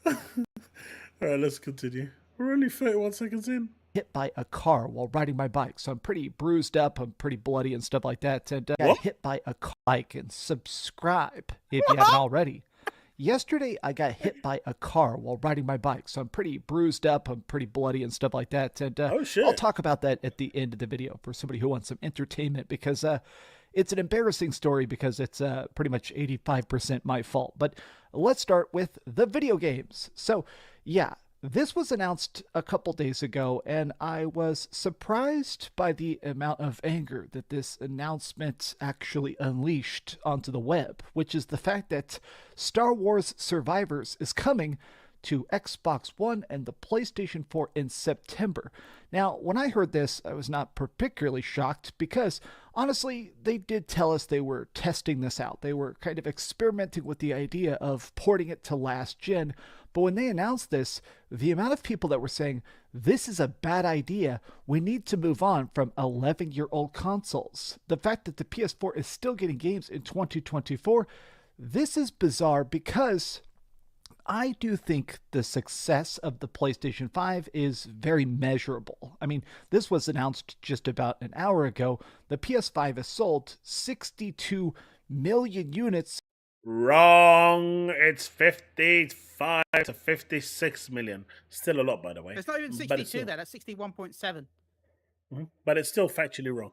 All right, let's continue. We're only 31 seconds in. Hit by a car while riding my bike, so I'm pretty bruised up, I'm pretty bloody and stuff like that, and got hit by a car. Like and subscribe if you haven't already. Yesterday I got hit by a car while riding my bike, so I'm pretty bruised up, I'm pretty bloody and stuff like that, and oh, shit. I'll talk about that at the end of the video for somebody who wants some entertainment, because it's an embarrassing story because it's pretty much 85% my fault. But let's start with the video games. So yeah, this was announced a couple days ago, and I was surprised by the amount of anger that this announcement actually unleashed onto the web, which is the fact that Star Wars Survivors is coming to Xbox One and the PlayStation 4 in September. Now, when I heard this, I was not particularly shocked because, honestly, they did tell us they were testing this out. They were kind of experimenting with the idea of porting it to last gen. But when they announced this, the amount of people that were saying, this is a bad idea, we need to move on from 11-year-old consoles. The fact that the PS4 is still getting games in 2024, this is bizarre because I do think the success of the PlayStation 5 is very measurable. I mean, this was announced just about an hour ago. The PS5 has sold 62 million units. Wrong. It's 55 to 56 million. Still a lot, by the way. It's not even 62 there. That's 61.7. Mm-hmm. But it's still factually wrong.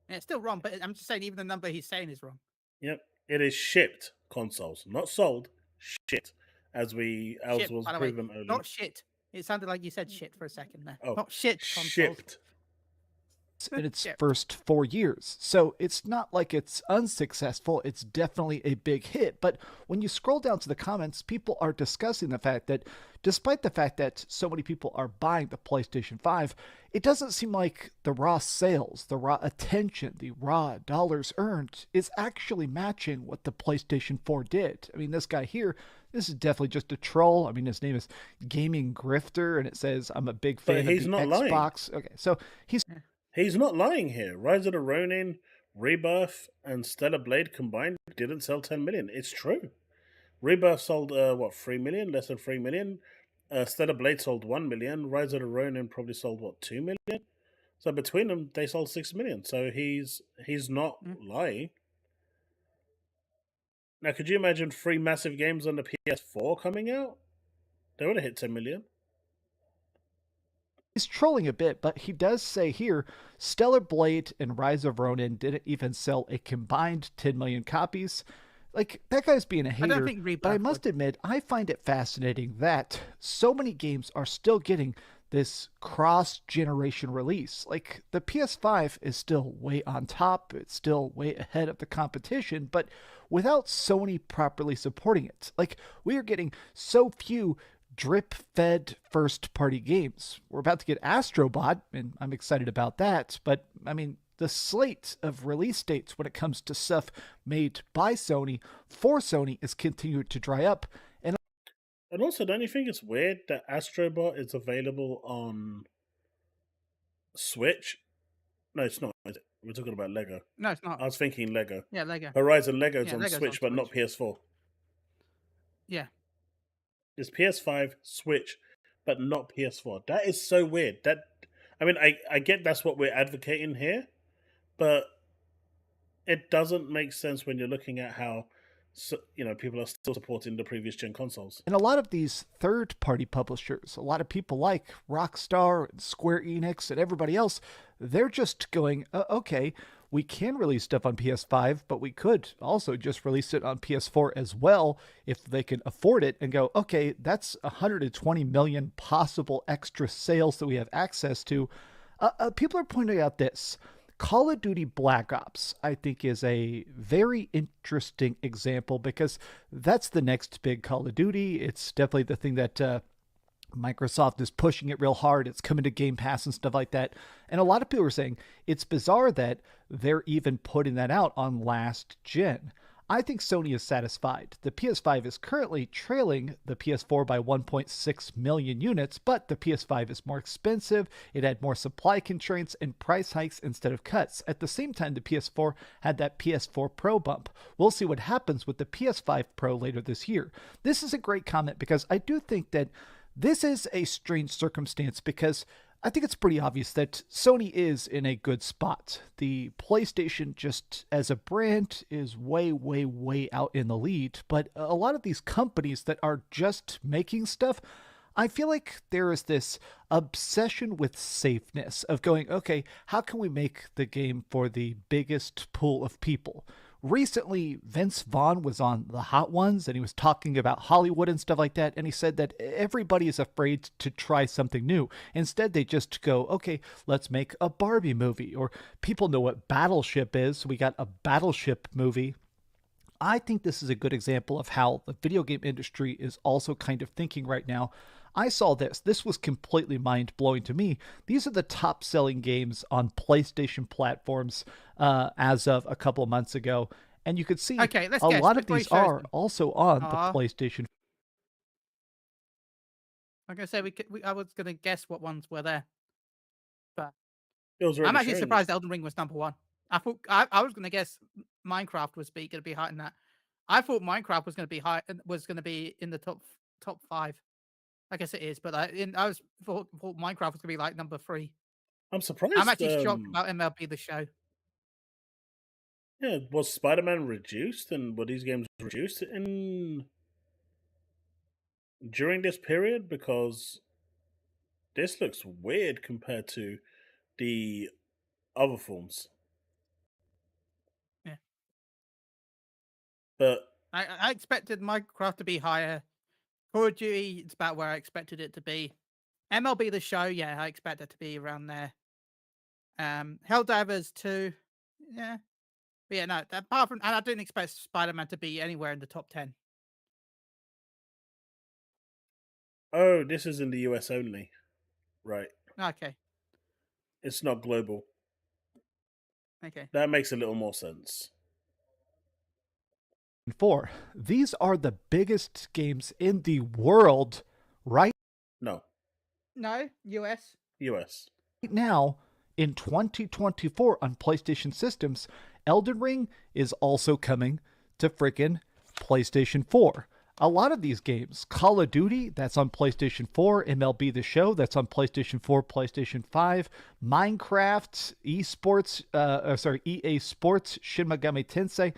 Yeah, it's still wrong, but I'm just saying even the number he's saying is wrong. Yep. It is shipped consoles, not sold. Shit. As was proven earlier. Not shit. It sounded like you said shit for a second there. Oh, not shit. Consoles. Shipped. In its first 4 years. So it's not like it's unsuccessful. It's definitely a big hit. But when you scroll down to the comments, people are discussing the fact that despite the fact that so many people are buying the PlayStation 5, it doesn't seem like the raw sales, the raw attention, the raw dollars earned is actually matching what the PlayStation 4 did. I mean, this guy here, this is definitely just a troll. I mean, his name is Gaming Grifter, and it says, I'm a big fan of the Xbox. Okay, so He's not lying here. Rise of the Ronin, Rebirth, and Stellar Blade combined didn't sell 10 million. It's true. Rebirth sold, 3 million? Less than 3 million. Stellar Blade sold 1 million. Rise of the Ronin probably sold, 2 million? So between them, they sold 6 million. So he's not lying. Now, could you imagine 3 massive games on the PS4 coming out? They would have hit 10 million. He's trolling a bit, but he does say here, Stellar Blade and Rise of Ronin didn't even sell a combined 10 million copies. Like, that guy's being a hater, but I must admit, I find it fascinating that so many games are still getting this cross-generation release. Like, the PS5 is still way on top, it's still way ahead of the competition, but without Sony properly supporting it. Like, we are getting so few drip-fed first-party games. We're about to get Astrobot, and I'm excited about that, but, I mean, the slate of release dates when it comes to stuff made by Sony for Sony is continuing to dry up. And also, don't you think it's weird that Astrobot is available on Switch? No, it's not. Is it? We're talking about Lego. No, it's not. I was thinking Lego. Yeah, Lego. Horizon Lego's Yeah, on Lego's Switch, on but not Switch. PS4. Yeah. It's PS5, Switch, but not PS4. That is so weird. That, I mean, I get that's what we're advocating here, but it doesn't make sense when you're looking at how, people are still supporting the previous gen consoles. And a lot of these third-party publishers, a lot of people like Rockstar and Square Enix and everybody else, they're just going, okay, we can release stuff on PS5, but we could also just release it on PS4 as well if they can afford it, and go, okay, that's 120 million possible extra sales that we have access to. People are pointing out this. Call of Duty Black Ops, I think, is a very interesting example because that's the next big Call of Duty. It's definitely the thing that Microsoft is pushing it real hard. It's coming to Game Pass and stuff like that. And a lot of people are saying it's bizarre that they're even putting that out on last gen. I think Sony is satisfied. The PS5 is currently trailing the PS4 by 1.6 million units, but the PS5 is more expensive. It had more supply constraints and price hikes instead of cuts. At the same time, the PS4 had that PS4 Pro bump. We'll see what happens with the PS5 Pro later this year. This is a great comment because I do think that this is a strange circumstance because I think it's pretty obvious that Sony is in a good spot. The PlayStation, just as a brand, is way, way, way out in the lead. But a lot of these companies that are just making stuff, I feel like there is this obsession with safeness of going, okay, how can we make the game for the biggest pool of people? Recently, Vince Vaughn was on The Hot Ones, and he was talking about Hollywood and stuff like that, and he said that everybody is afraid to try something new. Instead, they just go, okay, let's make a Barbie movie, or people know what Battleship is, so we got a Battleship movie. I think this is a good example of how the video game industry is also kind of thinking right now. I saw this. This was completely mind-blowing to me. These are the top-selling games on PlayStation platforms as of a couple of months ago. And you could see Okay, let's a guess. lot of Midway these shows are them. also on the Aw. PlayStation. I'm gonna say I was gonna guess what ones were there, but It was already I'm actually shown. surprised Elden Ring was number one. I thought I was gonna guess Minecraft was gonna be higher than that. I thought Minecraft was gonna be in the top 5. I guess it is, but thought Minecraft was gonna be like number 3. I'm surprised. I'm actually shocked about MLB The Show. Yeah, was Spider-Man reduced, and were these games reduced during this period? Because this looks weird compared to the other forms. Yeah. But I expected Minecraft to be higher. Call of Duty, it's about where I expected it to be. MLB The Show, yeah, I expect it to be around there. Helldivers 2, yeah. But yeah, no, apart from, and I didn't expect Spider-Man to be anywhere in the top 10. oh, this is in the US only, right? Okay, It's not global. okay. That makes a little more sense. 4. These are the biggest games in the world right No, No, US. US. now in 2024 on PlayStation systems. Elden Ring is also coming to frickin' PlayStation 4. A lot of these games, Call of Duty, that's on PlayStation 4, MLB The Show, that's on PlayStation 4, PlayStation 5, Minecraft, EA Sports, Shin Megami Tensei.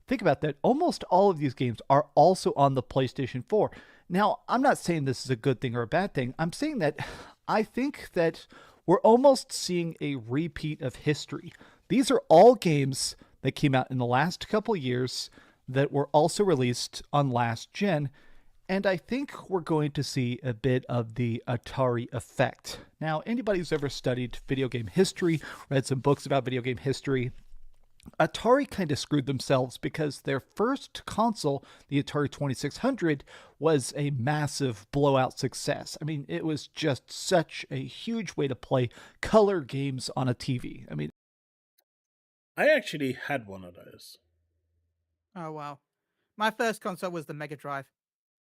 Think about that. Almost all of these games are also on the PlayStation 4. Now, I'm not saying this is a good thing or a bad thing. I'm saying that I think that we're almost seeing a repeat of history. These are all games that came out in the last couple years that were also released on last gen. And I think we're going to see a bit of the Atari effect. Now, anybody who's ever studied video game history, read some books about video game history, Atari kind of screwed themselves because their first console, the Atari 2600, was a massive blowout success. I mean, it was just such a huge way to play color games on a TV. I mean, I actually had one of those. Oh wow. My first console was the Mega Drive.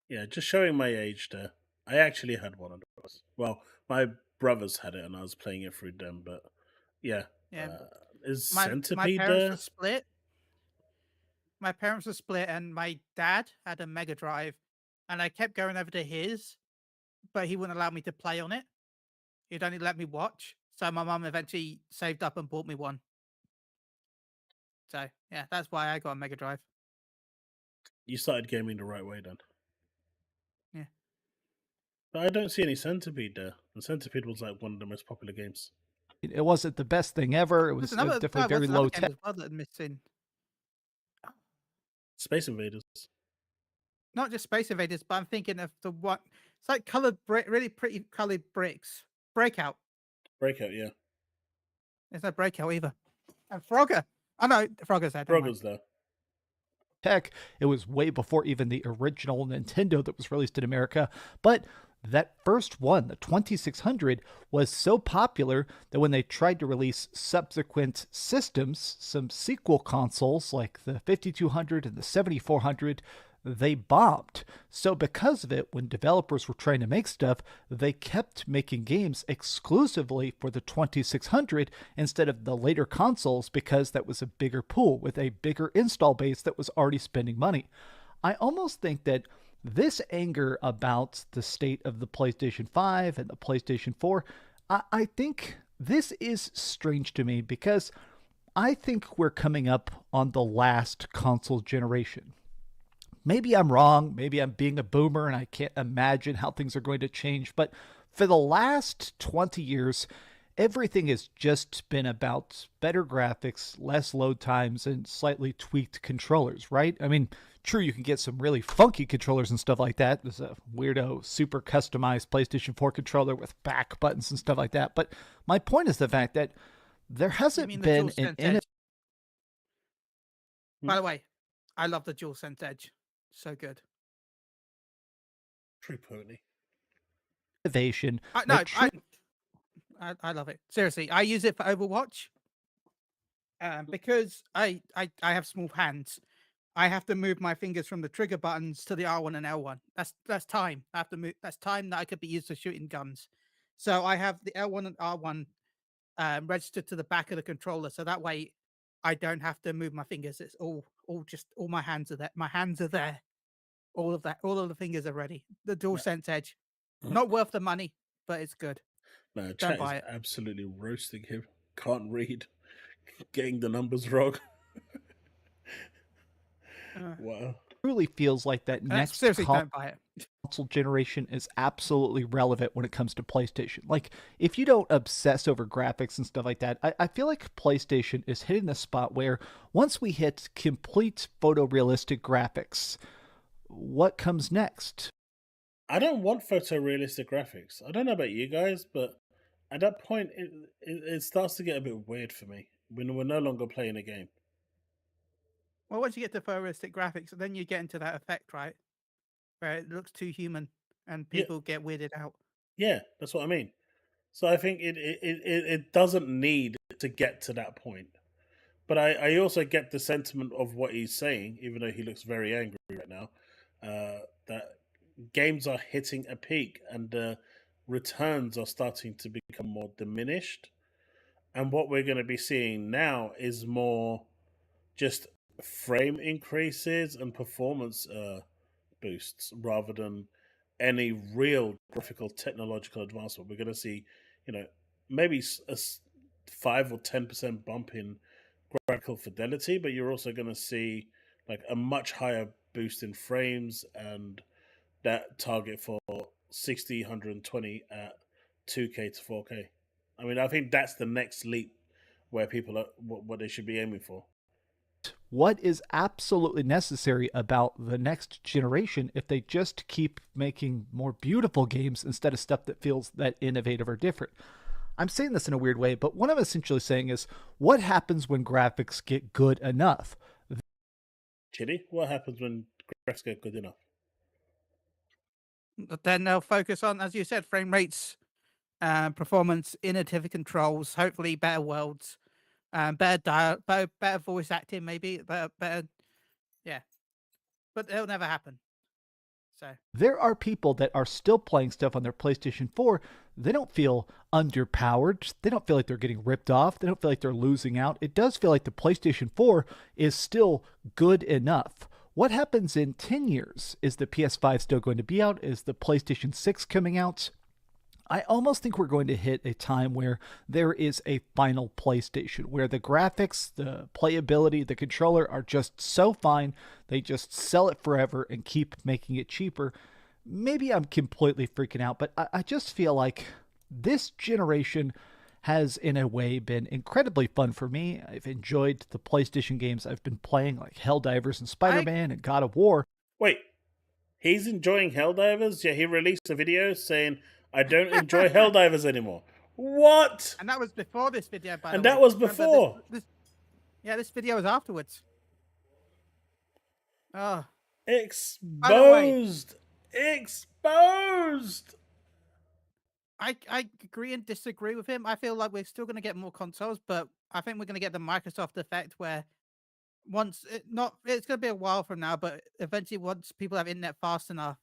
Yeah, just showing my age there. I actually had one of those. Well, my brothers had it and I was playing it through them, but yeah. Yeah. Is My Centipede parents there? were split. My parents were split, and my dad had a Mega Drive, and I kept going over to his, but he wouldn't allow me to play on it. He'd only let me watch. So my mum eventually saved up and bought me one. So yeah, that's why I got a Mega Drive. You started gaming the right way then. Yeah. But I don't see any Centipede there. And Centipede was like one of the most popular games. it wasn't the best thing ever. It was definitely very low tech. As well that missing. Space Invaders. Not just Space Invaders, but I'm thinking of the one. It's like colored, really pretty colored bricks. Breakout. Breakout, yeah. There's no Breakout either. And Frogger. Oh no, Frogger's there. never mind. Frogger's there. Tech. It was way before even the original Nintendo that was released in America. But that first one, the 2600, was so popular that when they tried to release subsequent systems, some sequel consoles like the 5200 and the 7400, they bombed. So because of it, when developers were trying to make stuff, they kept making games exclusively for the 2600 instead of the later consoles because that was a bigger pool with a bigger install base that was already spending money. I almost think that this anger about the state of the PlayStation 5 and the PlayStation 4, I think this is strange to me because I think we're coming up on the last console generation. Maybe I'm wrong. Maybe I'm being a boomer and I can't imagine how things are going to change. But for the last 20 years, everything has just been about better graphics, less load times, and slightly tweaked controllers, right? I mean, true, you can get some really funky controllers and stuff like that. There's a weirdo, super customized PlayStation 4 controller with back buttons and stuff like that. But my point is the fact that there hasn't been an By the way, I love the DualSense Edge. So good. True pony. innovation. I love it. Seriously, I use it for Overwatch. Because I have small hands. I have to move my fingers from the trigger buttons to the R1 and L1. That's time. I have to move. That's time that I could be used for shooting guns. So I have the L1 and R1 registered to the back of the controller, so that way I don't have to move my fingers. It's all my hands are there. My hands are there. All of the fingers are ready. The DualSense Edge, not worth the money, but it's good. No, Don't chat buy is it. absolutely roasting him. Can't read. Getting the numbers wrong. Wow. Truly feels like that next Seriously, don't buy it. console generation is absolutely relevant when it comes to PlayStation. Like, if you don't obsess over graphics and stuff like that, I feel like PlayStation is hitting the spot where once we hit complete photorealistic graphics, what comes next? I don't want photorealistic graphics. I don't know about you guys, but at that point, it starts to get a bit weird for me when we're no longer playing a game. Well, once you get to photorealistic graphics, then you get into that effect, right? Where it looks too human and people get weirded out. Yeah, that's what I mean. So I think it doesn't need to get to that point. But I also get the sentiment of what he's saying, even though he looks very angry right now, that games are hitting a peak and the returns are starting to become more diminished. And what we're going to be seeing now is more just frame increases and performance boosts rather than any real graphical technological advancement. We're going to see, maybe a 5 or 10% bump in graphical fidelity, but you're also going to see like a much higher boost in frames and that target for 60, 120 at 2K to 4K. I mean, I think that's the next leap where people are what they should be aiming for. what is absolutely necessary about the next generation if they just keep making more beautiful games instead of stuff that feels that innovative or different. I'm saying this in a weird way, but what I'm essentially saying is, what happens when graphics get good enough? Chille, what happens when graphics get good enough? But then they'll focus on, as you said, frame rates, performance, innovative controls, hopefully better worlds, better voice acting, maybe better, yeah. But it'll never happen. So there are people that are still playing stuff on their PlayStation 4. They don't feel underpowered. They don't feel like they're getting ripped off. They don't feel like they're losing out. It does feel like the PlayStation 4 is still good enough. What happens in 10 years? Is the PS5 still going to be out? Is the PlayStation 6 coming out? I almost think we're going to hit a time where there is a final PlayStation, where the graphics, the playability, the controller are just so fine, they just sell it forever and keep making it cheaper. Maybe I'm completely freaking out, but I just feel like this generation has, in a way, been incredibly fun for me. I've enjoyed the PlayStation games I've been playing, like Helldivers and Spider-Man and God of War. Wait, he's enjoying Helldivers? Yeah, he released a video saying, I don't enjoy Helldivers anymore. What? And that was before this video, by the way. And that was Remember before. This video was afterwards. Oh. Exposed. Exposed. I agree and disagree with him. I feel like we're still going to get more consoles, but I think we're going to get the Microsoft effect where it's going to be a while from now, but eventually once people have internet fast enough,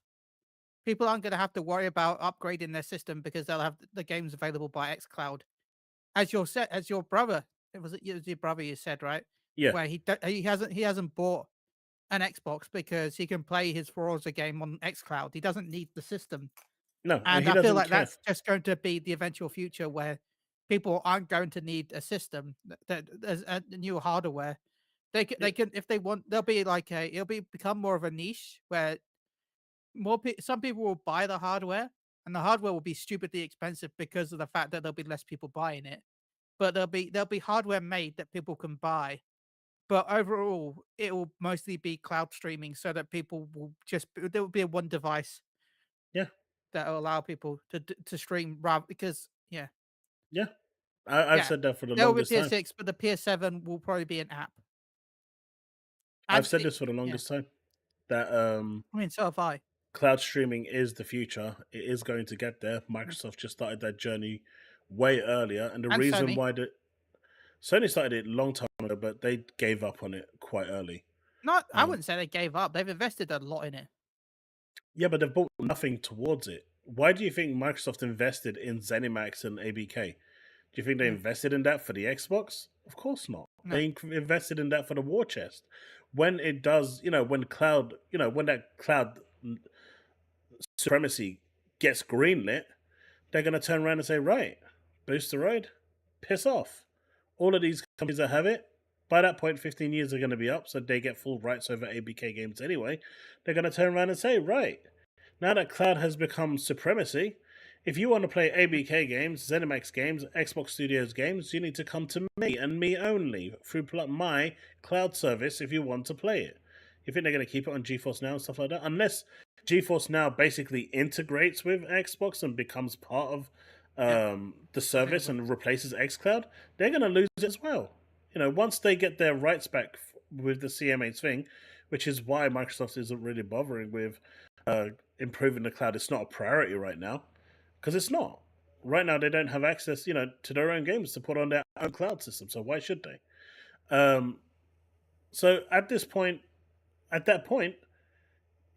people aren't going to have to worry about upgrading their system because they'll have the games available by xCloud. As your brother, it was your brother you said, right? Yeah. Where he hasn't bought an Xbox because he can play his Forza game on xCloud. He doesn't need the system. No, and I feel like that's just going to be the eventual future where people aren't going to need a system that there's a new hardware. They can if they want, they'll be like become more of a niche where some people will buy the hardware, and the hardware will be stupidly expensive because of the fact that there'll be less people buying it. But there'll be hardware made that people can buy. But overall, it will mostly be cloud streaming, so that people will there will be a one device. Yeah. That will allow people to stream rather because Yeah. I've said that for the longest time. There will be PS6, but the PS7 will probably be an app. I've said this for the longest time. That I mean, so have I. Cloud streaming is the future. It is going to get there. Microsoft just started that journey way earlier, and reason Sony. why Sony started it a long time ago, but they gave up on it quite early. I wouldn't say they gave up. They've invested a lot in it. Yeah, but they've bought nothing towards it. Why do you think Microsoft invested in ZeniMax and ABK? Do you think they invested in that for the Xbox? Of course not. No. They invested in that for the war chest. When it does, when that cloud supremacy gets greenlit, they're going to turn around and say, right, Boosteroid, piss off. All of these companies that have it, by that point, 15 years are going to be up, so they get full rights over ABK games anyway. They're going to turn around and say, right, now that cloud has become supremacy, if you want to play ABK games, ZeniMax games, Xbox Studios games, you need to come to me and me only through my cloud service if you want to play it. You think they're going to keep it on GeForce Now and stuff like that? Unless GeForce Now basically integrates with Xbox and becomes part of the service and replaces xCloud, they're going to lose it as well. Once they get their rights back with the CMA thing, which is why Microsoft isn't really bothering with improving the cloud. It's not a priority right now, because it's not. Right now, they don't have access, to their own games to put on their own cloud system, so why should they? So at that point,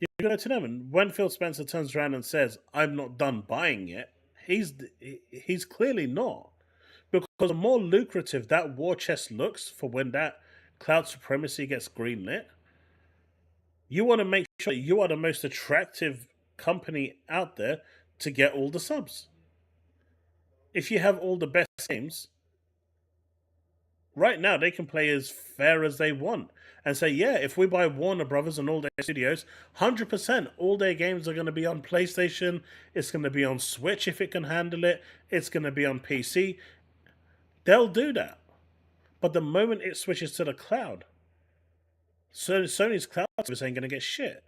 you're going to them, and when Phil Spencer turns around and says, I'm not done buying yet, he's clearly not. Because the more lucrative that war chest looks for when that cloud supremacy gets greenlit, you want to make sure that you are the most attractive company out there to get all the subs. If you have all the best games, right now they can play as fair as they want and say, yeah, if we buy Warner Brothers and all their studios, 100% all their games are going to be on PlayStation, it's going to be on Switch if it can handle it, it's going to be on PC. They'll do that. But the moment it switches to the cloud, So Sony's cloud service ain't gonna get shit.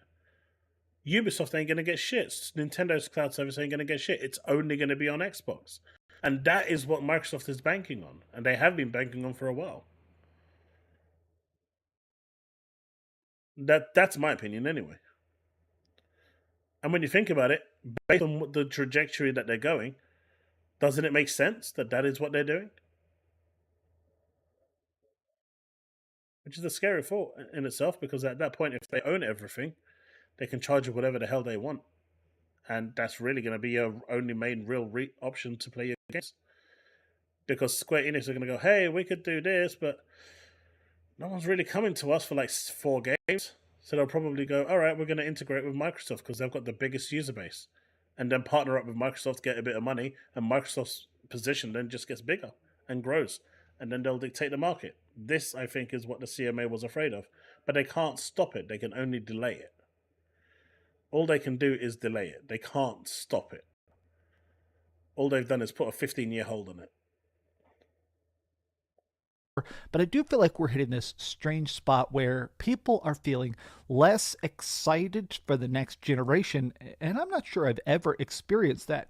Ubisoft ain't gonna get shit. Nintendo's cloud service ain't gonna get shit. It's only gonna be on Xbox. And that is what Microsoft is banking on. And they have been banking on for a while. That's my opinion anyway. And when you think about it, based on the trajectory that they're going, doesn't it make sense that that is what they're doing? Which is a scary thought in itself, because at that point, if they own everything, they can charge you whatever the hell they want. And that's really going to be your only main real option to play your games. Because Square Enix are going to go, hey, we could do this, but no one's really coming to us for like 4 games. So they'll probably go, all right, we're going to integrate with Microsoft because they've got the biggest user base. And then partner up with Microsoft, get a bit of money, and Microsoft's position then just gets bigger and grows. And then they'll dictate the market. This, I think, is what the CMA was afraid of. But they can't stop it. They can only delay it. All they can do is delay it. They can't stop it. All they've done is put a 15-year hold on it. But I do feel like we're hitting this strange spot where people are feeling less excited for the next generation, and I'm not sure I've ever experienced that.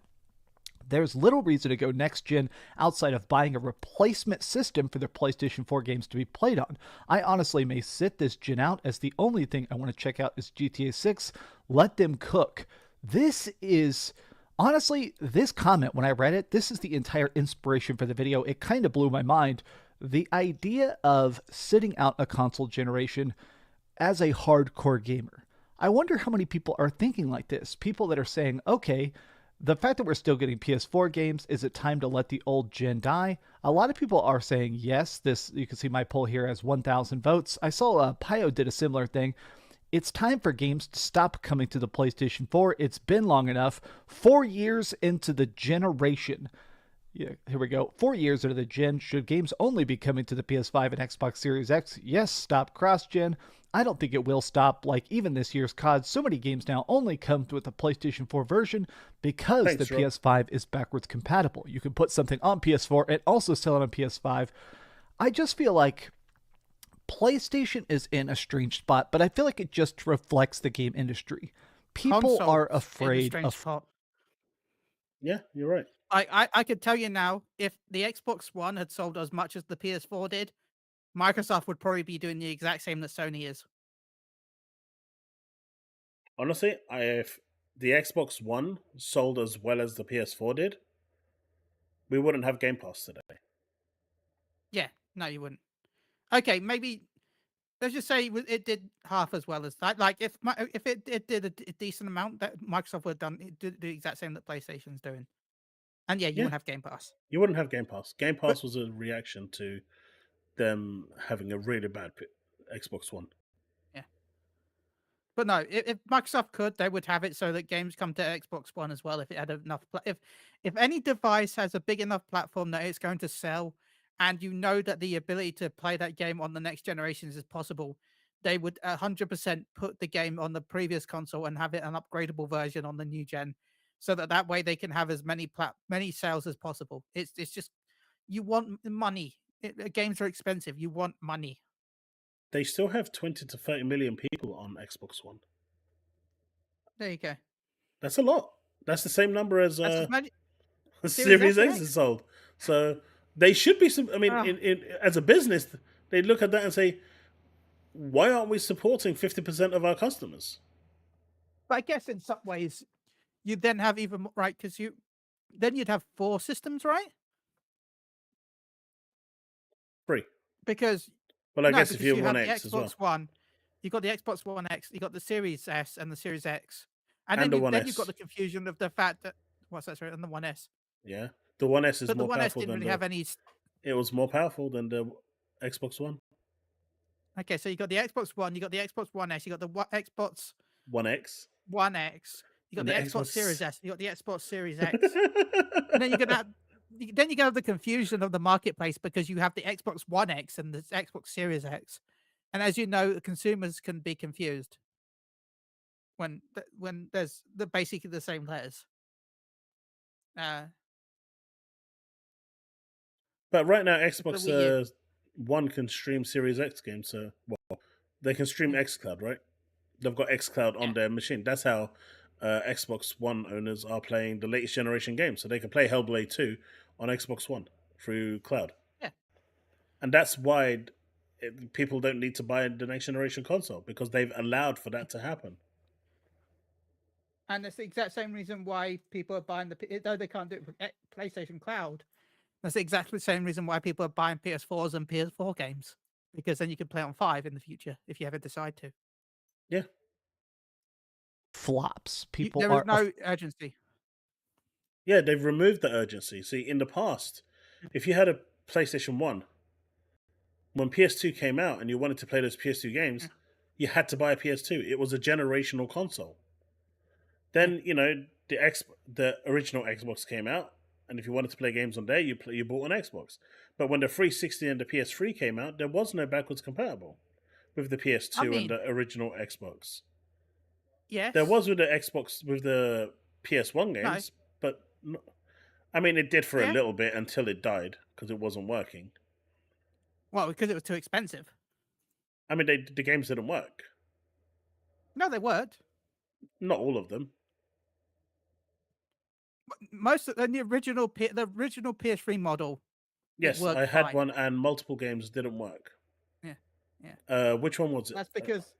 There's little reason to go next gen outside of buying a replacement system for their PlayStation 4 games to be played on. I honestly may sit this gen out, as the only thing I want to check out is GTA 6. Let them cook. This is... Honestly, this comment, when I read it, this is the entire inspiration for the video. It kind of blew my mind. The idea of sitting out a console generation as a hardcore gamer. I wonder how many people are thinking like this. People that are saying, okay, the fact that we're still getting PS4 games, is it time to let the old gen die? A lot of people are saying yes. This, you can see my poll here has 1,000 votes. I saw Pio did a similar thing. It's time for games to stop coming to the PlayStation 4. It's been long enough. 4 years into the generation. Yeah, here we go. 4 years into the gen. Should games only be coming to the PS5 and Xbox Series X? Yes, stop cross-gen. I don't think it will stop. Like even this year's COD, so many games now only come with the PlayStation 4 version because the PS5 is backwards compatible. You can put something on PS4 and also sell it on PS5. I just feel like PlayStation is in a strange spot, but I feel like it just reflects the game industry. People are afraid of... Yeah, you're right. I could tell you now, if the Xbox One had sold as much as the PS4 did, Microsoft would probably be doing the exact same that Sony is. Honestly, if the Xbox One sold as well as the PS4 did, we wouldn't have Game Pass today. Yeah, no, you wouldn't. Okay, maybe let's just say it did half as well as that. Like if it did a decent amount, that Microsoft would have done the exact same that PlayStation's doing. And yeah, you wouldn't have Game Pass. You wouldn't have Game Pass. Game Pass was a reaction to them having a really bad Xbox One. Yeah. But no, if Microsoft could, they would have it so that games come to Xbox One as well. If it had enough, if any device has a big enough platform that it's going to sell, and you know that the ability to play that game on the next generations is possible, they would 100% put the game on the previous console and have it an upgradable version on the new gen, so that way they can have as many sales as possible. It's just, you want money. Games are expensive. You want money. They still have 20 to 30 million people on Xbox One. There you go. That's a lot. That's the same number as Series X is sold. So they should be. I mean, as a business, they look at that and say, why aren't we supporting 50% of our customers? But I guess in some ways, you'd then have even more, right? Because you'd have 4 systems, right? 3. Because well, I guess if you have One X as well. One, you got the Xbox One X, you got the Series S and the Series X, and then you've got the confusion of the fact that and the One S. Yeah, the One S is but more the One S powerful didn't than really have any. It was more powerful than the Xbox One. Okay, so you got the Xbox One, you got the Xbox One S, you got the Xbox One X. One X. You got the Xbox Series S, you got the Xbox Series X, and then you're gonna have the confusion of the marketplace because you have the Xbox One X and the Xbox Series X, and as you know, consumers can be confused when there's basically the same letters. But right now, Xbox One can stream Series X games, so They can stream xCloud, right? They've got xCloud on Yeah. their machine. That's how Xbox One owners are playing the latest generation games. So they can play Hellblade 2 on Xbox One through cloud. Yeah. And that's why people don't need to buy the next generation console, because they've allowed for that to happen. And it's the exact same reason why people are buying though they can't do it with PlayStation Cloud. That's exactly the same reason why people are buying PS4s and PS4 games, because then you can play on 5 in the future if you ever decide to. Yeah. Flops. People There is no urgency. Yeah, they've removed the urgency. See, in the past, if you had a PlayStation 1, when PS2 came out and you wanted to play those PS2 games, you had to buy a PS2. It was a generational console. Then, you know, the original Xbox came out, and if you wanted to play games on there, you bought an Xbox. But when the 360 and the PS3 came out, there was no backwards compatible with the PS2 and the original Xbox. Yes. There was with the Xbox, with the PS1 games, but I mean, it did for a little bit until it died because it wasn't working. Well, because it was too expensive. I mean, the games didn't work. No, they weren't. Not all of them. Most of the original PS3 model. Yes, I had one, and multiple games didn't work. Yeah. Which one was it? That's because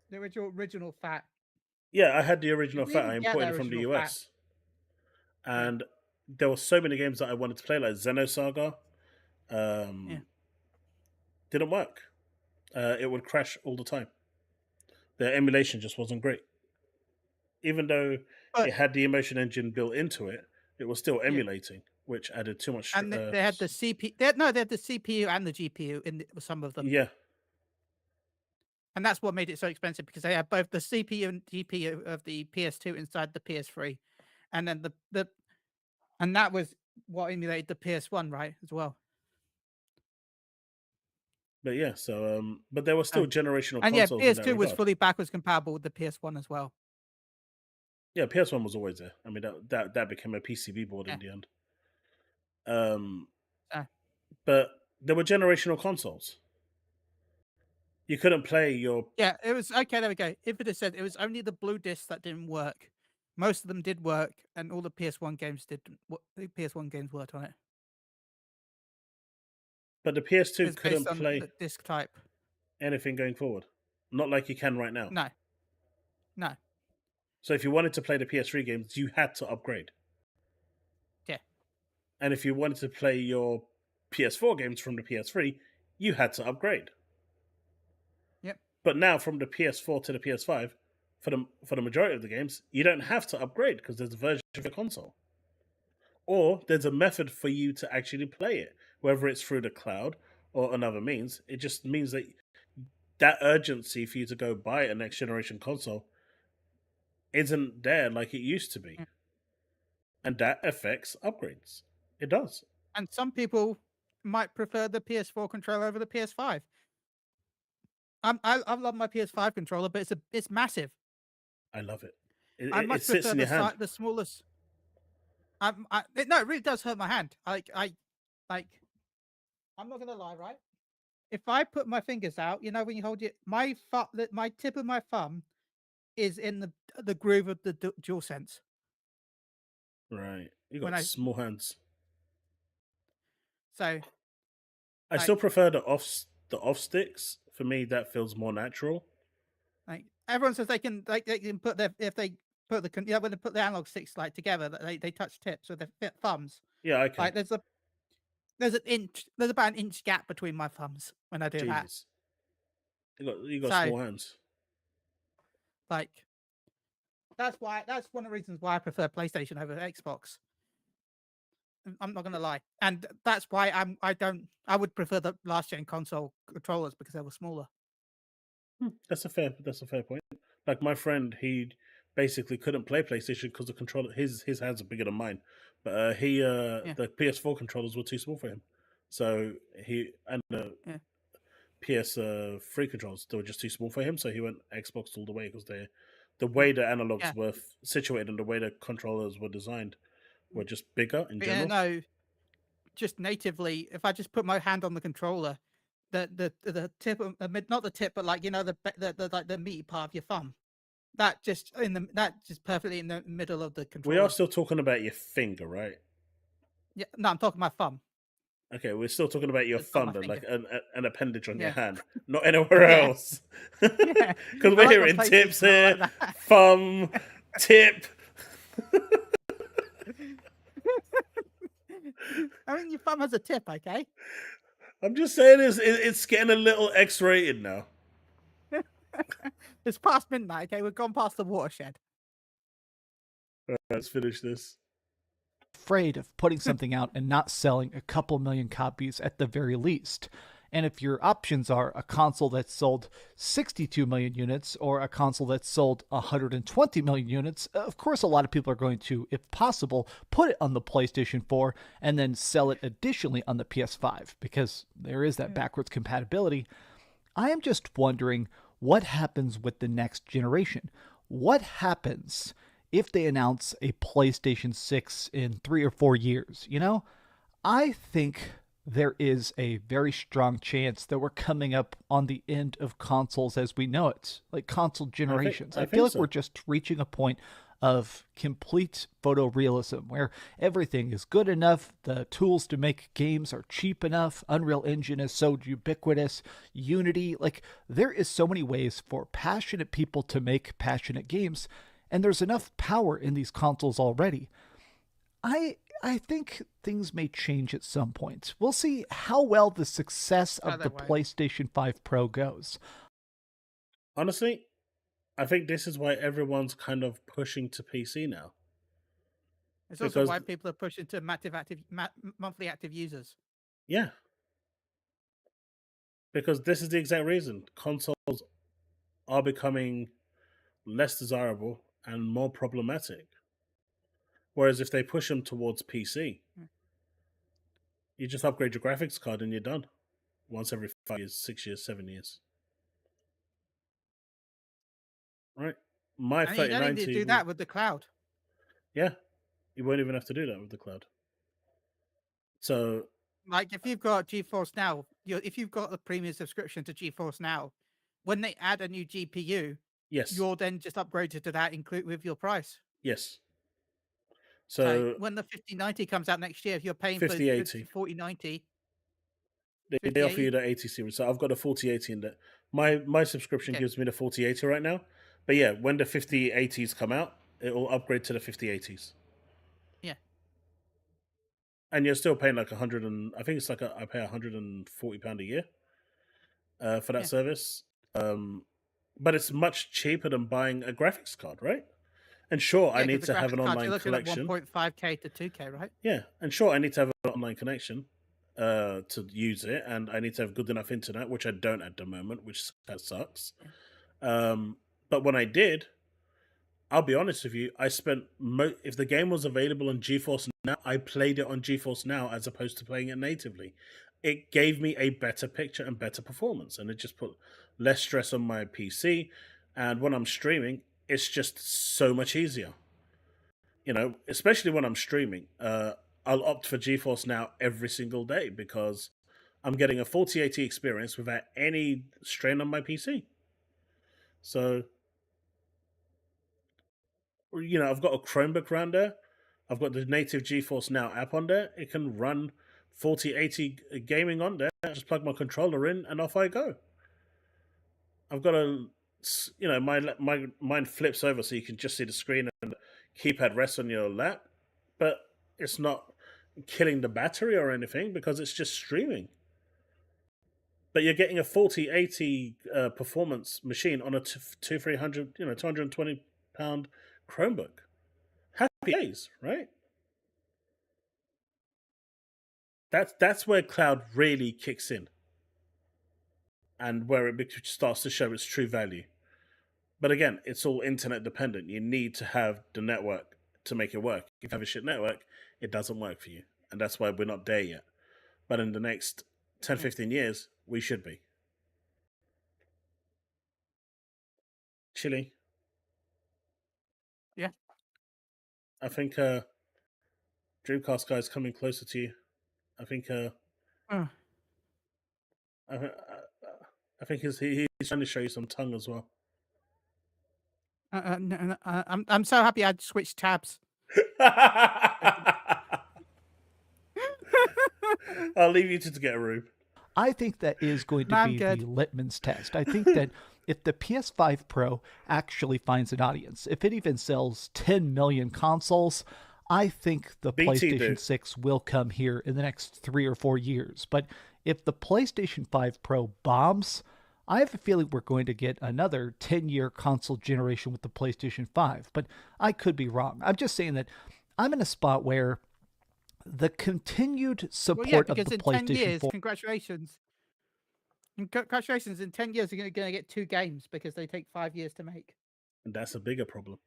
the original FAT. Yeah, I had the original You FAT. I didn't get imported the it from the original US. And there were so many games that I wanted to play, like Xenosaga. Didn't work. It would crash all the time. The emulation just wasn't great. Even though it had the Emotion Engine built into it, it was still emulating, which added too much. And they had the CPU. They had the CPU and the GPU in some of them. Yeah. And that's what made it so expensive, because they had both the CPU and GPU of the PS2 inside the PS3, and then and that was what emulated the PS1, right, as well. But yeah, so but there were still generational and consoles. And in PS2 that was regard. fully backwards compatible with the PS1 as well. Yeah, PS1 was always there. I mean, that became a PCB board in the end. But there were generational consoles. You couldn't play your... Yeah, it was... Okay, there we go. If it had said it was only the blue discs that didn't work, most of them did work, and all the PS1 games didn't. The PS1 games worked on it. But the PS2 couldn't on play the disc type. Anything going forward. Not like you can right now. No. So if you wanted to play the PS3 games, you had to upgrade. Yeah. And if you wanted to play your PS4 games from the PS3, you had to upgrade. Yep. But now from the PS4 to the PS5, for the majority of the games, you don't have to upgrade because there's a version of the console. Or there's a method for you to actually play it, whether it's through the cloud or another means. It just means that urgency for you to go buy a next generation console isn't there like it used to be. And that affects upgrades. It does. And some people might prefer the PS4 controller over the PS5. I love my PS5 controller, but it's massive. I love it. I It sits in your hand. The smallest. It really does hurt my hand. I'm not gonna lie, right? If I put my fingers out, you know, when you hold it, my tip of my thumb is in the groove of the DualSense. Right. You got small hands. So I still prefer the off sticks. For me, that feels more natural. Like everyone says they can put when they put the analog sticks like together, they touch tips with their thumbs. Yeah, I can. Like there's about an inch gap between my thumbs when I do that. You got small hands. Like that's one of the reasons why I prefer PlayStation over Xbox. I'm not gonna lie, and that's why I would prefer the last gen console controllers because they were smaller. That's a fair point. Like my friend, he basically couldn't play PlayStation because the controller, his hands are bigger than mine, but the PS4 controllers were too small for him. So the PS3 controllers, they were just too small for him. So he went Xbox all the way because the way the analogs were situated and the way the controllers were designed were just bigger in general. Yeah, no, just natively. If I just put my hand on the controller, the tip, not the tip, but like the meaty part of your thumb. That just perfectly in the middle of the controller. We are still talking about your finger, right? Yeah, no, I'm talking my thumb. Okay, we're still talking about your It's not my thumb, like an appendage on your Yeah. hand, not anywhere Yeah. else. Yeah. Because I we're like hearing my tips PlayStation here, like that. thumb, tip. I mean, your thumb has a tip, okay? I'm just saying, it's getting a little X-rated now. It's past midnight, okay? We've gone past the watershed. All right, let's finish this. Afraid of putting something out and not selling a couple million copies at the very least. And if your options are a console that's sold 62 million units or a console that's sold 120 million units, of course a lot of people are going to, if possible, put it on the PlayStation 4 and then sell it additionally on the PS5 because there is that backwards compatibility. I am just wondering what happens with the next generation. What happens if they announce a PlayStation 6 in 3 or 4 years? You know, I think there is a very strong chance that we're coming up on the end of consoles as we know it, like console generations. I feel like we're just reaching a point of complete photorealism where everything is good enough, the tools to make games are cheap enough, Unreal Engine is so ubiquitous, Unity, like there is so many ways for passionate people to make passionate games, and there's enough power in these consoles already. I think things may change at some point. We'll see how well the success of the PlayStation 5 Pro goes. Honestly, I think this is why everyone's kind of pushing to PC now. It's also why people are pushing to monthly active users. Yeah. Because this is the exact reason. Consoles are becoming less desirable and more problematic. Whereas if they push them towards PC, you just upgrade your graphics card and you're done. Once every 5 years, 6 years, 7 years. Right? My and you don't 3090 need to do that with the cloud. Yeah. You won't even have to do that with the cloud. So, like if you've got GeForce Now, if you've got a premium subscription to GeForce Now, when they add a new GPU, yes, you're then just upgraded to that include with your price. Yes. So when the 5090 comes out next year, if you're paying for 4090, they offer you the 80 series. So I've got a 4080 in there. My subscription gives me the 4080 right now. But yeah, when the 5080s come out, it will upgrade to the 5080s. Yeah. And you're still paying like I think it's like I pay £140 a year for that service. But it's much cheaper than buying a graphics card, right? And sure, I need to have an online connection. You're looking at 1.5K to 2K, right? Yeah, and sure, I need to have an online connection to use it, and I need to have good enough internet, which I don't at the moment, which sucks. But when I did, I'll be honest with you, I spent if the game was available on GeForce Now, I played it on GeForce Now as opposed to playing it natively. It gave me a better picture and better performance, and it just put less stress on my PC. And when I'm streaming, it's just so much easier. You know, especially when I'm streaming, I'll opt for GeForce Now every single day because I'm getting a 4080 experience without any strain on my PC. So, you know, I've got a Chromebook around there. I've got the native GeForce Now app on there. It can run 4080 gaming on there. I just plug my controller in and off I go. I've got mine flips over so you can just see the screen and the keypad rests on your lap, but it's not killing the battery or anything because it's just streaming. But you're getting a 4080 performance machine on a 220 pound Chromebook. Happy days, right? That's where cloud really kicks in. And where it starts to show its true value. But again, it's all internet dependent. You need to have the network to make it work. If you have a shit network, it doesn't work for you. And that's why we're not there yet. But in the next 10, 15 years, we should be. Chille. Yeah. I think Dreamcast guy is coming closer to you. I think I think he's trying to show you some tongue as well. I'm so happy I switched tabs. I'll leave you to get a room. I think that is going to I'm be good. the litmus test. I think that if the PS5 Pro actually finds an audience, if it even sells 10 million consoles, I think the BT PlayStation 6 will come here in the next 3 or 4 years. But if the PlayStation 5 Pro bombs, I have a feeling we're going to get another 10-year console generation with the PlayStation 5. But I could be wrong. I'm just saying that I'm in a spot where the continued support of because the in PlayStation 10 years, 4... congratulations. Congratulations, in 10 years, you're going to get 2 games because they take 5 years to make. And that's a bigger problem.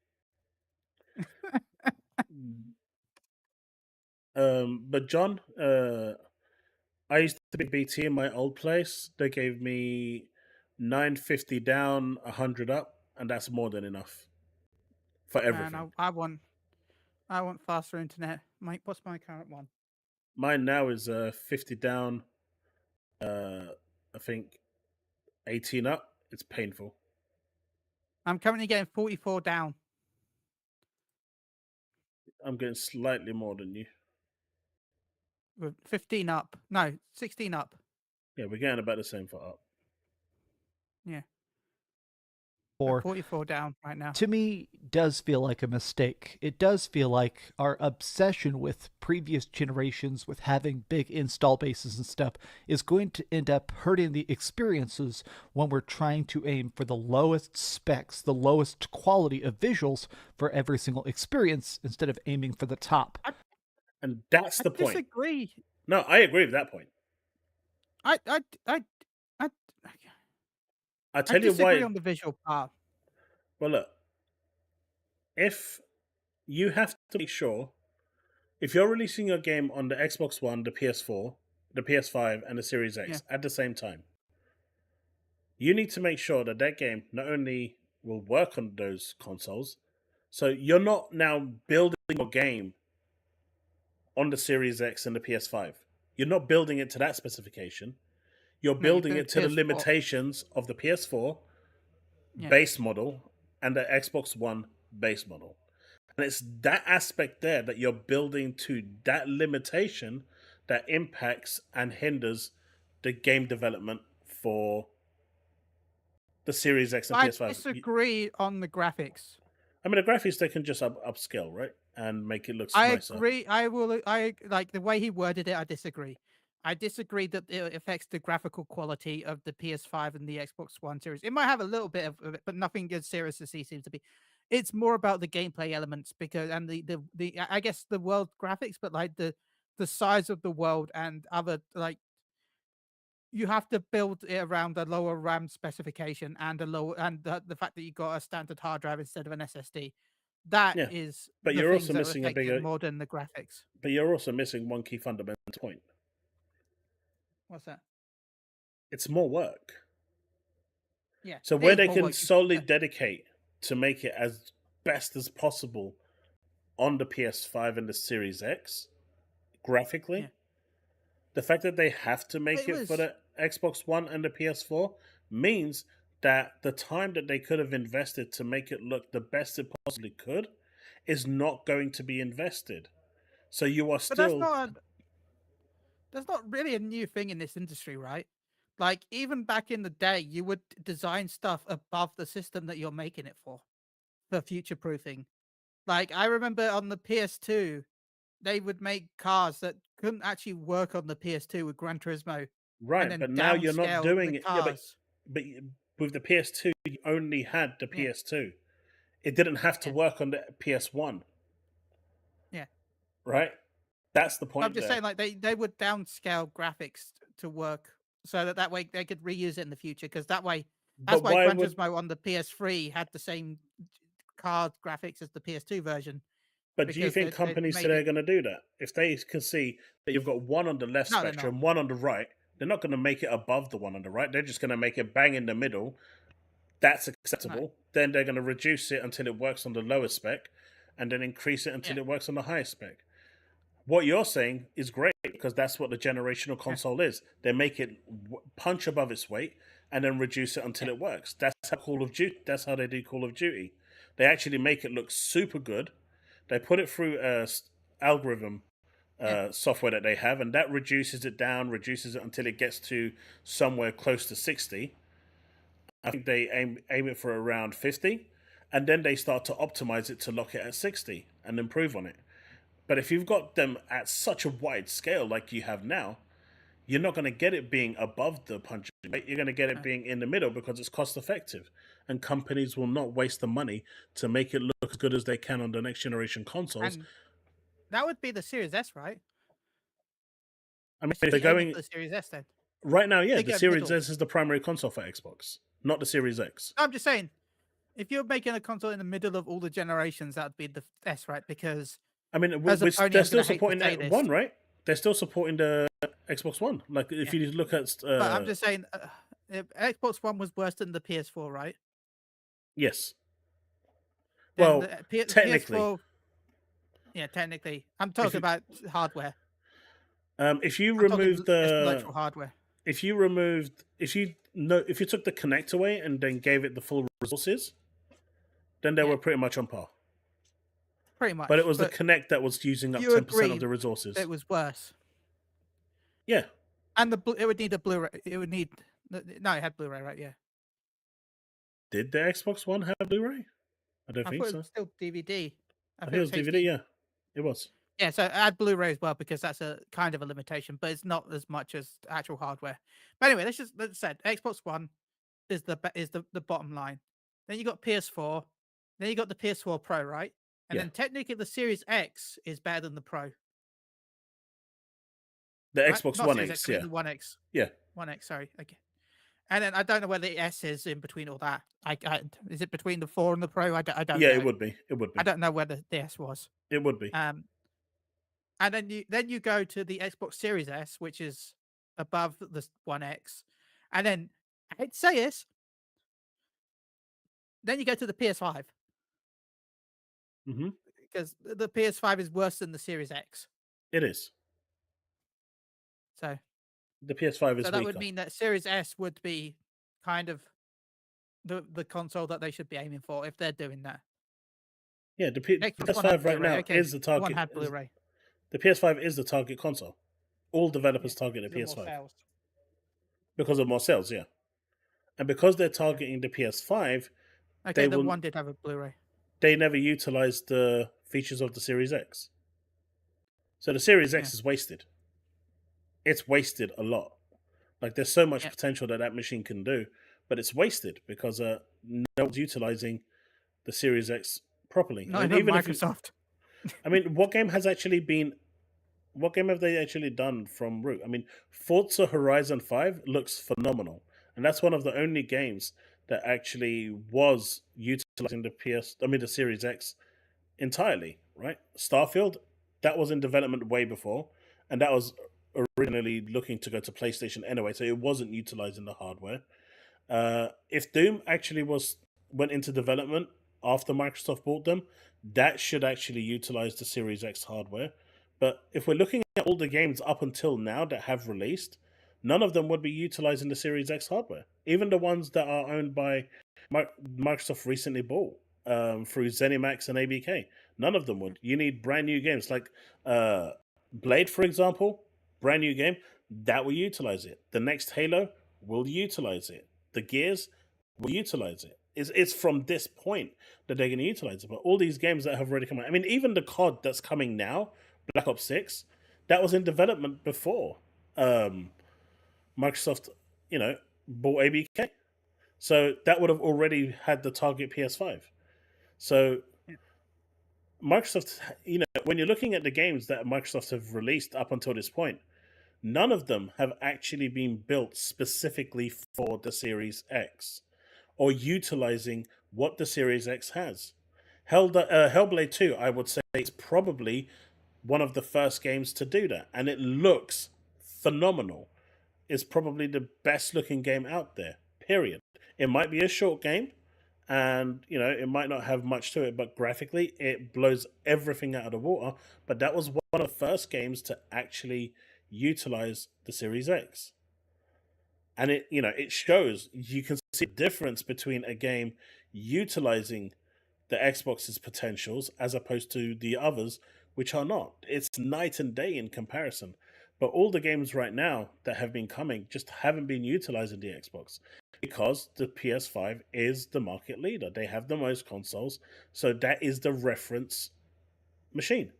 But John, I used to be BT in my old place. They gave me 950 down, 100 up, and that's more than enough for everything. Man, I want faster internet. What's my current one? Mine now is 50 down, I think 18 up. It's painful. I'm currently getting 44 down. I'm getting slightly more than you. With 15 up. No, 16 up. Yeah, we're getting about the same for up. Yeah. Or 44 down right now. To me, does feel like a mistake. It does feel like our obsession with previous generations, with having big install bases and stuff, is going to end up hurting the experiences when we're trying to aim for the lowest specs, the lowest quality of visuals for every single experience, instead of aiming for the top. And that's the point. I disagree. No, I agree with that point. I tell you disagree why. on the visual part. Well, look, if you have to make sure, if you're releasing your game on the Xbox One, the PS4, the PS5, and the Series X at the same time, you need to make sure that that game not only will work on those consoles, so you're not now building your game on the Series X and the PS5. You're not building it to that specification. You're building it to the limitations of the PS4 base model and the Xbox One base model. And it's that aspect there that you're building to that limitation that impacts and hinders the game development for the Series X and PS5. I disagree on the graphics. I mean, the graphics, they can just upscale, right? And make it look nicer. I agree. I like the way he worded it. I disagree. I disagree that it affects the graphical quality of the PS5 and the Xbox One series. It might have a little bit of it, but nothing as serious as he seems to be. It's more about the gameplay elements and the I guess the world graphics, but like the size of the world and other, like, you have to build it around a lower RAM specification and the fact that you got a standard hard drive instead of an SSD. That is, but you're also missing a bigger more than the graphics. But you're also missing one key fundamental point. What's that? It's more work. Yeah. So where they can solely dedicate to make it as best as possible on the PS5 and the Series X, graphically, the fact that they have to make it for the Xbox One and the PS4 means that the time that they could have invested to make it look the best it possibly could is not going to be invested. So you are still... That's not really a new thing in this industry, right? Like, even back in the day, you would design stuff above the system that you're making it for future-proofing. Like, I remember on the PS2, they would make cars that couldn't actually work on the PS2 with Gran Turismo. Right, but now you're not doing it. Yeah, but with the PS2, you only had the PS2. It didn't have to work on the PS1. Yeah. Right? That's the point. I'm just saying, like, they would downscale graphics to work so that way they could reuse it in the future. Because that's why Gran Turismo on the PS3 had the same card graphics as the PS2 version. But do you think companies today are going to do that? If they can see that you've got one on the left spectrum, one on the right, they're not going to make it above the one on the right. They're just going to make it bang in the middle. That's acceptable. No. Then they're going to reduce it until it works on the lower spec, and then increase it until it works on the highest spec. What you're saying is great because that's what the generational console is. They make it punch above its weight and then reduce it until it works. That's how they do Call of Duty. They actually make it look super good. They put it through a algorithm software that they have, and that reduces it until it gets to somewhere close to 60. I think they aim it for around 50, and then they start to optimize it to lock it at 60 and improve on it. But if you've got them at such a wide scale like you have now, you're not going to get it being above the punch weight. You're going to get it being in the middle because it's cost effective, and companies will not waste the money to make it look as good as they can on the next generation consoles. And that would be the Series S, right? I mean, if they're going the Series S then. Right now, yeah, They the go Series middle. S is the primary console for Xbox, not the Series X. I'm just saying, if you're making a console in the middle of all the generations, that'd be the S, right? Because I mean, as a pony, they're I'm still gonna hate to supporting say that this. one, right? They're still supporting the Xbox One. Like, if you look at, but I'm just saying, if Xbox One was worse than the PS4, right? yes. Then Well, the technically. PS4, yeah, technically, I'm talking about hardware. If you I'm talking remove the intellectual hardware. if you took the Kinect away and then gave it the full resources, then they were pretty much on par. Pretty much. But it was the Kinect that was using up you 10% agree of the resources. It was worse. Yeah. And it would need a Blu-ray. It would need no, it had Blu-ray, right? Yeah. Did the Xbox One have Blu-ray? I don't think thought so. it was still DVD. I think it was DVD. Yeah, it was. Yeah, so add Blu-ray as well because that's a kind of a limitation, but it's not as much as actual hardware. But anyway, let's say Xbox One is the bottom line. Then you got PS4. Then you got the PS4 Pro, right? And then technically the Series X is better than the Pro. The Right? Xbox Not One Series X, I mean yeah. the One X. Yeah. One X, sorry. Okay. And then I don't know where the S is in between all that. Is it between the 4 and the Pro? I don't know. Yeah, it would be. It would be. I don't know where the S was. It would be. And then you go to the Xbox Series S, which is above the One X, and then I hate to say this, then you go to the PS5 Mm-hmm. because the PS5 is worse than the Series X. It is. So the PS5 is so that weaker. would mean that Series S would be kind of the console that they should be aiming for if they're doing that. Yeah, the Xbox One had PS5 right Blu-ray, now okay. is the target. One had Blu-ray. The PS5 is the target console. All developers target the Because of more PS5 sales. because of more sales. Yeah, and because they're targeting the PS5, Okay, the one did have a Blu-ray. they never utilized the features of the Series X. So the Series X is wasted. It's wasted a lot. Like, there's so much potential that machine can do, but it's wasted because no one's utilizing the Series X properly. Not even Microsoft. I mean, what game have they actually done from root? I mean, Forza Horizon 5 looks phenomenal, and that's one of the only games that actually was utilizing the Series X entirely, right? Starfield, that was in development way before, and that was originally looking to go to PlayStation anyway, so it wasn't utilizing the hardware. If Doom actually went into development after Microsoft bought them, that should actually utilize the Series X hardware. But if we're looking at all the games up until now that have released, none of them would be utilizing the Series X hardware. Even the ones that are owned by Microsoft recently bought through ZeniMax and ABK, none of them would. You need brand new games like Blade, for example, brand new game, that will utilize it. The next Halo will utilize it. The Gears will utilize it. It's from this point that they're going to utilize it. But all these games that have already come out, I mean, even the COD that's coming now, Black Ops 6, that was in development before Microsoft, bought ABK. So that would have already had the target PS5. So Microsoft, when you're looking at the games that Microsoft have released up until this point, none of them have actually been built specifically for the Series X or utilizing what the Series X has. Hellblade 2, I would say, is probably one of the first games to do that, and it looks phenomenal. It's probably the best looking game out there, period. It might be a short game, and it might not have much to it, but graphically it blows everything out of the water. But that was one of the first games to actually utilize the Series X. And it shows, you can see the difference between a game utilizing the Xbox's potentials as opposed to the others, which are not. It's night and day in comparison. But all the games right now that have been coming just haven't been utilizing the Xbox because the PS5 is the market leader. They have the most consoles, so that is the reference machine.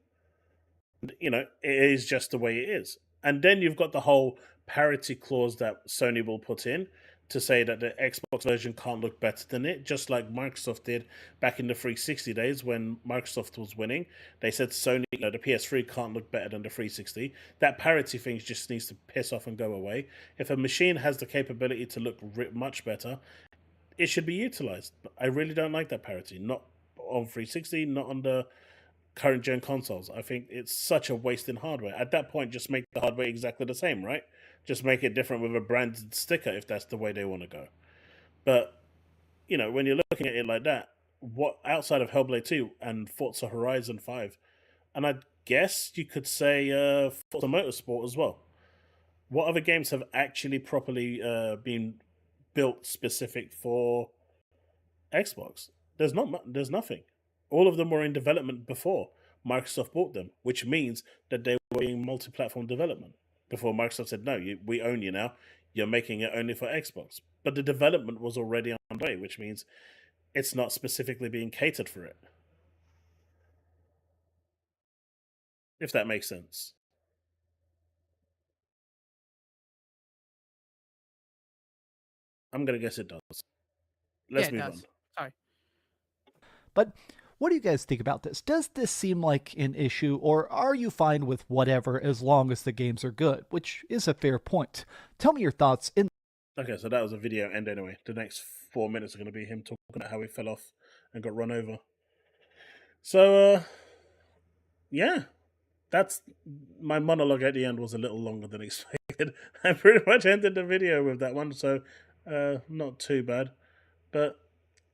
It is just the way it is. And then you've got the whole parity clause that Sony will put in to say that the Xbox version can't look better than it, just like Microsoft did back in the 360 days when Microsoft was winning. They said Sony, the PS3 can't look better than the 360. That parity thing just needs to piss off and go away. If a machine has the capability to look much better, it should be utilized. But I really don't like that parity. Not on 360, not on the current gen consoles. I think it's such a waste in hardware. At that point, just make the hardware exactly the same, right? Just make it different with a branded sticker if that's the way they want to go. But, when you're looking at it like that, what outside of Hellblade 2 and Forza Horizon 5, and I guess you could say Forza Motorsport as well, what other games have actually properly been built specific for Xbox? There's nothing. All of them were in development before Microsoft bought them, which means that they were in multi-platform development. Before Microsoft said, no, we own you now. You're making it only for Xbox. But the development was already underway, which means it's not specifically being catered for it. If that makes sense. I'm going to guess it does. Let's move on. Sorry. But what do you guys think about this? Does this seem like an issue, or are you fine with whatever as long as the games are good? Which is a fair point. Tell me your thoughts in. Okay, so that was a video end anyway. The next 4 minutes are going to be him talking about how he fell off and got run over. So, yeah. That's my monologue at the end was a little longer than expected. I pretty much ended the video with that one, so not too bad. But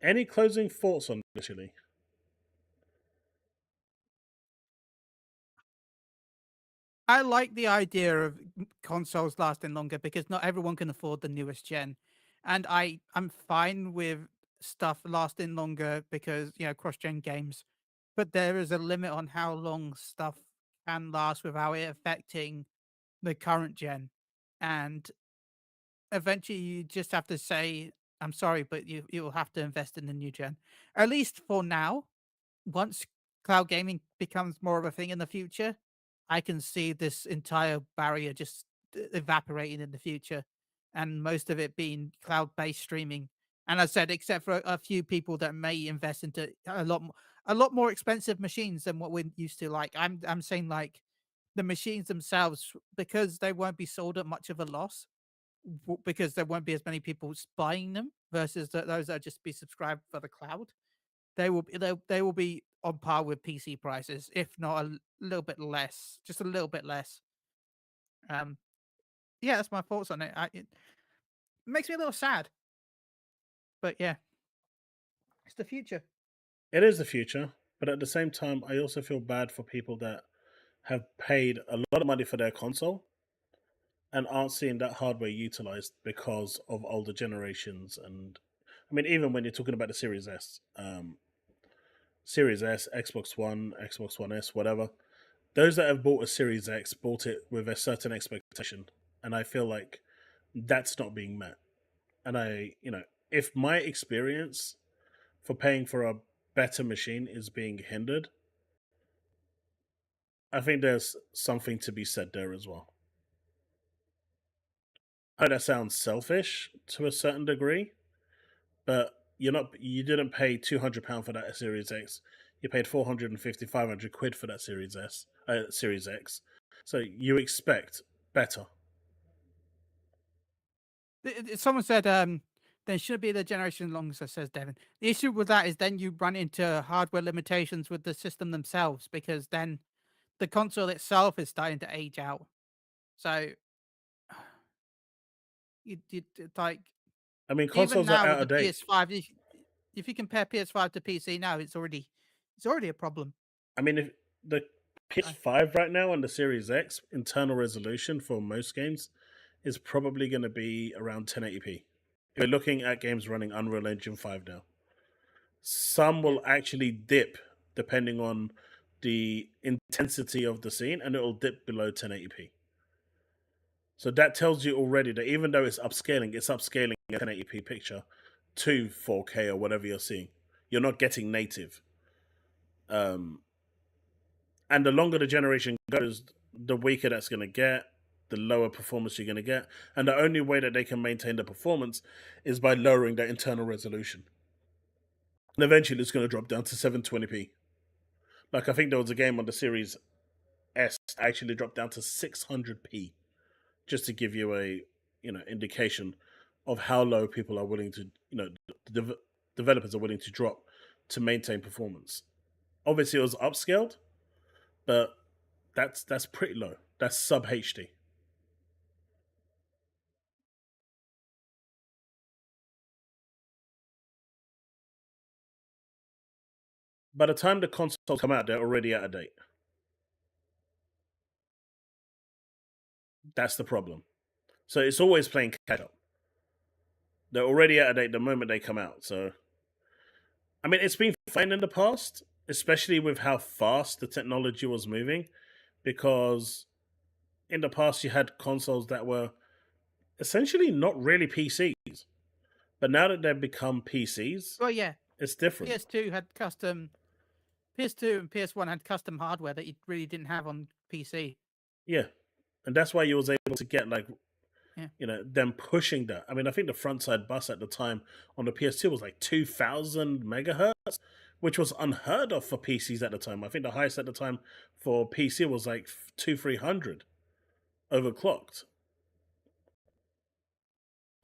any closing thoughts on this, Chille? I like the idea of consoles lasting longer because not everyone can afford the newest gen. And I'm fine with stuff lasting longer because, cross-gen games. But there is a limit on how long stuff can last without it affecting the current gen. And eventually you just have to say, I'm sorry, but you'll have to invest in the new gen. At least for now. Once cloud gaming becomes more of a thing in the future, I can see this entire barrier just evaporating in the future and most of it being cloud-based streaming. And I said, except for a few people that may invest into a lot more expensive machines than what we're used to. Like I'm saying, like the machines themselves, because they won't be sold at much of a loss, because there won't be as many people buying them versus those that just be subscribed for the cloud. They will be on par with PC prices, if not a little bit less, just a little bit less. Yeah, that's my thoughts on it. It makes me a little sad, but yeah, it's the future. It is the future, but at the same time, I also feel bad for people that have paid a lot of money for their console and aren't seeing that hardware utilized because of older generations. And I mean, even when you're talking about the Series S, Xbox One, Xbox One S, whatever, those that have bought a Series X bought it with a certain expectation. And I feel like that's not being met. And if my experience for paying for a better machine is being hindered, I think there's something to be said there as well. I know that sounds selfish to a certain degree, but you didn't pay £200 for that Series X. You paid 450, 500 quid for that Series X. So you expect better. Someone said there should be the generation longer, says Devin. The issue with that is then you run into hardware limitations with the system themselves, because then the console itself is starting to age out. So like, I mean, even consoles now are out with of the date. PS5, if you compare PS5 to PC now, it's already a problem. I mean, if the PS5 right now and the Series X internal resolution for most games is probably going to be around 1080p. If you're looking at games running Unreal Engine 5 now, some will actually dip depending on the intensity of the scene, and it'll dip below 1080p. So that tells you already that even though it's upscaling a 1080p picture to 4K or whatever you're seeing. You're not getting native. And the longer the generation goes, the weaker that's going to get, the lower performance you're going to get. And the only way that they can maintain the performance is by lowering their internal resolution. And eventually it's going to drop down to 720p. Like, I think there was a game on the Series S that actually dropped down to 600p, just to give you a indication of how low people are willing to, developers are willing to drop to maintain performance. Obviously, it was upscaled, but that's pretty low. That's sub HD. By the time the consoles come out, they're already out of date. That's the problem. So it's always playing catch up. They're already out of date the moment they come out. So, I mean, it's been fine in the past, especially with how fast the technology was moving, because in the past you had consoles that were essentially not really PCs. But now that they've become PCs, Well, yeah, it's different. PS2 and PS1 had custom hardware that you really didn't have on PC. Yeah. And that's why you was able to get them pushing that. I mean, I think the front side bus at the time on the PS2 was like 2000 megahertz, which was unheard of for PCs at the time. I think the highest at the time for PC was like 200-300 overclocked.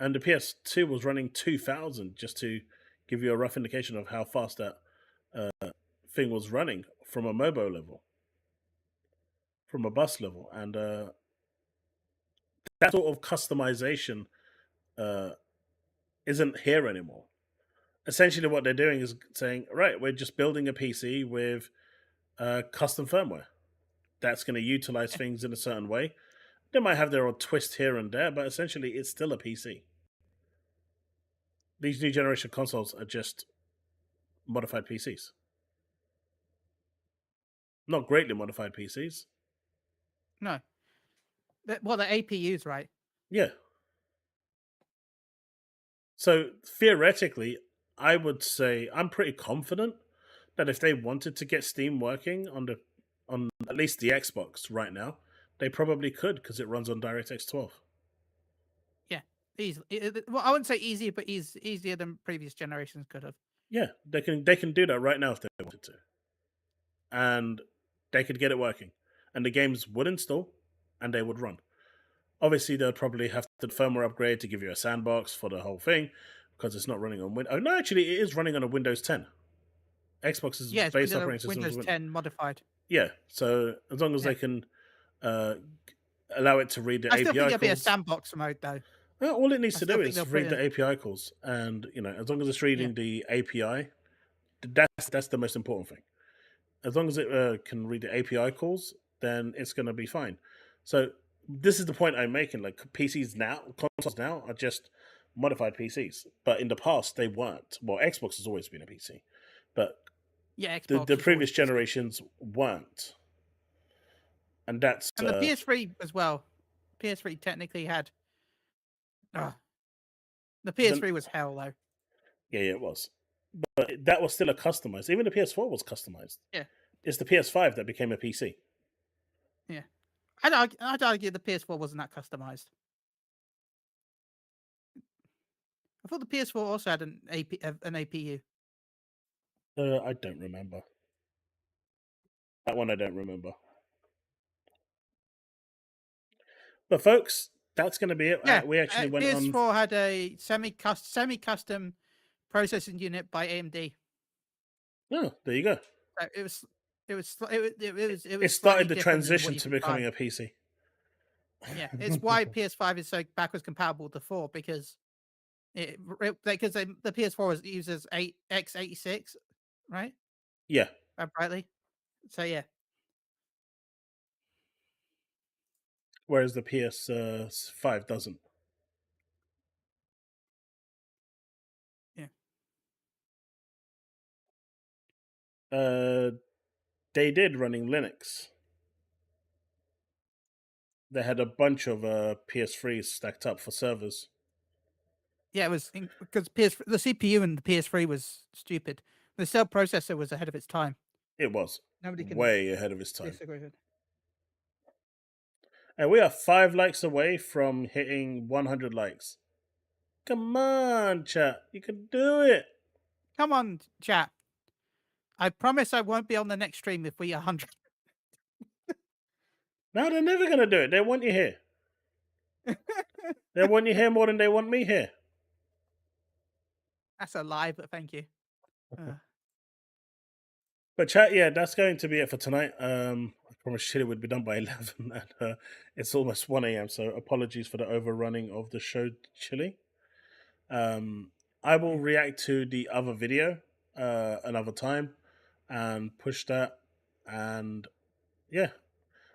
And the PS2 was running 2000, just to give you a rough indication of how fast that thing was running from a mobile level, from a bus level. And that sort of customization isn't here anymore. Essentially what they're doing is saying, right, we're just building a PC with custom firmware that's going to utilize things in a certain way. They might have their own twist here and there, but essentially it's still a PC. These new generation consoles are just modified PCs. Not greatly modified PCs. No. Well, the APUs, right? Yeah. So theoretically, I would say I'm pretty confident that if they wanted to get Steam working on at least the Xbox right now, they probably could, because it runs on DirectX 12. Yeah, easily. Well, I wouldn't say easy, but easier than previous generations could have. Yeah, they can do that right now if they wanted to, and they could get it working, and the games would install, and they would run. Obviously, they'll probably have to firmware upgrade to give you a sandbox for the whole thing, because it's not running on Windows. Oh, no, actually, it is running on a Windows 10. Xbox's base operating system Windows 10 modified. Yeah, so as long as they can allow it to read the API calls. I still think there'll be a sandbox mode, though. Well, all it needs to do is read the API calls, and as long as it's reading the API, that's the most important thing. As long as it can read the API calls, then it's going to be fine. So this is the point I'm making. Like, PCs now, consoles now are just modified PCs, but in the past they weren't. Well, Xbox has always been a PC, but yeah, the previous generations weren't, and the PS3 as well. PS3 technically had. The PS3 was hell, though. Yeah, it was. But that was still a customized. Even the PS4 was customized. Yeah. It's the PS5 that became a PC. Yeah. I'd argue the PS4 wasn't that customized. I thought the PS4 also had an APU. I don't remember. That one I don't remember. But folks, that's going to be it. Yeah, we actually went on. PS4 had a semi-custom processing unit by AMD. Oh, there you go. It started the transition to becoming a PC. Yeah, it's why PS5 is so backwards compatible with the 4, because the PS4 uses x86, right? Yeah. Rightly. So yeah. whereas the PS5 doesn't. Yeah. They did running Linux. They had a bunch of PS3s stacked up for servers. Yeah, it was because the CPU and the PS3 was stupid. The cell processor was ahead of its time. It was Nobody can way ahead of its time. disagree with it. And we are 5 likes away from hitting 100 likes. Come on, chat. You can do it. Come on, chat. I promise I won't be on the next stream if we 100. No, they're never going to do it. They want you here. They want you here more than they want me here. That's a lie, but thank you. But chat, yeah, that's going to be it for tonight. I promised Chille would be done by 11, and it's almost 1 a.m., so apologies for the overrunning of the show, Chille. I will react to the other video another time and push that. And yeah,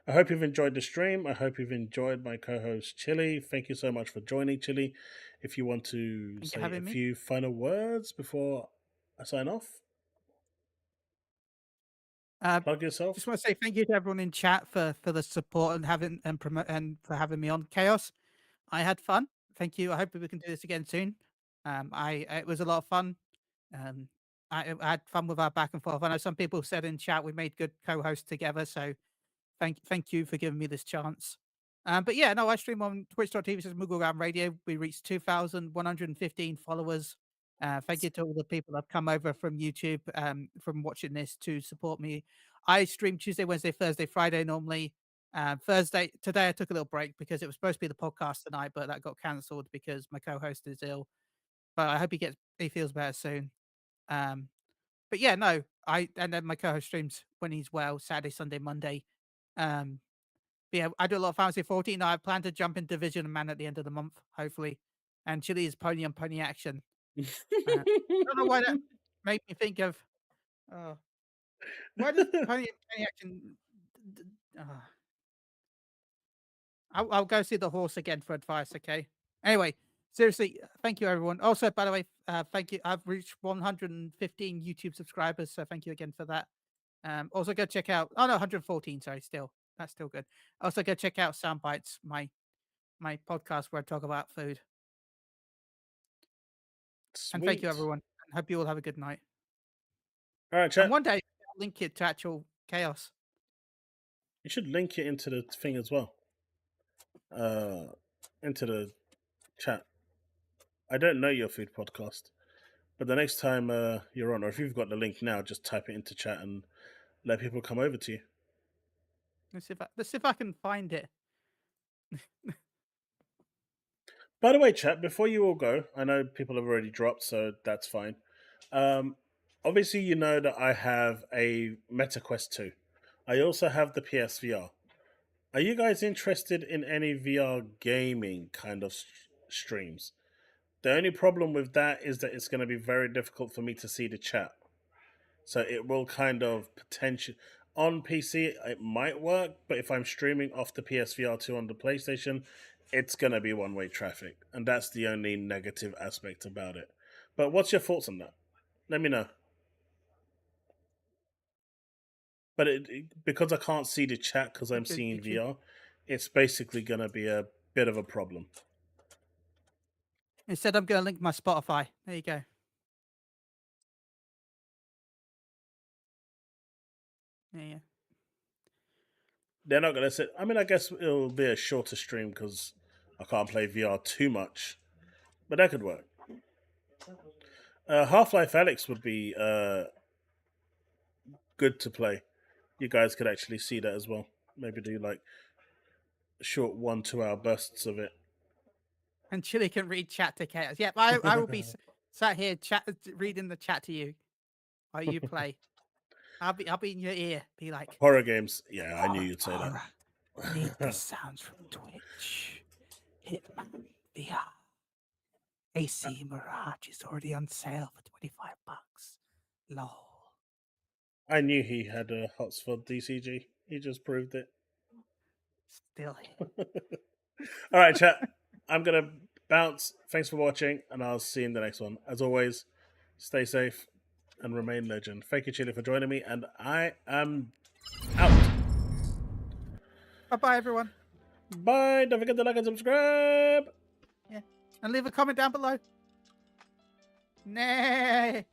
I hope you've enjoyed the stream. I hope you've enjoyed my co-host Chille. Thank you so much for joining, Chille. If you want to say a few final words before I sign off, plug yourself. Just want to say thank you to everyone in chat for the support and for having me on Chaos. I had fun. Thank you. I hope we can do this again soon. It was a lot of fun. I had fun with our back and forth. I know some people said in chat we made good co-hosts together, so thank you for giving me this chance. But yeah, no, I stream on twitch.tv/MuggleGram Radio. We reached 2,115 followers. Thank you to all the people that have come over from YouTube from watching this to support me. I stream Tuesday, Wednesday, Thursday, Friday normally. Today I took a little break because it was supposed to be the podcast tonight, but that got cancelled because my co-host is ill. But I hope he feels better soon. But yeah, no, and then my co-host streams when he's well, Saturday, Sunday, Monday. But yeah, I do a lot of Fantasy 14. I plan to jump in Division and Man at the end of the month, hopefully. And Chille is pony on pony action. I don't know why that made me think of. Why does pony on pony action? I'll go see the horse again for advice. Okay. Anyway, seriously, thank you everyone. Also, by the way, thank you. I've reached 115 YouTube subscribers, so thank you again for that. Also, go check out. Oh no, 114. Sorry, that's still good. Also, go check out Soundbites, my podcast where I talk about food. Sweet. And thank you everyone. And hope you all have a good night. All right, chat. And one day I'll link it to actual Chaos. You should link it into the thing as well. Into the chat. I don't know your food podcast, but the next time you're on, or if you've got the link now, just type it into chat and let people come over to you. Let's see if I can find it. By the way, chat, before you all go, I know people have already dropped, so that's fine. Obviously, you know that I have a MetaQuest 2. I also have the PSVR. Are you guys interested in any VR gaming kind of streams? The only problem with that is that it's going to be very difficult for me to see the chat. So it will kind of potentially... On PC, it might work, but if I'm streaming off the PSVR 2 on the PlayStation, it's going to be one-way traffic. And that's the only negative aspect about it. But what's your thoughts on that? Let me know. But because I can't see the chat because I'm seeing VR, it's basically going to be a bit of a problem. Instead, I'm going to link my Spotify. There you go. Yeah. They're not going to sit. I mean, I guess it'll be a shorter stream because I can't play VR too much. But that could work. Half-Life Alyx would be good to play. You guys could actually see that as well. Maybe do like short 1-2 hour bursts of it. And Chille can read chat to Chaos. Yep, I will be sat here reading the chat to you while you play. I'll be in your ear. Be like horror games. Yeah, I knew you'd say that. Need the sounds from Twitch. Hitman VR. AC Mirage is already on sale for $25. Lol. I knew he had a hots for DCG. He just proved it. Still. All right, chat. I'm gonna bounce. Thanks for watching, and I'll see you in the next one. As always, stay safe and remain legend. Thank you, Chille, for joining me, and I am out. Bye-bye, everyone. Bye. Don't forget to like and subscribe. Yeah. And leave a comment down below. Nay.